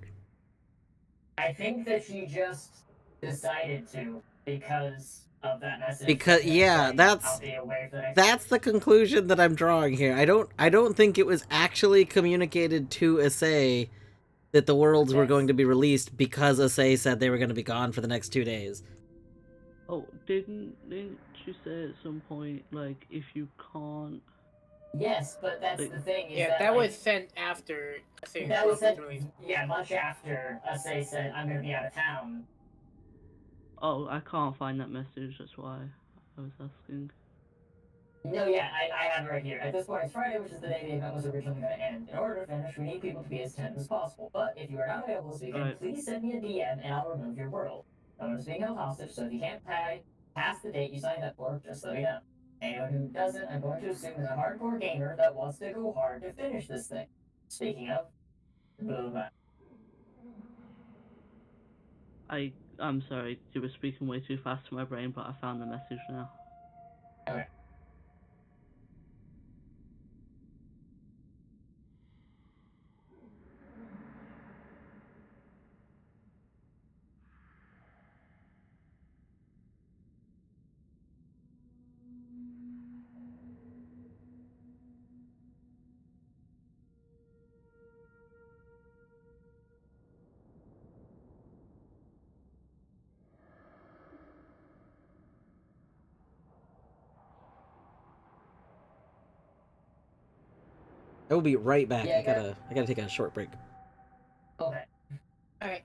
I think that she just decided to because of that message. Because yeah, saying, that's I'll be away for the next that's the conclusion that I'm drawing here. I don't think it was actually communicated to Asay that the worlds were going to be released because Asay said they were going to be gone for the next 2 days. Oh, didn't she say at some point, like, if you can't. Yes, but that's the thing. Is Yeah, that like, was sent after Phase that World was sent. released. Yeah, much after Asay said, "I'm gonna be out of town." Oh, I can't find that message, that's why I was asking. No, yeah, I have it right here. At this point, it's Friday, which is the day the event was originally going to end. In order to finish, we need people to be as attentive as possible. But if you are not available this weekend, Right. please send me a DM and I'll remove your world. No one is being held hostage, so if you can't pass the date you signed up for, just let me know. Anyone who doesn't, I'm going to assume is a hardcore gamer that wants to go hard to finish this thing. Speaking of, blah, blah. I'm sorry, you were speaking way too fast for my brain, but I found the message now. Okay. I will be right back. Yeah, I gotta take a short break. Okay. Alright.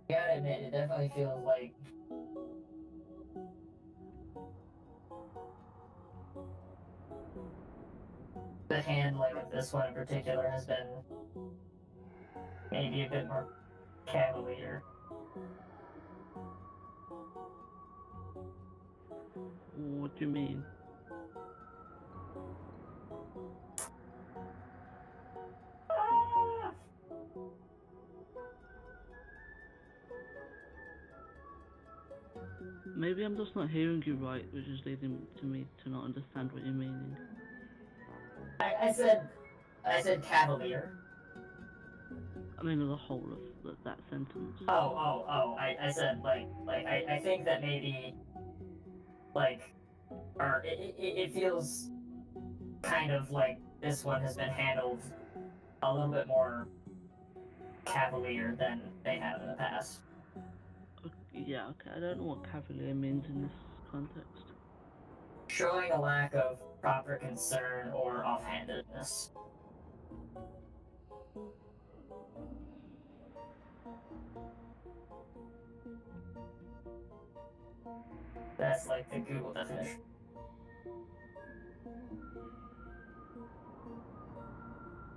Gotta admit, it definitely feels like the handling of this one in particular has been maybe a bit more cavalier. What do you mean? Ah! Maybe I'm just not hearing you right, which is leading to me to not understand what you're meaning. I said cavalier. I mean, the whole of that sentence. I said I think that maybe like or it feels kind of like this one has been handled a little bit more cavalier than they have in the past. Yeah, okay, I don't know what cavalier means in this context. Showing a lack of proper concern or offhandedness. That's like the Google definition.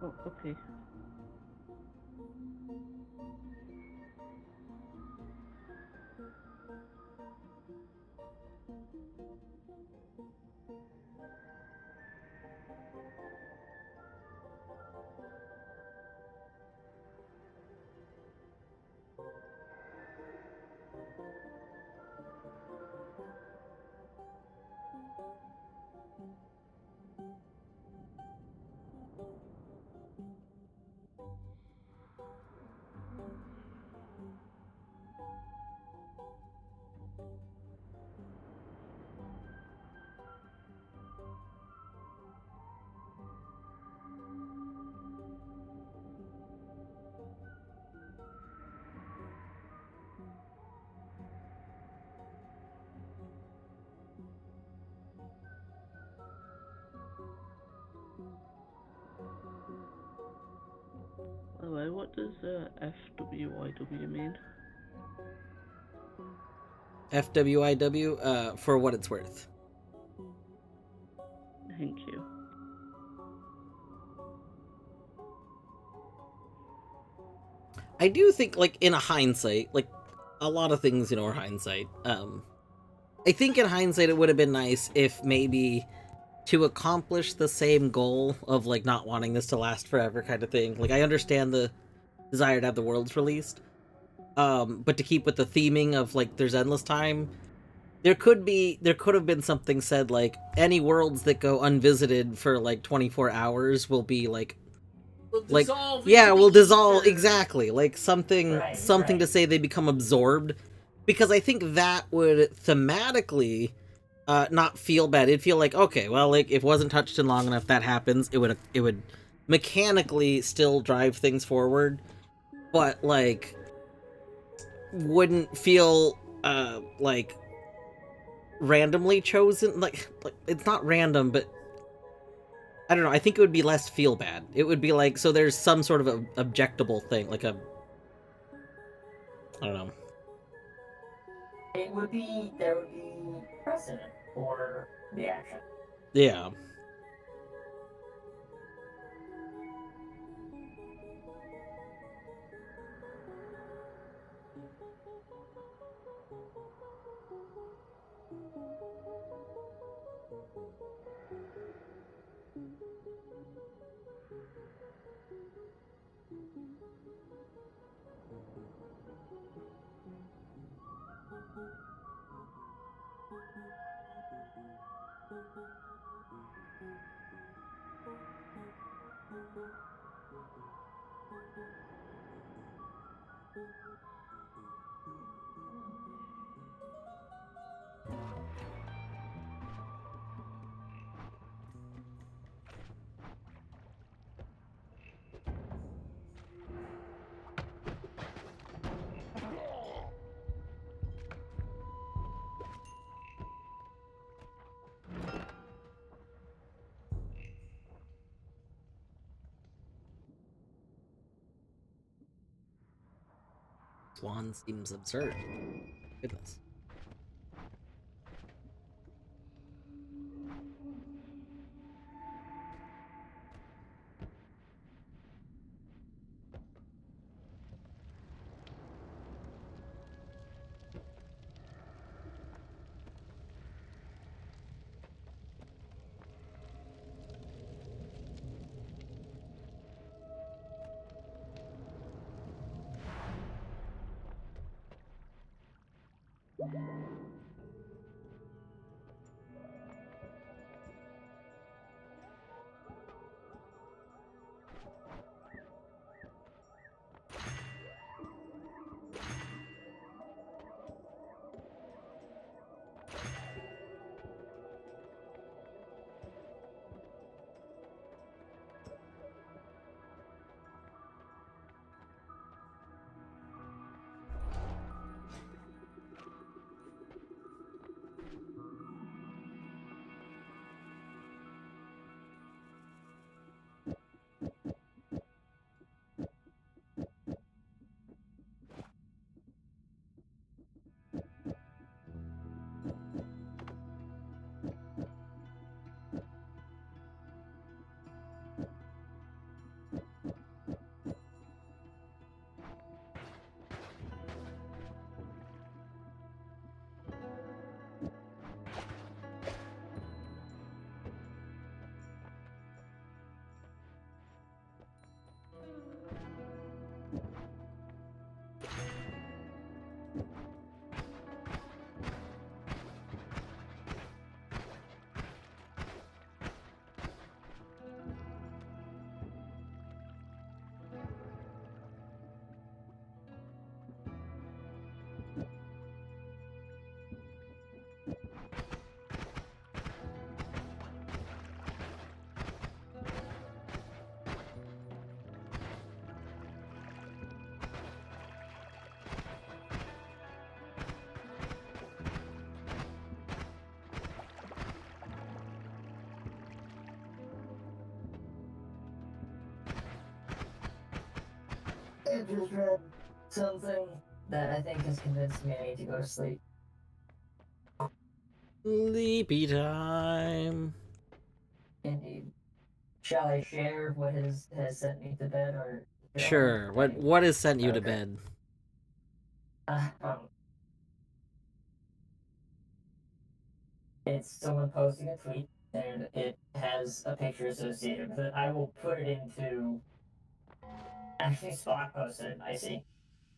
Oh, okay. By the way, what does FWIW mean? FWIW, for what it's worth. Thank you. I do think, like, in a hindsight, like, a lot of things, are hindsight. I think in hindsight it would have been nice if maybe to accomplish the same goal of, like, not wanting this to last forever kind of thing. Like, I understand the desire to have the worlds released, but to keep with the theming of, like, there's endless time, there could have been something said, like, any worlds that go unvisited for, like, 24 hours will be, like, Dissolve yeah, into will the dissolve, ether. exactly, like something Right. to say they become absorbed, because I think that would thematically not feel bad. It'd feel like, okay, well, like, if it wasn't touched in long enough, that happens. It would mechanically still drive things forward, but like wouldn't feel like randomly chosen. Like it's not random, but I don't know, I think it would be less feel bad. It would be like, so there's some sort of a objectable thing, like a, I don't know. There would be precedent for the action. Yeah. Swan seems absurd. Goodness. I just read something that I think has convinced me I need to go to sleep. Sleepy time. Indeed. Shall I share what has sent me to bed, or Sure. What has sent you to Okay. bed? Um, it's someone posting a tweet, and it has a picture associated with it. I will put it into. Actually, Spock posted it. I see.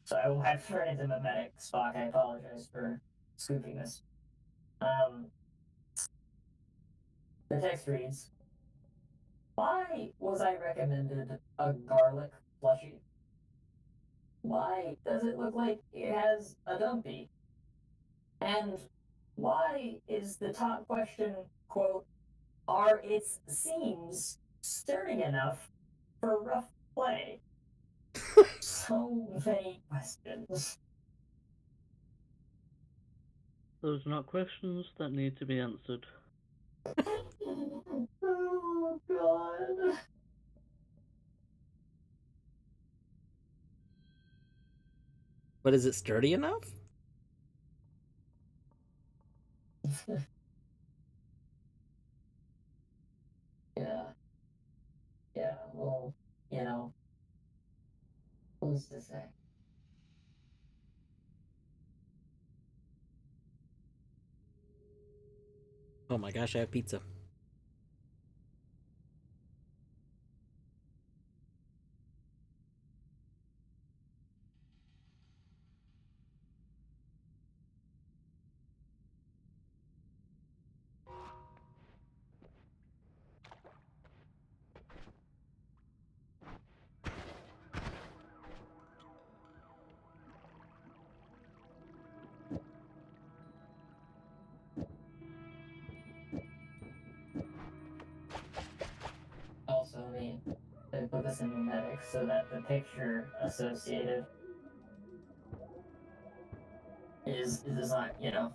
So I will have to turn it into mimetic. Spock, I apologize for scooping this. The text reads, "Why was I recommended a garlic plushie? Why does it look like it has a dumpy? And why is the top question, quote, are its seams sturdy enough for rough play?" So many questions. Those are not questions that need to be answered. Oh, God. But is it sturdy enough? Yeah. Yeah, well, you know, who's to say? Oh my gosh, I have pizza. Also, I mean, they put this in memetics so that the picture associated is designed, you know.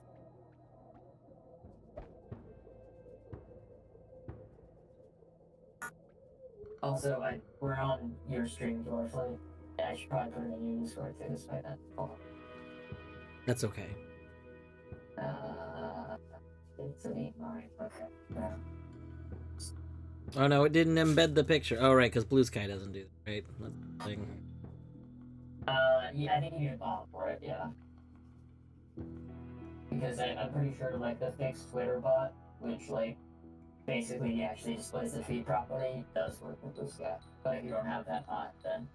Also, we're on your stream, Dwarfly. Yeah, I should probably put it in your Discord too, despite that. Hold That's okay. on. It's an 8 mine. Okay. Yeah. Oh no, it didn't embed the picture. Oh right, because Blue Sky doesn't do that, right? That's the thing. Yeah, I think you need a bot for it, yeah. Because I'm pretty sure, like, the fixed Twitter bot, which, like, basically actually displays the feed properly, does work with Blue Sky. But if you don't have that bot, then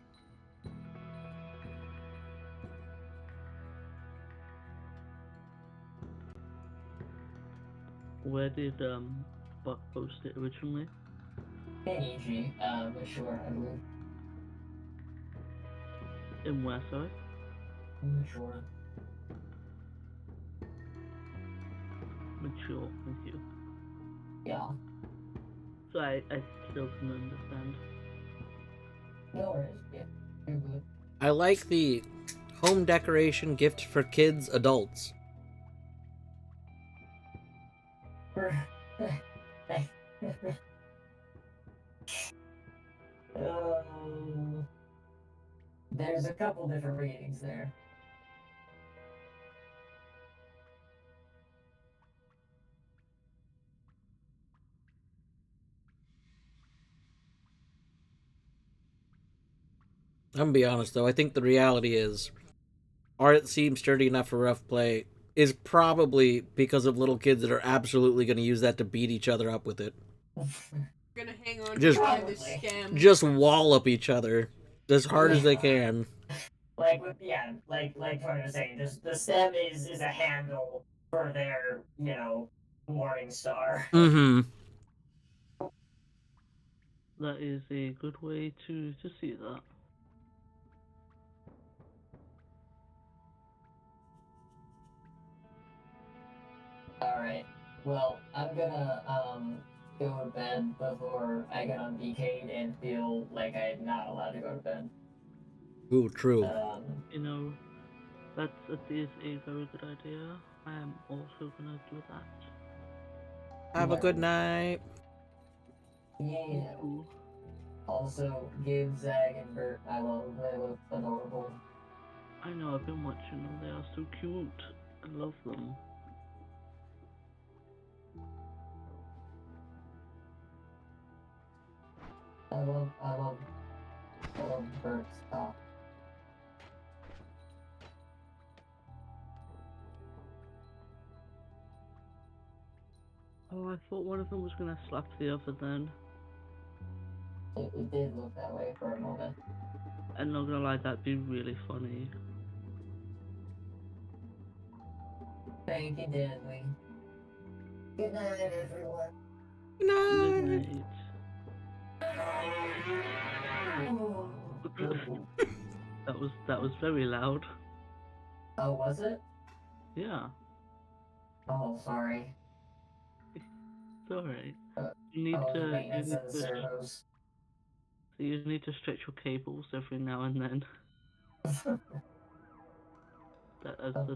Where did Buck post it originally? EG, mature, I believe. In where, sorry? Mature. Mature, thank you. Yeah. So I still can understand. No worries, yeah. You're good. I like the home decoration gift for kids, adults. Um, there's a couple different readings there. I'm gonna be honest though, I think the reality is art seems sturdy enough for rough play is probably because of little kids that are absolutely gonna use that to beat each other up with it. Gonna hang on Just- by the stem. Just wallop each other as hard as they can. Like with like Tony was saying, the stem is a handle for their, you know, morning star. Mm-hmm. That is a good way to see that. Alright. Well, I'm gonna go to bed before I get on BK and feel like I'm not allowed to go to bed. Ooh, true. You know, that is a very good idea. I am also gonna do that. Have a good night. Yeah. Ooh. Also, give Zag and Bert I love. They look adorable. I know, I've been watching them. They are so cute. I love them. I love Bert's top. Oh, I thought one of them was gonna slap the other then. It did look that way for a moment. I'm not gonna lie, that'd be really funny. Thank you, Deadly. Good night, everyone. Good night. Good night. that was very loud. Oh, was it? Yeah, Oh, sorry. it's alright. I You was need maintenance in the to servos. you need to stretch your cables every now and then. That's what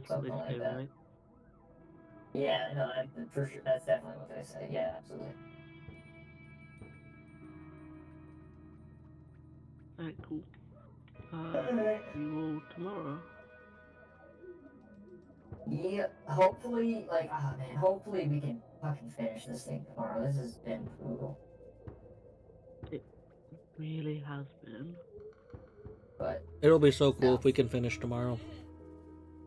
Something they like say, that. right? Yeah, no, for sure. That's definitely what they say. Yeah, absolutely. Alright, cool. See you all tomorrow. Yeah, hopefully, like, ah man, hopefully we can fucking finish this thing tomorrow. This has been brutal. It really has been. But It'll be so cool no, if we can finish tomorrow.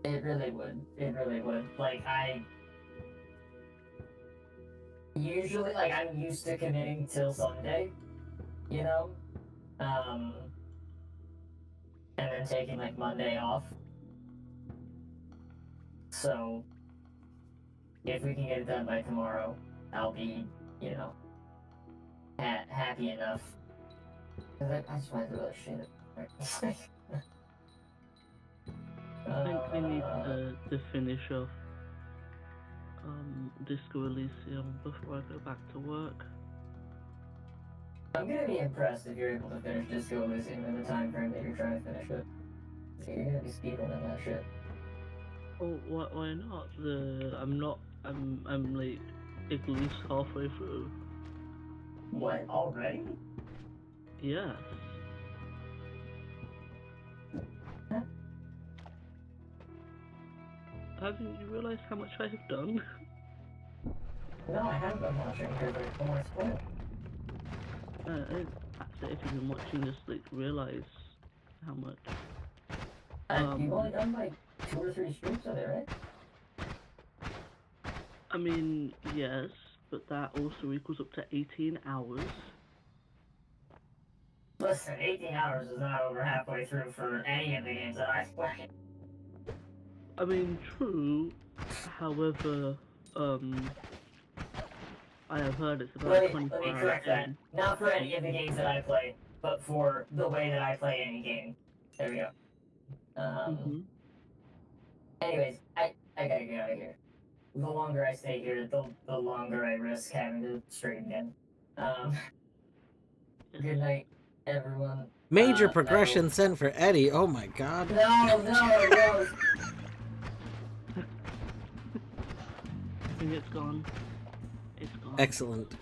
it really would. It really would. Like, I usually, like, I'm used to committing till Sunday, you know? Um, and then taking, like, Monday off. So, if we can get it done by tomorrow, I'll be, you know, happy enough. Cause I just went through that shit. I think we need to finish off Disco Elysium before I go back to work. I'm gonna be impressed if you're able to finish Disco Elysium in the time frame that you're trying to finish it. So you're gonna be speedrunning that shit. Oh, why not? I'm like at least halfway through. What, already? Yes. Haven't you realized how much I have done? No, I haven't been watching because I don't want to spoil it. Actually, if you've been watching, just like realize how much. You've only done like 2 or 3 streams of it, right? I mean, yes, but that also equals up to 18 hours. Listen, 18 hours is not over halfway through for any of the games that I play. I mean, true. However, I have heard it's about Let 24 me hours correct that. in. Not for any of the games that I play, but for the way that I play any game. There we go. Anyways, I gotta get out of here. The longer I stay here, the longer I risk having to stream again. Good night, everyone. Major progression sent for Eddie. Oh my god. No. I think it's gone. It's gone. Excellent.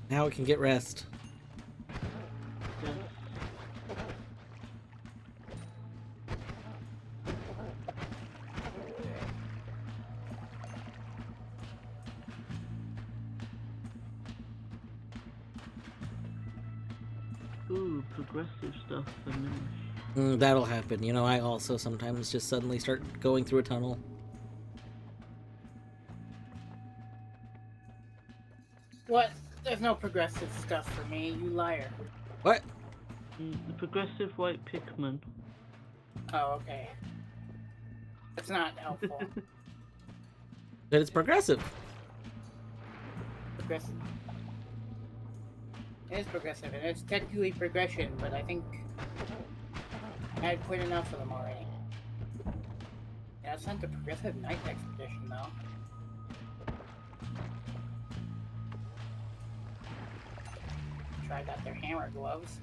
Now it can get rest. Yes. Ooh, progressive stuff diminish. That'll happen. You know, I also sometimes just suddenly start going through a tunnel. What? There's no progressive stuff for me, you liar. What? The progressive white Pikmin. Oh, okay. That's not helpful. But it's progressive. Progressive. It is progressive, and it's technically progression, but I think I'd quit enough of them already. Yeah, it's not the progressive night expedition, though. Tried out their hammer gloves.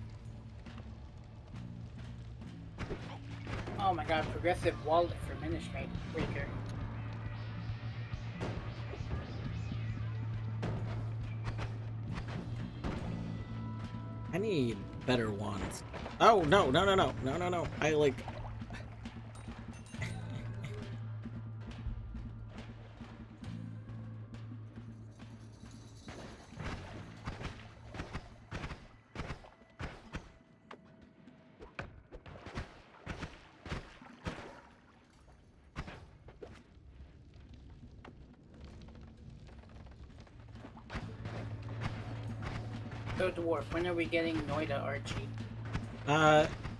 Oh my god, progressive wallet for Minish Breaker. I need better wands. Oh, no. I like... So, Dwarf, when are we getting Noida Archie?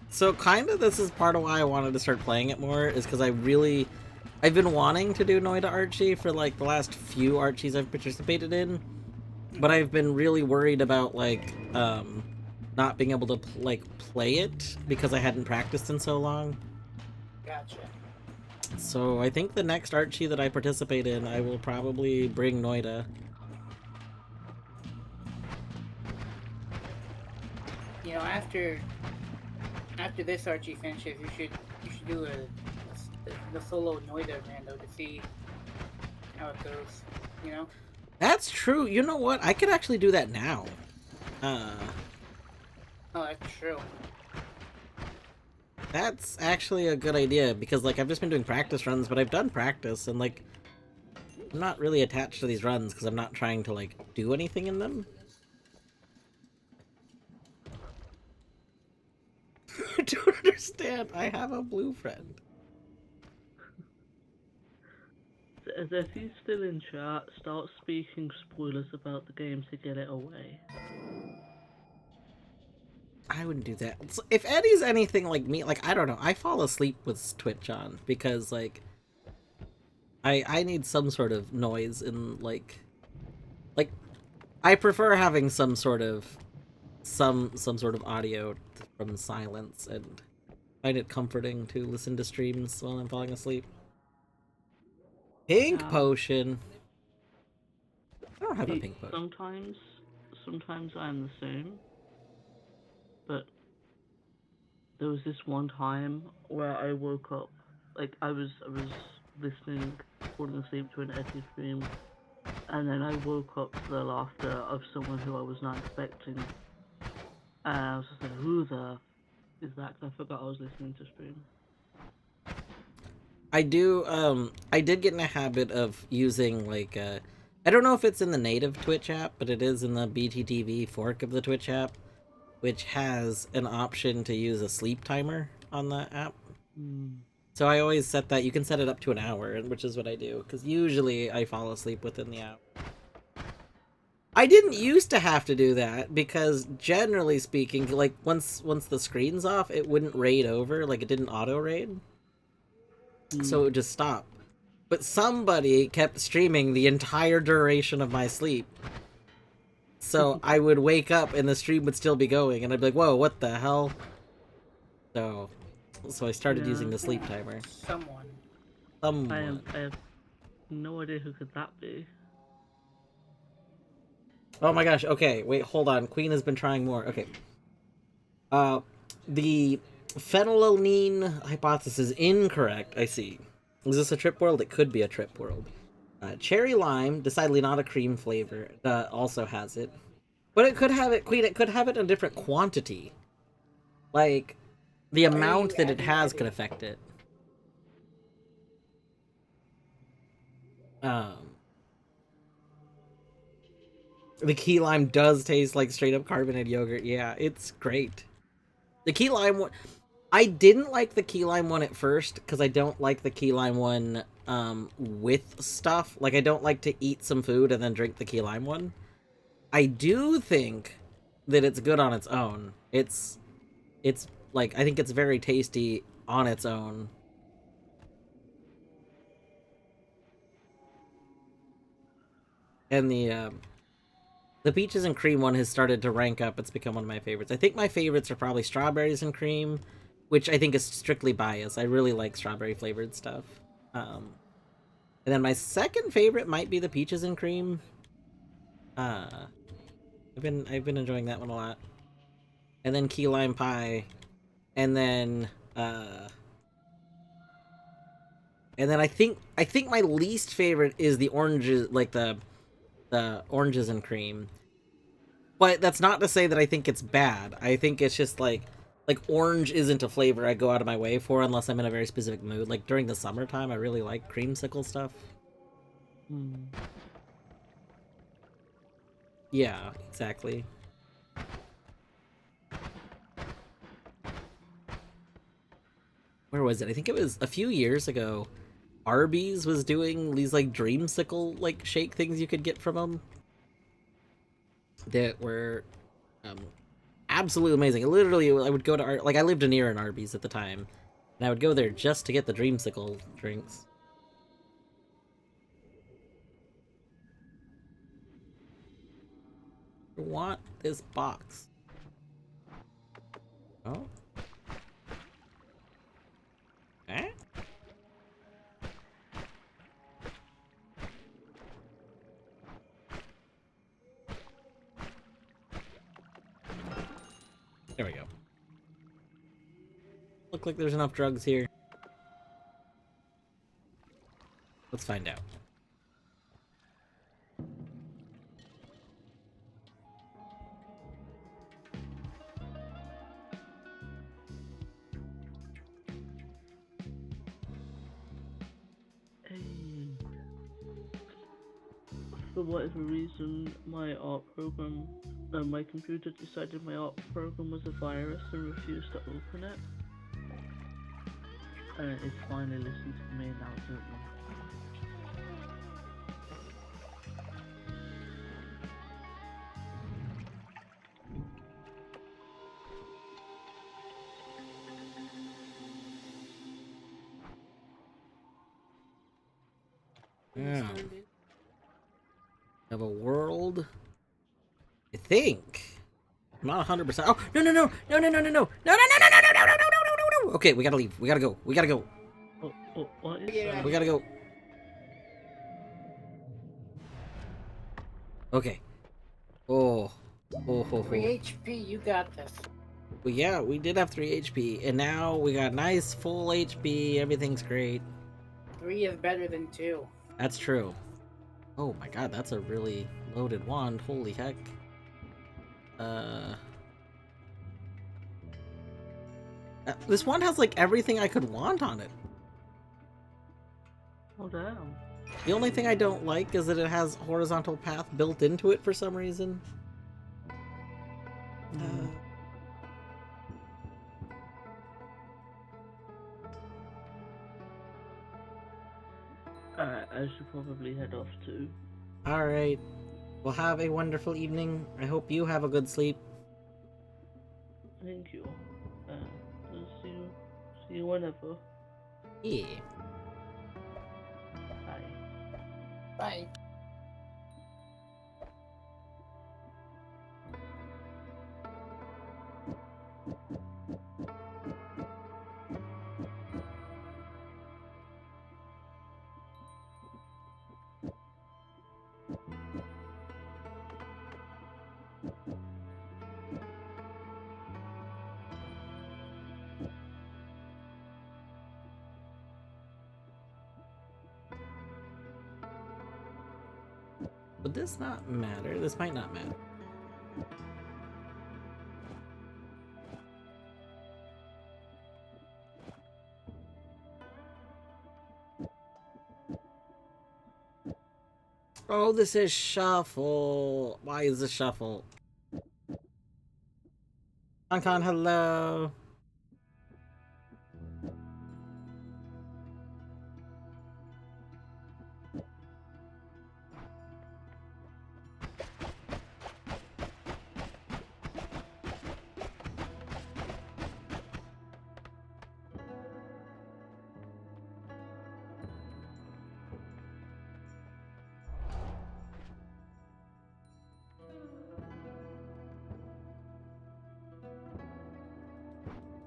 So kind of this is part of why I wanted to start playing it more, is because I've been wanting to do Noida Archie for like the last few Archies I've participated in, but I've been really worried about like, not being able to play it because I hadn't practiced in so long. Gotcha. So I think the next Archie that I participate in, I will probably bring Noida. You know, after this Archie finishes, you should do the solo Noida rando to see how it goes. You know. That's true. You know what? I could actually do that now. Oh, that's true. That's actually a good idea, because, like, I've just been doing practice runs, but I've done practice, and, like, I'm not really attached to these runs, because I'm not trying to, like, do anything in them. I don't understand. I have a blue friend. If he's still in chat, start speaking spoilers about the game to get it away. I wouldn't do that. If Eddie's anything like me, like, I don't know, I fall asleep with Twitch on, because, like, I need some sort of noise and, like, I prefer having some sort of audio from silence, and find it comforting to listen to streams while I'm falling asleep. Pink potion. I don't have a pink potion. Sometimes I'm the same, but there was this one time where I woke up, like I was listening, falling asleep to an Eddie stream, and then I woke up to the laughter of someone who I was not expecting, and I was just like, who the is that? 'Cause I forgot I was listening to stream. I did get in a habit of using, like, I don't know if it's in the native Twitch app, but it is in the BTTV fork of the Twitch app, which has an option to use a sleep timer on the app. So I always set that. You can set it up to an hour, which is what I do, because usually I fall asleep within the hour. I didn't used to have to do that, because generally speaking, like, once the screen's off, it wouldn't raid over, like, it didn't auto-raid. So it would just stop. But somebody kept streaming the entire duration of my sleep. So I would wake up and the stream would still be going, and I'd be like, whoa, what the hell? So I started using the sleep timer. Someone. I have no idea who could that be. Oh my gosh, okay, wait, hold on. Queen has been trying more. Okay. The phenylalanine hypothesis is incorrect, I see. Is this a trip world? It could be a trip world. Cherry lime, decidedly not a cream flavor, also has it. But it could have it, Queen, it could have it in a different quantity. Like, the amount that it has could affect it. The key lime does taste like straight up carbonated yogurt. Yeah, it's great. The key lime one, I didn't like the key lime one at first, because I don't like the key lime one with stuff. Like, I don't like to eat some food and then drink the key lime one. I do think that it's good on its own. It's like, I think it's very tasty on its own. And the peaches and cream one has started to rank up. It's become one of my favorites. I think my favorites are probably strawberries and cream, which I think is strictly bias. I really like strawberry flavored stuff. And then my second favorite might be the peaches and cream. I've been enjoying that one a lot. And then key lime pie, and then I think my least favorite is the oranges, like the oranges and cream. But that's not to say that I think it's bad. I think it's just like orange isn't a flavor I go out of my way for unless I'm in a very specific mood. Like during the summertime, I really like creamsicle stuff. Yeah, exactly. Where was it? I think it was a few years ago. Arby's was doing these like dreamsicle like shake things you could get from them that were absolutely amazing. Literally, I would go to I lived near an Arby's at the time, and I would go there just to get the dreamsicle drinks. I want this box. Oh. Eh? There we go. Look like there's enough drugs here. Let's find out. for whatever reason, my art program, my computer decided my art program was a virus and refused to open it. And it's finally listened to me now, it doesn't know. Yeah. Have a world. I think. I'm not 100%. Oh no no no no no no no no no no no no no no no no no no no! Okay, we gotta leave. We gotta go. We gotta go. What is Yeah. that? We gotta go. Okay. Oh. Oh ho 3 ho. HP, you got this. Well, yeah, we did have 3 HP, and now we got nice full HP. Everything's great. 3 is better than 2. That's true. Oh my god, that's a really loaded wand. Holy heck. This wand has like everything I could want on it. Oh damn. The only thing I don't like is that it has horizontal path built into it for some reason. I should probably head off too. Alright. Well, have a wonderful evening. I hope you have a good sleep. Thank you. I'll see you whenever. Yeah. Bye. Bye. Would this not matter? This might not matter. Oh, this is shuffle. Why is this shuffle? Con, hello.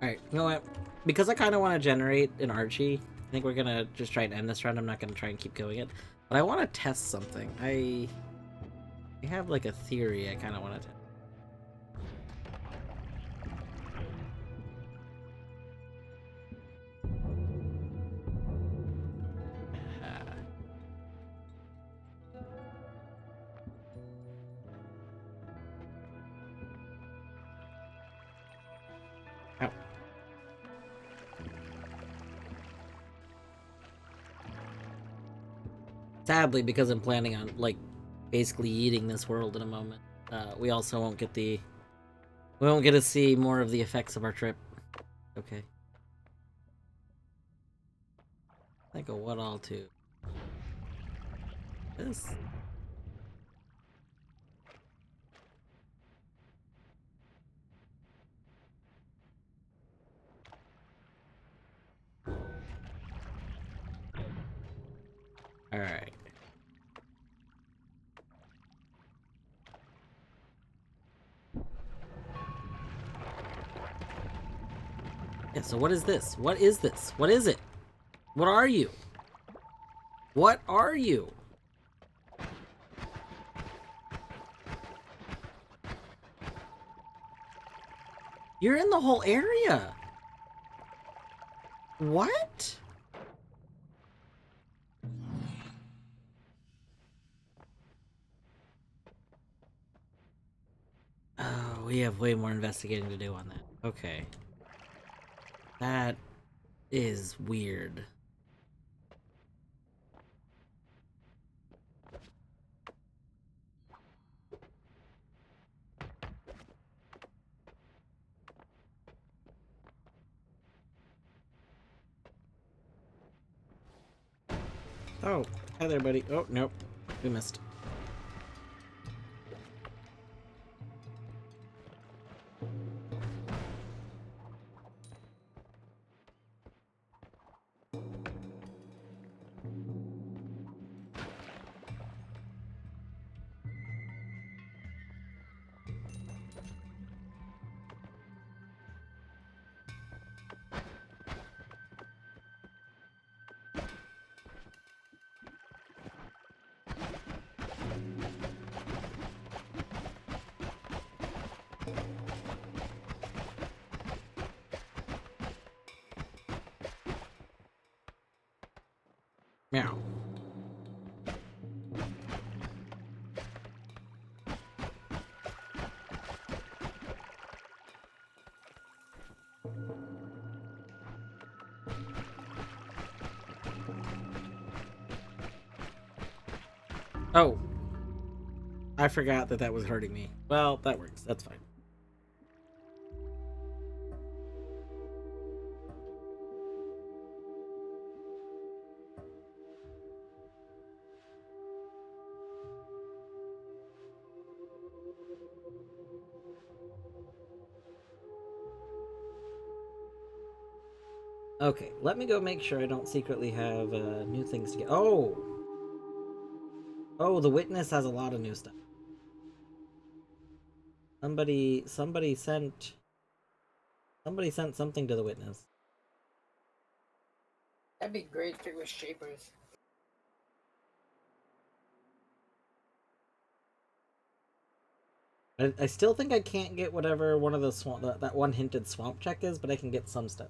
Alright, you know what? Because I kind of want to generate an Archie, I think we're gonna just try and end this round. I'm not gonna try and keep going it. But I want to test something. I have like a theory I kind of want to test. Sadly, because I'm planning on, like, basically eating this world in a moment, we also won't get the... We won't get to see more of the effects of our trip. Okay. Think of what all to... This? Alright. Yeah, so what is this? What is this? What is it? What are you? What are you? You're in the whole area. What? Oh, we have way more investigating to do on that. Okay. That is weird. Oh, hi there, buddy. Oh, nope. We missed. Meow. Oh. I forgot that that was hurting me. Well, that works. That's fine. Okay, let me go make sure I don't secretly have new things to get. Oh! Oh, the witness has a lot of new stuff. Somebody sent something to the witness. That'd be great if it was Shapers. I still think I can't get whatever one of the that one hinted swamp check is, but I can get some stuff.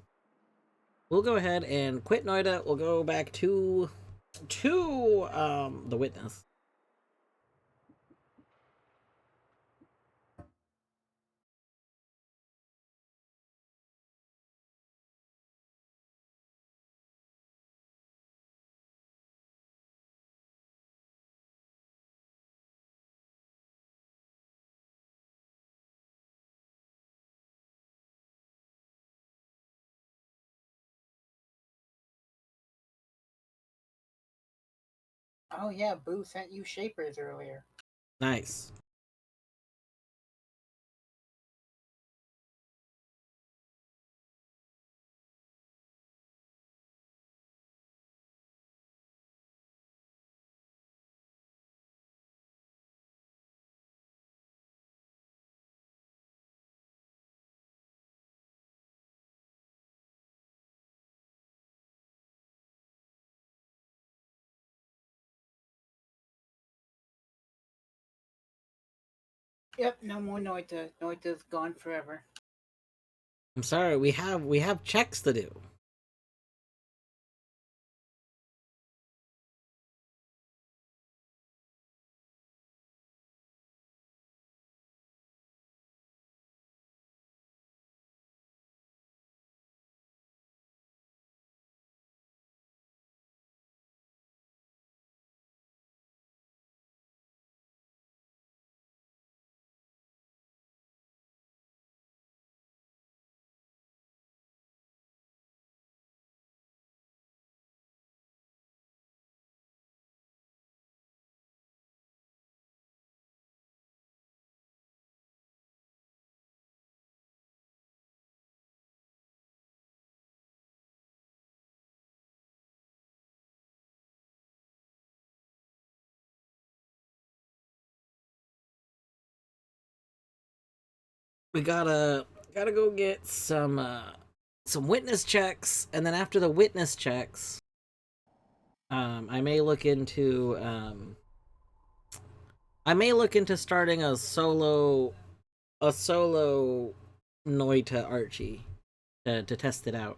We'll go ahead and quit Noida. We'll go back to the witness. Oh yeah, Boo sent you Shapers earlier. Nice. Yep, no more Noita. Noita's gone forever. I'm sorry. We have checks to do. We gotta go get some witness checks, and then after the witness checks, I may look into starting a solo Noita Archie to test it out.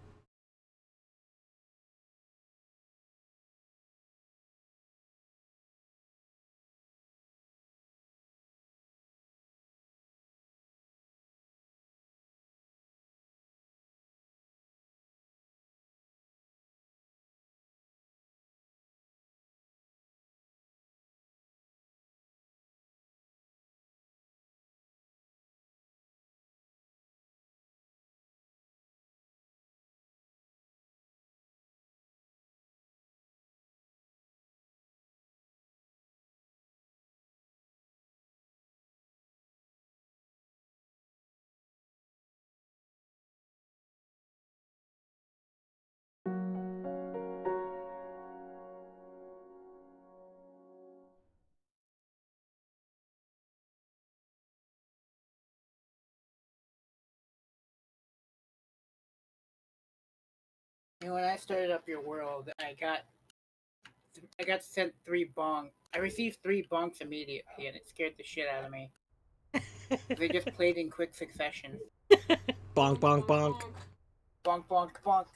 You know, when I started up your world, I got sent 3 bonk. I received 3 bonks immediately, and it scared the shit out of me. They just played in quick succession. Bonk, bonk, bonk. Bonk, bonk, bonk.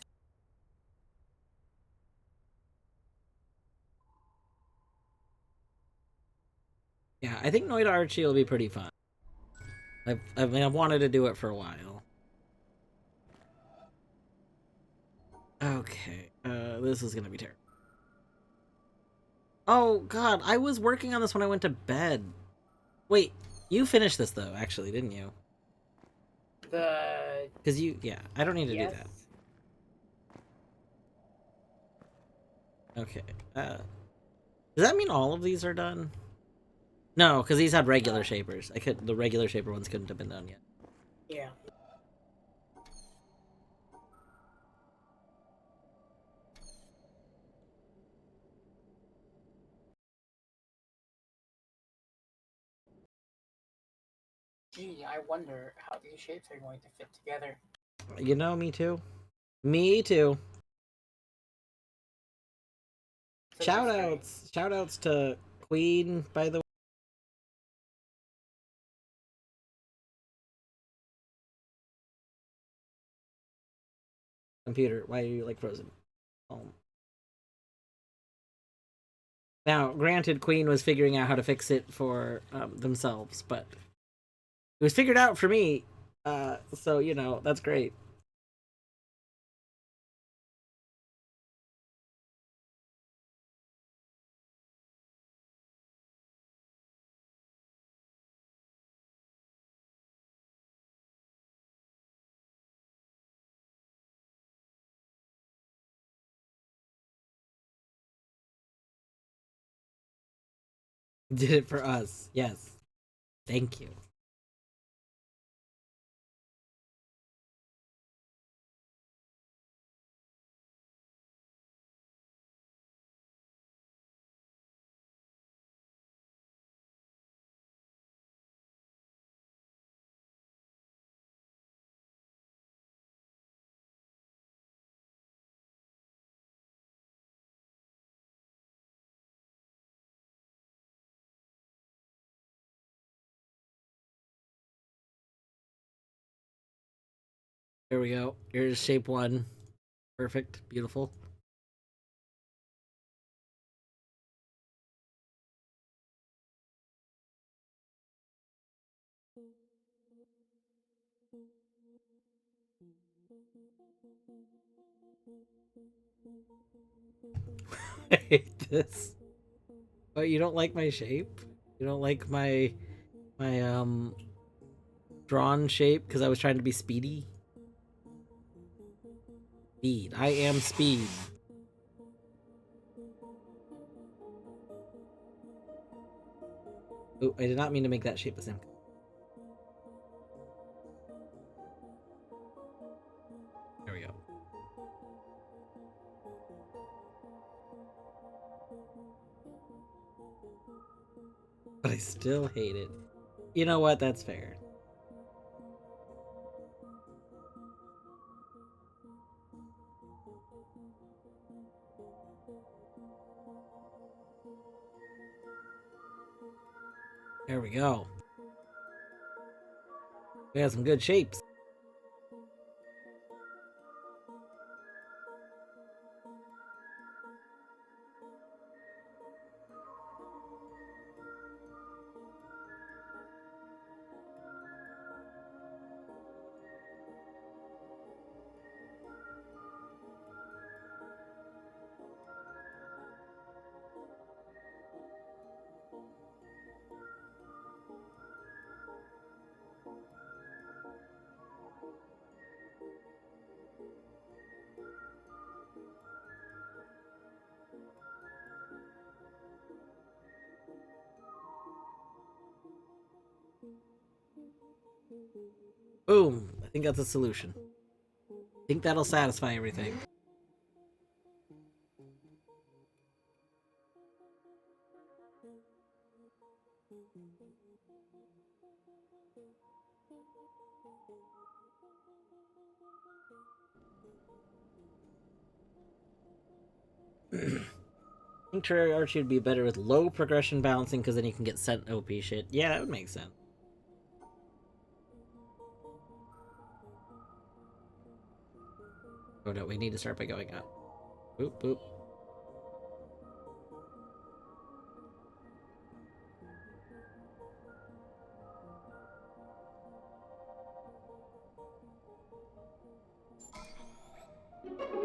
Yeah, I think Noida Archie will be pretty fun. I've wanted to do it for a while. Okay, this is gonna be terrible. Oh god, I was working on this when I went to bed. Wait, you finished this though, actually, didn't you? Because yeah, I don't need to do that. Okay, does that mean all of these are done? No, because these had regular shapers. The regular shaper ones couldn't have been done yet. Yeah. Gee, I wonder how these shapes are going to fit together. You know, me too. Me too. Shout outs to Queen, by the way. Computer, why are you like frozen? Now, granted, Queen was figuring out how to fix it for themselves, but it was figured out for me. So you know that's great. Did it for us. Yes. Thank you. Here we go. Here's shape 1. Perfect. Beautiful. I hate this. Oh, you don't like my shape? You don't like my drawn shape because I was trying to be speedy? Speed. I am speed. Oh, I did not mean to make that shape the same. There we go. But I still hate it. You know what? That's fair. There we go. We have some good shapes. Boom. I think that's a solution. I think that'll satisfy everything. I think Terraria Archie would be better with low progression balancing because then you can get sent OP shit. Yeah, that would make sense. Oh no, we need to start by going up. Boop, boop.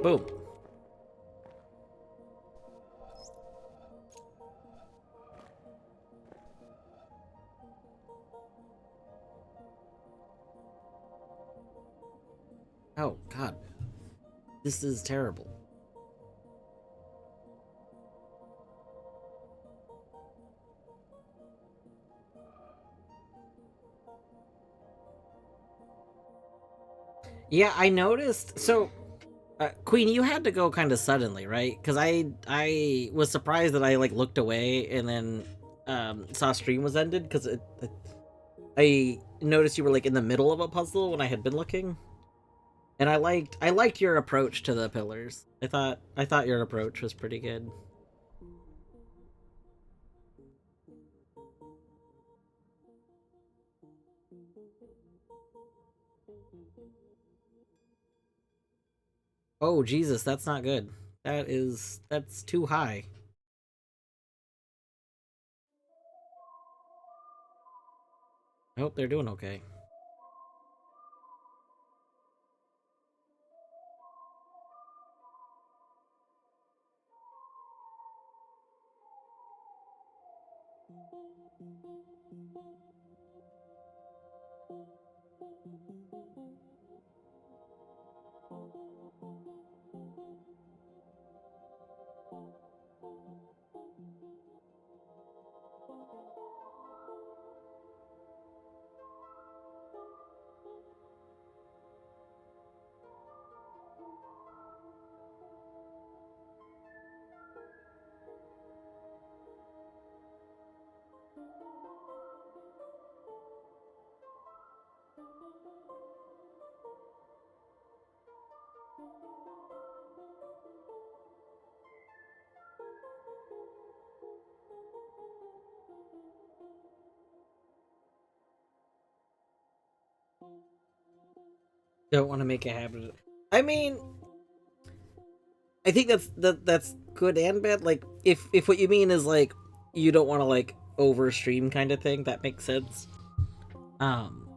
Boom. Oh, God. This is terrible. Yeah, I noticed. So, Queen, you had to go kind of suddenly, right? Because I was surprised that I like looked away and then saw stream was ended because I noticed you were like in the middle of a puzzle when I had been looking, and I liked your approach to the pillars. I thought your approach was pretty good. Oh Jesus, that's not good. That's too high. I hope they're doing okay. Don't want to make a habit. I mean, I think that's good and bad. Like, if what you mean is like you don't want to like overstream kind of thing, that makes sense. Um,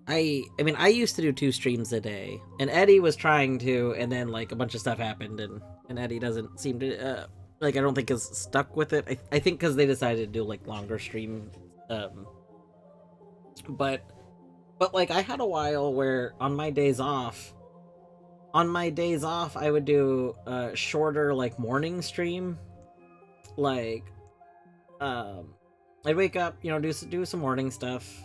I mean, I used to do 2 streams a day, and Eddie was trying to, and then like a bunch of stuff happened, and Eddie doesn't seem to like I don't think is stuck with it. I think because they decided to do like longer stream, um, but like I had a while where on my days off I would do a shorter like morning stream, like um I'd wake up, do some morning stuff,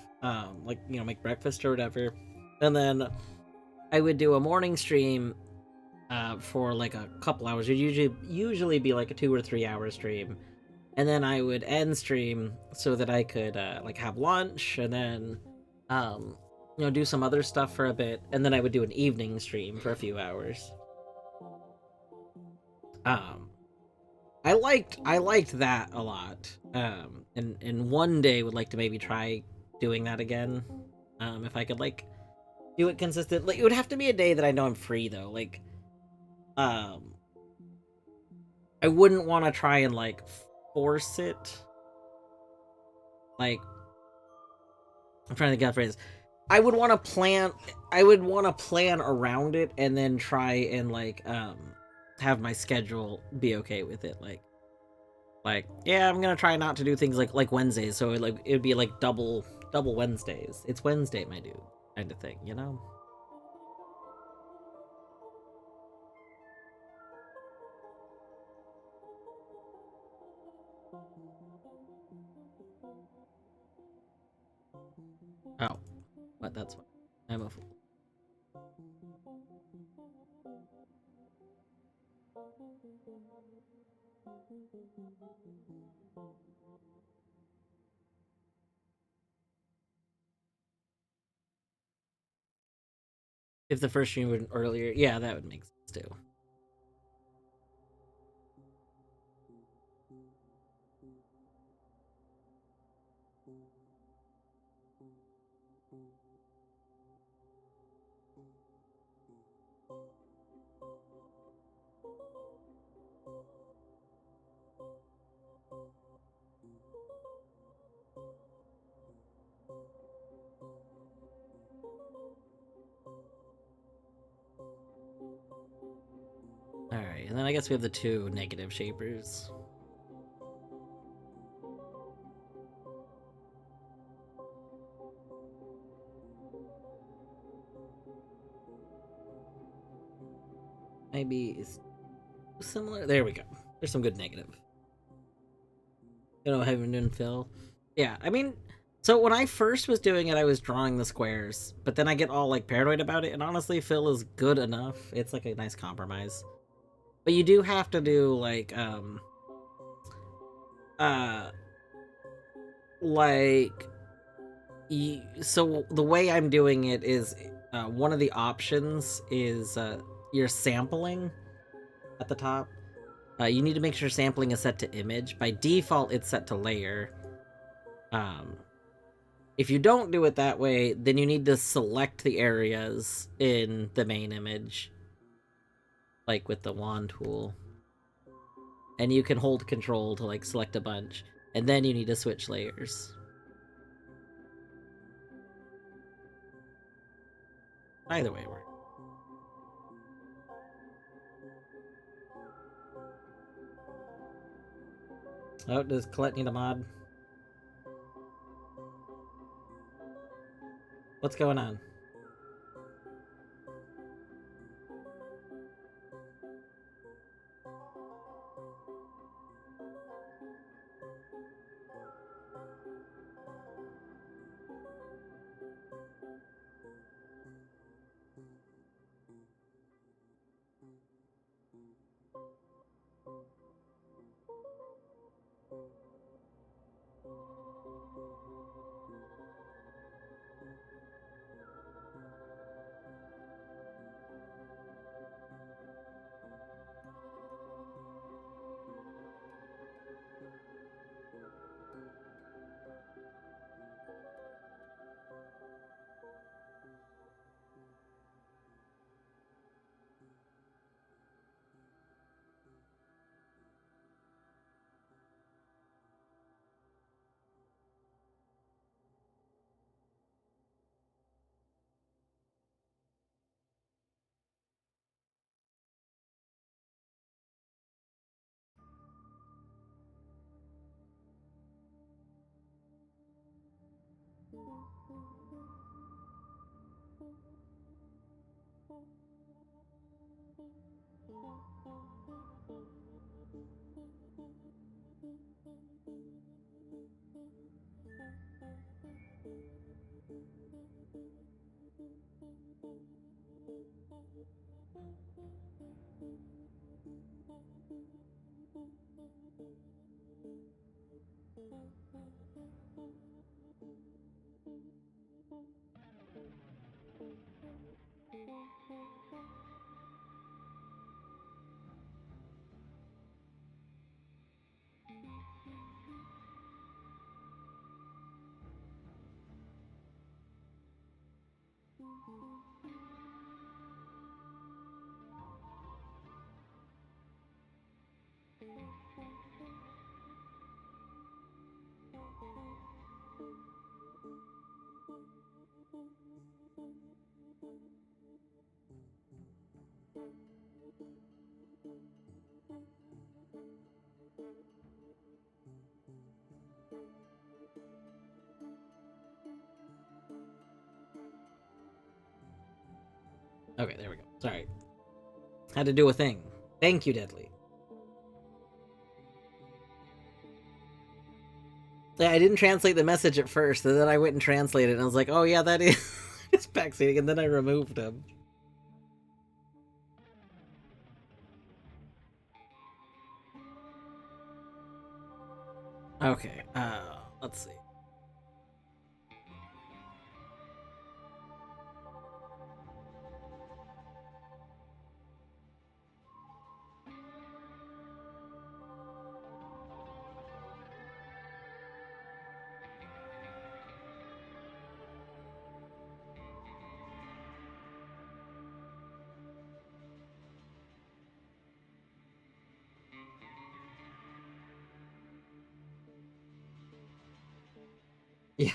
like make breakfast or whatever, and then I would do a morning stream for like a couple hours. It'd usually be like a 2 or 3 hour stream, and then I would end stream so that I could like have lunch, and then um do some other stuff for a bit, and then I would do an evening stream for a few hours. um I liked that a lot. And one day would like to maybe try doing that again. If I could like do it consistent. Like it would have to be a day that I know I'm free though. Like um I wouldn't want to try and like force it. Like I'm trying to get a phrase. I would want to plan around it and then try and like have my schedule be okay with it. Like yeah, I'm gonna try not to do things like Wednesdays, so it'd be like double Wednesdays. It's Wednesday, my dude, kind of thing, you know? Oh, but that's fine. I'm a fool. If the first stream went earlier, yeah, that would make sense too. Alright, and then I guess we have the two negative shapers. Maybe it's similar. There we go. There's some good negative. You know, having done fill. Yeah, I mean, so when I first was doing it, I was drawing the squares, but then I get all like paranoid about it, and honestly, fill is good enough. It's like a nice compromise. But you do have to do uh like so the way I'm doing it is one of the options is you're sampling at the top. You need to make sure sampling is set to image. By default, it's set to layer. If you don't do it that way, then you need to select the areas in the main image, like with the wand tool. And you can hold control to like select a bunch, and then you need to switch layers. Either way works. Oh, does Colette need a mod? What's going on? Okay, there we go. Sorry. Had to do a thing. Thank you, Deadly. Yeah, I didn't translate the message at first, and then I went and translated it, and I was like, oh yeah, that is it's backseating, and then I removed him. Okay, let's see. Yeah.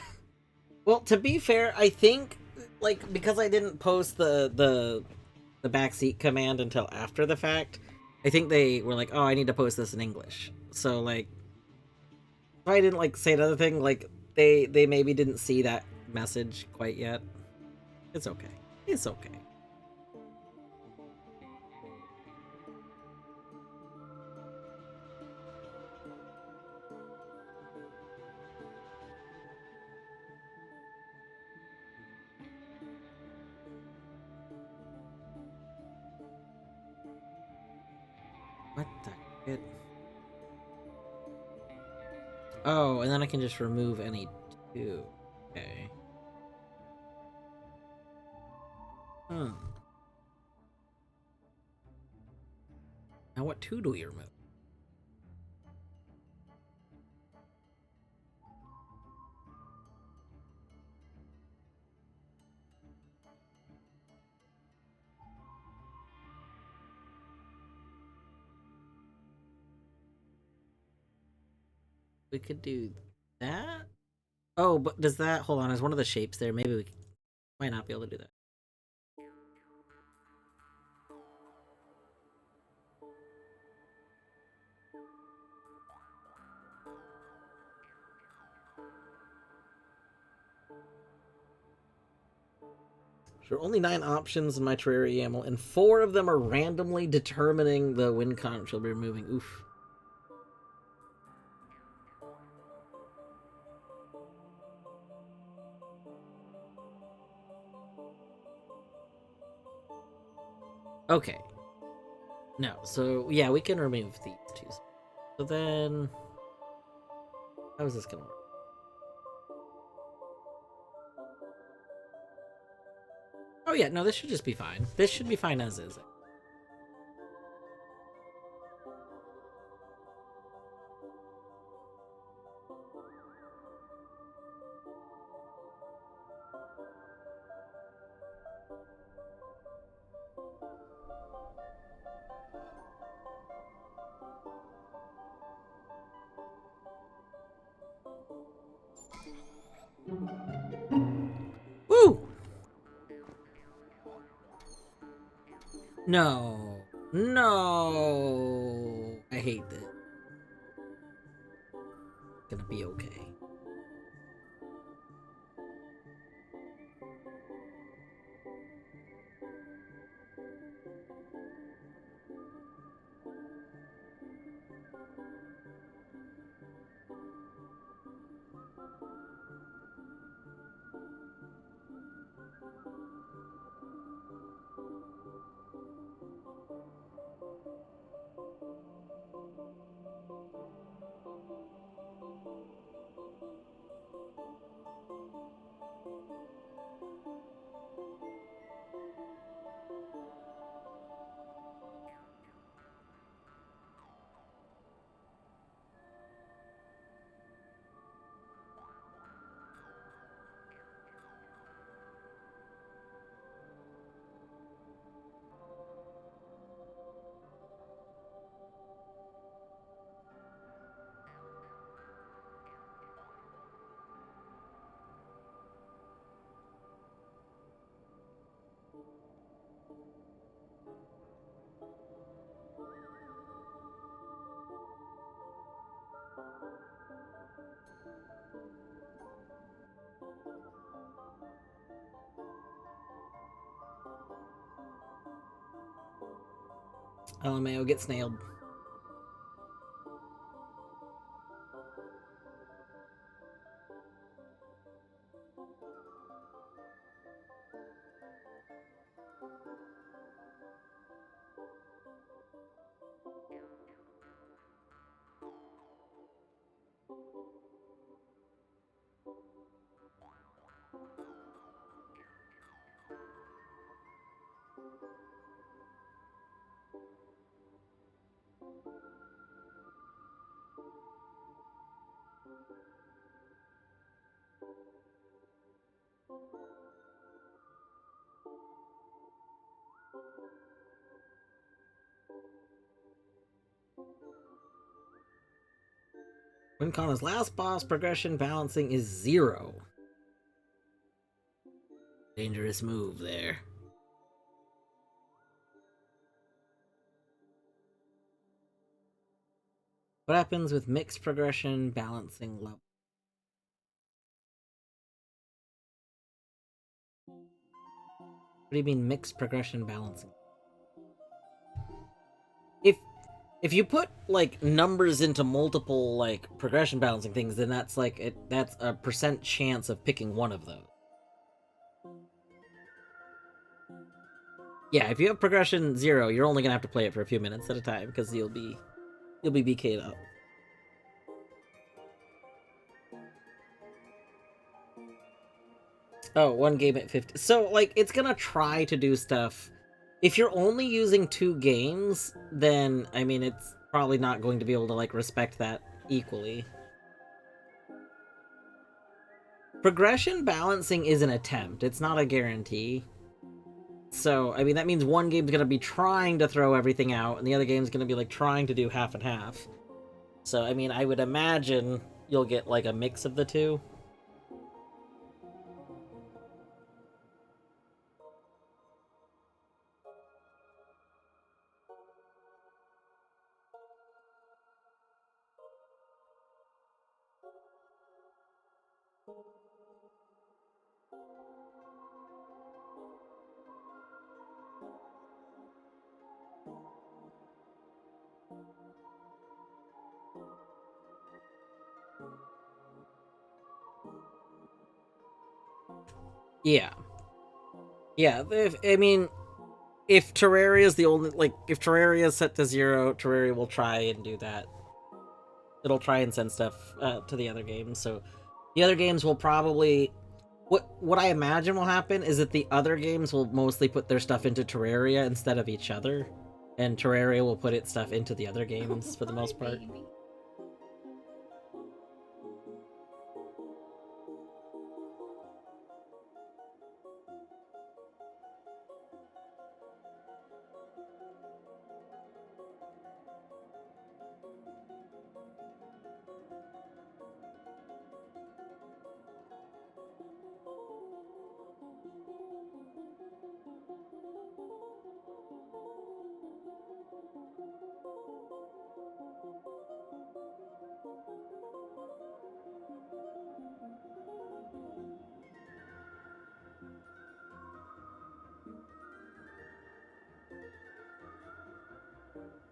Well, to be fair, I think like because I didn't post the backseat command until after the fact, I think they were like, "Oh, I need to post this in English." So like, if I didn't like say another thing, like they maybe didn't see that message quite yet. It's okay. It's okay. What the shit? Oh, and then I can just remove any two. Okay. Hmm. Now what two do we remove? We could do that? Oh, but does that... Hold on, is one of the shapes there? Maybe we might not be able to do that. There are only 9 options in my terrarium, and 4 of them are randomly determining the win con she'll be removing. Oof. Okay. No, so yeah, we can remove these two. So then, how is this gonna work? Oh yeah, no, this should just be fine. This should be fine as is. Woo! No. No. I hate this. It's gonna be okay. LMAO, get snailed. When Kana's last boss, progression balancing is 0. Dangerous move there. What happens with mixed progression balancing level? What do you mean mixed progression balancing? If you put like numbers into multiple like progression balancing things, then that's like that's a % chance of picking one of those. Yeah, if you have progression 0, you're only gonna have to play it for a few minutes at a time because you'll be BK'd up. Oh, one game at 50. So like it's gonna try to do stuff. If you're only using 2 games, then I mean it's probably not going to be able to like respect that equally. Progression balancing is an attempt. It's not a guarantee. So, I mean, that means one game's gonna be trying to throw everything out, and the other game's gonna be, like, trying to do half and half. So, I mean, I would imagine you'll get, like, a mix of the two. Yeah. Yeah, I mean, if Terraria's the only, like, if Terraria's set to 0, Terraria will try and do that. It'll try and send stuff to the other games, so the other games will probably... What I imagine will happen is that the other games will mostly put their stuff into Terraria instead of each other, and Terraria will put its stuff into the other games for the most part. Baby.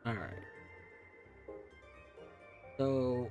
Alright. So...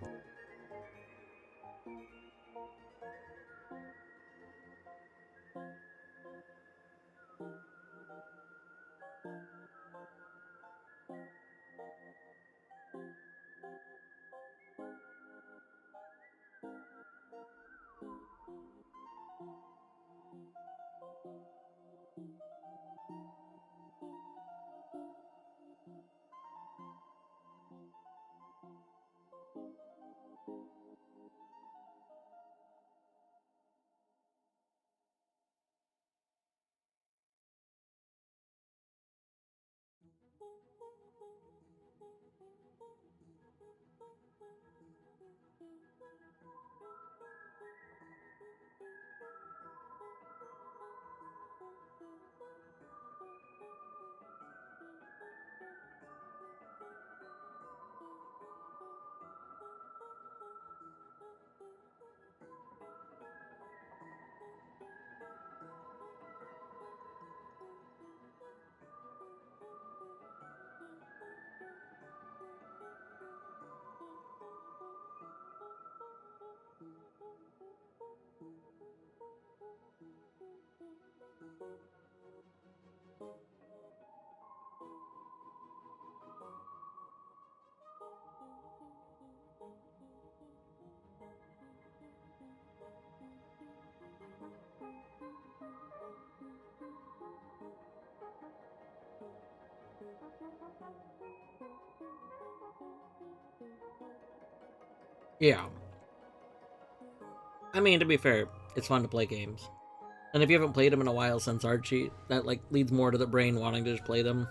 Yeah. I mean, to be fair, it's fun to play games. And if you haven't played them in a while since Archie, that, like, leads more to the brain wanting to just play them.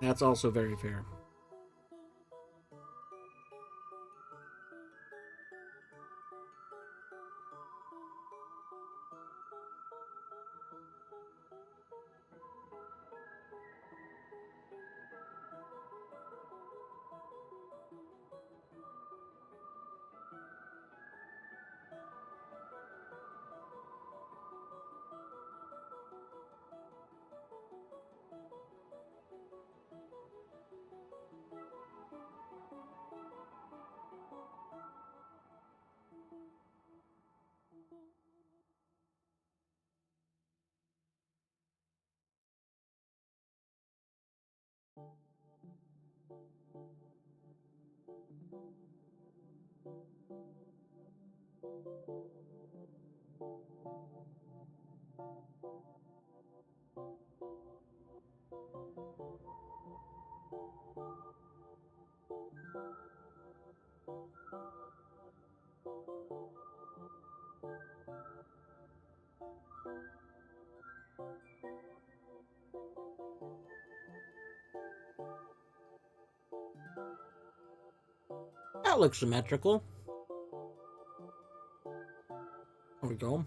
That's also very fair. That looks symmetrical. There we go.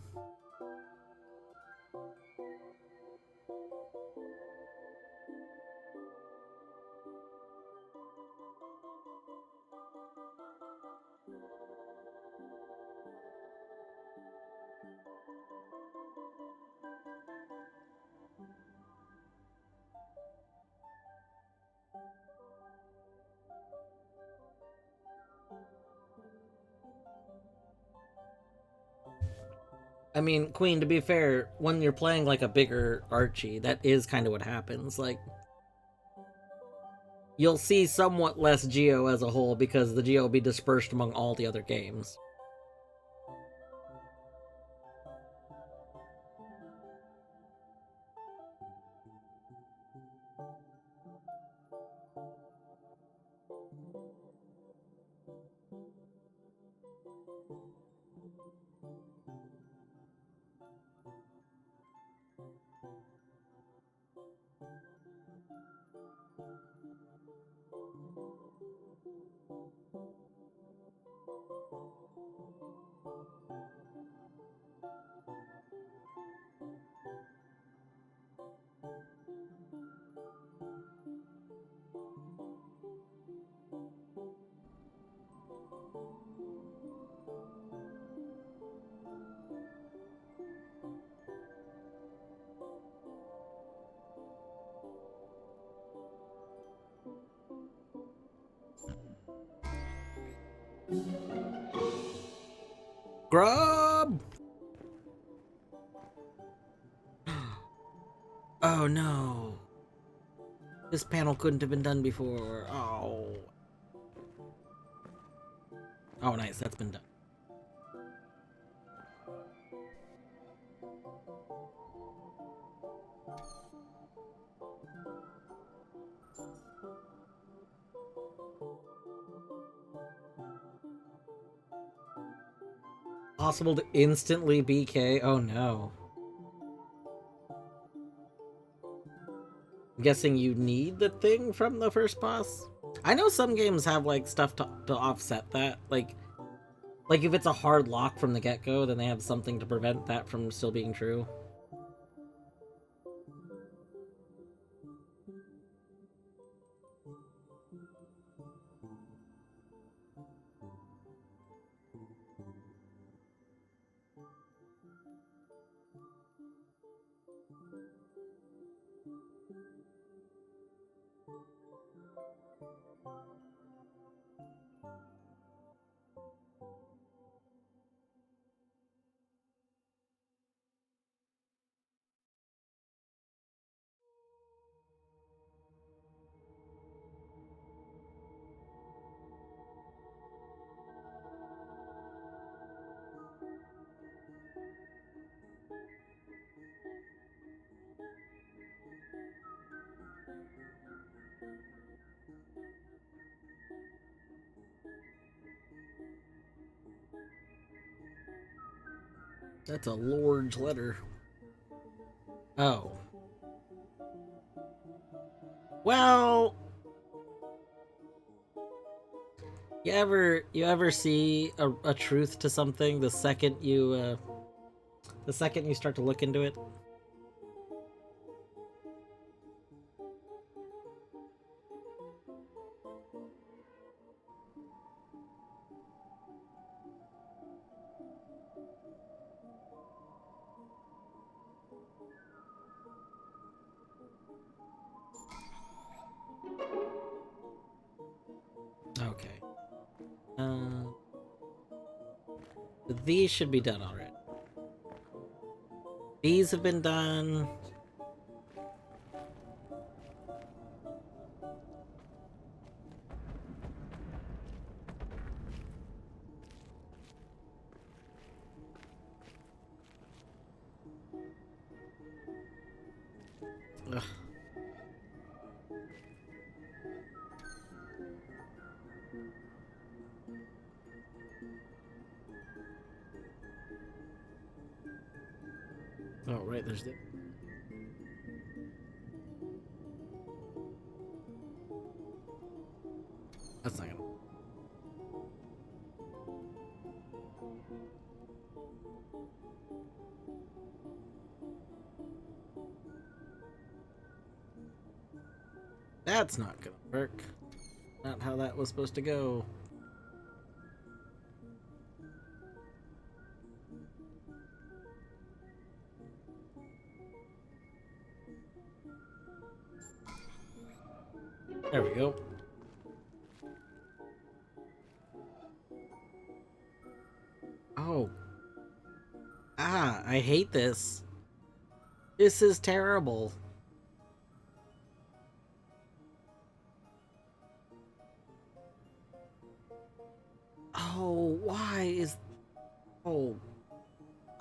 I mean, Queen, to be fair, when you're playing like a bigger Archie, that is kind of what happens. Like, you'll see somewhat less Geo as a whole because the Geo will be dispersed among all the other games. Grub! Oh no. This panel couldn't have been done before. Oh. Oh, nice. That's been done. Possible to instantly BK? Oh no. I'm guessing you need the thing from the first boss? I know some games have like stuff to offset that. Like if it's a hard lock from the get-go, then they have something to prevent that from still being true. That's a large letter. Oh. Well, you ever see a truth to something the second you start to look into it? Okay. These should be done already. These have been done. Ugh. Oh, right, there's the... That's not gonna... That's not gonna work. Not how that was supposed to go. There we go. Oh. Ah, I hate this. This is terrible. Oh, why is... Oh.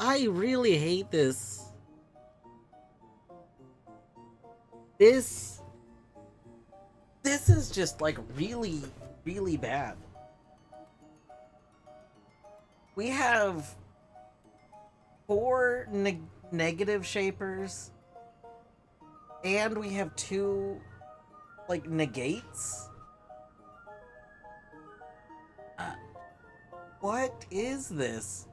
I really hate this. This is just like really, really bad. We have 4 negative shapers, and we have 2 like negates. What is this?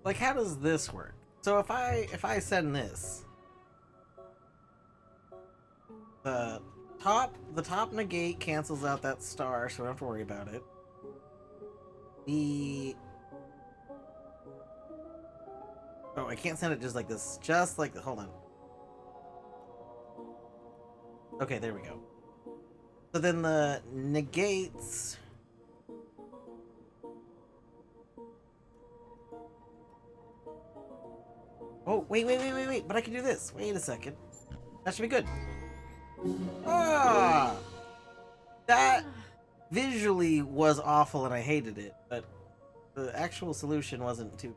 Like, how does this work? So if I send this, the top negate cancels out that star, so I don't have to worry about it. Oh, I can't send it just like this. Just like the... Hold on. Okay, there we go. So then the negates... Oh, wait. But I can do this. Wait a second. That should be good. Ah! That visually was awful and I hated it, but the actual solution wasn't too...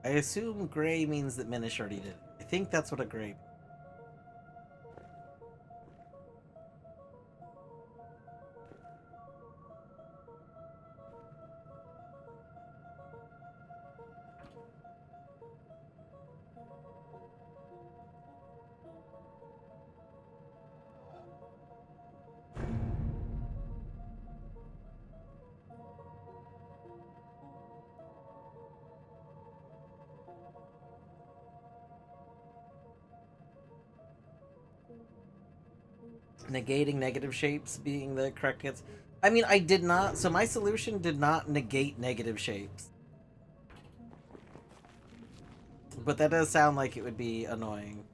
I assume gray means that Minish already did it. I think that's what a gray... Negating negative shapes being the correct answer. I mean, I did not. So my solution did not negate negative shapes. But that does sound like it would be annoying.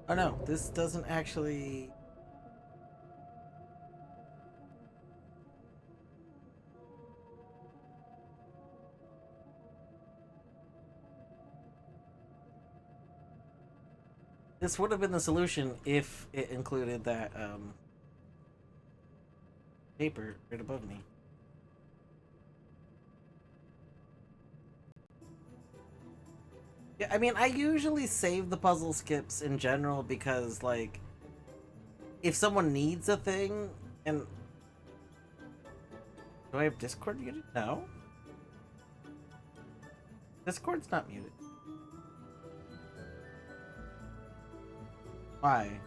Oh no, this doesn't actually... This would have been the solution if it included that, paper right above me. Yeah, I mean, I usually save the puzzle skips in general because, like, if someone needs a thing, and... Do I have Discord muted? No. Discord's not muted. Why?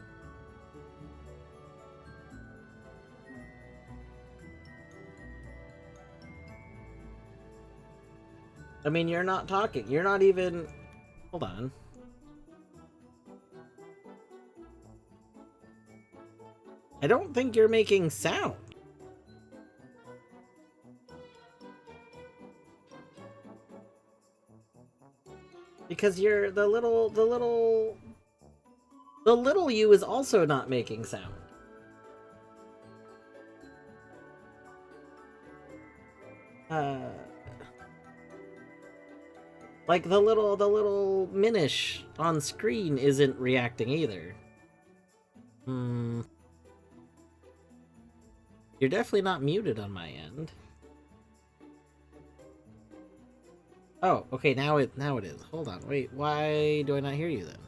I mean, you're not talking. You're not even... Hold on. I don't think you're making sound. Because you're the little you is also not making sound. Like the little minish on screen isn't reacting either. You're definitely not muted on my end. Oh, okay, now it is. Hold on, wait, why do I not hear you then?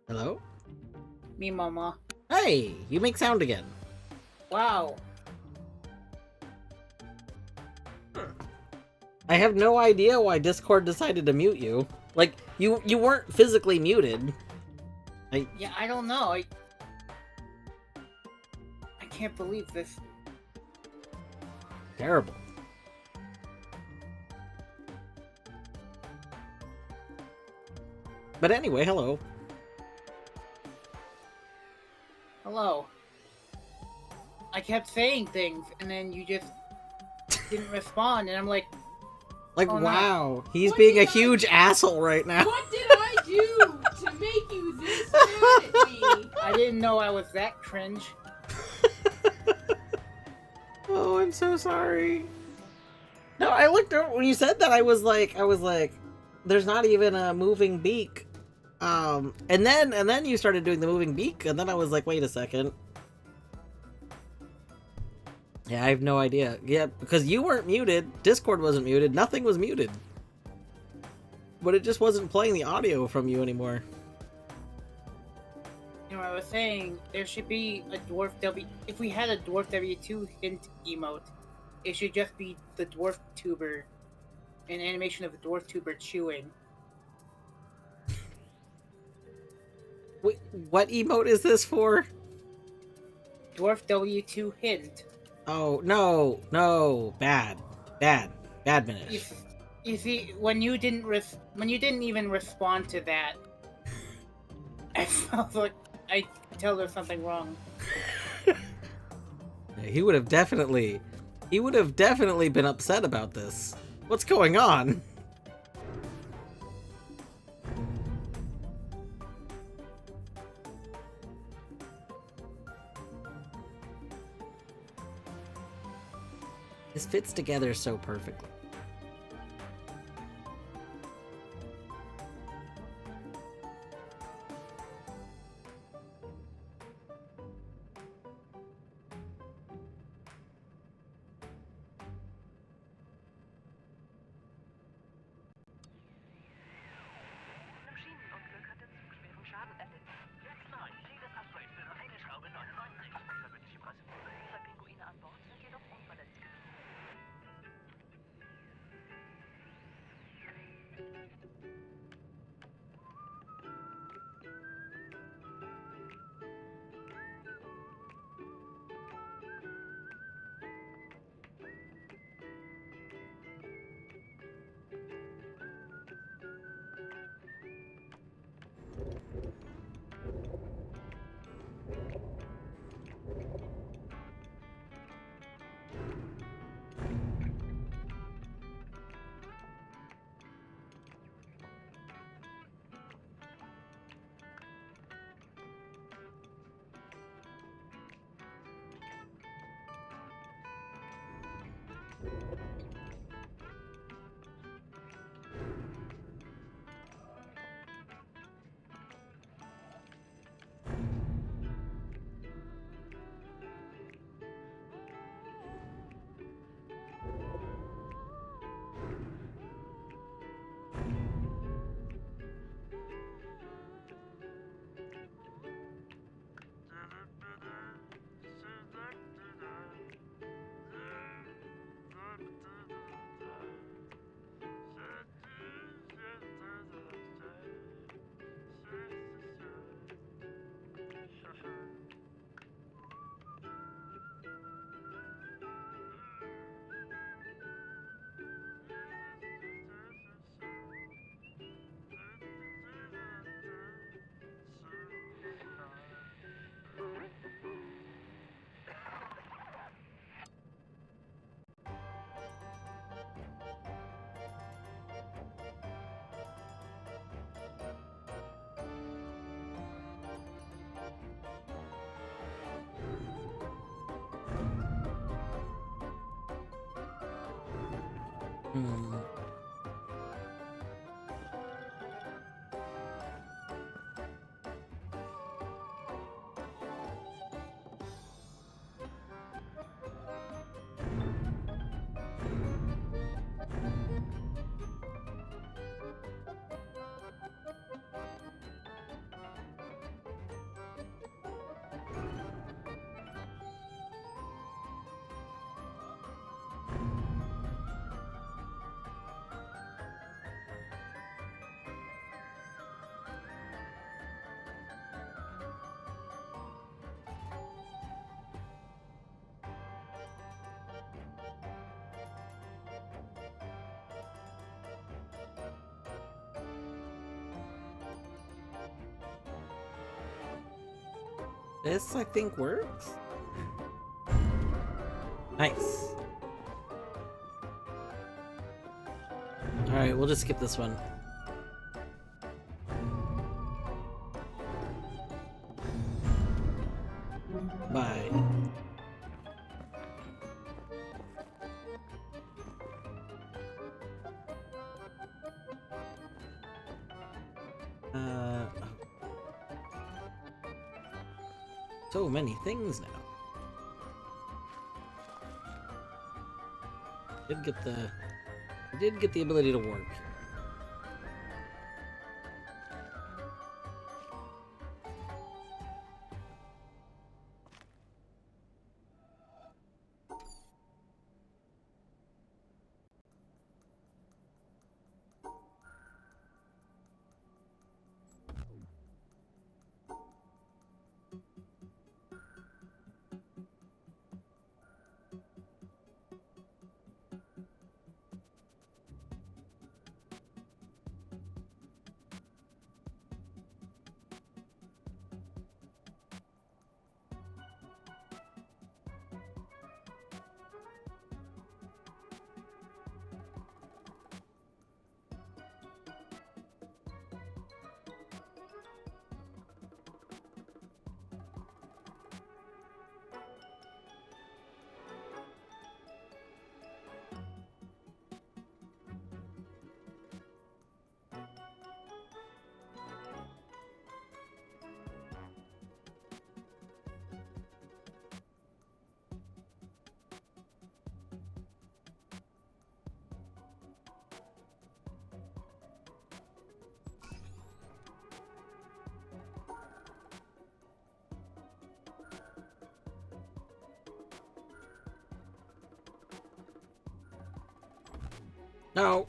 Hello? Me, mama. Hey, you make sound again. Wow. I have no idea why Discord decided to mute you. Like, you weren't physically muted. Yeah, I don't know. I can't believe this. Terrible. But anyway, hello. Hello. I kept saying things, and then you just didn't respond, and I'm like... Like, Oh, no. wow. He's What being did a I- huge asshole right now. What did I do to make you this mad at me? I didn't know I was that cringe. Oh, I'm so sorry. No, I looked over when you said that. I was like, there's not even a moving beak. And then you started doing the moving beak, and then I was like, wait a second. Yeah, I have no idea. Yeah, because you weren't muted, Discord wasn't muted, nothing was muted. But it just wasn't playing the audio from you anymore. You know, I was saying there should be a dwarf W. If we had a dwarf W2 hint emote, it should just be the dwarf tuber, an animation of a dwarf tuber chewing. Wait, what emote is this for? Dwarf W2 hint. Oh, no, bad Minish. You see, when you didn't even respond to that, I felt like I could tell there's something wrong. Yeah, he would have definitely He would have definitely been upset about this. What's going on? This fits together so perfectly. Hmm. This, I think, works. Nice. Alright, we'll just skip this one. Bye. So many things now. Did get the ability to warp. No.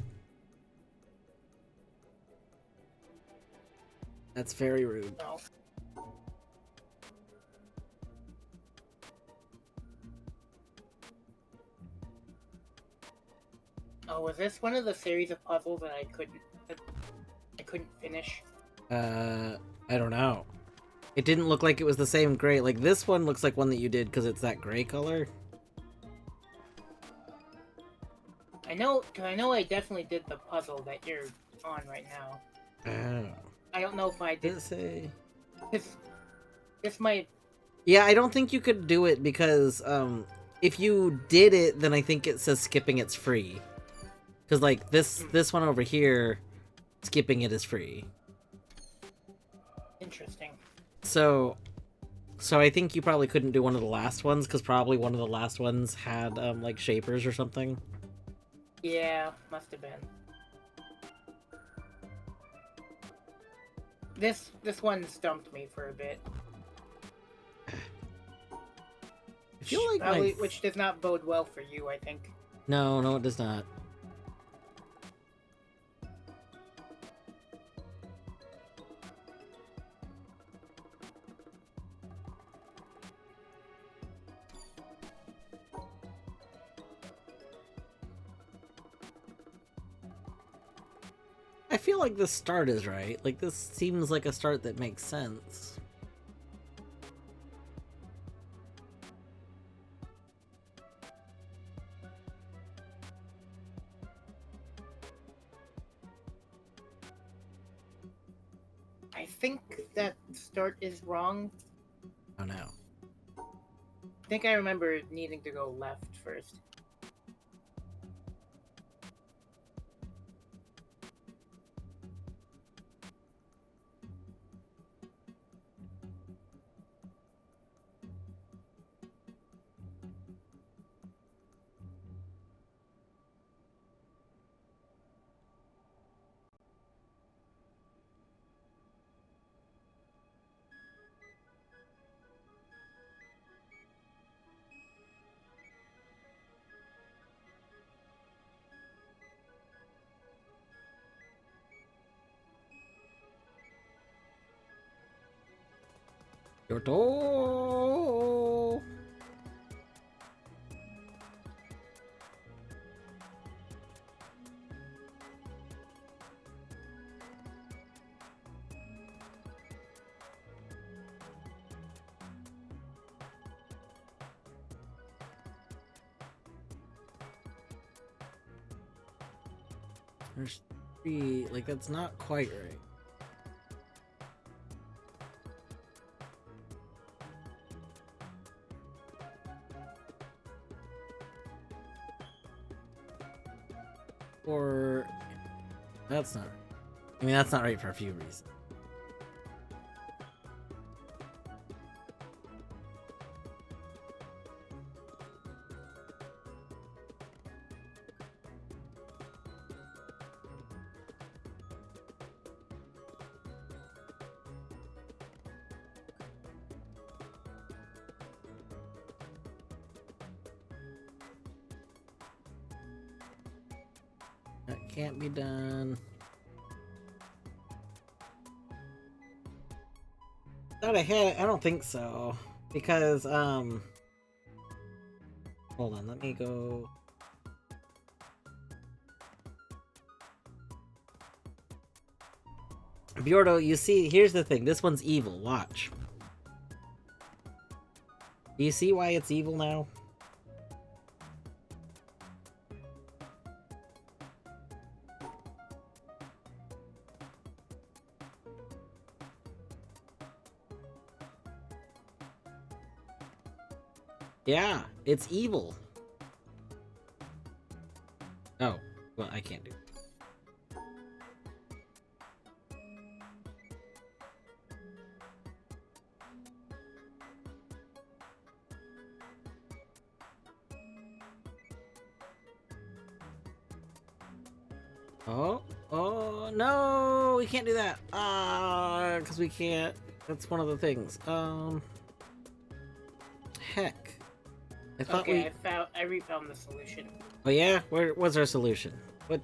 That's very rude. No. Oh, was this one of the series of puzzles that I couldn't finish? I don't know. It didn't look like it was the same gray. Like, this one looks like one that you did because it's that gray color. I know I definitely did the puzzle that you're on right now. Oh. I don't know if I Did did. it say? This might. Yeah, I don't think you could do it because, if you did it, then I think it says skipping it's free. Because, like, this one over here, skipping it is free. Interesting. So I think you probably couldn't do one of the last ones, because probably one of the last ones had, like, shapers or something. Yeah, must have been. This one stumped me for a bit. I feel like Probably, which does not bode well for you, I think. No, it does not. I feel like the start is right. Like, this seems like a start that makes sense. I think that start is wrong. Oh no. I think I remember needing to go left first. Yoto! There's 3, like, that's not quite right. Or that's not right. I mean, that's not right for a few reasons. That can't be done. Thought I had it. I don't think so. Because, hold on, let me go. Bjordo, you see, here's the thing. This one's evil. Watch. Do you see why it's evil now? Yeah, it's evil. Oh, well, I can't do it. Oh, no, we can't do that. Because we can't. That's one of the things. Heck. I thought Okay, I refound the solution. Oh yeah? Where was our solution? What?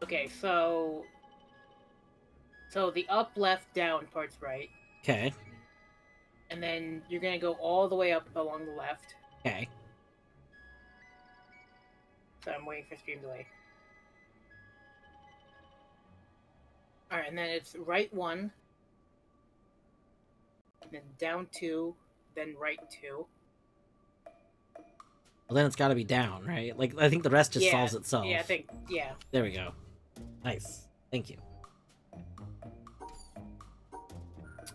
Okay, so the up, left, down part's right, Okay. and then you're gonna go all the way up along the left. Okay. So I'm waiting for stream delay. Alright, and then it's right 1, then down 2, then right 2. Well, then it's got to be down, right? Like, I think the rest just solves itself. Yeah, I think, yeah. There we go. Nice. Thank you.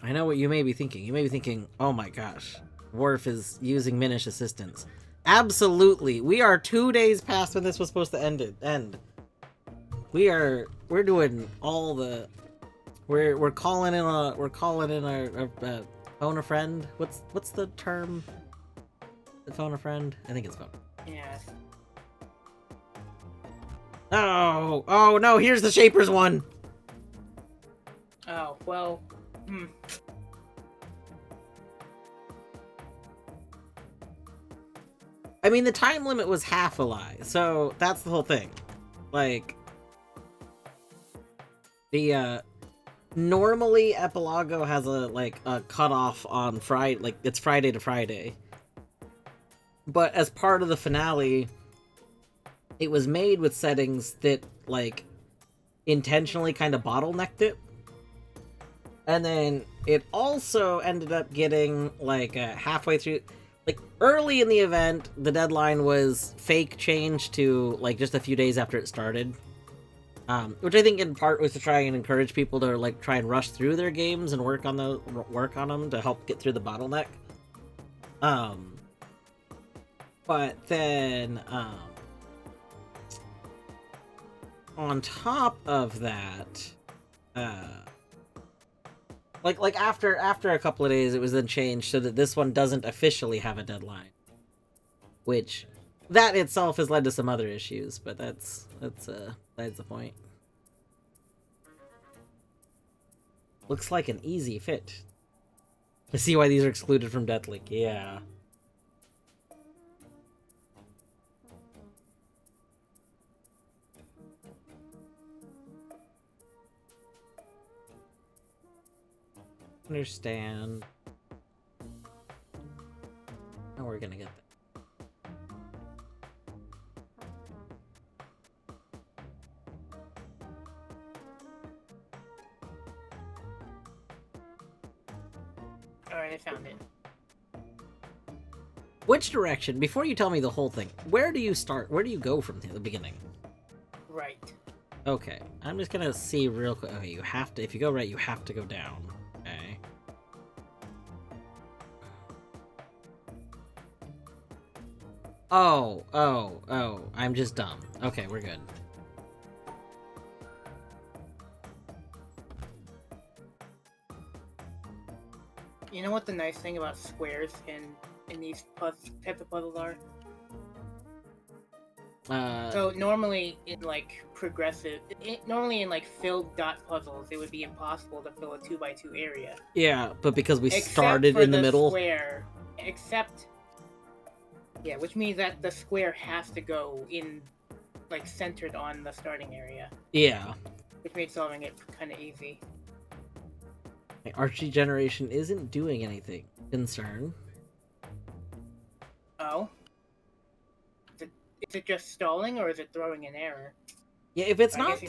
I know what you may be thinking. You may be thinking, oh my gosh, Worf is using Minish assistance. Absolutely. We are 2 days past when this was supposed to end. We're doing all the... We're calling in our phone a friend. What's the term? The phone a friend? I think it's phone. Yeah. Oh no, here's the Shapers one! Oh, well, I mean, the time limit was half a lie, so that's the whole thing. Like, the, normally Epilago has a cutoff on Friday, like, it's Friday to Friday. But as part of the finale, it was made with settings that, like, intentionally kind of bottlenecked it. And then it also ended up getting, like, halfway through... Like, early in the event, the deadline was fake changed to, like, just a few days after it started. Which I think in part was to try and encourage people to, like, try and rush through their games and work on them to help get through the bottleneck. But then, on top of that, like after a couple of days, it was then changed so that this one doesn't officially have a deadline. Which, that itself has led to some other issues, but that's the point. Looks like an easy fit. I see why these are excluded from Deathlink, yeah. Understand. How we're gonna get there. alright, I found it. Which direction? Before you tell me the whole thing, where do you start? Where do you go from the beginning? Right. Okay, I'm just gonna see real quick. Okay, you have to, if you go right, you have to go down. Okay. Oh, I'm just dumb. Okay, we're good. You know what the nice thing about squares in these types of puzzles are? So normally in like normally in like filled dot puzzles, it would be impossible to fill a 2x2 area. Yeah, but because we Except started for in the middle. Square, yeah, which means that the square has to go in, like centered on the starting area. Yeah. Which makes solving it kind of easy. Archie generation isn't doing anything. Concern. Oh. Is it just stalling, or is it throwing an error? Yeah, if it's not,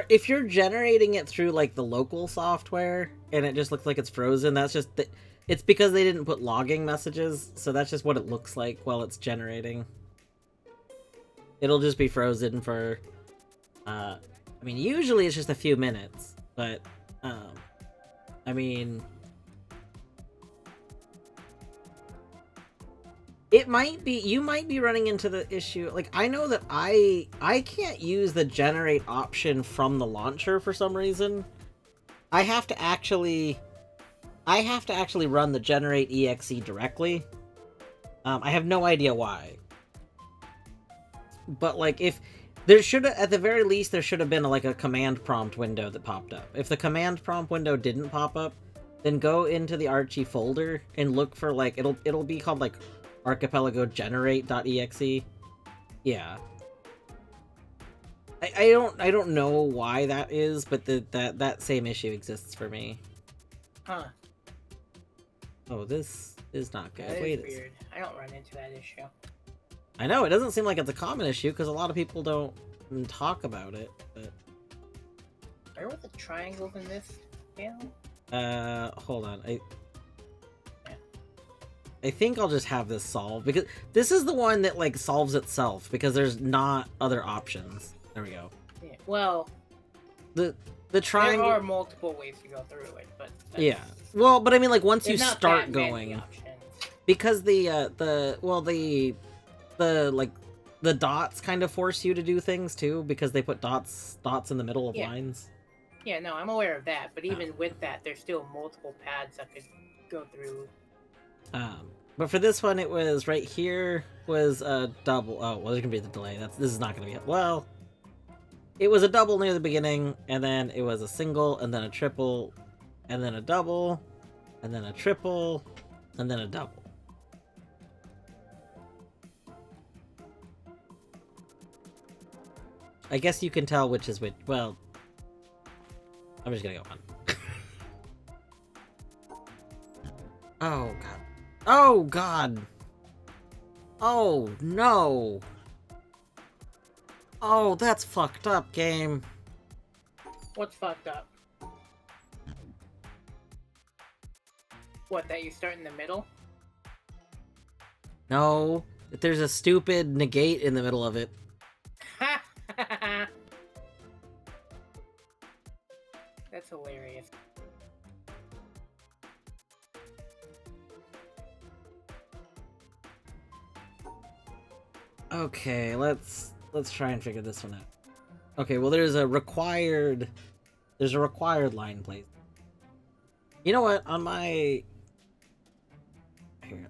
if you're generating it through like the local software and it just looks like it's frozen, that's just it's because they didn't put logging messages, so that's just what it looks like while it's generating. It'll just be frozen for, I mean, usually it's just a few minutes, but, I mean, it might be, you might be running into the issue, like, I know that I can't use the generate option from the launcher for some reason. I have to actually run the generate exe directly. I have no idea why. But, like, if there should have, at the very least, there should have been like a command prompt window that popped up. If the command prompt window didn't pop up, then go into the Archie folder and look for, like, it'll be called like Archipelago generate.exe. Yeah. I don't know why that is, but that same issue exists for me. Huh. Oh, this is not good. That Wait is a weird. I don't run into that issue. I know, it doesn't seem like it's a common issue because a lot of people don't talk about it, but... Where were the triangles in this? Yeah. Hold on. I think I'll just have this solved because this is the one that, like, solves itself because there's not other options. There we go. Yeah. Well, The triangle... there are multiple ways to go through it, but... Yeah. Well, but I mean, like, once you there's not start that many going... options. Because the dots kind of force you to do things too because they put dots in the middle of lines. Yeah, no, I'm aware of that, but even with that, there's still multiple paths I could go through. But for this one, it was right here was a double. Oh, well, there's gonna be the delay. This is not gonna be well. It was a double near the beginning, and then it was a single, and then a triple, and then a double, and then a triple, and then a double. I guess you can tell which is which. Well, I'm just gonna go on. Oh, God. Oh, God. Oh, no. Oh, that's fucked up, game. What's fucked up? What, that you start in the middle? No. There's a stupid negate in the middle of it. That's hilarious. Okay, let's try and figure this one out. Okay, well there's a required line place. You know what? On my here,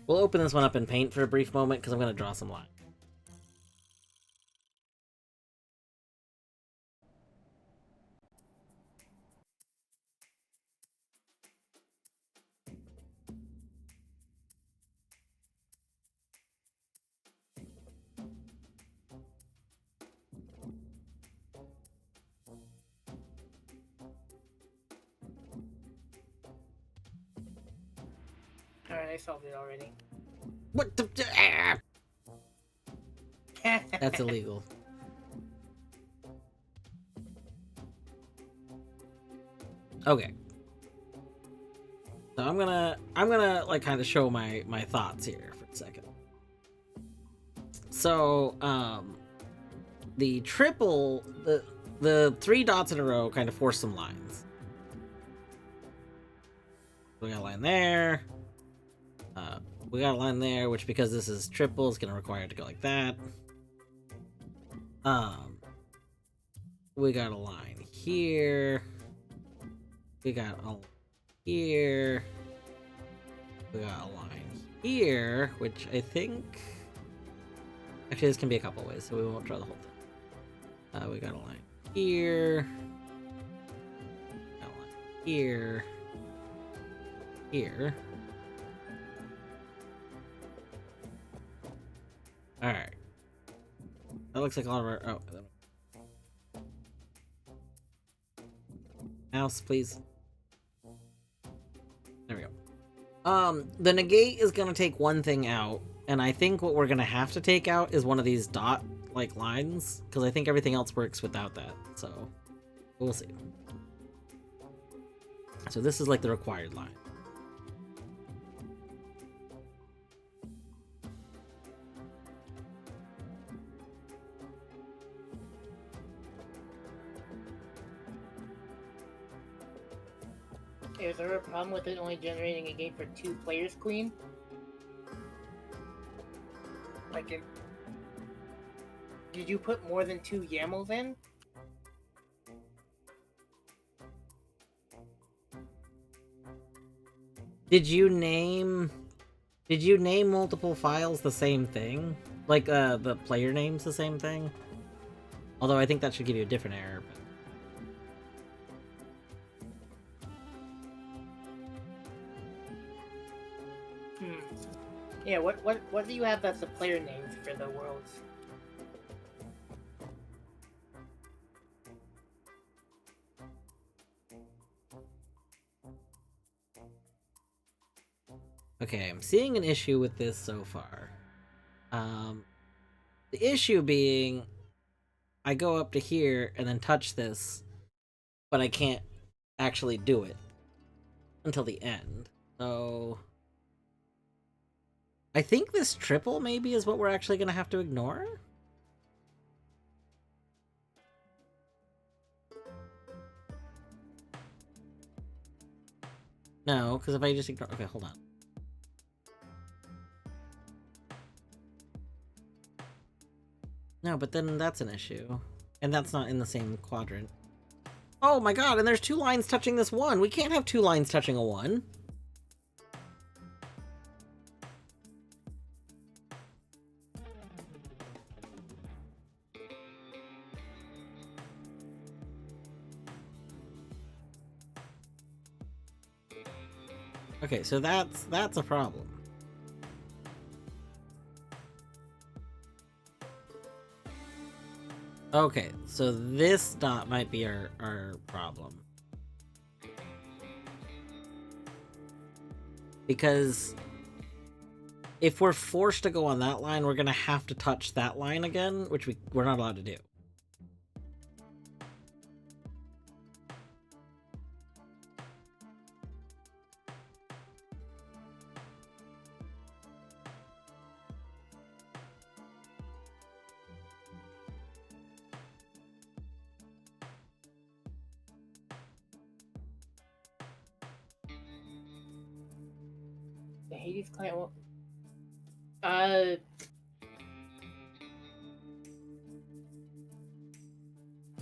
we'll open this one up in Paint for a brief moment because I'm gonna draw some lines. Alright, I solved it already. What the? Ah! That's illegal. Okay. So I'm gonna like kind of show my thoughts here for a second. So the triple the 3 dots in a row kind of force some lines. We got a line there. We got a line there, which because this is triple is gonna require it to go like that. We got a line here. We got a line here. We got a line here, which I think... Actually, this can be a couple ways, so we won't draw the whole thing. We got a line here. Got a line here. Here. Alright. That looks like all of our... Oh. Mouse, please. There we go. The negate is gonna take one thing out, and I think what we're gonna have to take out is one of these dot, like, lines, because I think everything else works without that, so we'll see. So this is like the required line. Is there a problem with it only generating a game for 2 players, Queen? Like, did you put more than 2 YAMLs in? Did you name multiple files the same thing? Like, the player name's the same thing? Although I think that should give you a different error, but... Yeah, what do you have as the player names for the worlds? Okay, I'm seeing an issue with this so far. The issue being, I go up to here and then touch this, but I can't actually do it until the end. So I think this triple maybe is what we're actually going to have to ignore. No, because if I just ignore... Okay, hold on. No, but then that's an issue. And that's not in the same quadrant. Oh my god, and there's 2 lines touching this one. We can't have 2 lines touching a 1. Okay, so that's a problem. Okay, so this dot might be our problem. Because if we're forced to go on that line, we're gonna have to touch that line again, which we're not allowed to do. The Hades client will... I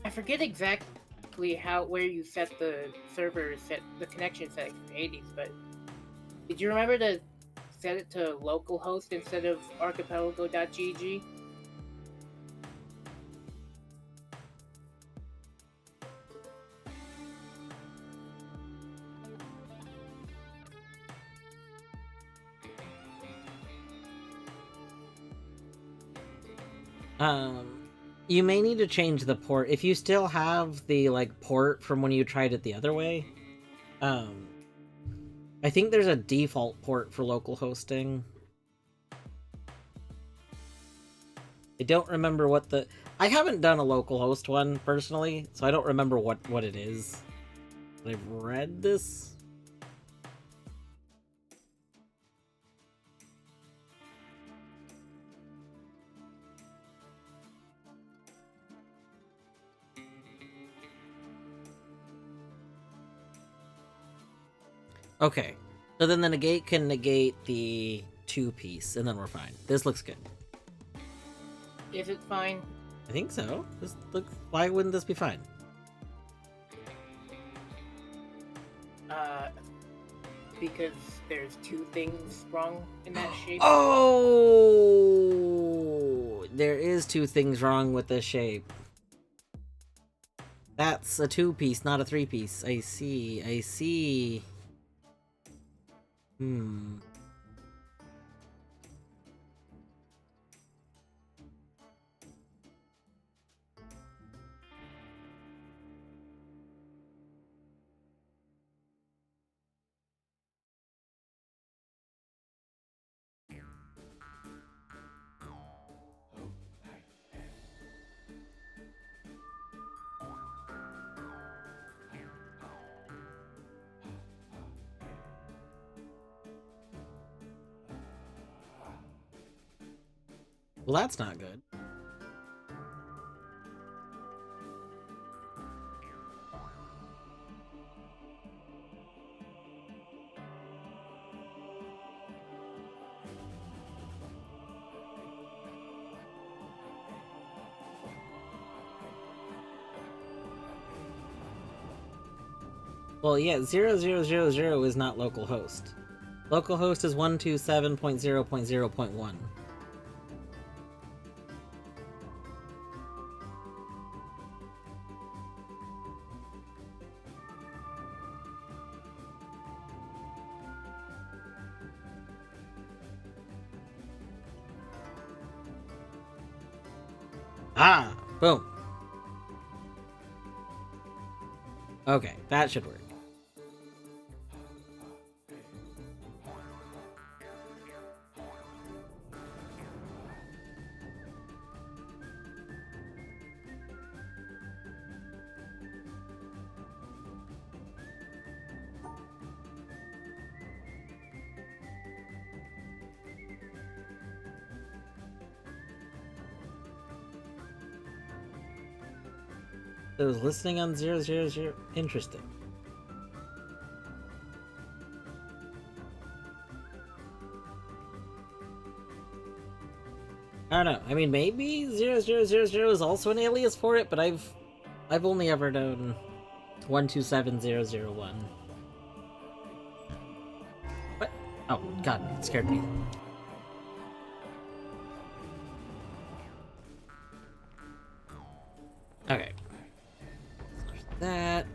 forget exactly where you set the the connection setting for Hades, but did you remember to set it to localhost instead of archipelago.gg? You may need to change the port. If you still have the, like, port from when you tried it the other way, I think there's a default port for local hosting. I don't remember what the... I haven't done a localhost one, personally, so I don't remember what it is. But I've read this. Okay, so then the negate can negate the 2-piece, and then we're fine. This looks good. Is it fine? I think so. This looks... Why wouldn't this be fine? Because there's 2 things wrong in that shape. Oh! There is 2 things wrong with this shape. That's a 2-piece, not a 3-piece. I see. Well, that's not good. Well, yeah, 0000 is not localhost. Localhost is 127.0.0.1. Ah, boom. Okay, that should work. I was listening on 000. Interesting. I don't know. I mean, maybe 0000 is also an alias for it, but I've only ever known 127001. What? Oh god, it scared me. Okay. There's that.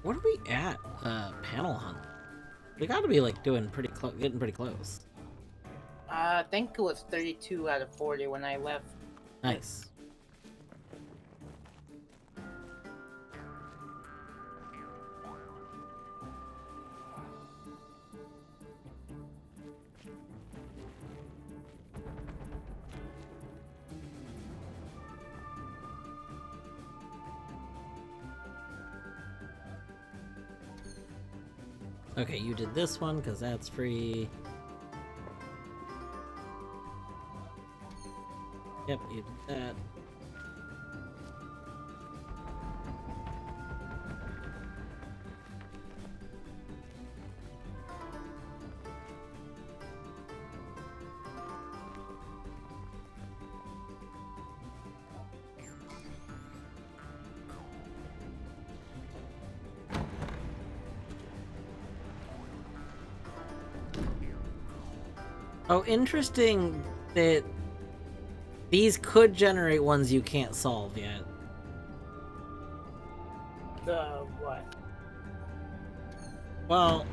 What are we at? Panel hunt. We gotta be like doing pretty close, getting pretty close. I think it was 32 out of 40 when I left. Nice. Okay, you did this one because that's free. Yep, you did that. Oh, interesting that these could generate ones you can't solve yet. The what? Well,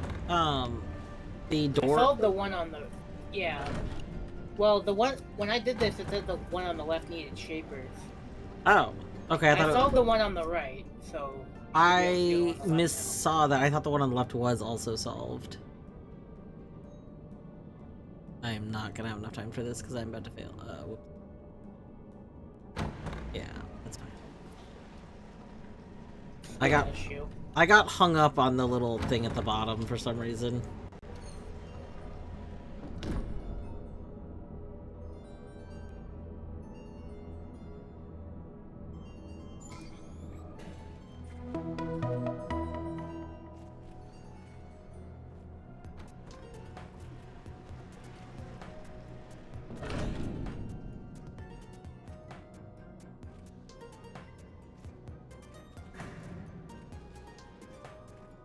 the I door. solved the one on the... Yeah. Well, the one... When I did this, it said the one on the left needed shapers. Oh, okay. I solved the one on the right, so... I missaw that. I thought the one on the left was also solved. I am not gonna have enough time for this because I'm about to fail. Whoops. Yeah, that's fine. I got hung up on the little thing at the bottom for some reason.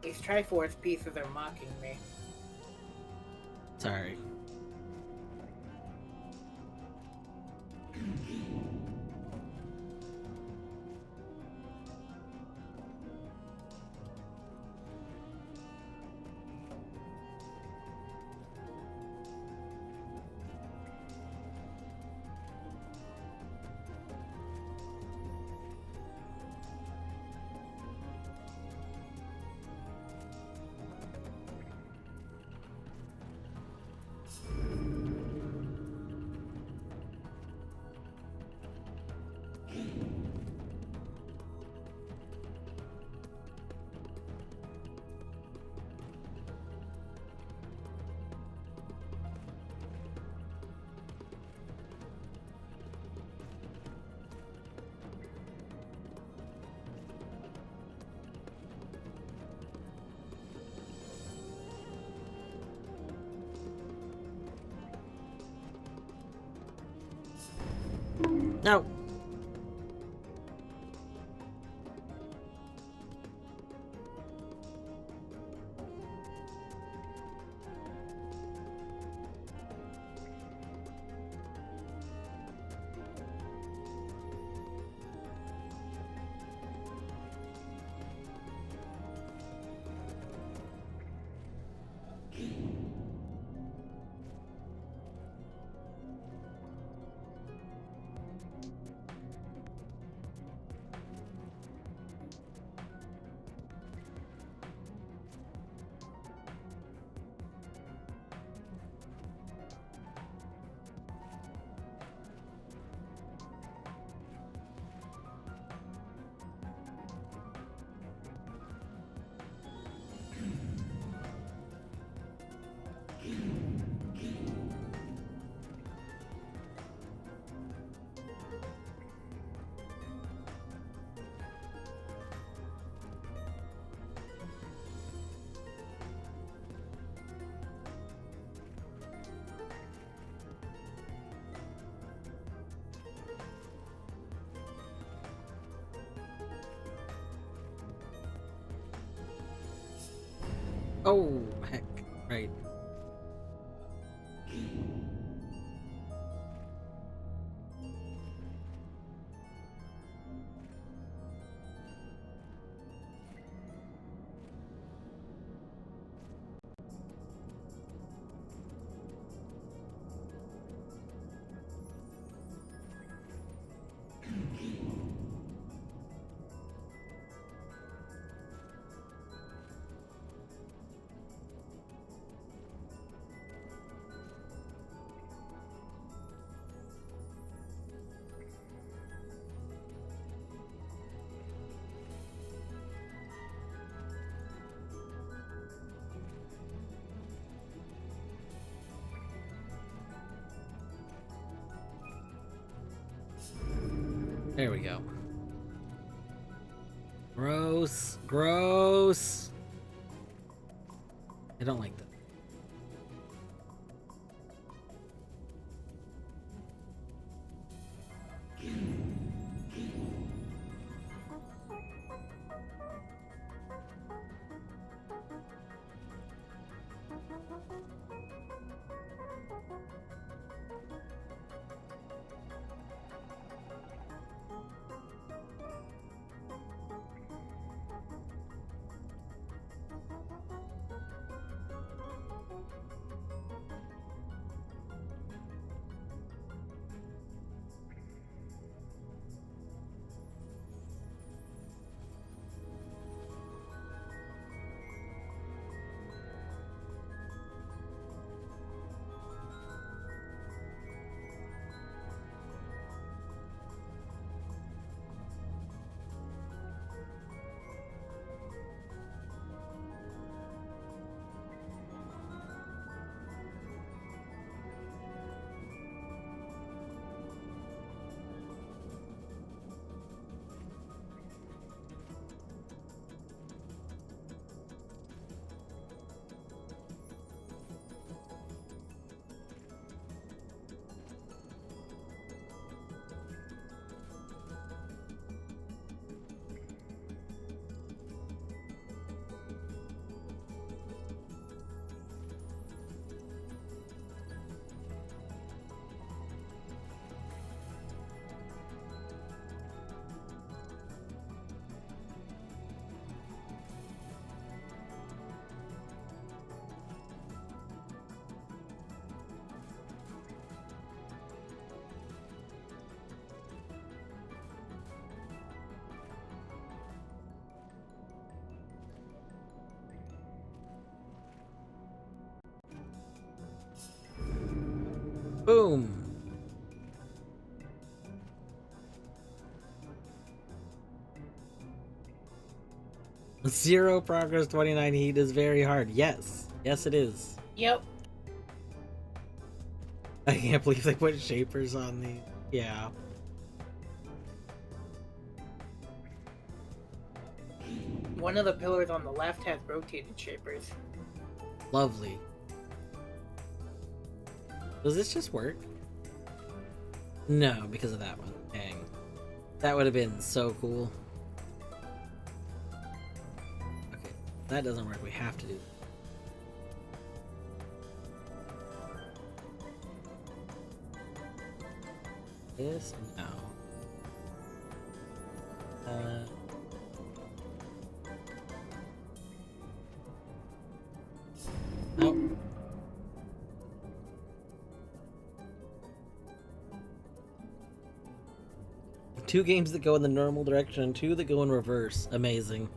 These Triforce pieces are mocking me. Sorry. No. Oh, heck. Right. There we go. Gross. Gross. I don't like that. Boom. Zero progress, 29 heat is very hard. Yes. Yes, it is. Yep. I can't believe they put shapers on the... Yeah. One of the pillars on the left has rotated shapers. Lovely. Does this just work? No, because of that one. Dang. That would have been so cool. Okay, that doesn't work. We have to do this. No. Oh. Two games that go in the normal direction and two that go in reverse. Amazing.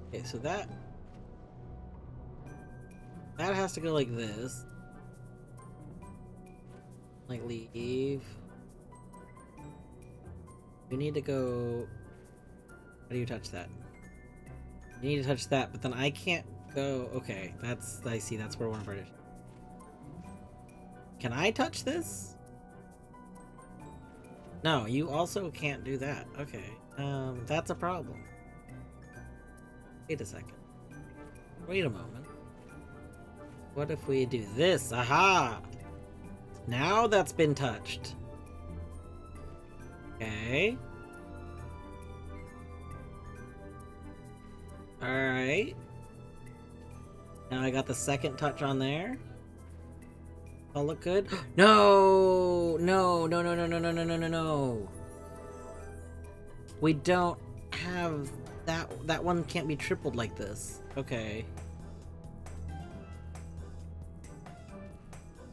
Okay, so that has to go like this. Like leave. You need to go... How do you touch that? You need to touch that, but then I can't go... Okay, that's... I see, that's where one part is. Can I touch this? No, you also can't do that. Okay, that's a problem. Wait a second. Wait a moment. What if we do this? Aha! Now that's been touched. Okay. Alright. Now I got the second touch on there. All look good. No! No, no, no, no, no, no, no, no, no, no. We don't have that one can't be tripled like this. Okay.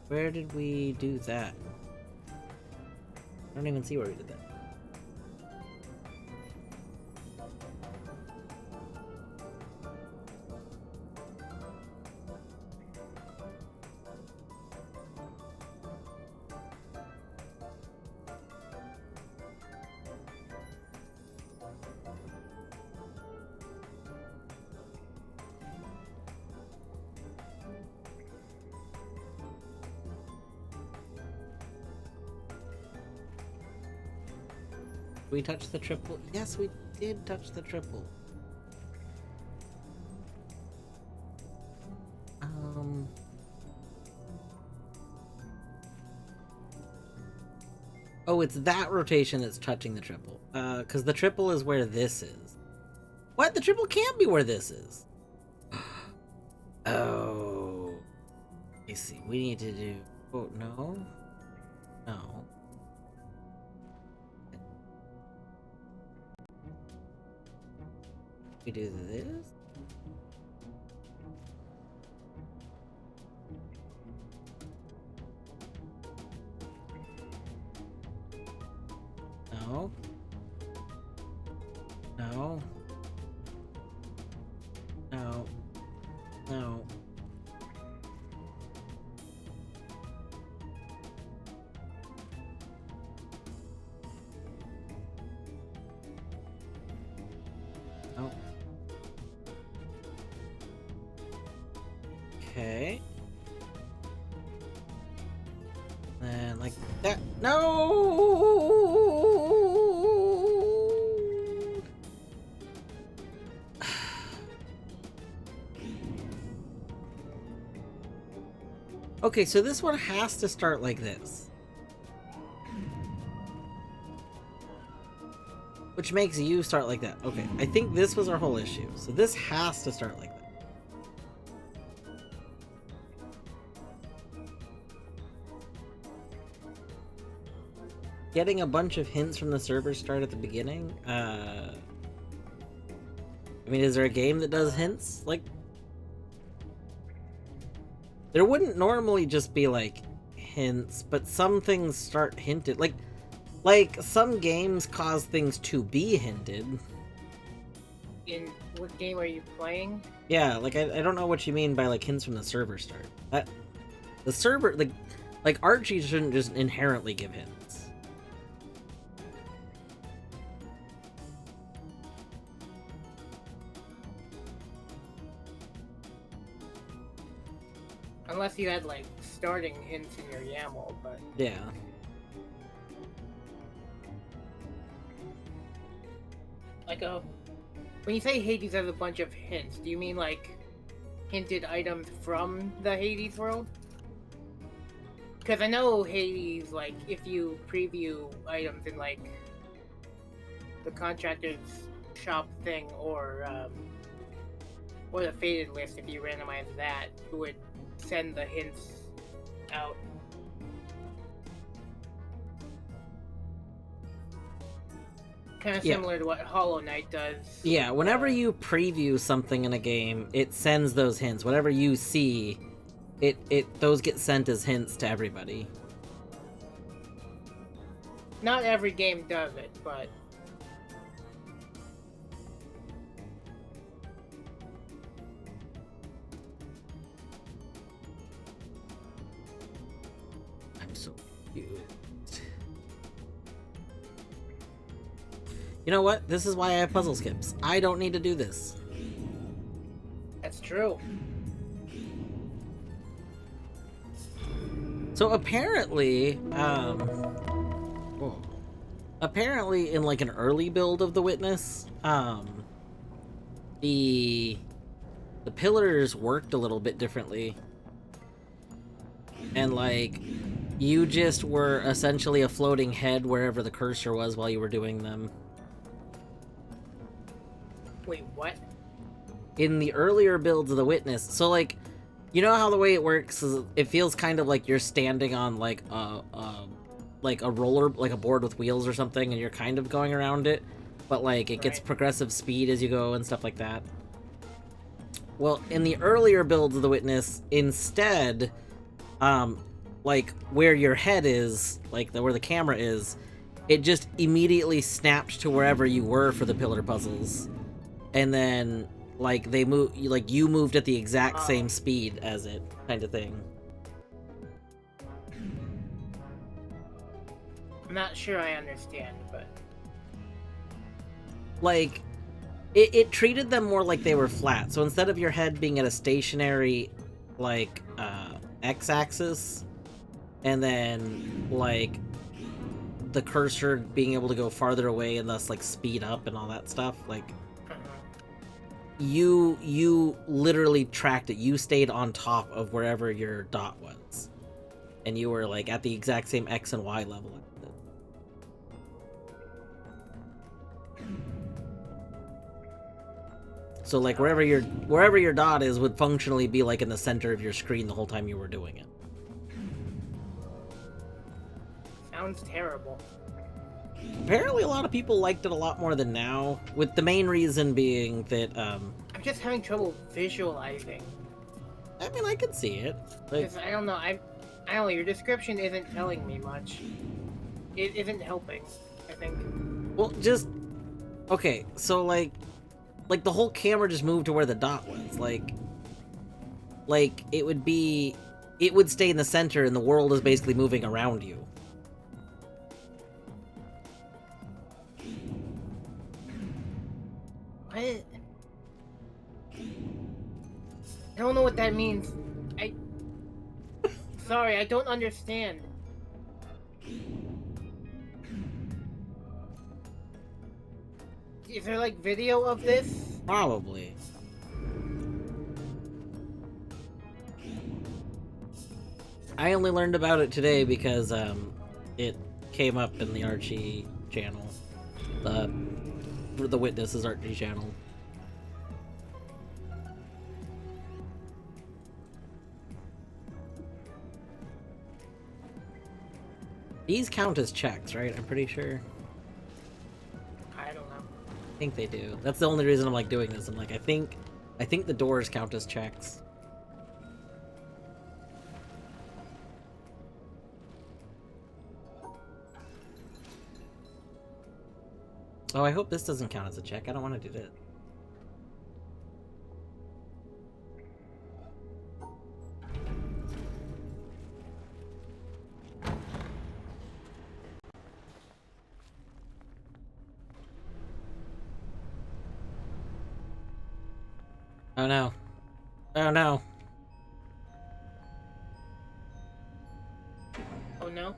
Where did we do that? I don't even see where we did that. We touched the triple? Yes, we did touch the triple. Oh, it's that rotation that's touching the triple. Because the triple is where this is. What? The triple can't be where this is. Oh. I see. We need to do... Oh, no? No. We do this? No. No. No. No. No. Okay. And like that. No! Okay, so this one has to start like this. Which makes you start like that. Okay, I think this was our whole issue. So this has to start like that. Getting a bunch of hints from the server start at the beginning. I mean, is there a game that does hints? Like, there wouldn't normally just be like hints, but some things start hinted. Like some games cause things to be hinted. In what game are you playing? Yeah, like I don't know what you mean by like hints from the server start. The server like Archie shouldn't just inherently give hints. Unless you had like starting hints in your YAML, but Yeah. like when you say Hades has a bunch of hints, do you mean like hinted items from the Hades world? Because I know Hades, like if you preview items in like the contractor's shop thing or the faded list, if you randomize that, it would send the hints out. Kind of similar to what Hollow Knight does. Yeah, whenever you preview something in a game, it sends those hints. Whatever you see, those get sent as hints to everybody. Not every game does it, but I'm so confused. You know what? This is why I have puzzle skips. I don't need to do this. that's true. So apparently, in like an early build of the Witness, the the pillars worked a little bit differently. And, like, you just were essentially a floating head wherever the cursor was while you were doing them. Wait, what? In the earlier builds of the Witness, so, like, you know how the way it works is it feels kind of like you're standing on, like a roller, like a board with wheels or something, and you're kind of going around it, but, like, it gets progressive speed as you go and stuff like that. Well, in the earlier builds of the Witness, instead, like, where your head is, like, where the camera is, it just immediately snapped to wherever you were for the pillar puzzles. And then, like, they move, like, you moved at the exact same speed as it, kind of thing. I'm not sure I understand, but... Like, it treated them more like they were flat. So instead of your head being at a stationary, like, x-axis, and then, like, the cursor being able to go farther away and thus, like, speed up and all that stuff, like, you literally tracked it. You stayed on top of wherever your dot was. And you were, like, at the exact same X and Y level. So, like, wherever your dot is would functionally be, like, in the center of your screen the whole time you were doing it. Sounds terrible. Apparently a lot of people liked it a lot more than now, with the main reason being that, I'm just having trouble visualizing. I mean, I can see it. Like, 'Cause I don't know, I don't know, your description isn't telling me much. It isn't helping, I think. well, just... Okay, so, like, the whole camera just moved to where the dot was. Like, it would stay in the center and the world is basically moving around you. What? I don't know what that means. Sorry, I don't understand. Is there, like, video of this? Probably. I only learned about it today because, it came up in the Archie channel. The Witness's Archie channel. These count as checks, right? I'm pretty sure. I don't know. I think they do. That's the only reason I'm, like, doing this. I'm like, I think the doors count as checks. Oh, I hope this doesn't count as a check. I don't want to do that. Oh no. Oh no. Oh no?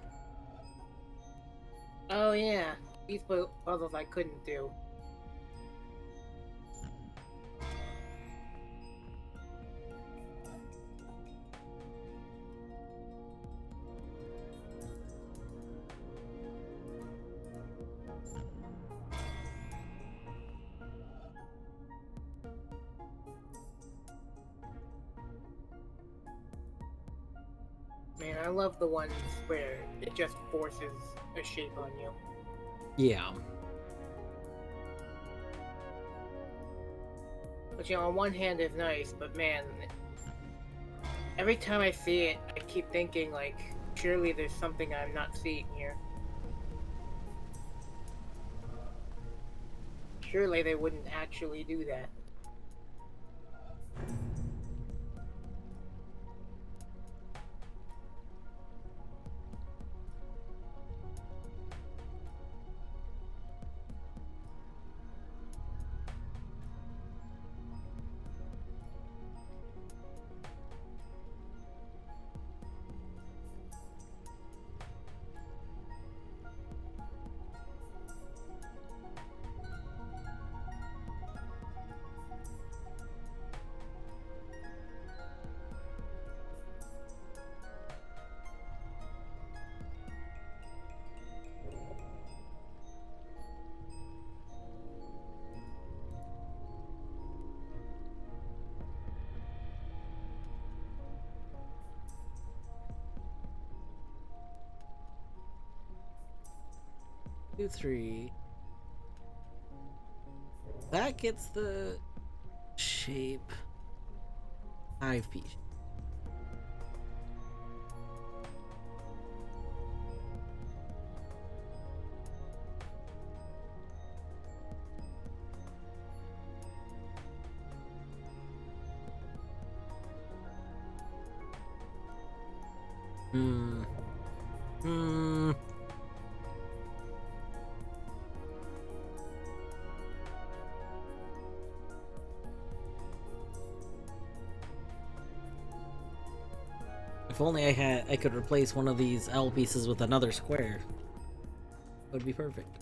Oh yeah, these puzzles I couldn't do. Man, I love the ones where it just forces a shape on you. Yeah. Which, you know, on one hand is nice, but man, every time I see it, I keep thinking, like, surely there's something I'm not seeing here. Surely they wouldn't actually do that. 2, 3. That gets the shape. 5 pieces. Hmm. Hmm. If only I could replace one of these L pieces with another square. That would be perfect.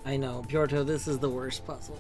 I know, Piorto, this is the worst puzzle.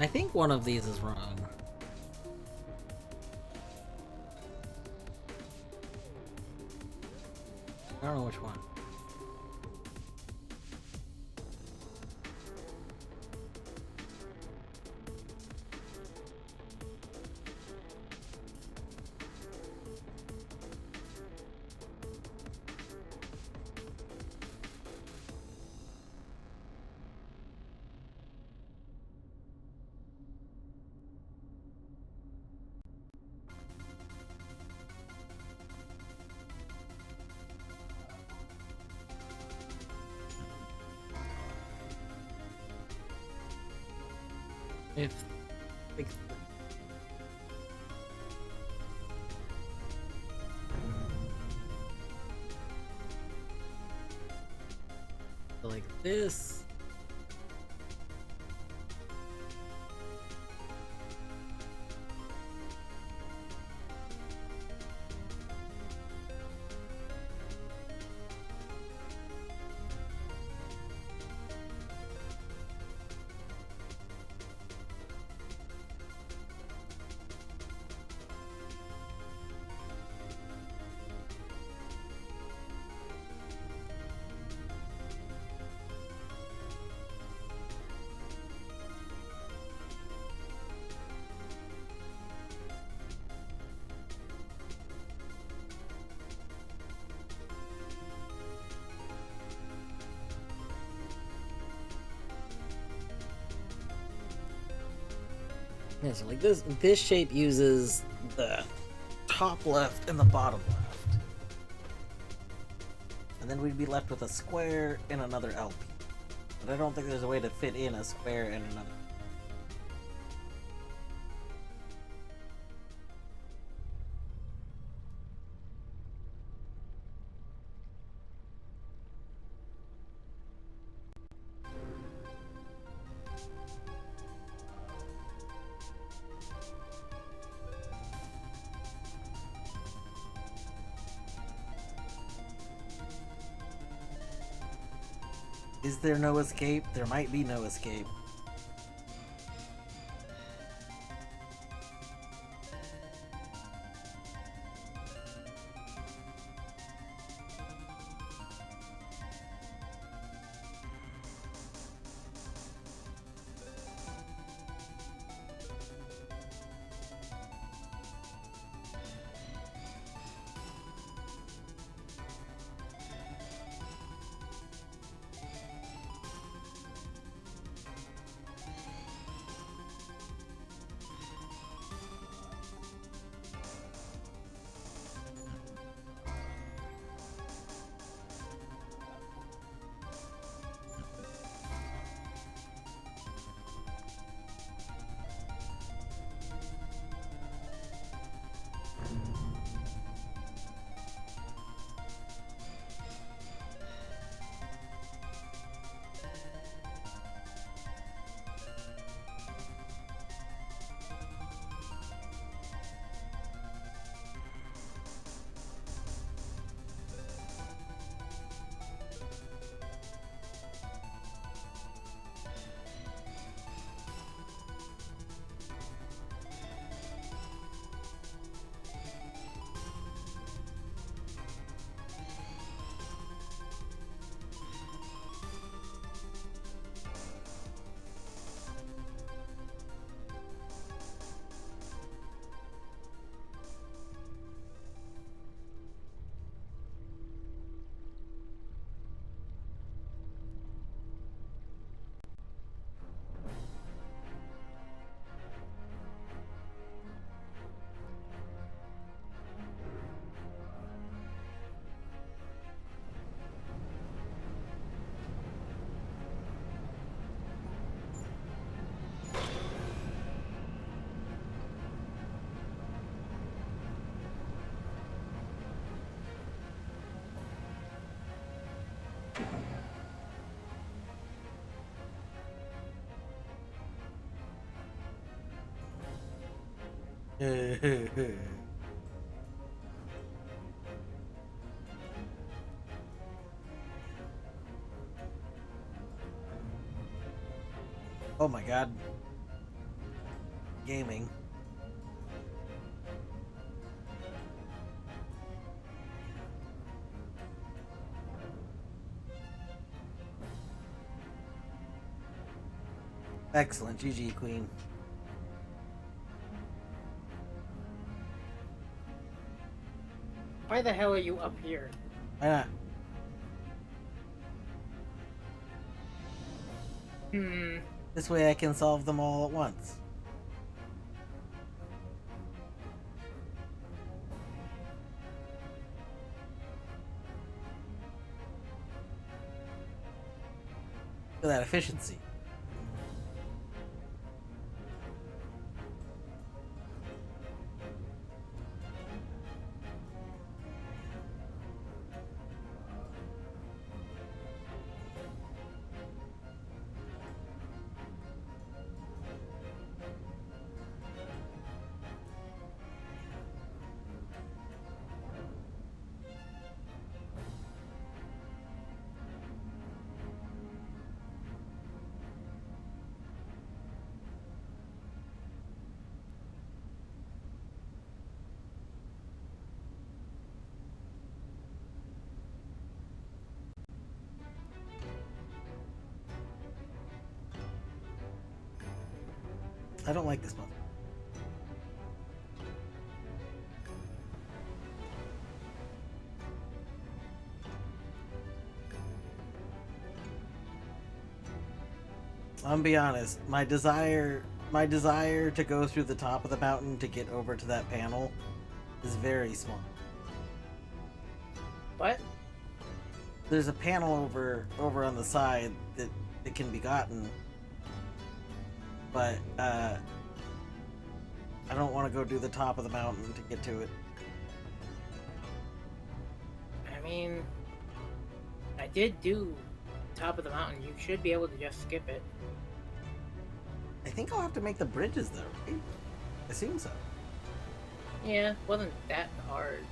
I think one of these is wrong. I don't know which one. If like this. Yeah, so like this shape uses the top left and the bottom left. And then we'd be left with a square and another LP. But I don't think there's a way to fit in a square and another. Is there no escape? There might be no escape. Oh my god. Gaming. Excellent. GG, Queen. Why the hell are you up here? Why not? This way I can solve them all at once. For that efficiency. I don't like this puzzle. I'm gonna be honest, my desire to go through the top of the mountain to get over to that panel is very small. What? There's a panel over on the side that it can be gotten, but I don't want to go do the top of the mountain to get to it. I mean, I did do top of the mountain. You should be able to just skip it. I think I'll have to make the bridges though, right? I assume so. Yeah, wasn't that hard.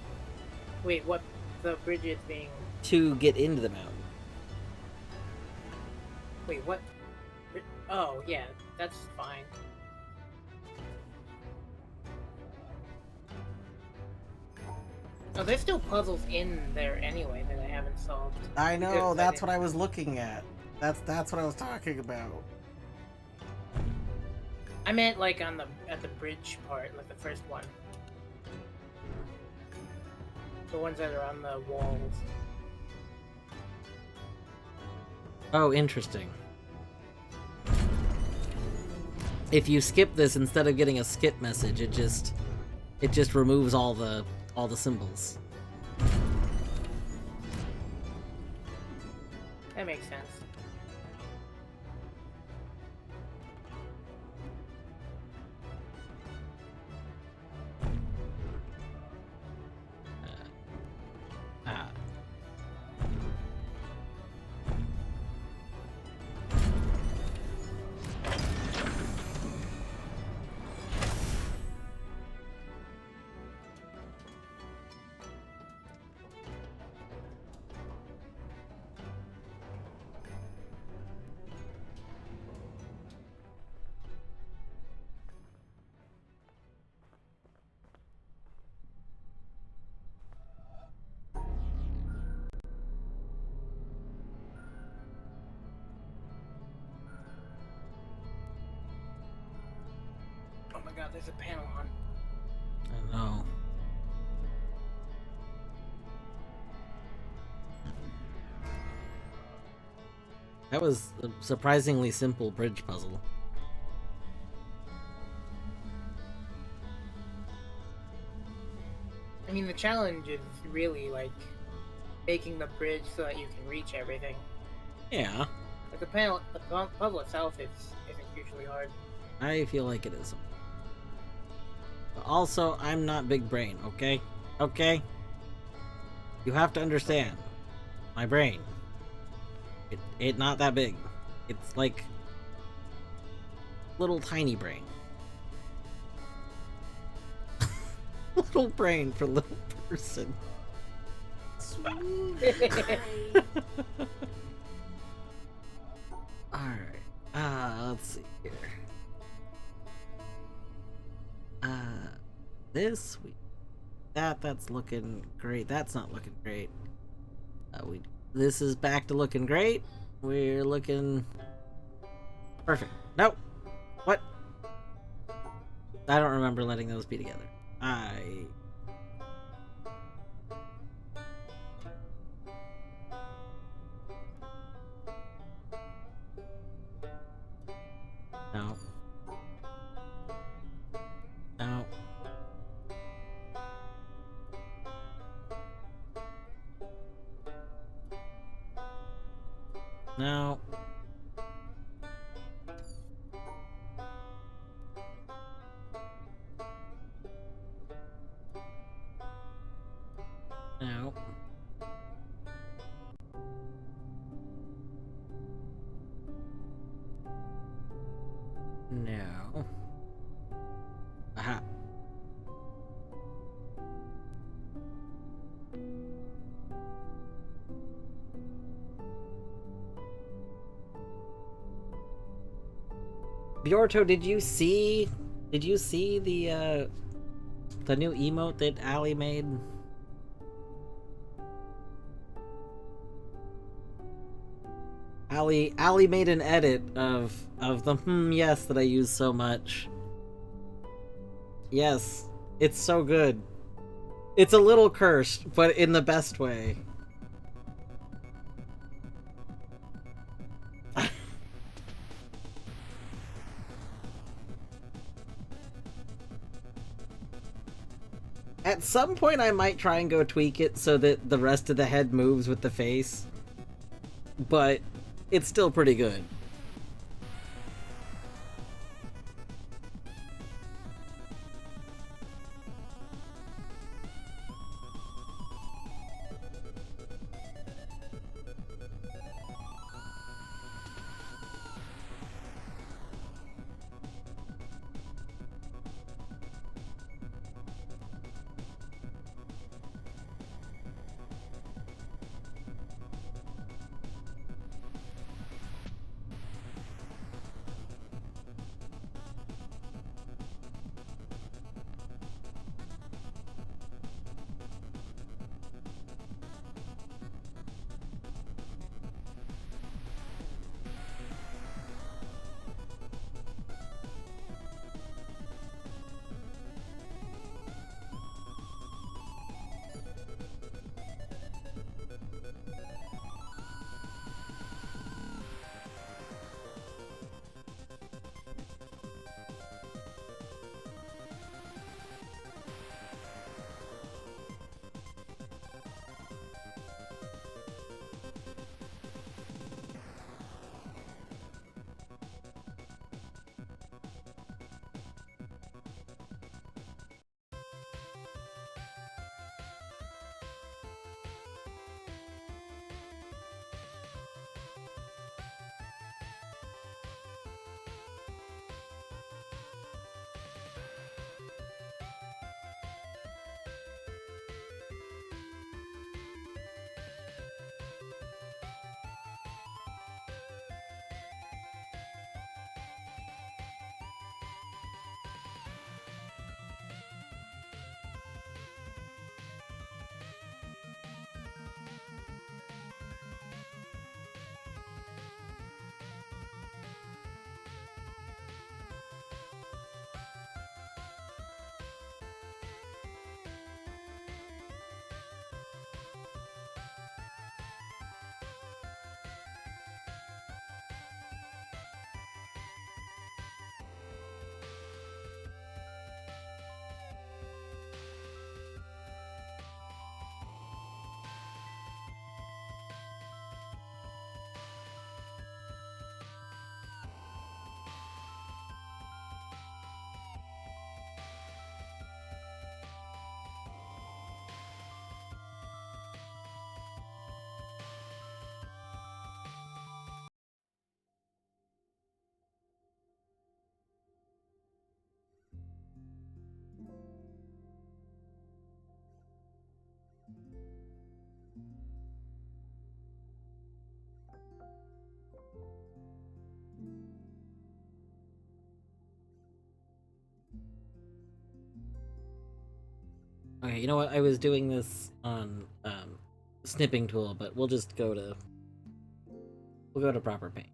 Wait, what? The bridge is being... To get into the mountain. Wait, what? Oh, yeah, that's fine. Oh, there's still puzzles in there anyway that I haven't solved. I know, Good, that's what I was looking at. That's what I was talking about. I meant like at the bridge part, like the first one. The ones that are on the walls. Oh, interesting. If you skip this, instead of getting a skip message, it just removes all the symbols. That makes sense. Oh my god, there's a panel on. I know. That was a surprisingly simple bridge puzzle. I mean, the challenge is really like making the bridge so that you can reach everything. Yeah, Like the puzzle itself isn't usually hard. I feel like it is. But also, I'm not big brain, okay? Okay? You have to understand. My brain. It not that big. It's like little tiny brain. Little brain for little person. Alright. Let's see here. This week. That's looking great. That's not looking great. This is back to looking great. We're looking perfect. Nope. What? I don't remember letting those be together. No. No. No. No. No. Aha. Bjorto, did you see the new emote that Ali made? Ali made an edit of the yes that I use so much. Yes, it's so good. It's a little cursed, but in the best way. At some point I might try and go tweak it so that the rest of the head moves with the face. But it's still pretty good. Okay, you know what? I was doing this on snipping tool, but we'll go to proper paint.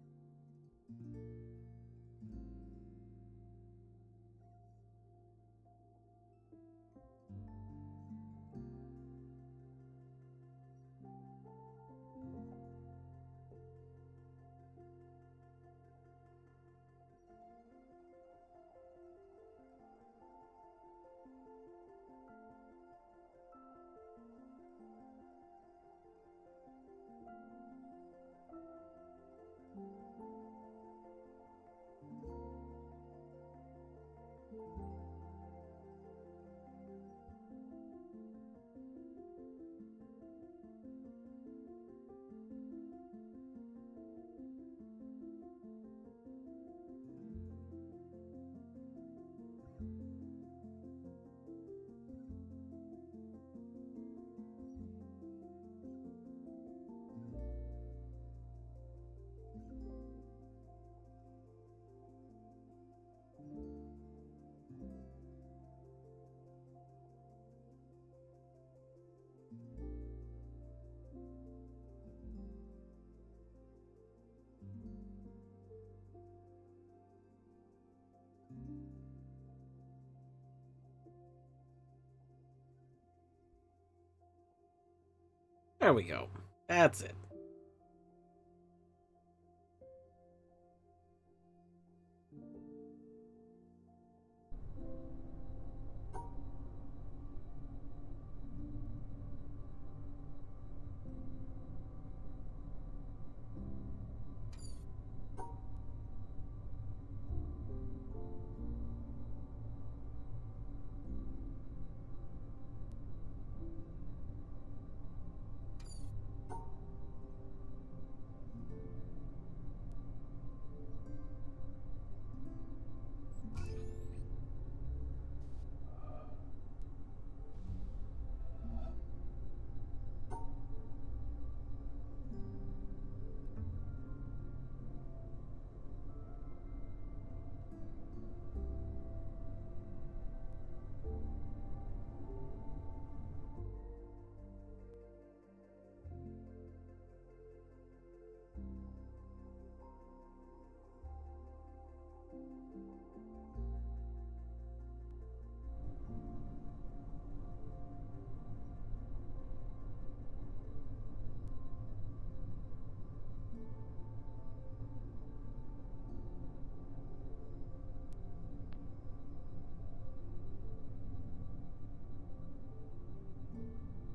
There we go. That's it.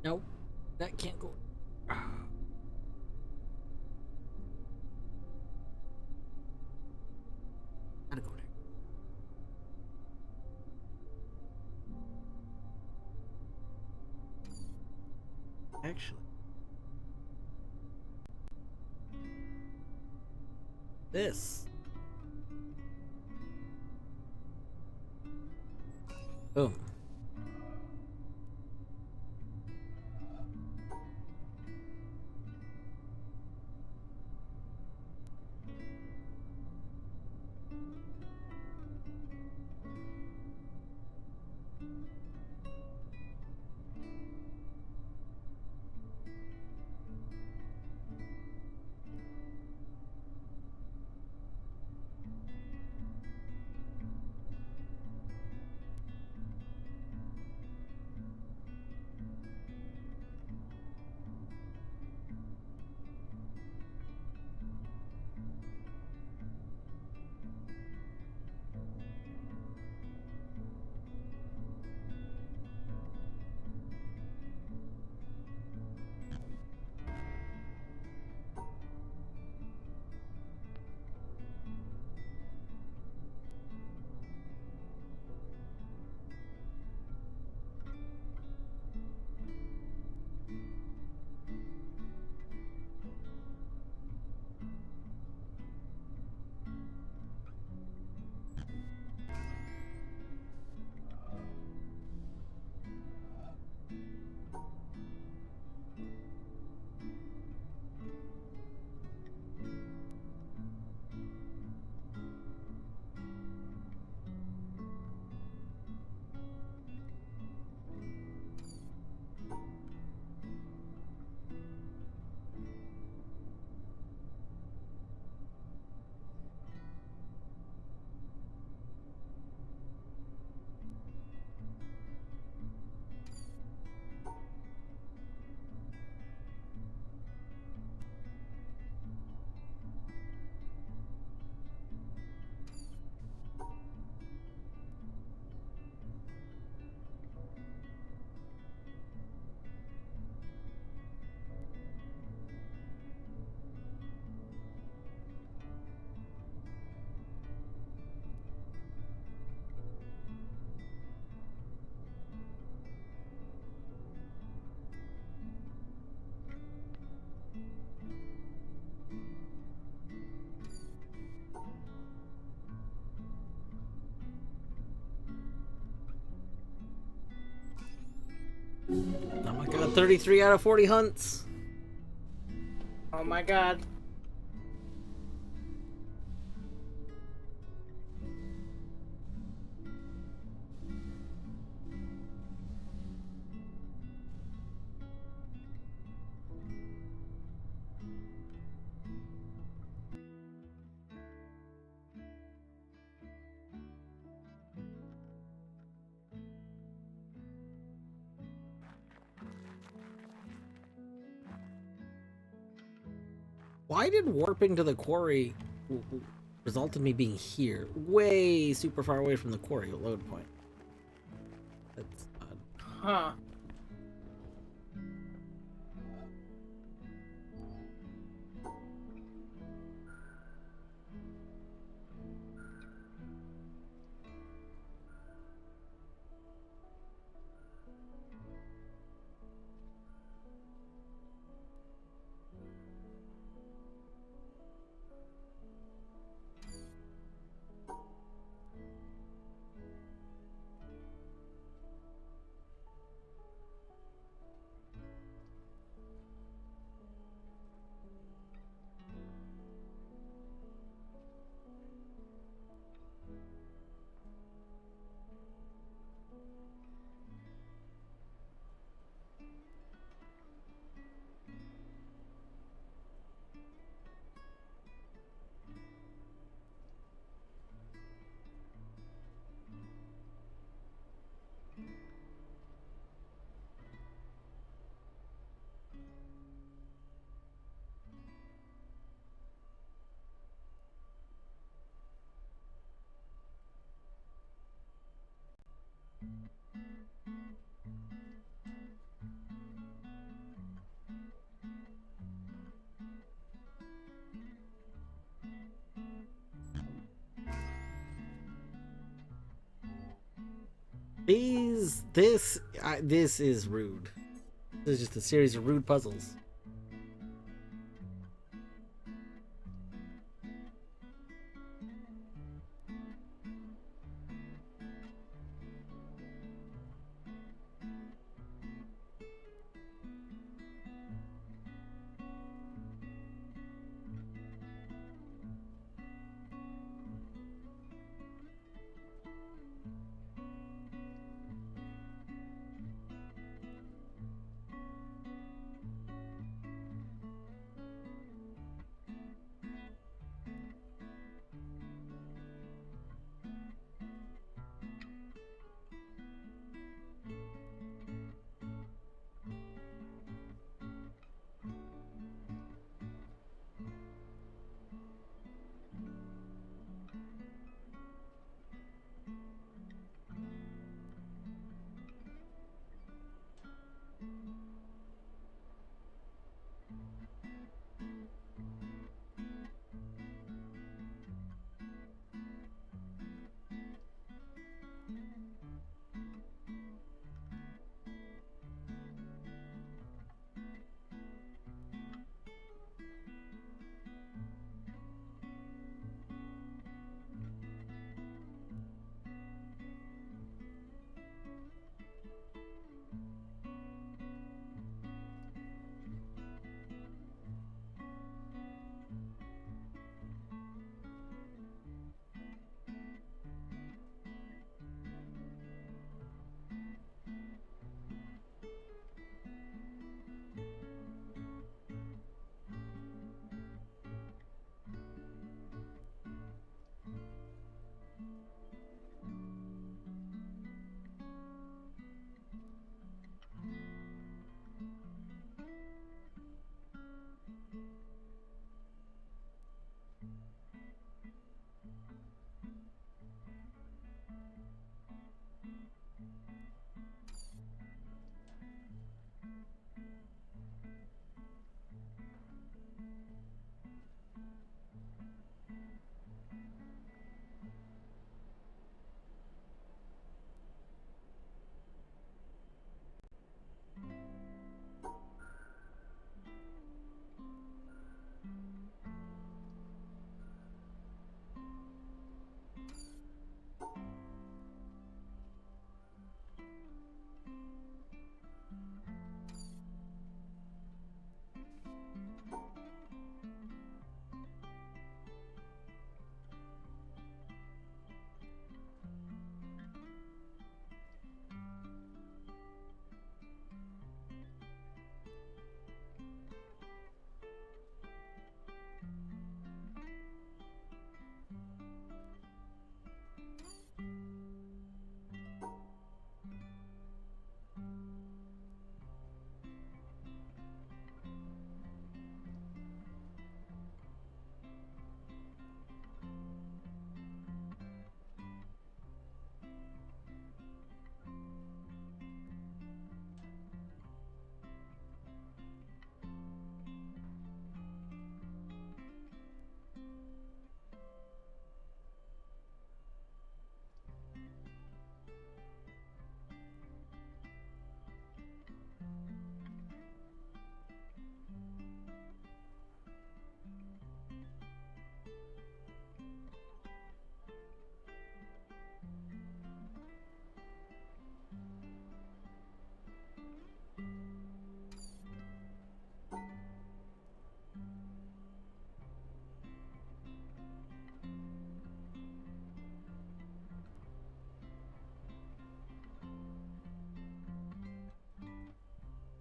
Nope, that can't go. Gotta go there. Actually, this. Boom. Oh my god, 33 out of 40 hunts. Oh my god. Why did warping to the quarry result in me being here? Way super far away from the quarry load point. That's odd. Huh. This is rude. This is just a series of rude puzzles.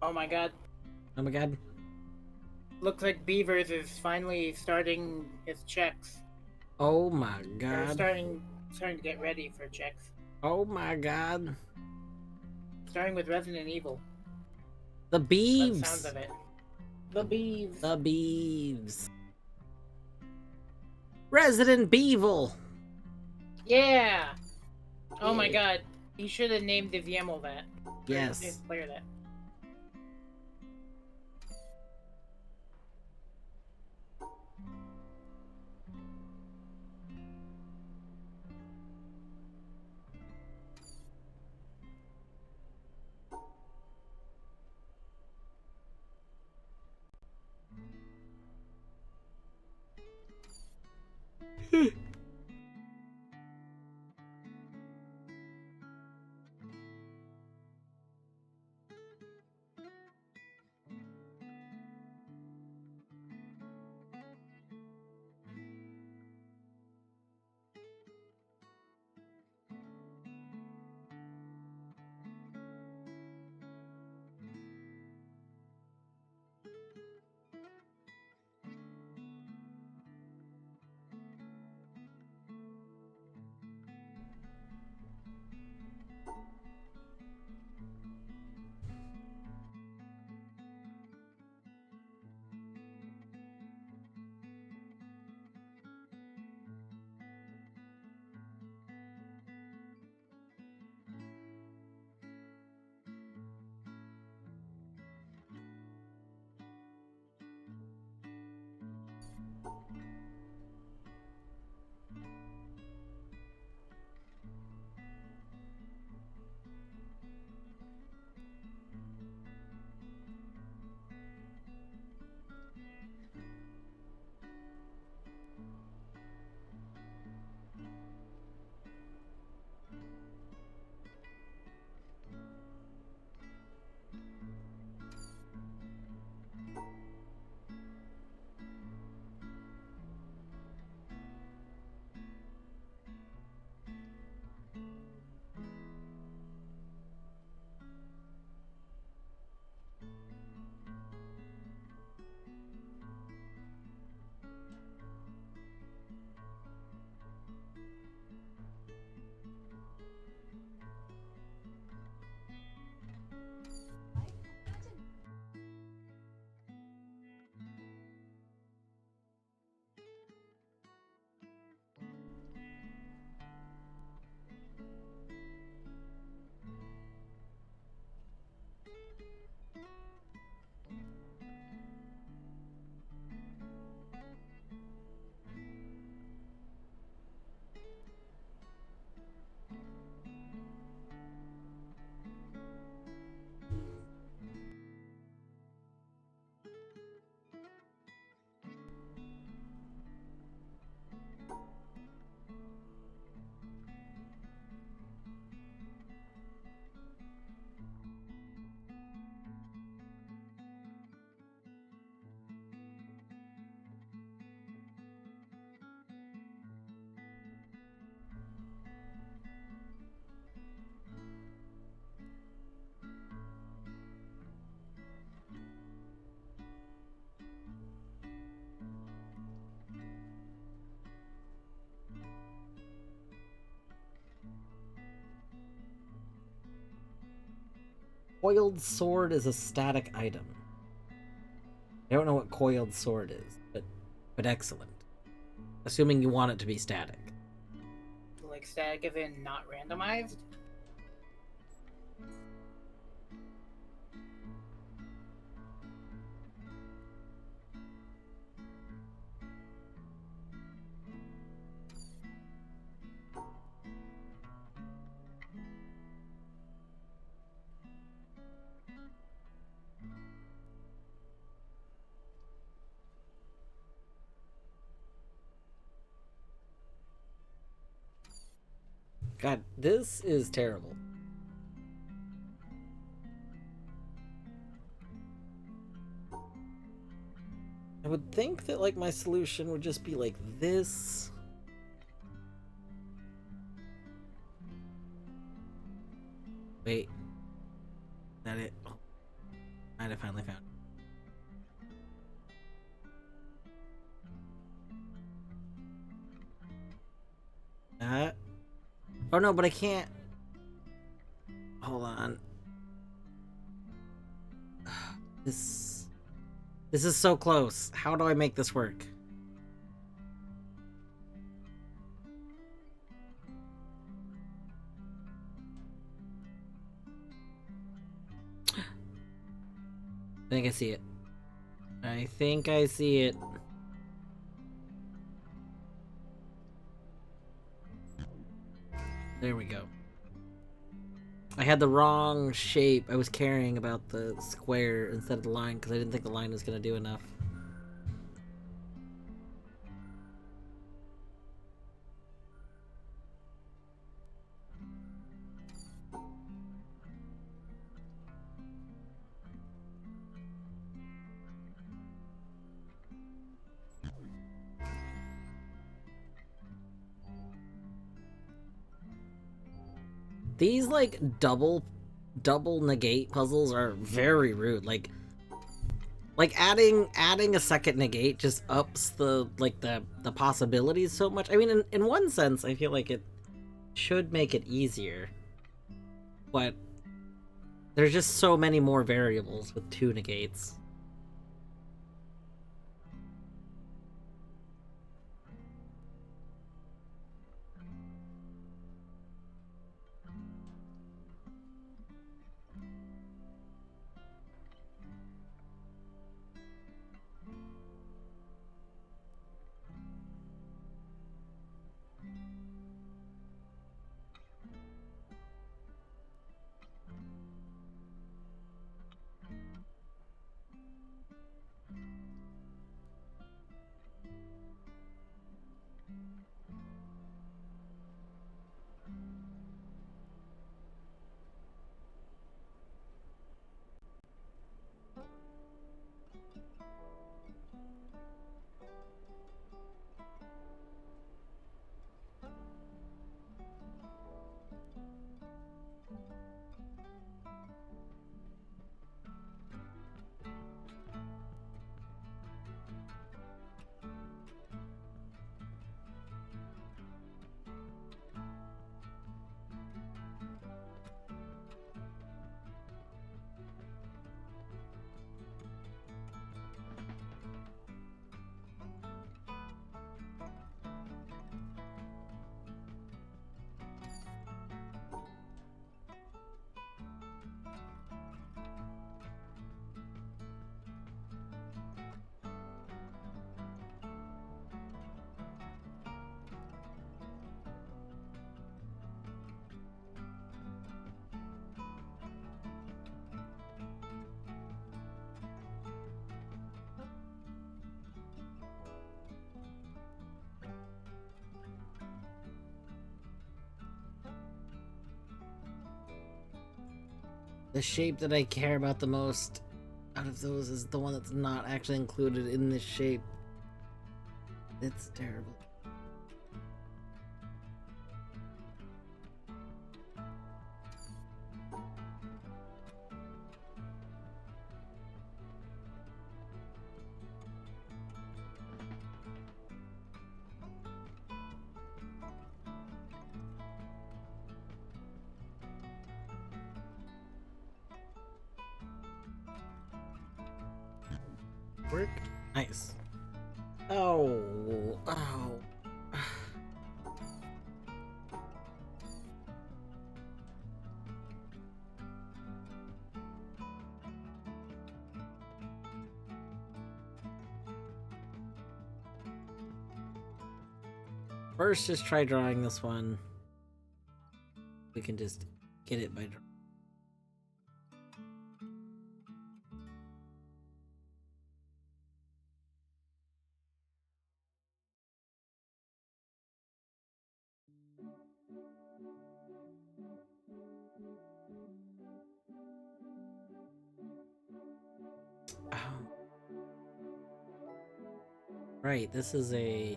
Oh my god. Oh my god. Looks like Beavers is finally starting his checks. Oh my Or god. starting to get ready for checks. Oh my god. Starting with Resident Evil. The By the Beeves. sounds of it. The Beavs. The Beeves. Resident Beevil. Yeah! Oh my Yeah. god. He should have named his Yemel that. Or Yes. his player that. Coiled sword is a static item. I don't know what coiled sword is, but excellent. Assuming you want it to be static. Like static as in not randomized? God, this is terrible. I would think that, like, my solution would just be like this. Wait. Is that it? Oh. that. Oh no, but I can't. Hold on. This is so close. How do I make this work? I think I see it. I think I see it. There we go. I had the wrong shape. I was caring about the square instead of the line because I didn't think the line was going to do enough. These like double negate puzzles are very rude. Like adding a second negate just ups the possibilities so much. I mean, in one sense, I feel like it should make it easier, but there's just so many more variables with 2 negates. The shape that I care about the most out of those is the one that's not actually included in this shape. It's terrible. Work? Nice. Oh. First, just try drawing this one. We can just get it by drawing. Right, this is a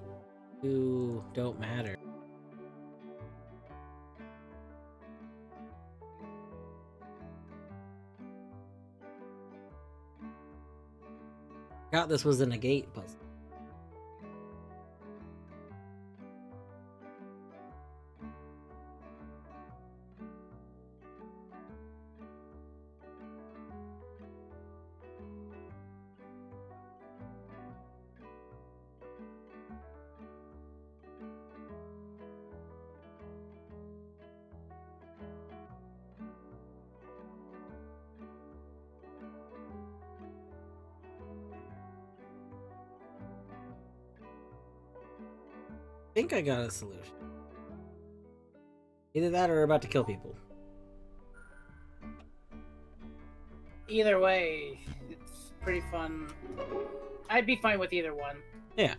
two don't matter. Forgot this was a negate puzzle. think I got a solution. Either that or we're about to kill people. Either way, it's pretty fun. I'd be fine with either one. Yeah.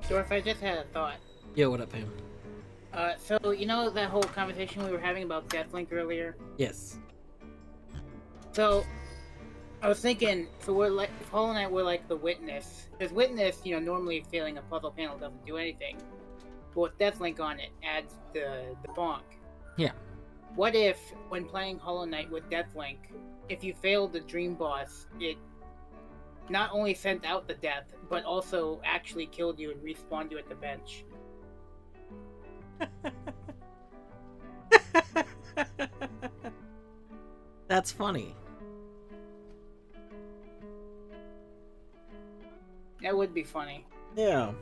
Dorf, I just had a thought. Yo, what up, Pam? So you know that whole conversation we were having about Deathlink earlier? Yes. So I was thinking, so we're like, if Hollow Knight were like the witness, because witness, you know, normally failing a puzzle panel doesn't do anything. But with Deathlink on it, adds the bonk. Yeah. What if, when playing Hollow Knight with Deathlink, if you failed the dream boss, it not only sent out the death, but also actually killed you and respawned you at the bench? That's funny. That would be funny. Yeah.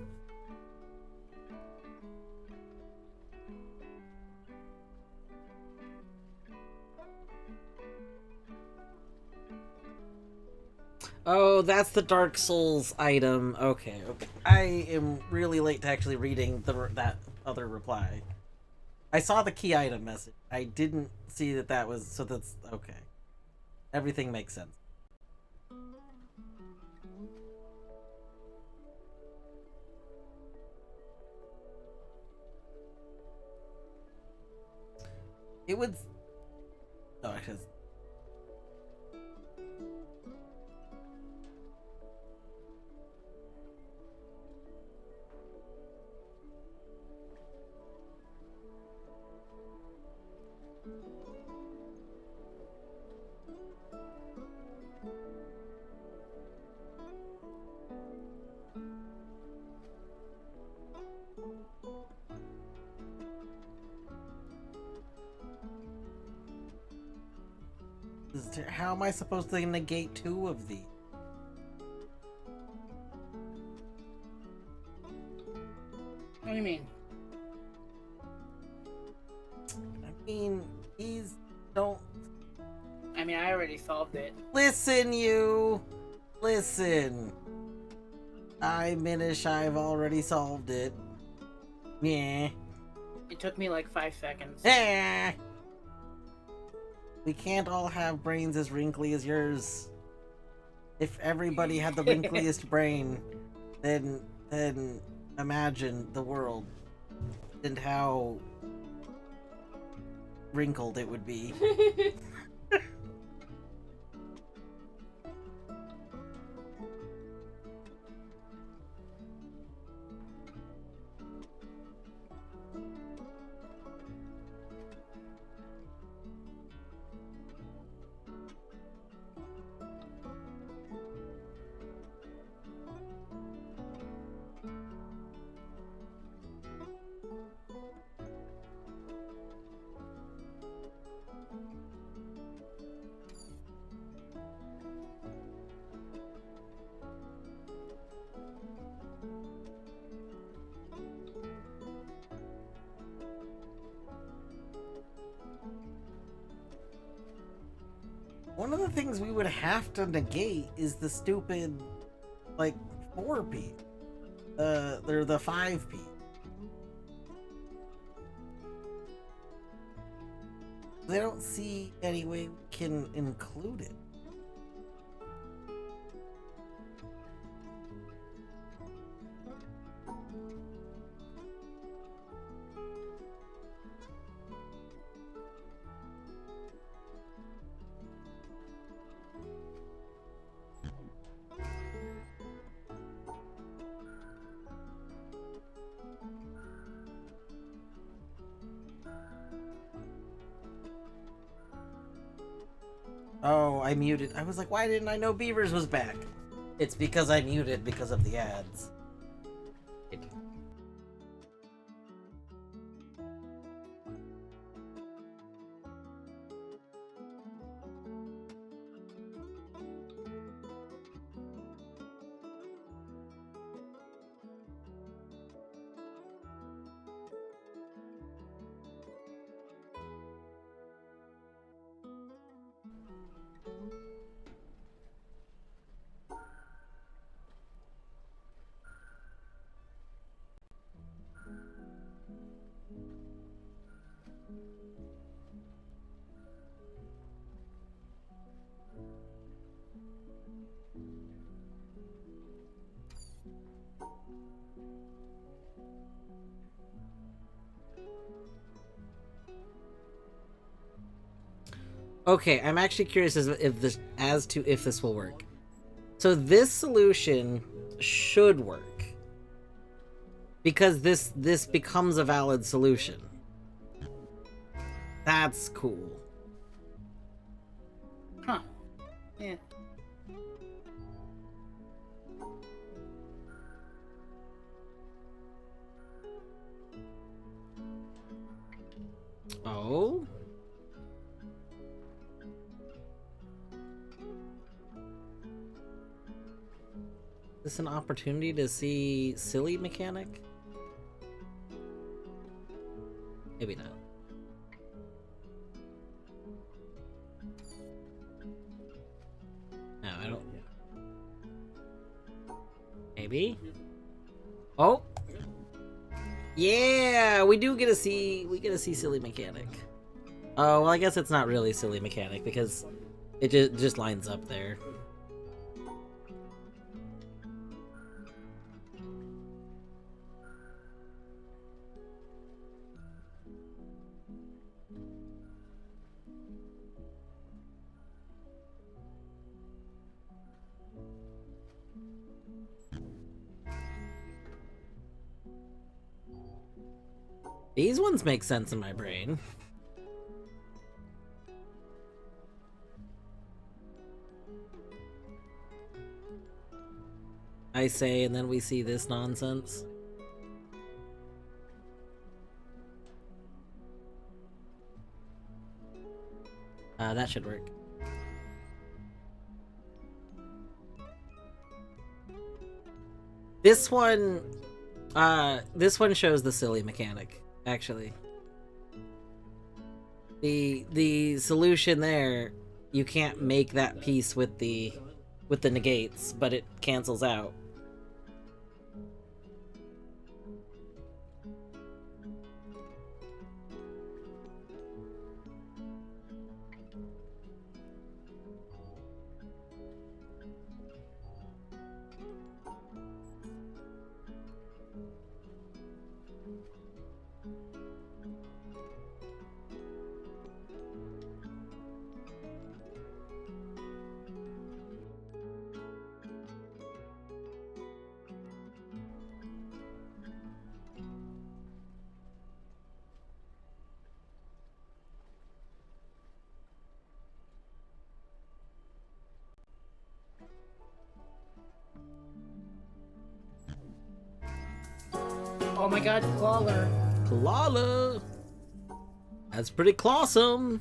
Oh, that's the Dark Souls item. Okay, okay. I am really late to actually reading that other reply. I saw the key item message. I didn't see that was... So that's... Okay. Everything makes sense. It would... Oh, actually... How am I supposed to negate 2 of these? What do you mean? I mean, these don't... I mean, I already solved it. Listen, you! Listen! I've already solved it. Yeah. It took me like 5 seconds. Eh. We can't all have brains as wrinkly as yours. If everybody had the wrinkliest brain, then imagine the world and how wrinkled it would be. One of the things we would have to negate is the stupid, like, 4P. They're the 5P. I don't see any way we can include it. Oh, I muted. I was like, why didn't I know Beavers was back? It's because I muted because of the ads. Okay, I'm actually curious as to if this will work. So this solution should work because this becomes a valid solution. That's cool. Huh. Yeah. Oh? Is this an opportunity to see silly mechanic? Maybe not. No, I don't. Maybe? Oh! Yeah! We get to see silly mechanic. Oh, well, I guess it's not really silly mechanic because it just lines up there. These ones make sense in my brain. I say, and then we see this nonsense. That should work. This one shows the silly mechanic, actually. The solution there, you can't make that piece with the negates, but it cancels out. Oh my god, Clawler. Clawler! That's pretty clawsome!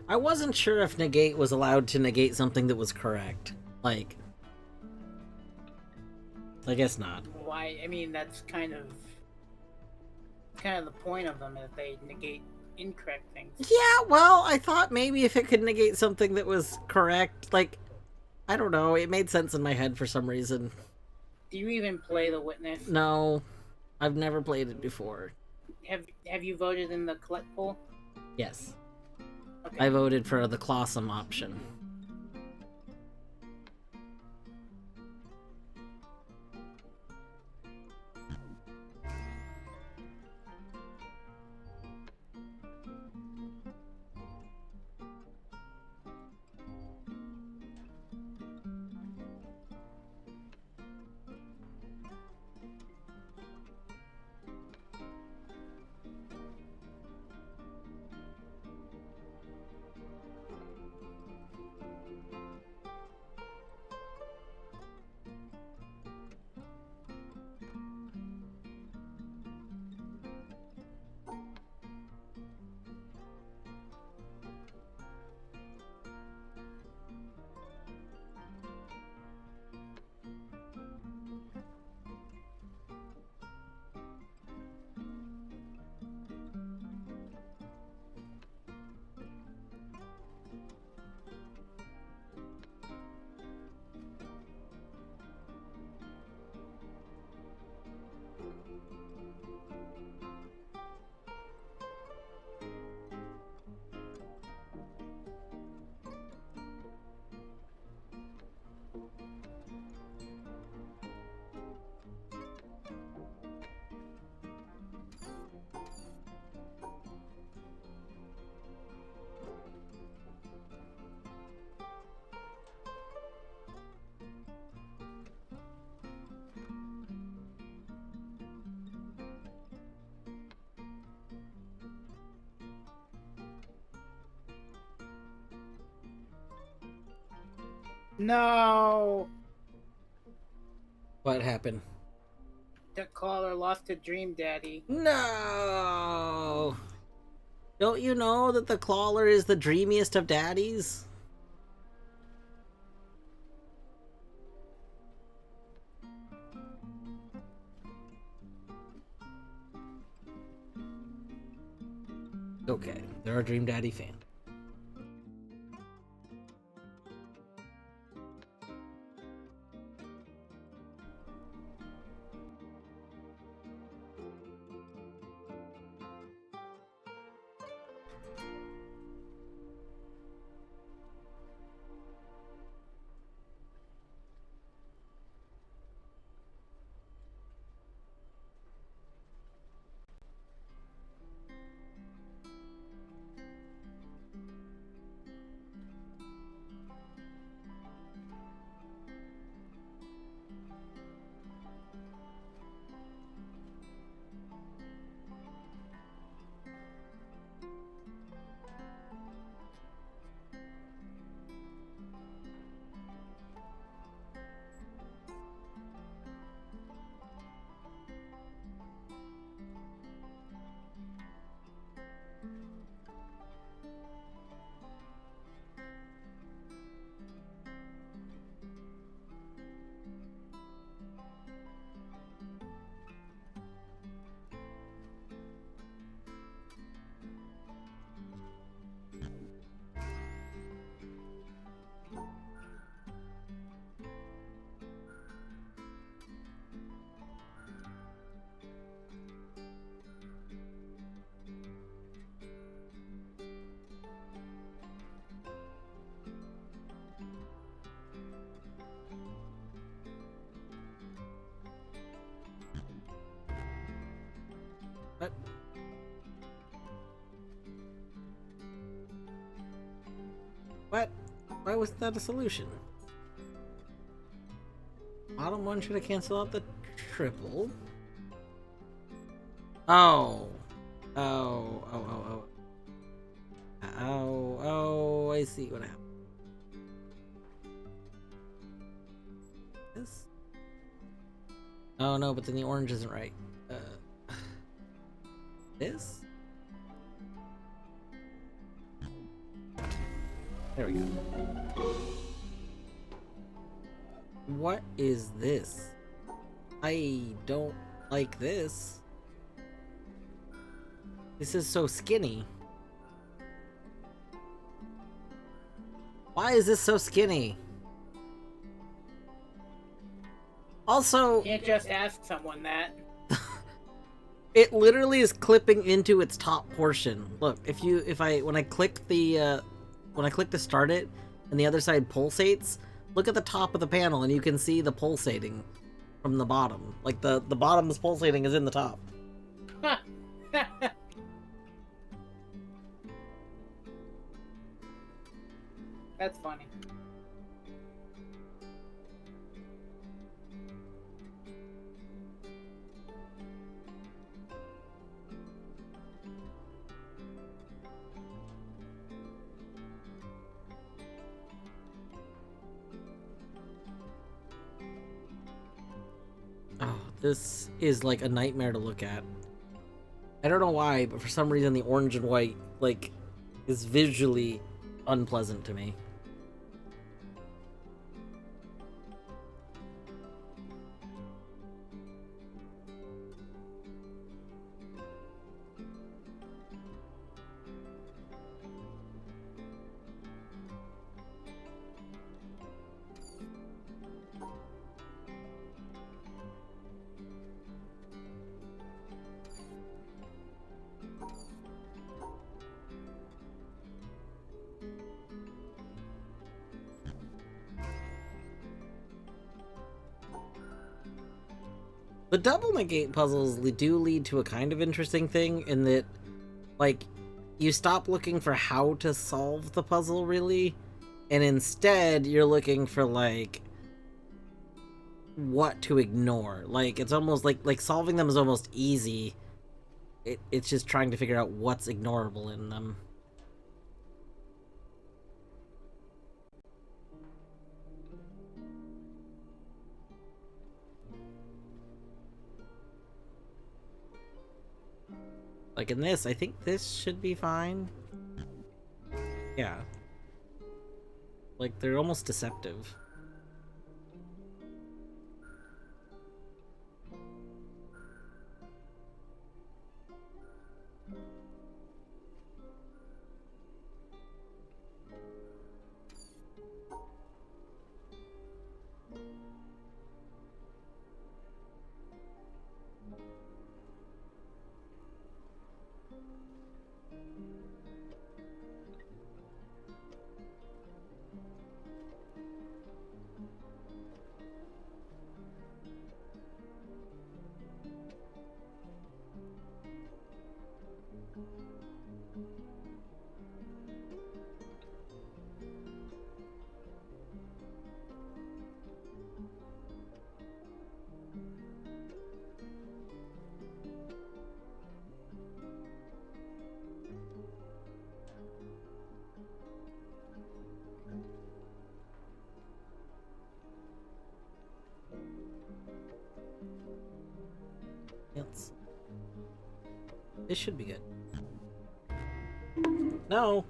I wasn't sure if negate was allowed to negate something that was correct. Like, I guess not. Why? I mean, that's kind of the point of them, that they negate incorrect things. Yeah, well, I thought maybe if it could negate something that was correct, like, I don't know, it made sense in my head for some reason. Do you even play The Witness? No, I've never played it before. Have you voted in the collect poll? Yes. Okay. I voted for the Clossum option. No! What happened? The caller lost to Dream Daddy. No! Don't you know that the Clawler is the dreamiest of daddies? Okay, they're a Dream Daddy fan. What? Why was that a solution? Bottom one should have canceled out the triple. Oh. Oh, I see what happened. This? Oh no, but then the orange isn't right. This? There we go. What is this? I don't like this. This is so skinny. Why is this so skinny? Also, You can't just ask someone that. it literally is clipping into its top portion. Look, when I click to start it and the other side pulsates, look at the top of the panel and you can see the pulsating from the bottom. Like the bottom's pulsating is in the top. That's funny. Oh, this is like a nightmare to look at. I don't know why, but for some reason the orange and white, like, is visually unpleasant to me. The double negate puzzles do lead to a kind of interesting thing in that, like, you stop looking for how to solve the puzzle, really, and instead you're looking for, like, what to ignore. Like, it's almost like solving them is almost easy. It's just trying to figure out what's ignorable in them. Like in this, I think this should be fine. Yeah. Like, they're almost deceptive. Yes. This should be good. No!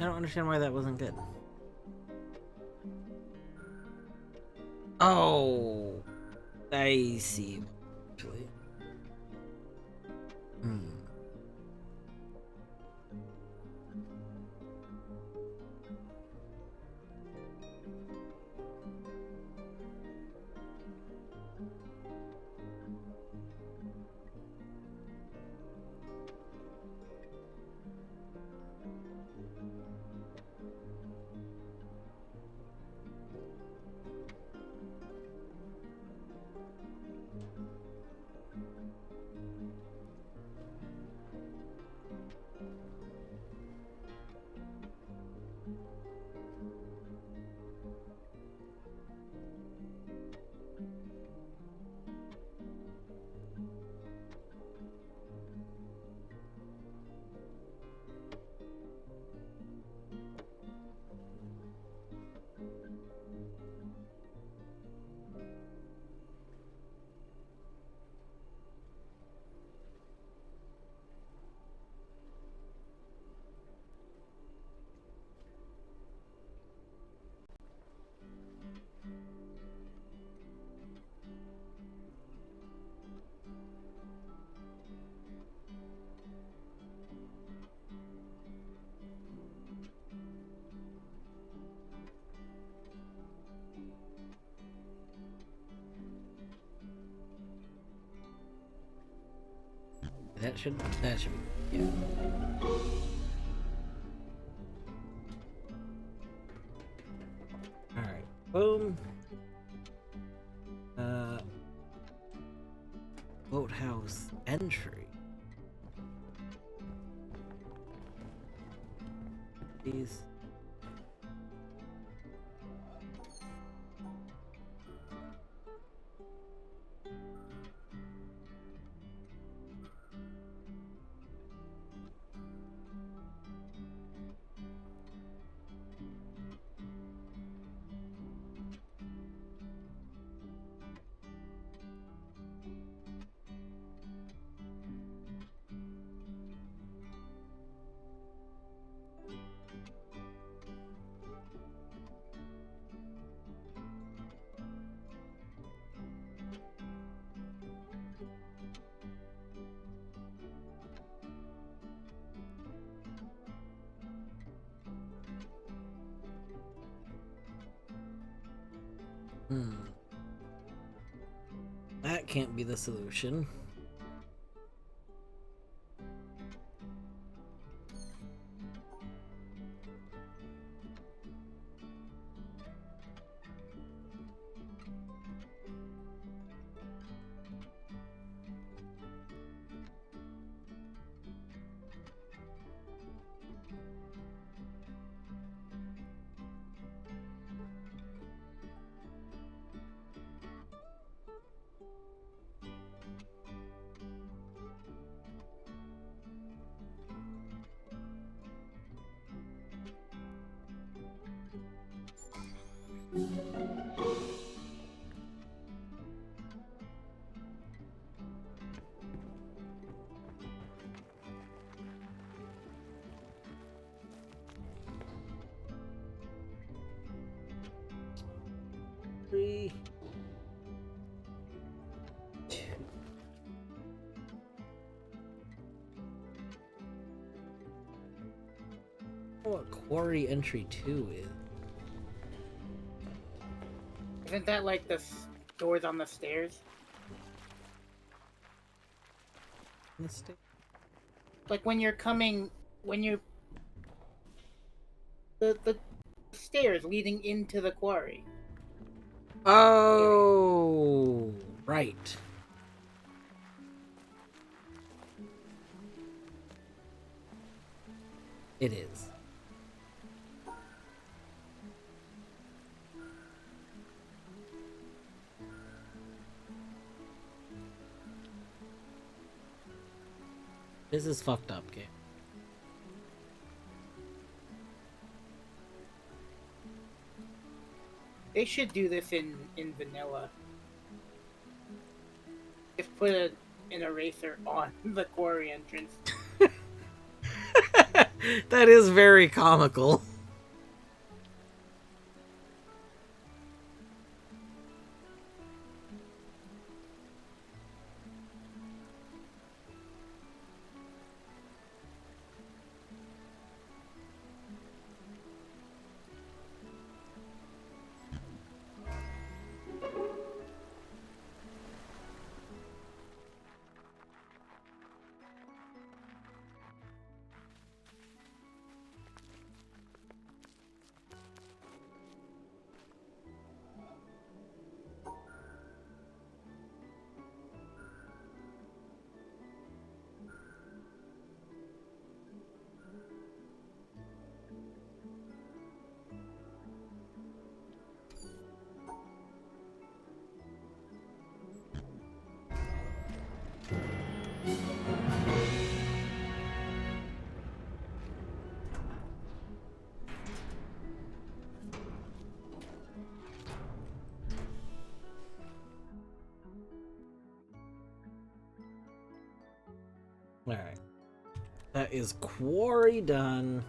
I don't understand why that wasn't good. Oh, I see. Actually, That should be, yeah. Alright, boom. Boathouse entry. These. That can't be the solution. Three. Two. Oh, what quarry entry 2 is. Isn't that like the doors on the stairs? Like when you're the stairs leading into the quarry. Oh, right. It is. This is fucked up, game. They should do this in vanilla. Just put an eraser on the quarry entrance. That is very comical. Alright. That is quarry done.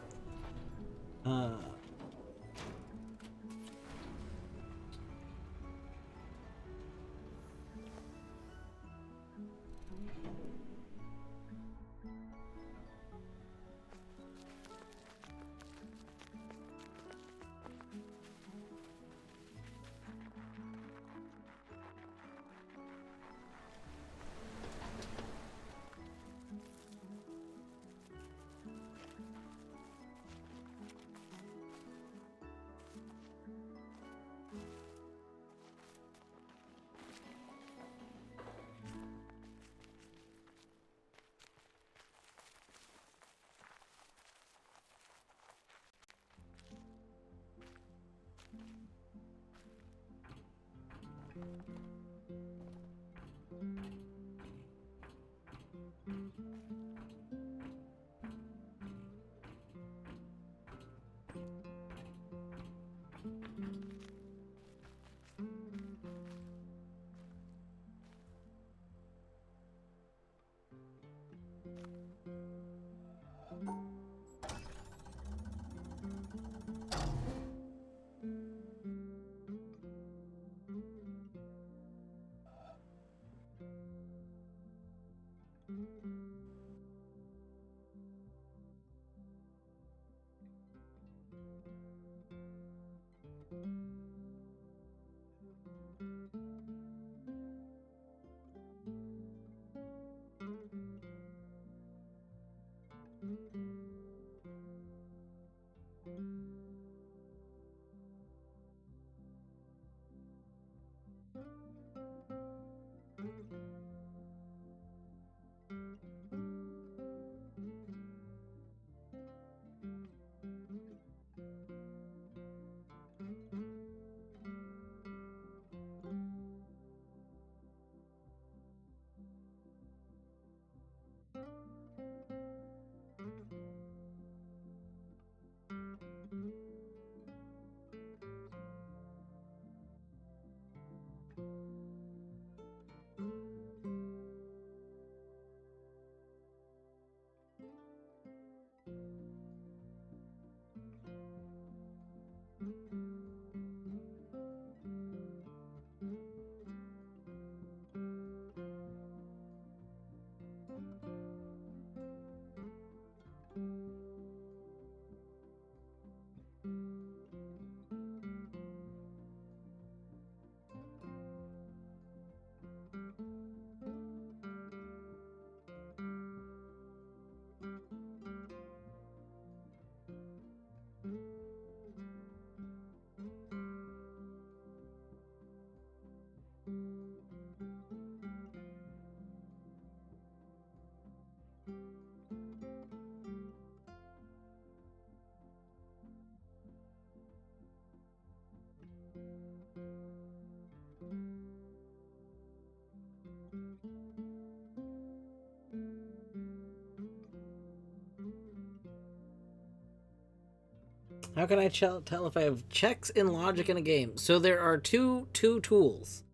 How can I tell if I have checks in logic in a game? So there are two tools.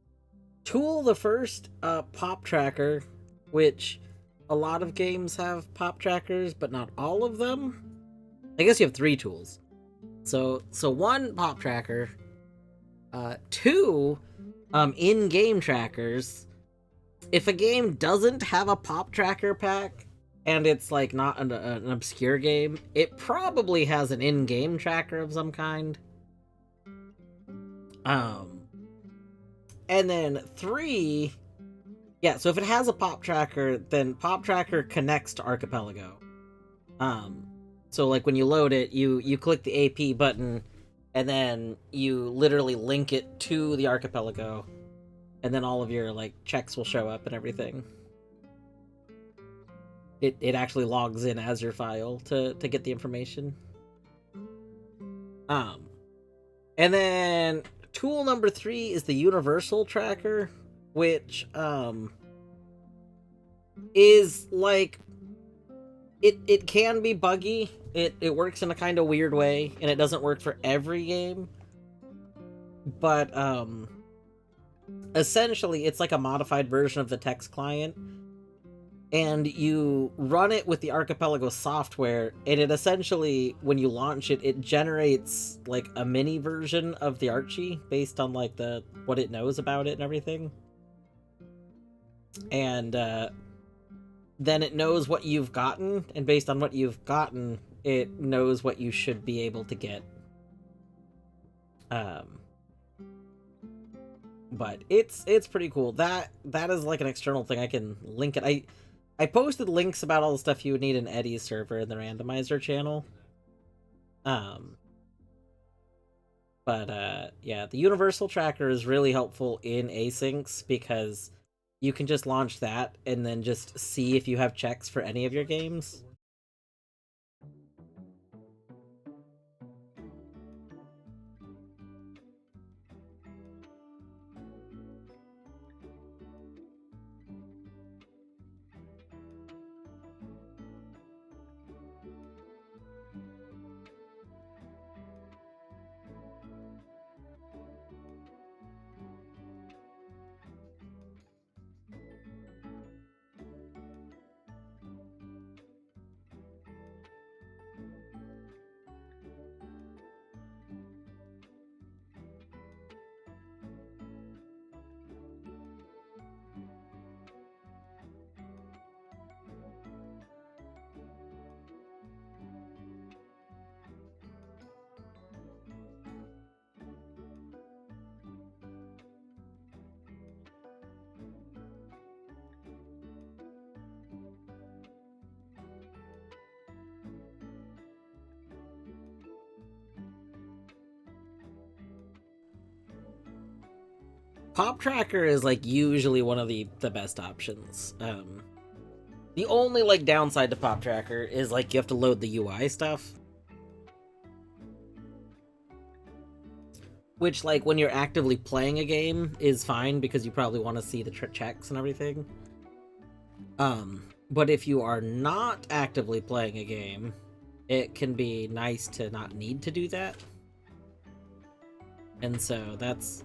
Tool the first, pop tracker, which a lot of games have pop trackers, but not all of them. I guess you have three tools. So one, pop tracker. Two, in-game trackers. If a game doesn't have a pop tracker pack, and it's like not an obscure game, it probably has an in-game tracker of some kind. And then three, yeah, so if it has a pop tracker, then pop tracker connects to Archipelago. So like when you load it, you click the AP button, and then you literally link it to the Archipelago, and then all of your like checks will show up and everything. It actually logs in as your file to get the information. And then tool number 3 is the universal tracker, which is like it can be buggy. It works in a kind of weird way, and it doesn't work for every game. But essentially it's like a modified version of the text client, and you run it with the Archipelago software, and it essentially, when you launch it, it generates like a mini version of the Archie based on like what it knows about it and everything. And then it knows what you've gotten, and based on what you've gotten, it knows what you should be able to get. But it's pretty cool. That is like an external thing. I can link it. I posted links about all the stuff you would need in Eddie's server in the randomizer channel. But yeah, the universal tracker is really helpful in asyncs because you can just launch that and then just see if you have checks for any of your games. Pop Tracker is like usually one of the best options. The only like downside to Pop Tracker is like you have to load the UI stuff. Which, like, when you're actively playing a game is fine because you probably want to see the checks and everything. But if you are not actively playing a game, it can be nice to not need to do that. And so that's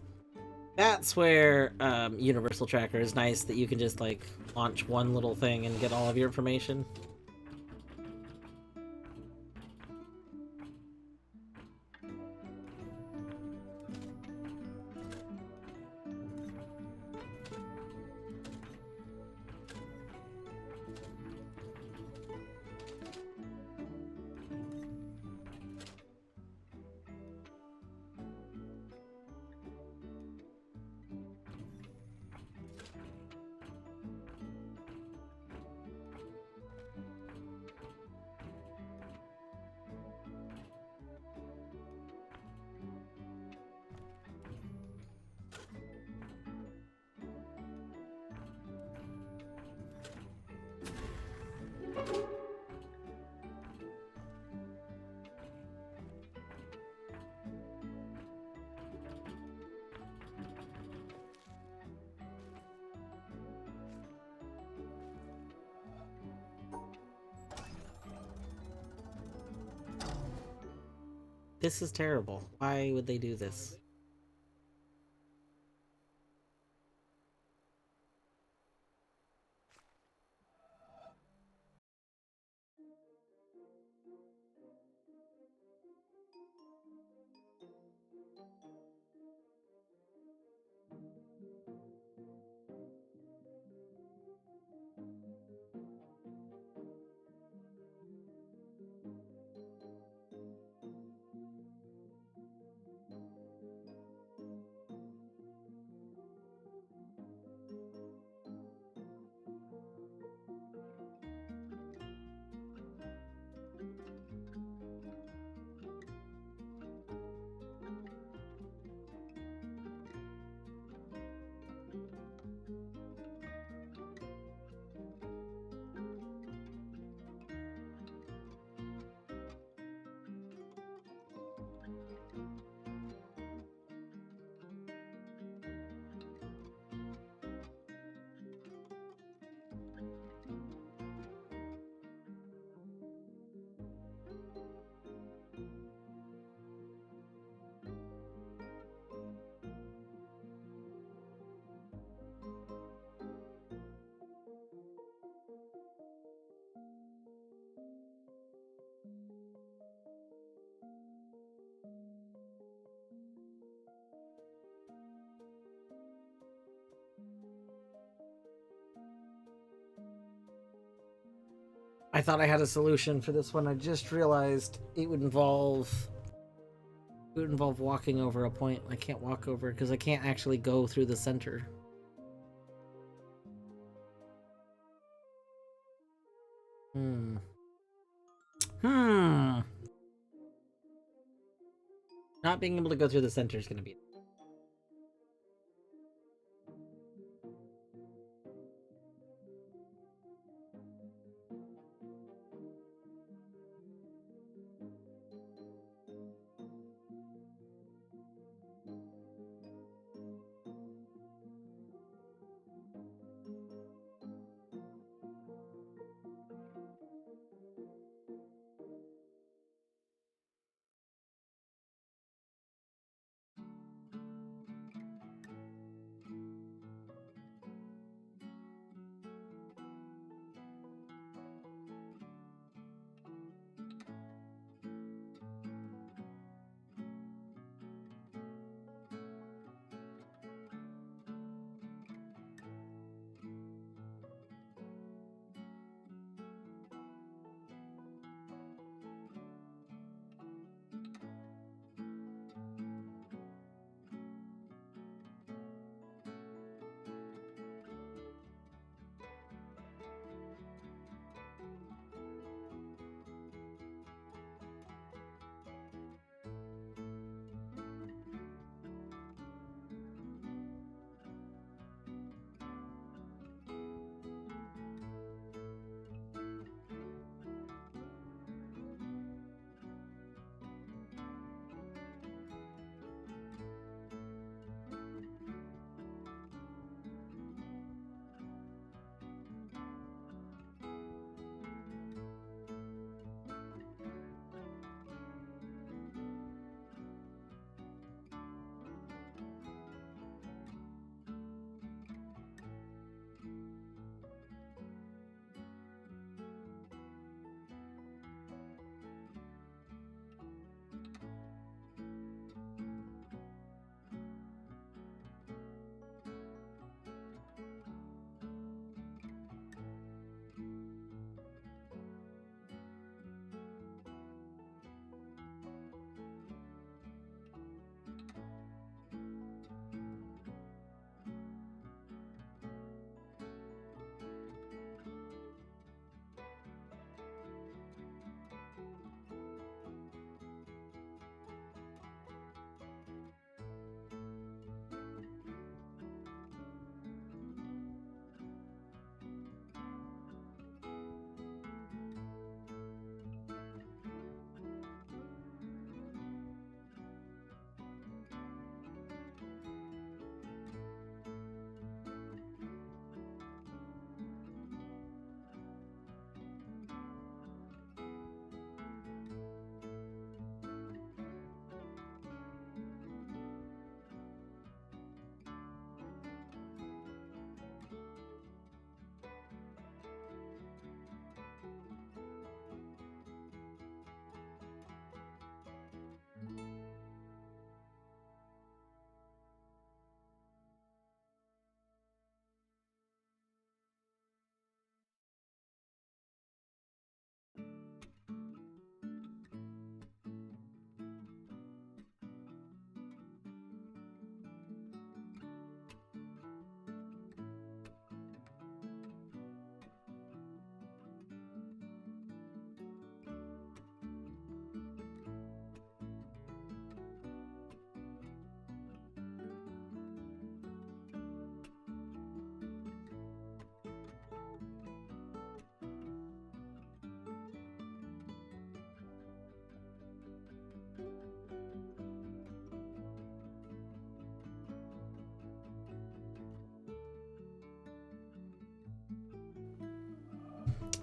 where Universal Tracker is nice, that you can just like launch one little thing and get all of your information. This is terrible. Why would they do this? I thought I had a solution for this one. I just realized it would involve walking over a point. I can't walk over because I can't actually go through the center. Not being able to go through the center is going to be...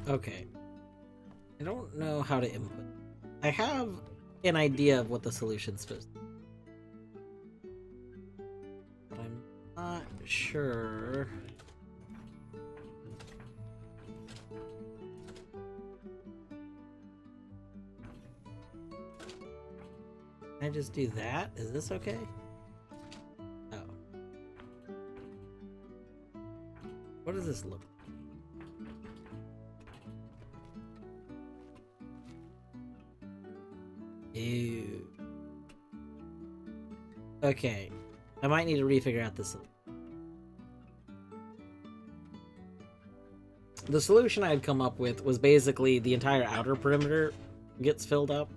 Okay. I don't know how to input. I have an idea of what the solution's supposed to be. But I'm not sure. Can I just do that? Is this okay? Oh. What does this look like? Ew. Okay. I might need to refigure out this. The solution I had come up with was basically the entire outer perimeter gets filled up.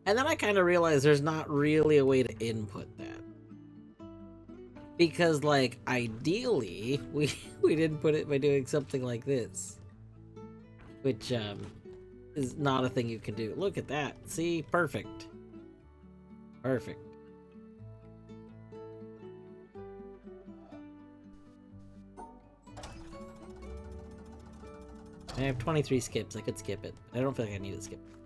And then I kind of realized there's not really a way to input that. Because, like, ideally, we input it by doing something like this. Which, is not a thing you can do. Look at that. See? Perfect. Perfect. I have 23 skips. I could skip it. I don't feel like I need to skip it.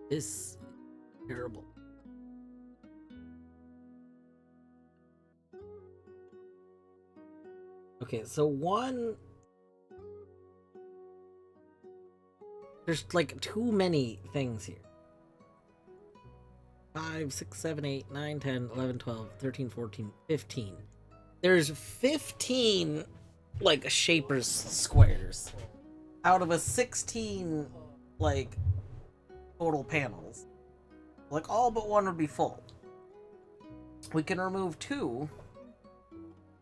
This is terrible. Okay, so one... There's like too many things here. 5, 6, 7, 8, 9, 10, 11, 12, 13, 14, 15. There's 15 like shapers squares out of a 16 like total panels. Like all but one would be full. We can remove 2.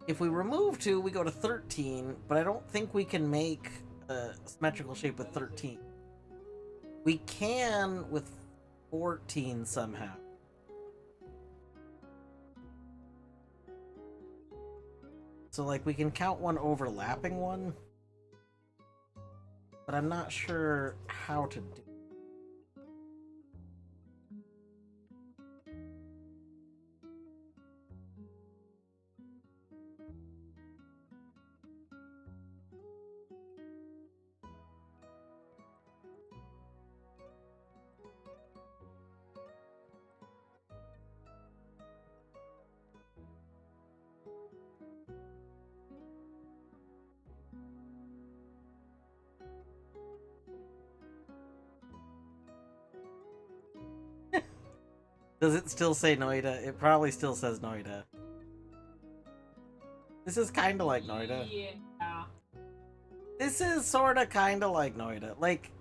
If we remove 2, we go to 13, but I don't think we can make a symmetrical shape with 13. We can with 14 somehow. So like we can count one overlapping one, but I'm not sure how to do it. Does it still say Noida? It probably still says Noida. This is kind of like Noida. Yeah. This is sort of kind of like Noida. Like...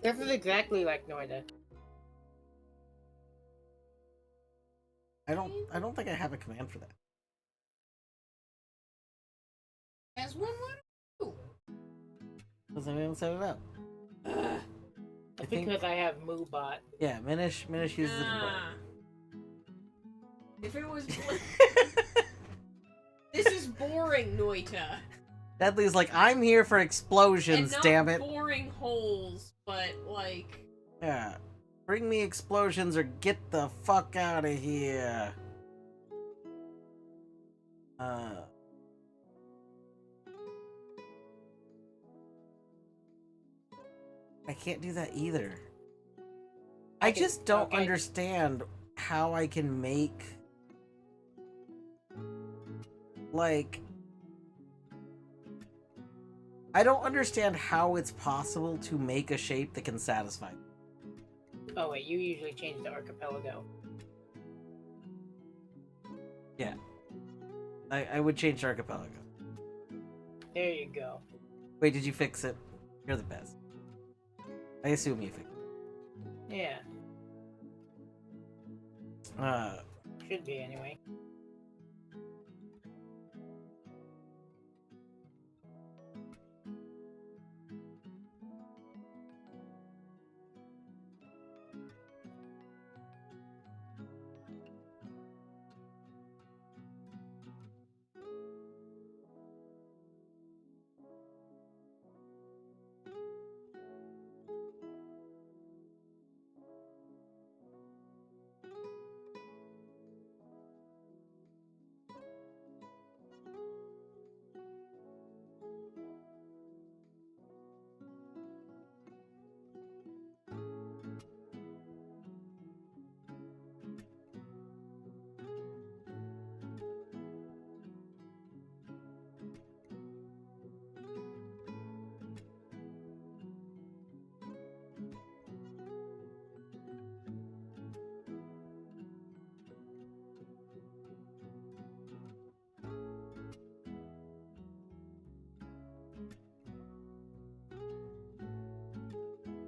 This is exactly like Noida. I don't think I have a command for that. As one would. Doesn't even set it up. I think, Because I have MooBot. yeah, Minish uses it. Ah. If it was... This is boring, Noita. Deadly's like, I'm here for explosions, And not damn it. boring holes, but like... Yeah. Bring me explosions or get the fuck out of here. I can't do that either. I just don't understand how I can make... Like... I don't understand how it's possible to make a shape that can satisfy me. Oh wait, you usually change the Archipelago. Yeah. I would change Archipelago. There you go. Wait, did you fix it? You're the best. I assume you fixed Yeah, it. should be anyway.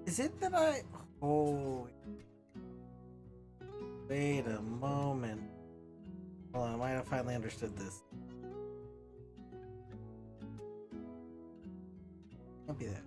Is it that I... Oh... Wait a moment. Hold on, I might have finally understood this. Can't be that.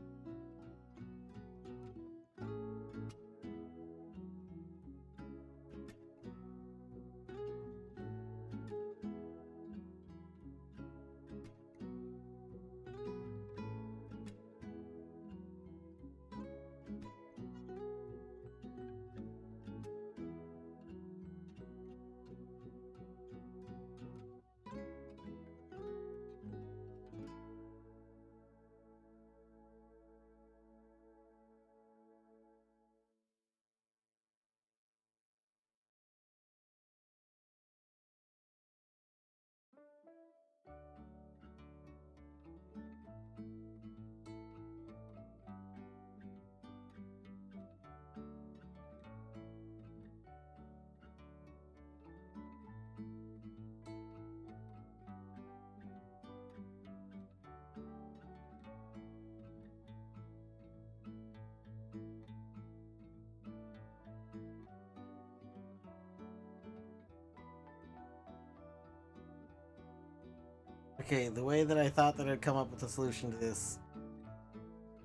Okay, the way that I thought that I'd come up with a solution to this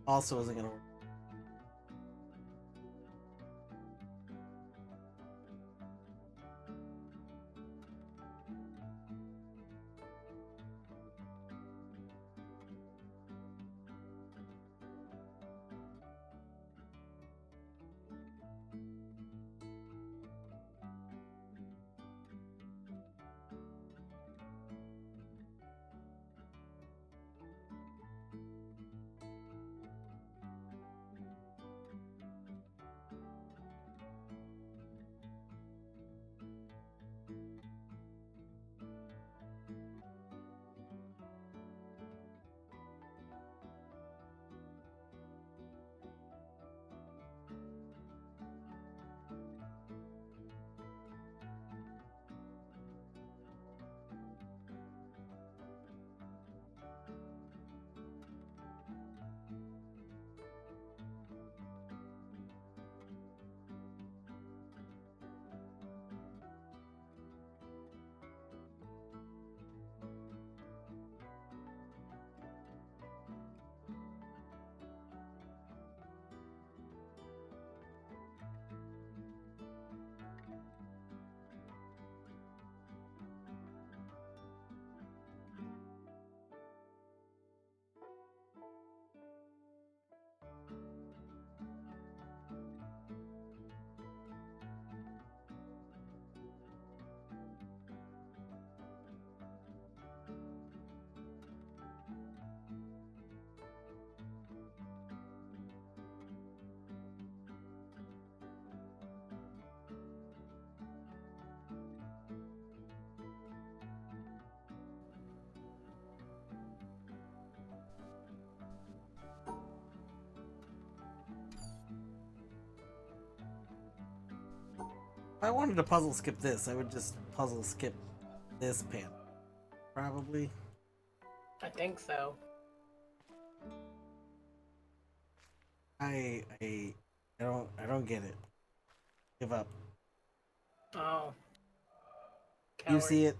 also isn't gonna work. If I wanted to puzzle skip this, I would just puzzle skip this panel. Probably. I think so. I don't get it. Give up. Oh. You Coward. see it?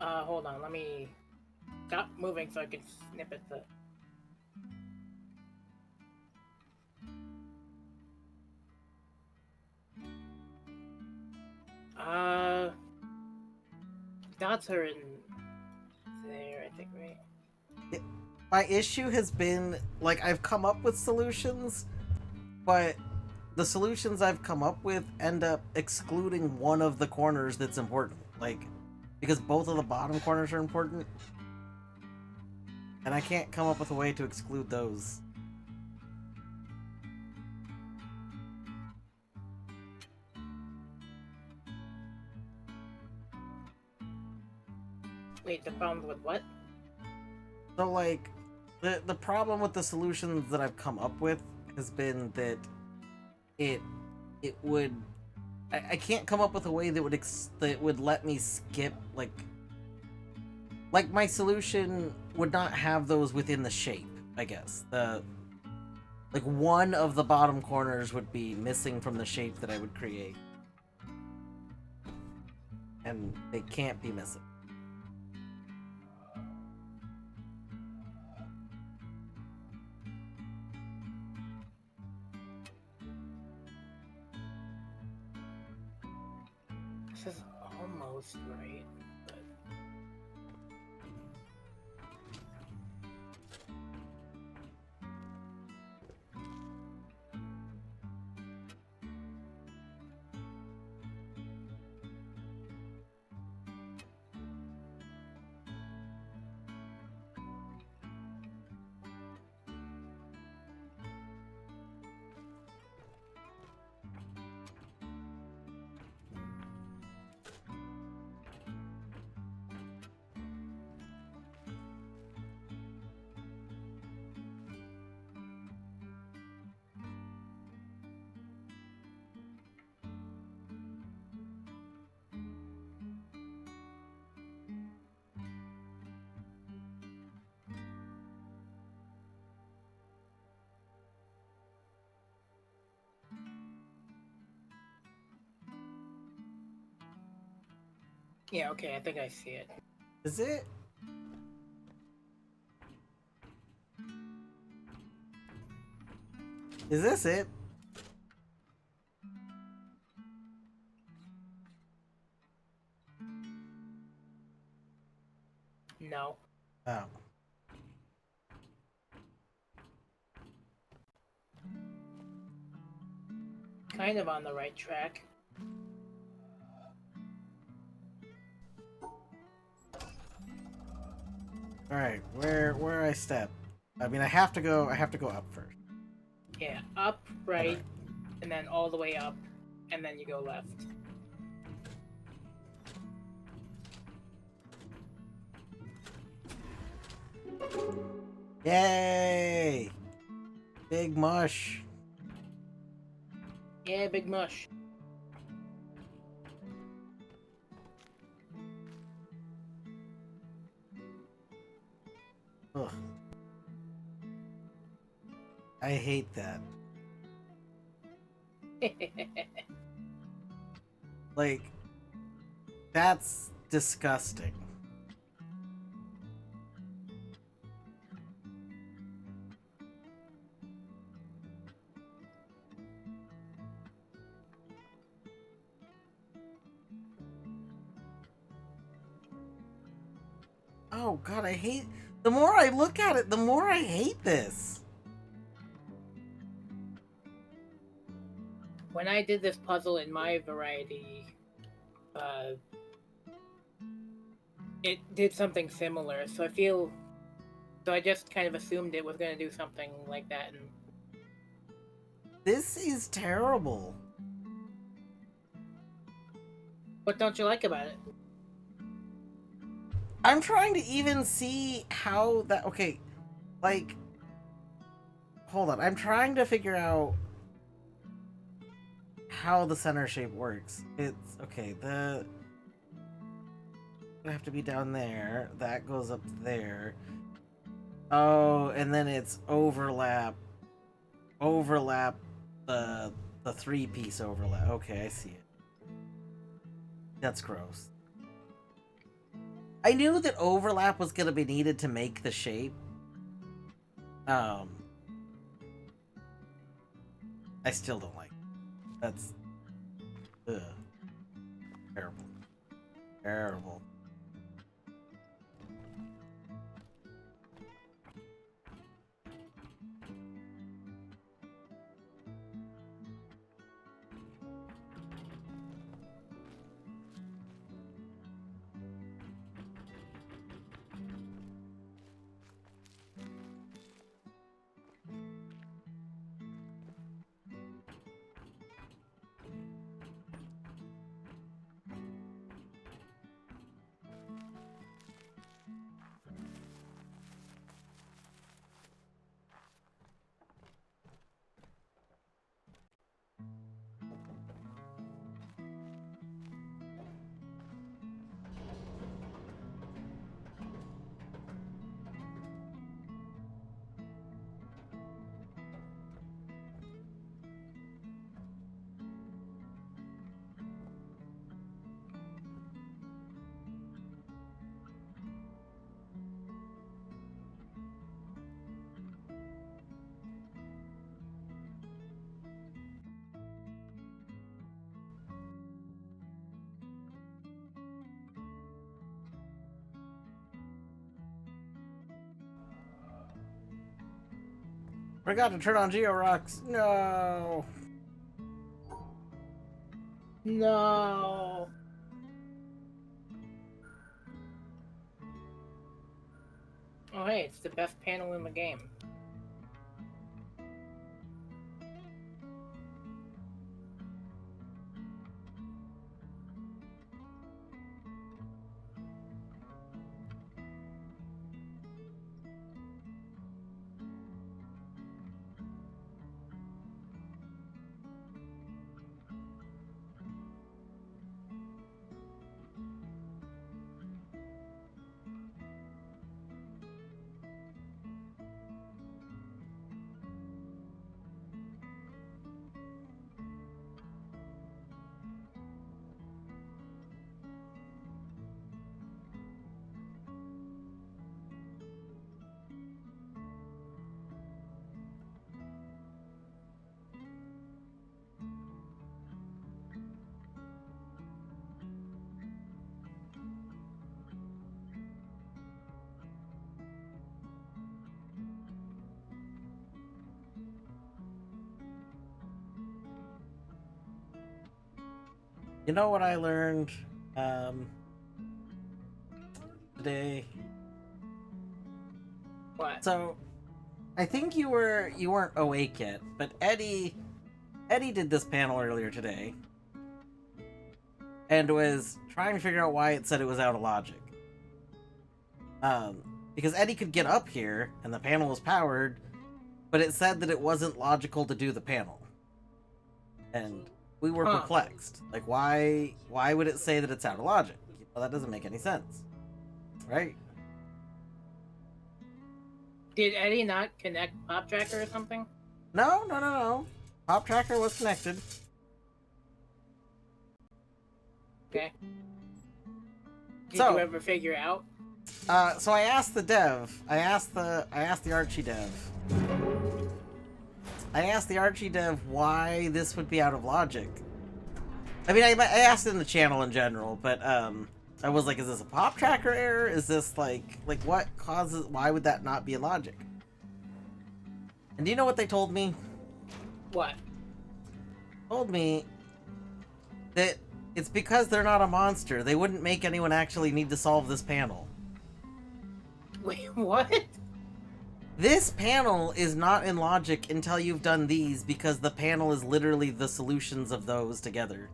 Hold on, let me stop moving so I can snip at the... Dots are in there, I think, right? My issue has been, like, I've come up with solutions, but the solutions I've come up with end up excluding one of the corners that's important. Like, because both of the bottom corners are important. And I can't come up with a way to exclude those. Wait, the problem with what? So, like, the problem with the solutions that I've come up with has been that it would... I can't come up with a way that would let me skip, like my solution would not have those within the shape, I guess. Like, one of the bottom corners would be missing from the shape that I would create. And they can't be missing. This is almost right, but... Yeah, okay, I think I see it. Is it? Is this it? No. Oh. Kind of on the right track. Alright, where I step? I mean I have to go up first. Yeah, up, right, and then all the way up, and then you go left. Yay! Big mush. Yeah, big mush. Ugh. I hate that. Like, that's disgusting. Oh god, I hate... The more I look at it, the more I hate this. When I did this puzzle in my variety, it did something similar, so I just kind of assumed it was going to do something like that. And This is terrible. what don't you like about it? I'm trying to even see how that... Okay, like... Hold on, I'm trying to figure out how the center shape works. It's... Okay, the... Gonna have to be down there. That goes up there. Oh, and then it's overlap the three-piece overlap. Okay, I see it. That's gross. I knew that overlap was gonna be needed to make the shape. I still don't like it. That's... Ugh. Terrible. Terrible. Forgot to turn on Georocks. No. No. Oh hey, it's the best panel in the game. You know what I learned today? What? So, I think you weren't awake yet, but Eddie did this panel earlier today, and was trying to figure out why it said it was out of logic. Because Eddie could get up here and the panel was powered, but it said that it wasn't logical to do the panel, and we were perplexed. Like, why would it say that it's out of logic? Well, that doesn't make any sense, right? Did Eddie not connect Pop Tracker or something? No. Pop Tracker was connected. Okay. Did So- you ever figure out? So I asked the dev. I asked the Archie dev. I asked the Archie dev why this would be out of logic. I mean, I asked it in the channel in general, but I was like, is this a pop tracker error? Is this like what causes? Why would that not be in logic? And do you know what they told me? What? Told me that it's because they're not a monster. They wouldn't make anyone actually need to solve this panel. Wait, what? This panel is not in logic until you've done these, because the panel is literally the solutions of those together.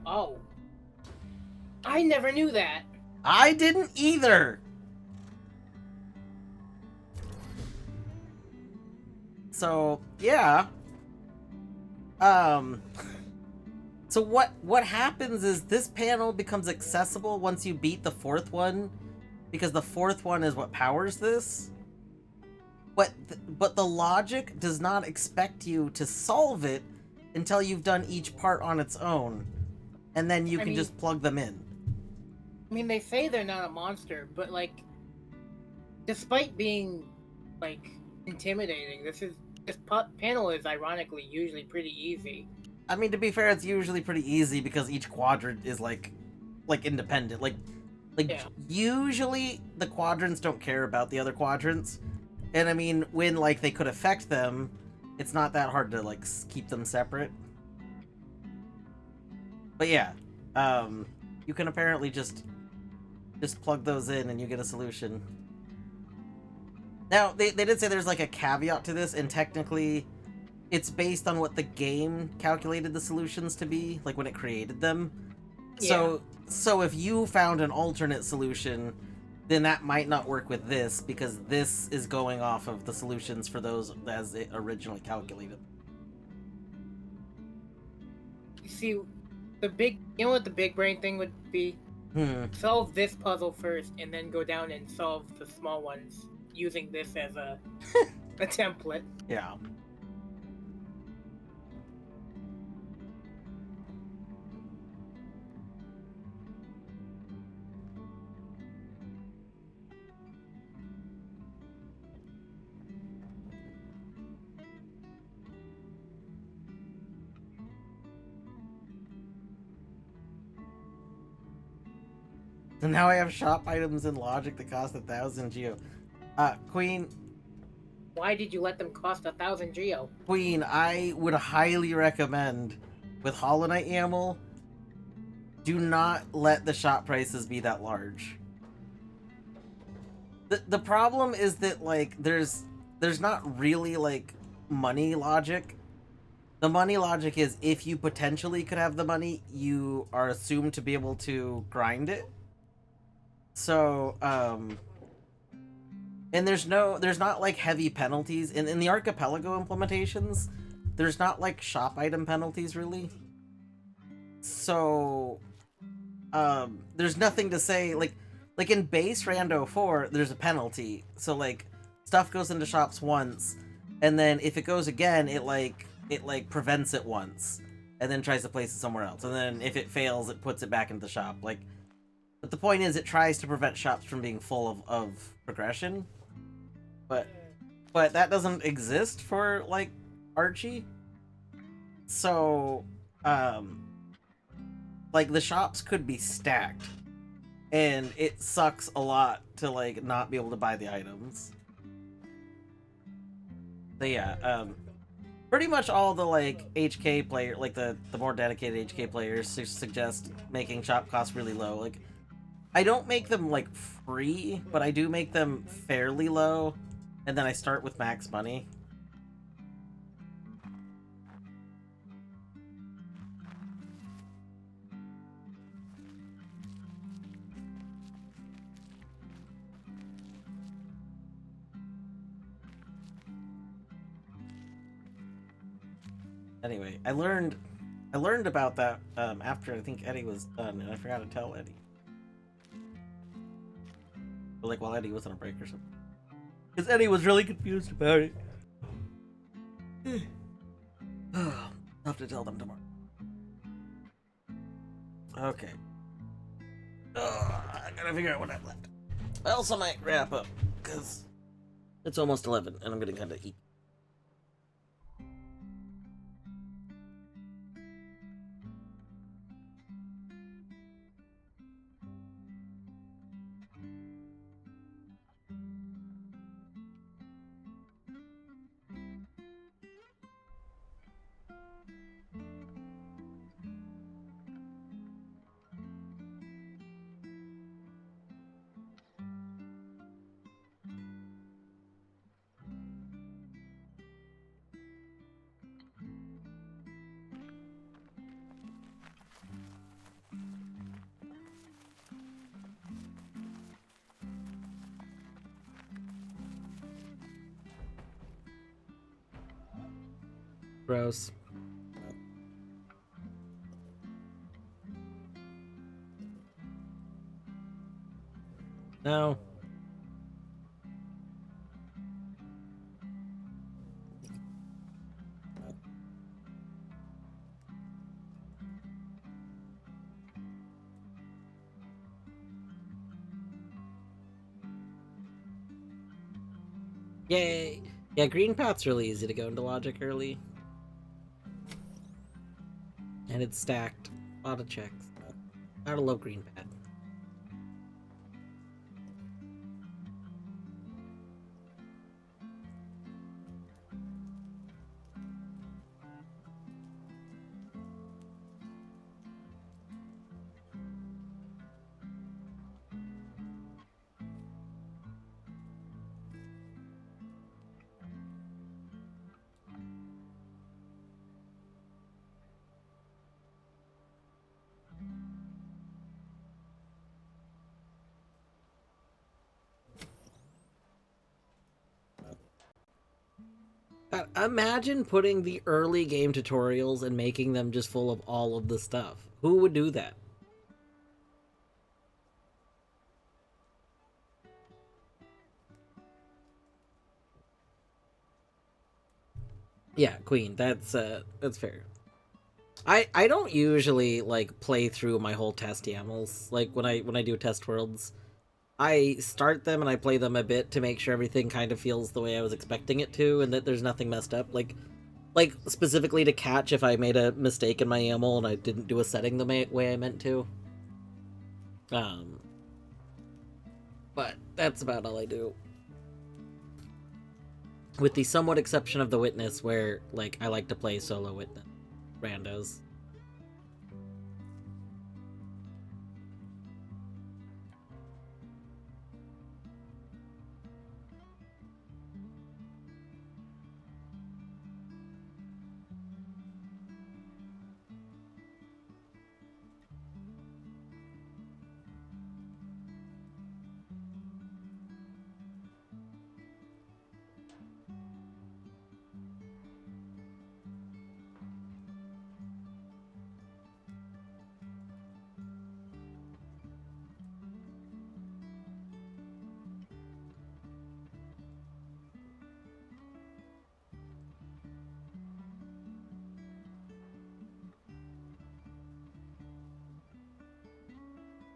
Oh. I never knew that. I didn't either! So, yeah. So what happens is this panel becomes accessible once you beat the fourth one, because the fourth one is what powers this. But the logic does not expect you to solve it until you've done each part on its own, and then you can just plug them in. I mean, they say they're not a monster, but like, despite being like intimidating, this panel is ironically usually pretty easy. I mean, to be fair, it's usually pretty easy because each quadrant is like independent. Like Yeah. usually the quadrants don't care about the other quadrants, and I mean, when like they could affect them, it's not that hard to like keep them separate. But yeah, you can apparently just plug those in and you get a solution. Now, they did say there's like a caveat to this, and technically it's based on what the game calculated the solutions to be, like when it created them. Yeah. So if you found an alternate solution, then that might not work with this, because this is going off of the solutions for those as it originally calculated. You see, you know what the big brain thing would be? Solve this puzzle first, and then go down and solve the small ones using this as a template. Yeah. So now I have shop items in Logic that cost 1,000 geo. Queen, Why did you let them cost 1,000 geo? Queen, I would highly recommend, with Hollow Knight YAML, do not let the shop prices be that large. The problem is that like there's not really like money logic. The money logic is if you potentially could have the money, you are assumed to be able to grind it. So, and there's not like heavy penalties in the Archipelago implementations. There's not like shop item penalties really. So, there's nothing to say like in base Rando 4, there's a penalty. So like stuff goes into shops once, and then if it goes again, it prevents it once, and then tries to place it somewhere else. And then if it fails, it puts it back into the shop. Like, but the point is, it tries to prevent shops from being full of progression. But that doesn't exist for like Archie. So, like the shops could be stacked, and it sucks a lot to like not be able to buy the items. So yeah, pretty much all the like HK player, like the more dedicated HK players suggest making shop costs really low. Like I don't make them like free, but I do make them fairly low, and then I start with max money. Anyway, I learned about that after I think Eddie was done, and I forgot to tell Eddie. But like while Eddie was on a break or something, because Eddie was really confused about it. I'll have to tell them tomorrow. Okay. I gotta figure out what I've left. I also might wrap up because it's almost 11, and I'm gonna kind of eat. Gross. No. Yay! Yeah, green path's really easy to go into logic early. And it's stacked. A lot of checks. Gotta love green path. Imagine putting the early game tutorials and making them just full of all of the stuff. Who would do that? Yeah, Queen. That's fair. I don't usually like play through my whole test YAMLs. Like when I do test worlds, I start them and I play them a bit to make sure everything kind of feels the way I was expecting it to, and that there's nothing messed up. Like specifically to catch if I made a mistake in my YAML and I didn't do a setting the way I meant to. But that's about all I do. With the somewhat exception of the Witness, where like I like to play solo Witness randos.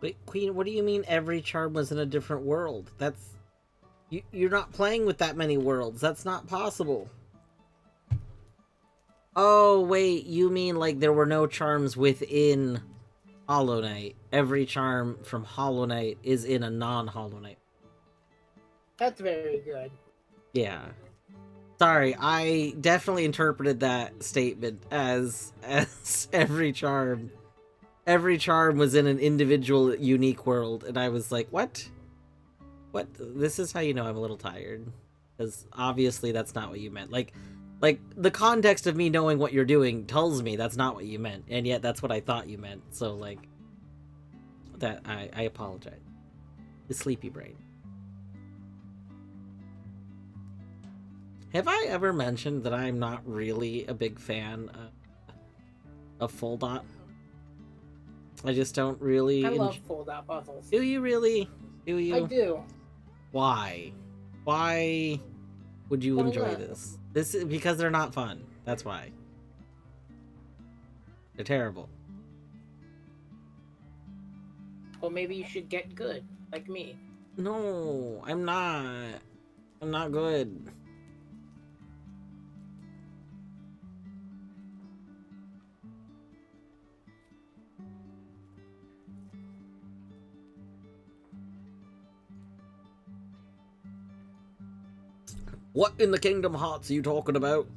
Wait, Queen, what do you mean every charm was in a different world? That's... You're not playing with that many worlds. That's not possible. Oh, wait, you mean like there were no charms within Hollow Knight. Every charm from Hollow Knight is in a non-Hollow Knight. That's very good. Yeah. Sorry, I definitely interpreted that statement as every charm was in an individual, unique world, and I was like, what? What? This is how you know I'm a little tired, because obviously that's not what you meant. Like the context of me knowing what you're doing tells me that's not what you meant, and yet that's what I thought you meant. So like, that I apologize. The sleepy brain. Have I ever mentioned that I'm not really a big fan of full dot? I just don't really. I love full dot puzzles. Do you really? Do you? I do. Why? Why would you Why enjoy not? this? This is because they're not fun. That's why. They're terrible. Well, maybe you should get good, like me. No, I'm not. I'm not good. What in the Kingdom Hearts are you talking about?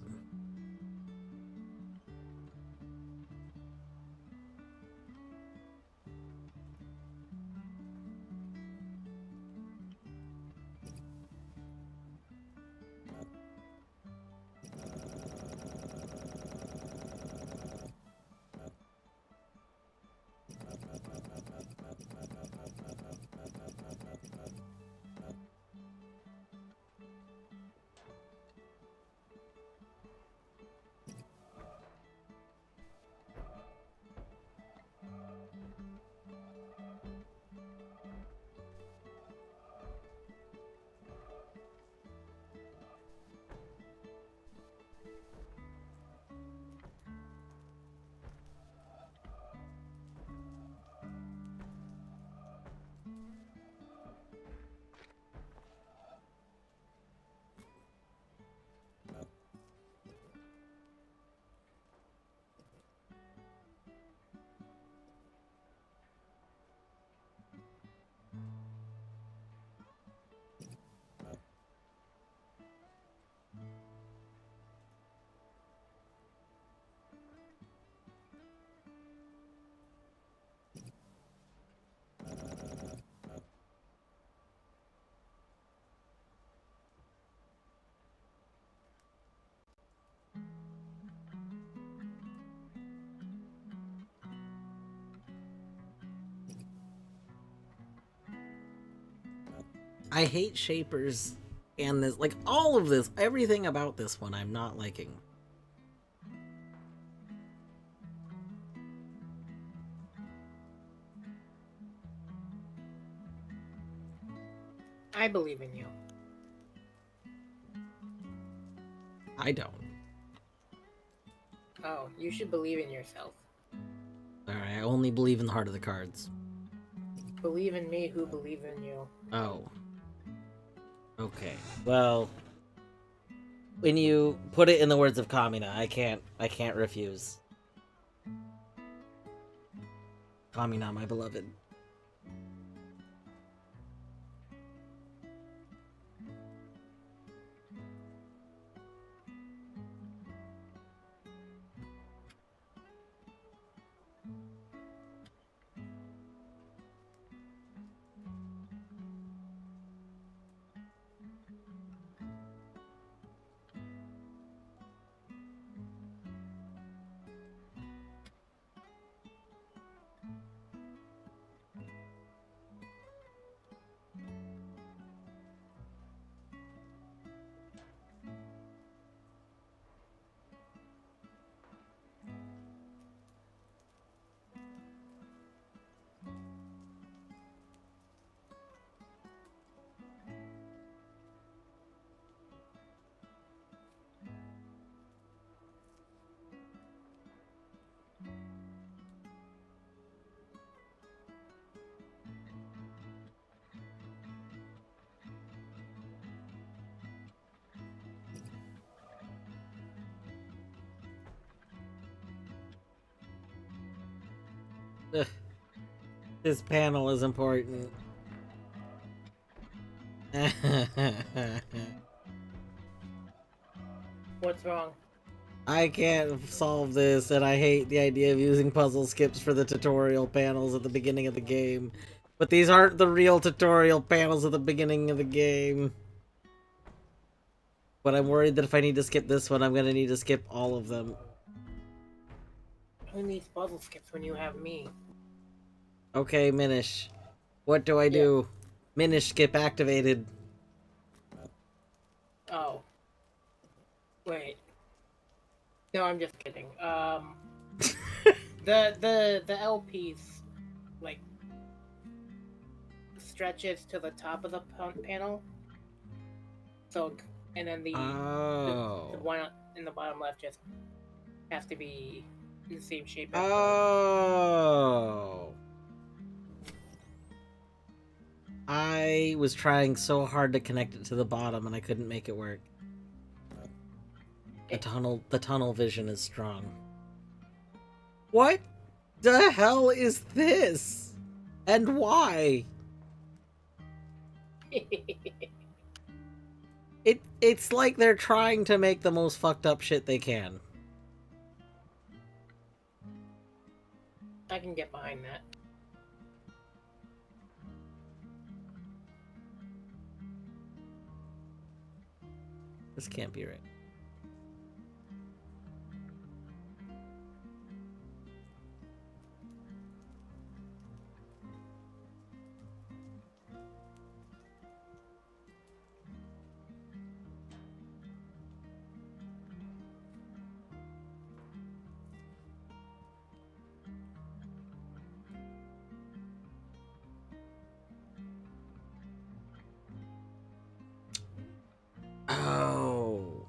I hate shapers and this, like, all of this, everything about this one I'm not liking. I believe in you. I don't. Oh, you should believe in yourself. Alright, I only believe in the heart of the cards. Believe in me who believe in you. Oh. Okay. Well, when you put it in the words of Kamina, I can't refuse. Kamina, my beloved. Ugh. This panel is important. What's wrong? I can't solve this, and I hate the idea of using puzzle skips for the tutorial panels at the beginning of the game. But these aren't the real tutorial panels at the beginning of the game. But I'm worried that if I need to skip this one, I'm gonna need to skip all of them. Who needs puzzle skips when you have me? Okay, Minish. What do I do? Minish skip activated. Oh. Wait. No, I'm just kidding. The L piece, like, stretches to the top of the panel. So, and then the one in the bottom left just has to be in the same shape as Oh. I was trying so hard to connect it to the bottom and I couldn't make it work. The tunnel vision is strong. What the hell is this? And why? It's like they're trying to make the most fucked up shit they can. I can get behind that. This can't be right. Oh.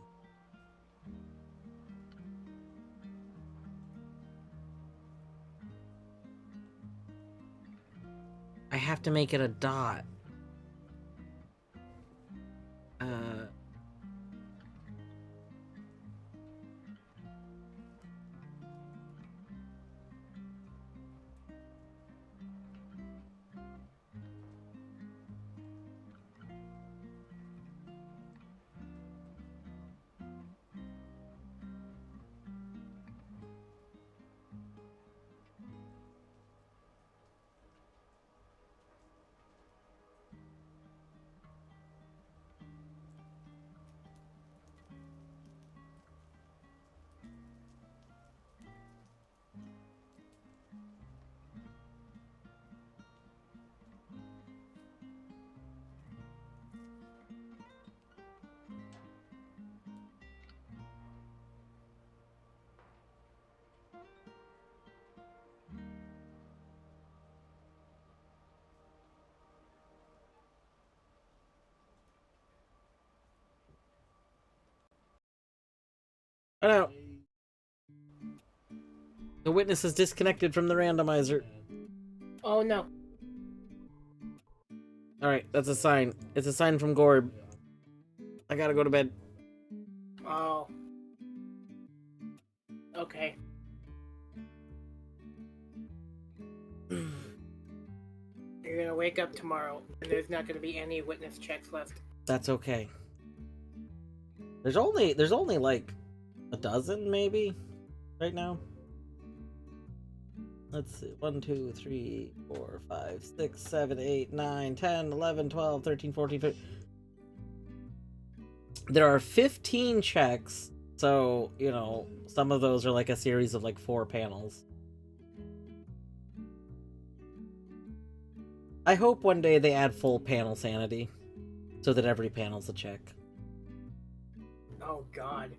I have to make it a dot. Oh no. The witness is disconnected from the randomizer. Oh no. Alright, that's a sign. It's a sign from Gorb. I gotta go to bed. Oh. Okay. You're gonna wake up tomorrow, and there's not gonna be any witness checks left. That's okay. There's only like a dozen, maybe, right now. Let's see. 1, 2, 3, 4, 5, 6, 7, 8, 9, 10, 11, 12, 13, 14, 15. There are 15 checks, so, you know, some of those are like a series of like 4 panels. I hope one day they add full panel sanity, so that every panel's a check. Oh god.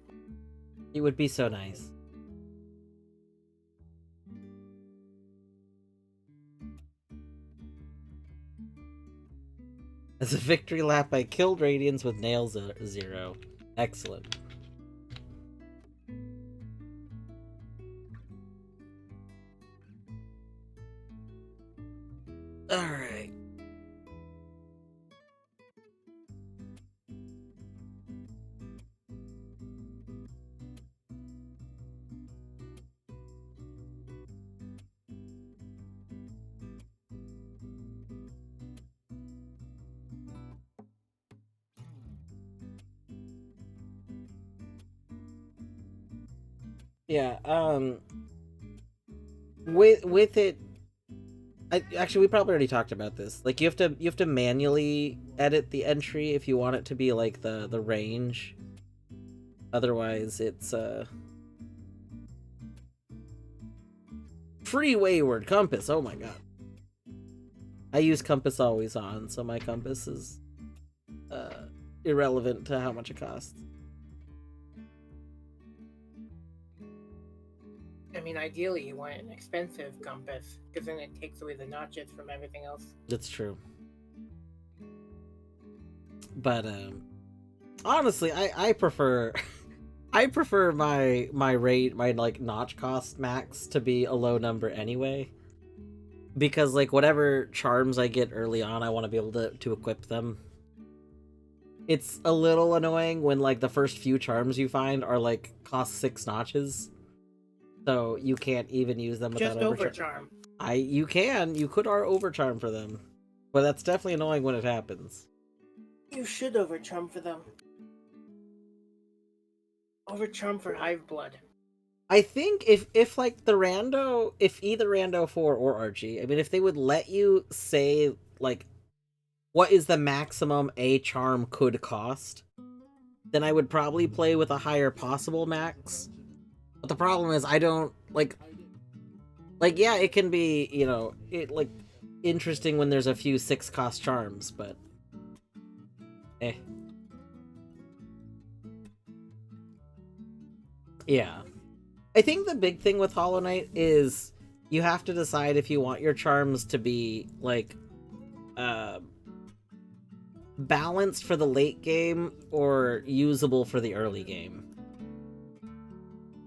It would be so nice. As a victory lap, I killed Radiance with Nail 0. Excellent. Alright. Yeah, with it, actually we probably already talked about this. Like you have to manually edit the entry if you want it to be like the range. Otherwise, it's free wayward compass. Oh my god. I use compass always on, so my compass is irrelevant to how much it costs. I mean, ideally, you want an expensive compass, because then it takes away the notches from everything else. That's true. But honestly, I prefer I prefer my like notch cost max to be a low number anyway. Because like whatever charms I get early on, I want to be able to equip them. It's a little annoying when like the first few charms you find are like cost 6 notches. So you can't even use them without Just overcharm. You could overcharm for them. But that's definitely annoying when it happens. You should overcharm for them. Overcharm for Hive Blood. I think if like if either Rando 4 or Archie, I mean if they would let you say like what is the maximum a charm could cost, then I would probably play with a higher possible max. But the problem is I don't like yeah, it can be, you know, it like interesting when there's a few 6 cost charms, but yeah. I think the big thing with Hollow Knight is you have to decide if you want your charms to be like balanced for the late game or usable for the early game.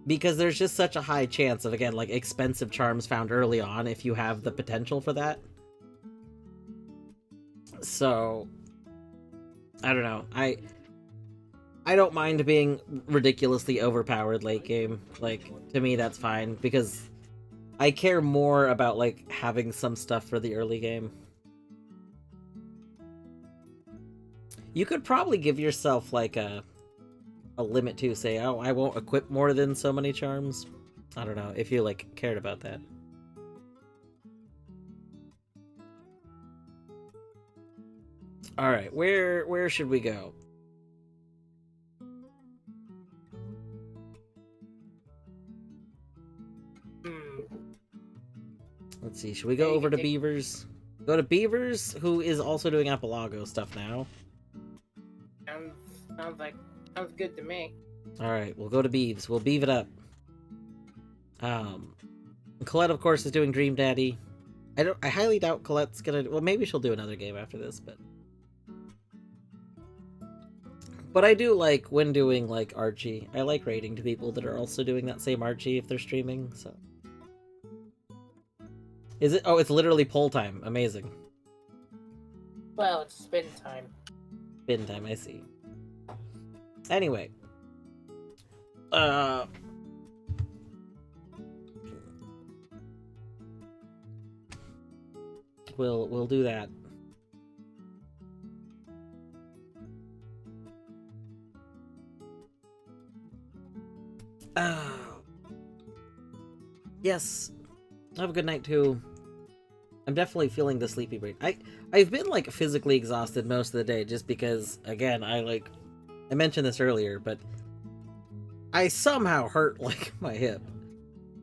Because there's just such a high chance of, again, like expensive charms found early on if you have the potential for that. So I don't know. I don't mind being ridiculously overpowered late game. Like, to me, that's fine, because I care more about, like, having some stuff for the early game. You could probably give yourself, like, a limit to say, oh, I won't equip more than so many charms. I don't know, if you, like, cared about that. Alright, where should we go? Let's see, should we go over to Beavers? Go to Beavers, who is also doing Epilago stuff now. Sounds good to me. Alright, we'll go to Beeves. We'll beeve it up. Colette, of course, is doing Dream Daddy. I highly doubt Colette's gonna... Well, maybe she'll do another game after this, but... But I do like when doing, like, Archie. I like raiding to people that are also doing that same Archie if they're streaming, so... Is it? Oh, it's literally poll time. Amazing. Well, it's spin time. Spin time, I see. Anyway. We'll do that. Yes. Have a good night too. I'm definitely feeling the sleepy brain. I've been like physically exhausted most of the day just because, again, I mentioned this earlier, but I somehow hurt like my hip,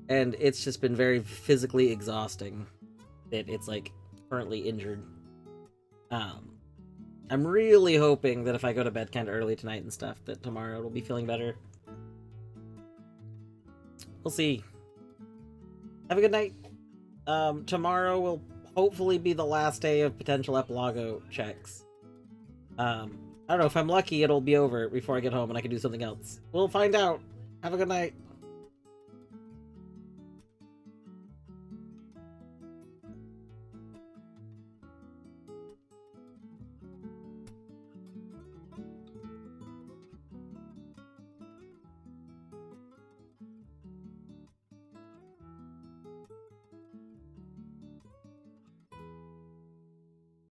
and it's just been very physically exhausting. It's like currently injured. I'm really hoping that if I go to bed kind of early tonight and stuff, that tomorrow it'll be feeling better. We'll see. Have a good night. Tomorrow will hopefully be the last day of potential Epilago checks. I don't know, if I'm lucky, it'll be over before I get home and I can do something else. We'll find out. Have a good night.